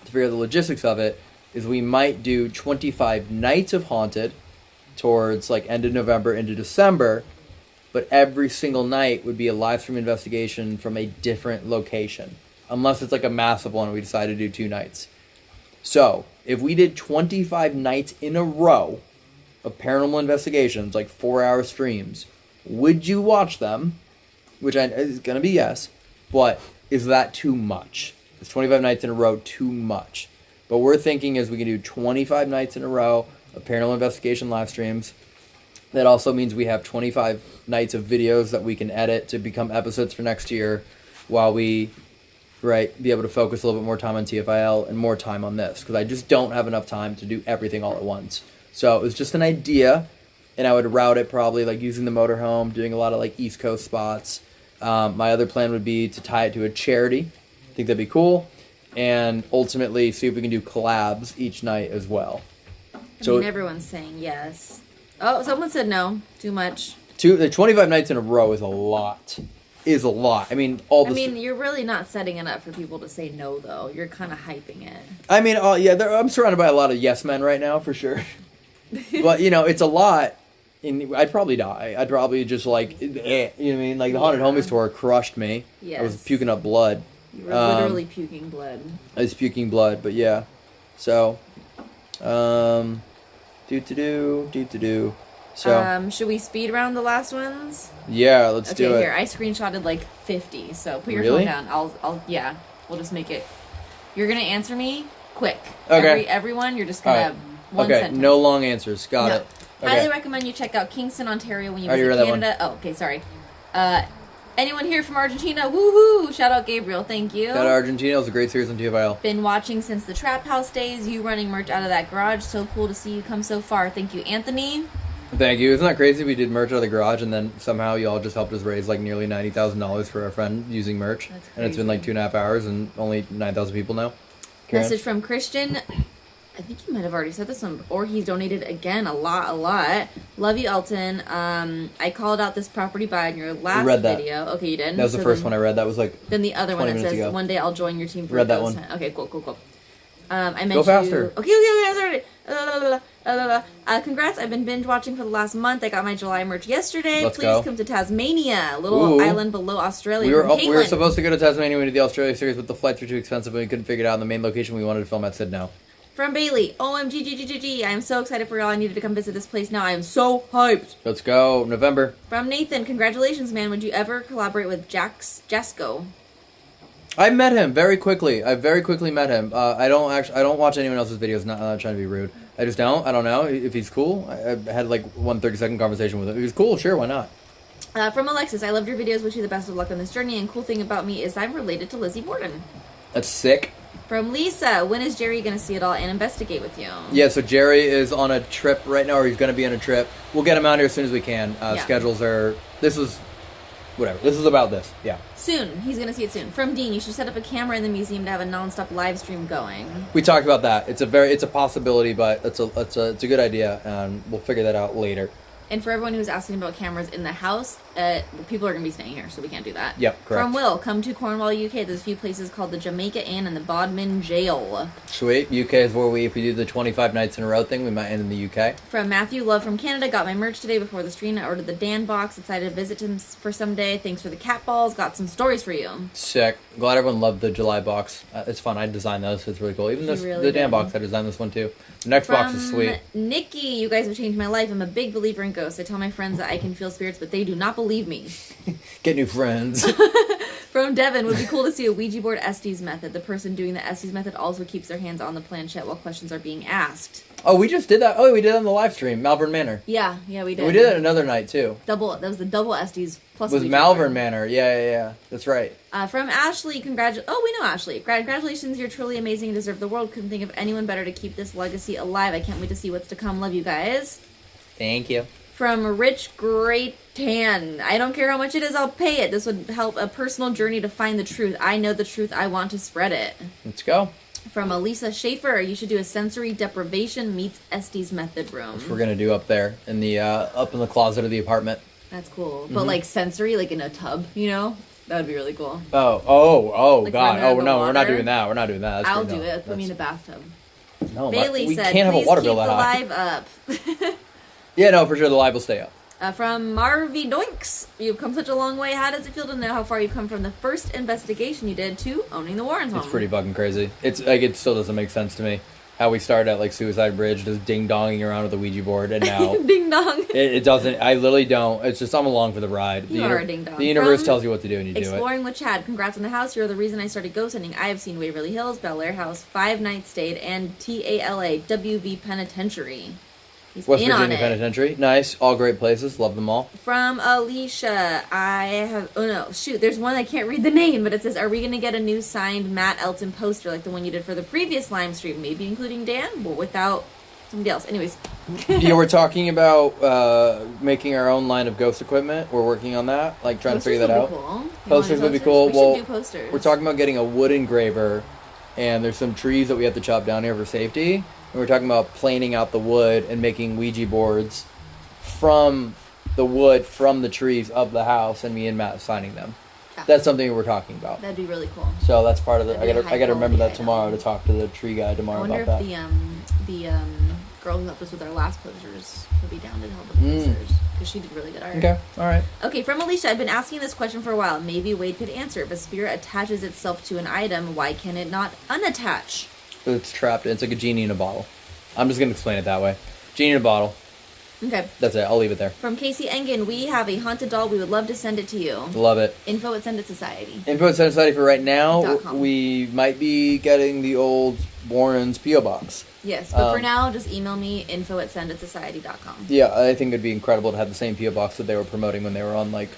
to figure out the logistics of it is we might do 25 nights of Haunted towards like end of November into December, but every single night would be a live stream investigation from a different location. Unless it's like a massive one and we decide to do 2 nights. So, if we did 25 nights in a row of paranormal investigations, like 4-hour streams, would you watch them? Which is going to be yes, but is that too much? Is 25 nights in a row too much? But we're thinking is we can do 25 nights in a row of paranormal investigation live streams. That also means we have 25 nights of videos that we can edit to become episodes for next year while we, be able to focus a little bit more time on TFIL and more time on this. Because I just don't have enough time to do everything all at once. So it was just an idea, and I would route it probably like using the motorhome, doing a lot of like East Coast spots. My other plan would be to tie it to a charity. I think that'd be cool. And ultimately see if we can do collabs each night as well. Everyone's saying yes. Oh, someone said no. Too much. 25 nights in a row is a lot. I mean, you're really not setting it up for people to say no, though. You're kind of hyping it. I mean, I'm surrounded by a lot of yes men right now, for sure. But, it's a lot. And I'd probably die. I'd probably just, you know what I mean? Like, the Haunted Homies tour crushed me. Yes. I was puking up blood. You were literally puking blood. I was puking blood, but yeah. So, do-to-do. So, should we speed round the last ones? Yeah, let's do it. Okay, here. I screenshotted like 50, so put your phone down. I'll we'll just make it. You're gonna answer me quick. Okay. Everyone, you're just gonna one sentence. No long answers. Got it. Okay. Highly recommend you check out Kingston, Ontario when you visit read that Canada. Oh, okay, sorry. Anyone here from Argentina? Woohoo! Shout out Gabriel, thank you. Shout out Argentina. It was a great series on TFIL. Been watching since the Trap House days. You running merch out of that garage. So cool to see you come so far. Thank you, Anthony. Thank you. Isn't that crazy? We did merch out of the garage, and then somehow y'all just helped us raise like nearly $90,000 for our friend using merch. That's crazy. And it's been like 2.5 hours, and only 9,000 people now. Karen? Message from Christian. I think you might have already said this one, or he's donated again a lot. Love you, Elton. I called out this property buy in your last video. Okay, you did. That was the first one I read. That was like. Then the other one that says, ago. "One day I'll join your team for read a that ghost one. hunt." Okay, cool. I mentioned Go faster. Okay. Congrats! I've been binge watching for the last month. I got my July merch yesterday. Let's Please go. come to Tasmania, a little island below Australia. We were supposed to go to Tasmania. We did the Australia series, but the flights were too expensive, and we couldn't figure it out. And the main location we wanted to film at Sid now. From Bailey, OMG, I am so excited for y'all. I needed to come visit this place now. I am so hyped. Let's go, November. From Nathan, congratulations, man. Would you ever collaborate with Jasko? I met him very quickly. I very quickly met him. I don't watch anyone else's videos. Not trying to be rude. I just don't. I don't know if he's cool. I had like 1 30-second conversation with him. If he's cool, sure, why not? From Alexis, I loved your videos. Wish you the best of luck on this journey. And cool thing about me is I'm related to Lizzie Borden. That's sick. From Lisa, when is Jerry going to see it all and investigate with you? Yeah, so Jerry is on a trip right now, or he's going to be on a trip. We'll get him out here as soon as we can. Schedules are... This is about this. Yeah. Soon. He's going to see it soon. From Dean, you should set up a camera in the museum to have a non-stop live stream going. We talked about that. It's a possibility, but it's a good idea, and we'll figure that out later. And for everyone who's asking about cameras in the house, people are going to be staying here, so we can't do that. Yep, correct. From Will, come to Cornwall, UK. There's a few places called the Jamaica Inn and the Bodmin Jail. Sweet. UK is where if we do the 25 nights in a row thing, we might end in the UK. From Matthew, love from Canada. Got my merch today before the stream. I ordered the Dan box. Decided to visit him for someday. Thanks for the cat balls. Got some stories for you. Sick. Glad everyone loved the July box. It's fun. I designed those. It's really cool. Even the Dan box, I designed this one too. The next box is sweet. Nikki, you guys have changed my life. I'm a big believer in ghosts. I tell my friends that I can feel spirits, but they do not believe me. Get new friends. From Devin, would be cool to see a Ouija board Estes method. The person doing the Estes method also keeps their hands on the planchette while questions are being asked. Oh, we just did that. Oh, we did it on the live stream, Malvern Manor. Yeah, we did. And we did it another night too. That was the double Estes plus. It was Malvern Manor. Yeah. That's right. From Ashley, we know Ashley. Congratulations, you're truly amazing and deserve the world. Couldn't think of anyone better to keep this legacy alive. I can't wait to see what's to come. Love you guys. Thank you. From Rich Great Tan, I don't care how much it is, I'll pay it. This would help a personal journey to find the truth. I know the truth, I want to spread it. Let's go. From Elisa Schaefer, you should do a sensory deprivation meets Estes method room. Which we're gonna do up there in the up in the closet of the apartment. That's cool. But like sensory, like in a tub, That would be really cool. Oh, like God. Oh, no, water. we're not doing that. That's I'll do it. Put me in a bathtub. No, Bailey we said, can't have a water bill that high. keep the live up. Yeah, no, for sure, the live will stay up. From Marvy Doinks, you've come such a long way. How does it feel to know how far you've come from the first investigation you did to owning the Warrens home? It's pretty fucking crazy. It's like, it still doesn't make sense to me. How we started at like Suicide Bridge, just ding-donging around with the Ouija board, and now... Ding-dong. It doesn't, I literally don't. It's just, I'm along for the ride. You are a ding-dong. The universe tells you what to do and you do it. Exploring with Chad, congrats on the house. You're the reason I started ghost hunting. I have seen Waverly Hills, Bel Air House, 5 Nights Stayed, and TALA, WV Penitentiary. He's West in Virginia on it. Penitentiary. Nice. All great places. Love them all. From Alicia, there's one I can't read the name, but it says, are we going to get a new signed Matt Elton poster like the one you did for the previous Lime stream? Maybe including Dan, but without somebody else. Anyways. Yeah, we're talking about making our own line of ghost equipment. We're working on that, like trying Posters to figure that out. Cool. Posters would be cool. We should do posters. We're talking about getting a wood engraver, and there's some trees that we have to chop down here for safety. And we're talking about planing out the wood and making Ouija boards from the wood from the trees of the house, and me and Matt signing them. Yeah. That's something we're talking about. That'd be really cool. So that's part of the. I gotta remember that tomorrow to talk to the tree guy tomorrow about that. I wonder if the girl who helped us with our last posters would be down to help with the posters, because she did really good art. Okay, all right. Okay, from Alicia, I've been asking this question for a while. Maybe Wade could answer. If a spirit attaches itself to an item, why can it not unattach? It's trapped. It's like a genie in a bottle. I'm just going to explain it that way. Genie in a bottle. Okay. That's it. I'll leave it there. From Casey Engen, we have a haunted doll. We would love to send it to you. Love it. Info at Send It Society. Info at Send It Society for right now. .com. We might be getting the old Warren's P.O. Box. Yes, but for now, just email me, info at senditsociety.com. Yeah, I think it'd be incredible to have the same P.O. Box that they were promoting when they were on, like,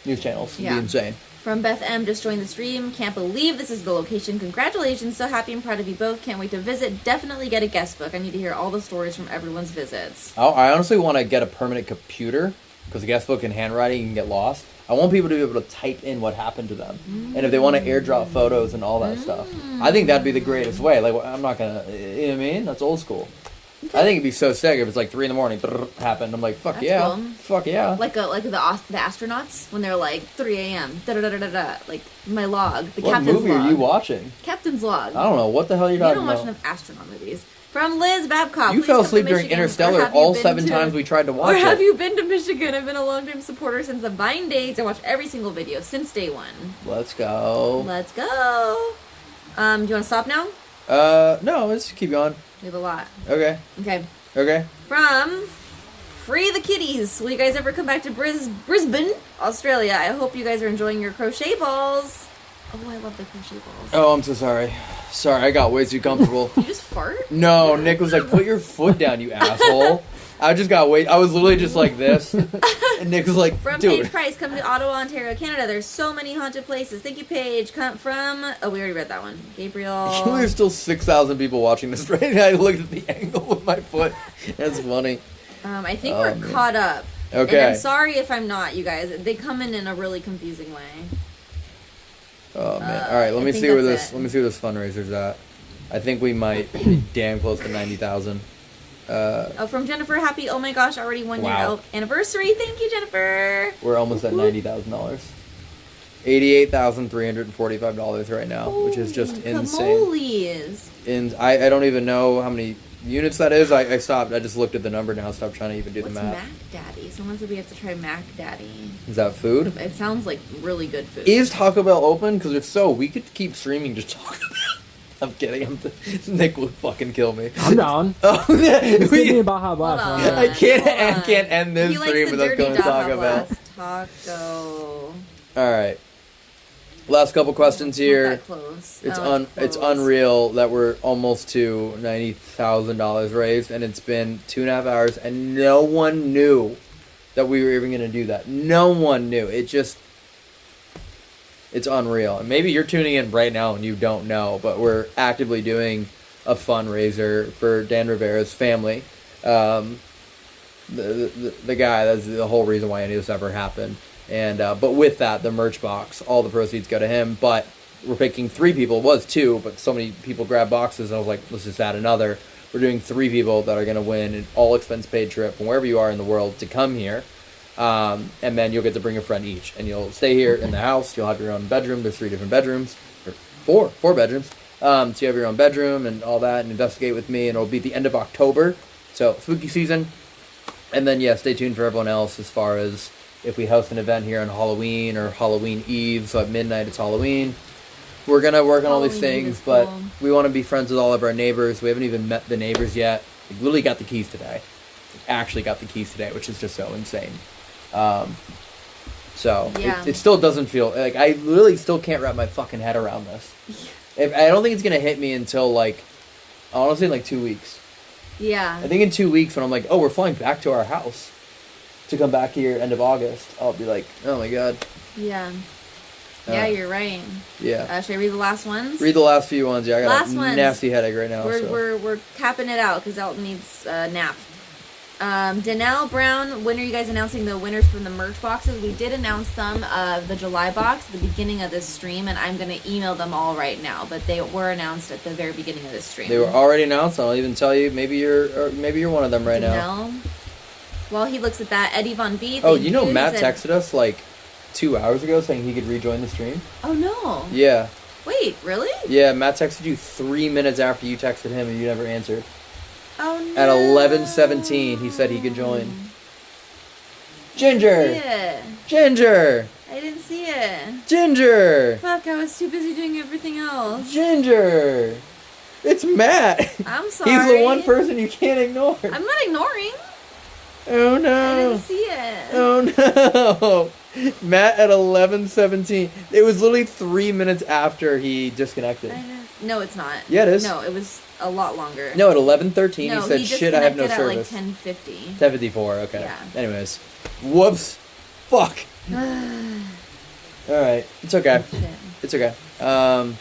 news channels. It'd be insane. From Beth M, just joined the stream. Can't believe this is the location. Congratulations. So happy and proud of you both. Can't wait to visit. Definitely get a guest book. I need to hear all the stories from everyone's visits. I honestly want to get a permanent computer, because the guest book and handwriting can get lost. I want people to be able to type in what happened to them. And if they want to airdrop photos and all that stuff. I think that'd be the greatest way. Like, I'm not going to, you know what I mean? That's old school. Okay. I think it'd be so sick if it's like 3 a.m, happened. I'm like, fuck yeah. Cool. Fuck yeah. Like the astronauts when they're like 3 a.m. Like my log. The what captain's movie log. are you watching? Captain's log. I don't know. What the hell are you talking about? You don't watch enough astronaut movies. From Liz Babcock. You fell asleep during Interstellar all 7 times we tried to watch it. Or have you been to Michigan? I've been a long-time supporter since the Vine days. I watched every single video since day one. Let's go. Let's go. Do you want to stop now? No, let's keep going. We have a lot. Okay. From Free the Kitties. Will you guys ever come back to Brisbane, Australia? I hope you guys are enjoying your crochet balls. Oh, I love the crochet balls. Oh, I'm so sorry. Sorry, I got way too comfortable. You just fart? No, Nick was like, put your foot down, you asshole. I just got wait. I was literally just like this, and Nick was like, From "Dude." Paige Price, come to Ottawa, Ontario, Canada. There's so many haunted places. Thank you, Paige. Come from. Oh, we already read that one. Gabriel. There's still 6,000 people watching this right now. I looked at the angle with my foot. That's funny. I think we're caught up. Okay. And I'm sorry if I'm not, you guys. They come in a really confusing way. Oh man! All right, let me see where this fundraiser's at. I think we might be damn close to 90,000. From Jennifer, happy! Oh my gosh, already 1 year Wow. anniversary. Thank you, Jennifer. We're almost at $90,000. $88,345 right now, which is just insane. Camolies. And I don't even know how many units that is. I stopped. I just looked at the number now. Stopped trying to even do the math. Mac Daddy? Someone said we have to try Mac Daddy. Is that food? It sounds like really good food. Is Taco Bell open? Because if so, we could keep streaming just Taco Bell. I'm kidding. Nick would fucking kill me. I'm down. Oh, yeah. It's thinking about how blast. I can't end this he stream without going to Taco Bell. Taco. All right. Last couple questions here. Not that close. It's unreal that we're almost to $90,000 raised, and it's been 2.5 hours, and no one knew that we were even going to do that. No one knew. It's unreal. And maybe you're tuning in right now and you don't know, but we're actively doing a fundraiser for Dan Rivera's family. The guy, that's the whole reason why any of this ever happened. And but with that, the merch box, all the proceeds go to him. But we're picking 3 people. It was 2, but so many people grabbed boxes. And I was like, let's just add another. We're doing 3 people that are going to win an all-expense-paid trip from wherever you are in the world to come here. And then you'll get to bring a friend each. And you'll stay here in the house. You'll have your own bedroom. There's 3 different bedrooms. Or 4 bedrooms. So you have your own bedroom and all that. And investigate with me. And it'll be the end of October. So, spooky season. And then, yeah, stay tuned for everyone else as far as if we host an event here on Halloween or Halloween Eve. So at midnight, it's Halloween. We're going to work on all these things. But we want to be friends with all of our neighbors. We haven't even met the neighbors yet. We literally got the keys today. Actually got the keys today, which is just so insane. So yeah. it still doesn't feel like I literally still can't wrap my fucking head around this. I don't think it's gonna hit me until like honestly in like 2 weeks. Yeah. I think in 2 weeks when I'm like, oh, we're flying back to our house to come back here end of August, I'll be like, oh my god. Yeah. Yeah, you're right. Yeah. Should I read the last ones? Read the last few ones. Yeah, I got a ones. nasty headache right now. We're capping it out because Elton needs a nap. Danelle Brown, when are you guys announcing the winners from the merch boxes? We did announce them, the July box at the beginning of this stream, and I'm going to email them all right now, but they were announced at the very beginning of this stream. They were already announced. I'll even tell you, maybe you're one of them right now. While he looks at that, Eddie Von B. Oh, you know Matt texted us like 2 hours ago saying he could rejoin the stream? Oh, no. Yeah. Wait, really? Yeah, Matt texted you 3 minutes after you texted him and you never answered. Oh, no. At 11:17, he said he could join. Ginger! I didn't see it. Ginger! I didn't see it. Ginger! Fuck, I was too busy doing everything else. Ginger! It's Matt! I'm sorry. He's the one person you can't ignore. I'm not ignoring. Oh no. I didn't see it. Oh no. Matt at 11:17. It was literally 3 minutes after he disconnected. No, it's not. Yeah, it is. No, it was a lot longer. No, at 11:13 no, he said, "Shit, I have no service." At like 10:50. 10:54. Okay. Yeah. Anyways, whoops. Fuck. All right, it's okay. It's okay. All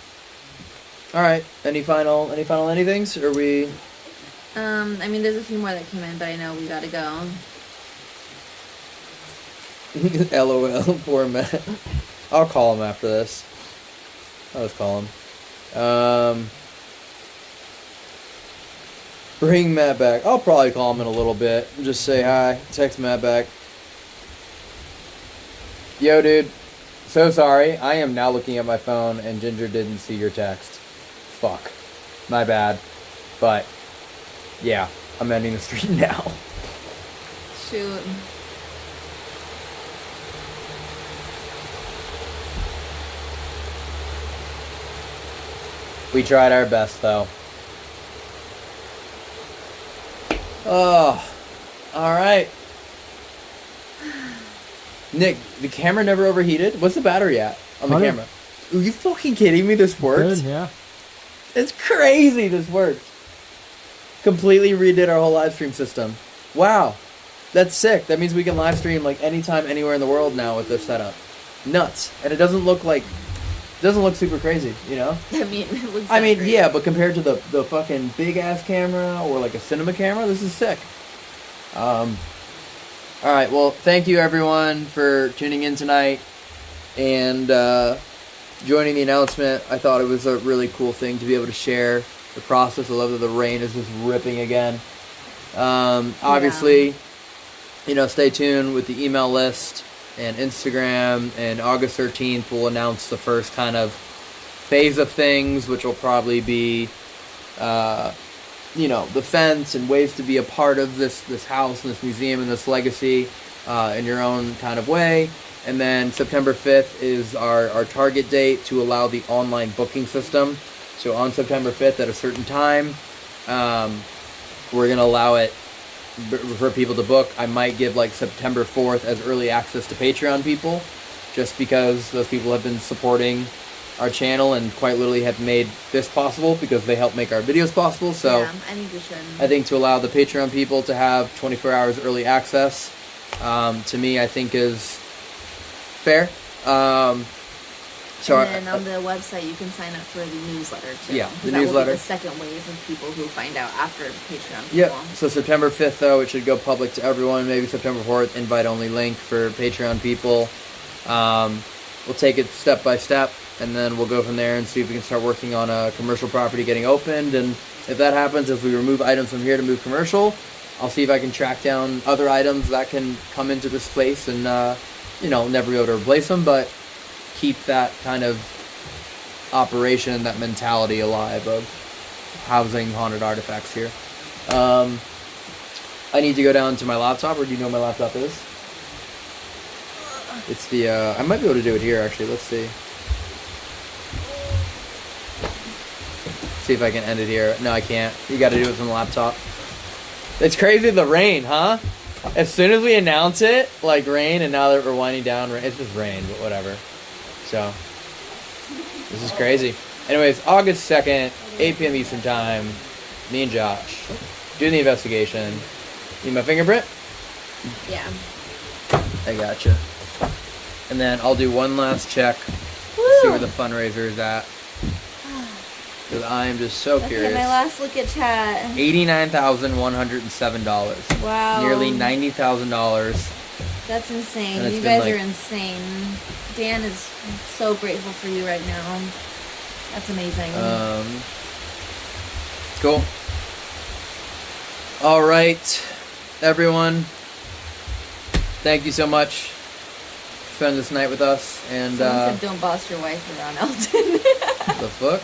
right. Any final anythings? Or we? I mean, there's a few more that came in, but I know we gotta go. LOL, poor Matt. I'll call him after this. I'll just call him. Bring Matt back. I'll probably call him in a little bit. Just say hi. Text Matt back. Yo, dude. So sorry. I am now looking at my phone and Ginger didn't see your text. Fuck. My bad. But, yeah. I'm ending the stream now. Shoot. We tried our best, though. Oh, all right. Nick, the camera never overheated? What's the battery at on the camera? Are you fucking kidding me? This works? Good, yeah. It's crazy this works. Completely redid our whole live stream system. Wow. That's sick. That means we can live stream like anytime, anywhere in the world now with this setup. Nuts. And it doesn't look super crazy, you know? I mean, it looks crazy. Yeah, but compared to the fucking big ass camera or like a cinema camera, this is sick. Alright, well, thank you everyone for tuning in tonight and joining the announcement. I thought it was a really cool thing to be able to share the process. I love that the rain is just ripping again. Obviously, you know, stay tuned with the email list and Instagram, and August 13th we'll announce the first kind of phase of things, which will probably be, you know, the fence and ways to be a part of this house and this museum and this legacy in your own kind of way. And then September 5th is our target date to allow the online booking system. So on September 5th at a certain time, we're going to allow it for people to book. I might give like September 4th as early access to Patreon people, just because those people have been supporting our channel and quite literally have made this possible because they help make our videos possible. So yeah, I think we should. I think to allow the Patreon people to have 24 hours early access, to me, I think is fair. And then on the website, you can sign up for the newsletter too. Yeah, the that newsletter. Will be the second wave of people who find out after Patreon people. Yep. So September 5th, though, it should go public to everyone. Maybe September 4th, invite-only link for Patreon people. We'll take it step by step, and then we'll go from there and see if we can start working on a commercial property getting opened. And if that happens, if we remove items from here to move commercial, I'll see if I can track down other items that can come into this place and, you know, never be able to replace them, but keep that kind of operation, that mentality alive of housing haunted artifacts here. I need to go down to my laptop, or do you know what my laptop is? It's the, I might be able to do it here actually, let's see. See if I can end it here. No, I can't. You gotta do it from the laptop. It's crazy, the rain, huh? As soon as we announce it, like rain, and now that we're winding down, it's just rain, but whatever. So, this is crazy. Anyways, August 2nd, 8 p.m. Eastern Time, me and Josh doing the investigation. Need my fingerprint? Yeah. I gotcha. And then I'll do one last check, see where the fundraiser is at. Because I am just so curious. Okay, my last look at chat. $89,107. Wow. Nearly $90,000. That's insane. And You guys are insane. Dan is so grateful for you right now. That's amazing. Cool. All right, everyone. Thank you so much for spending this night with us. And Someone said, don't boss your wife around, Elton. the fuck?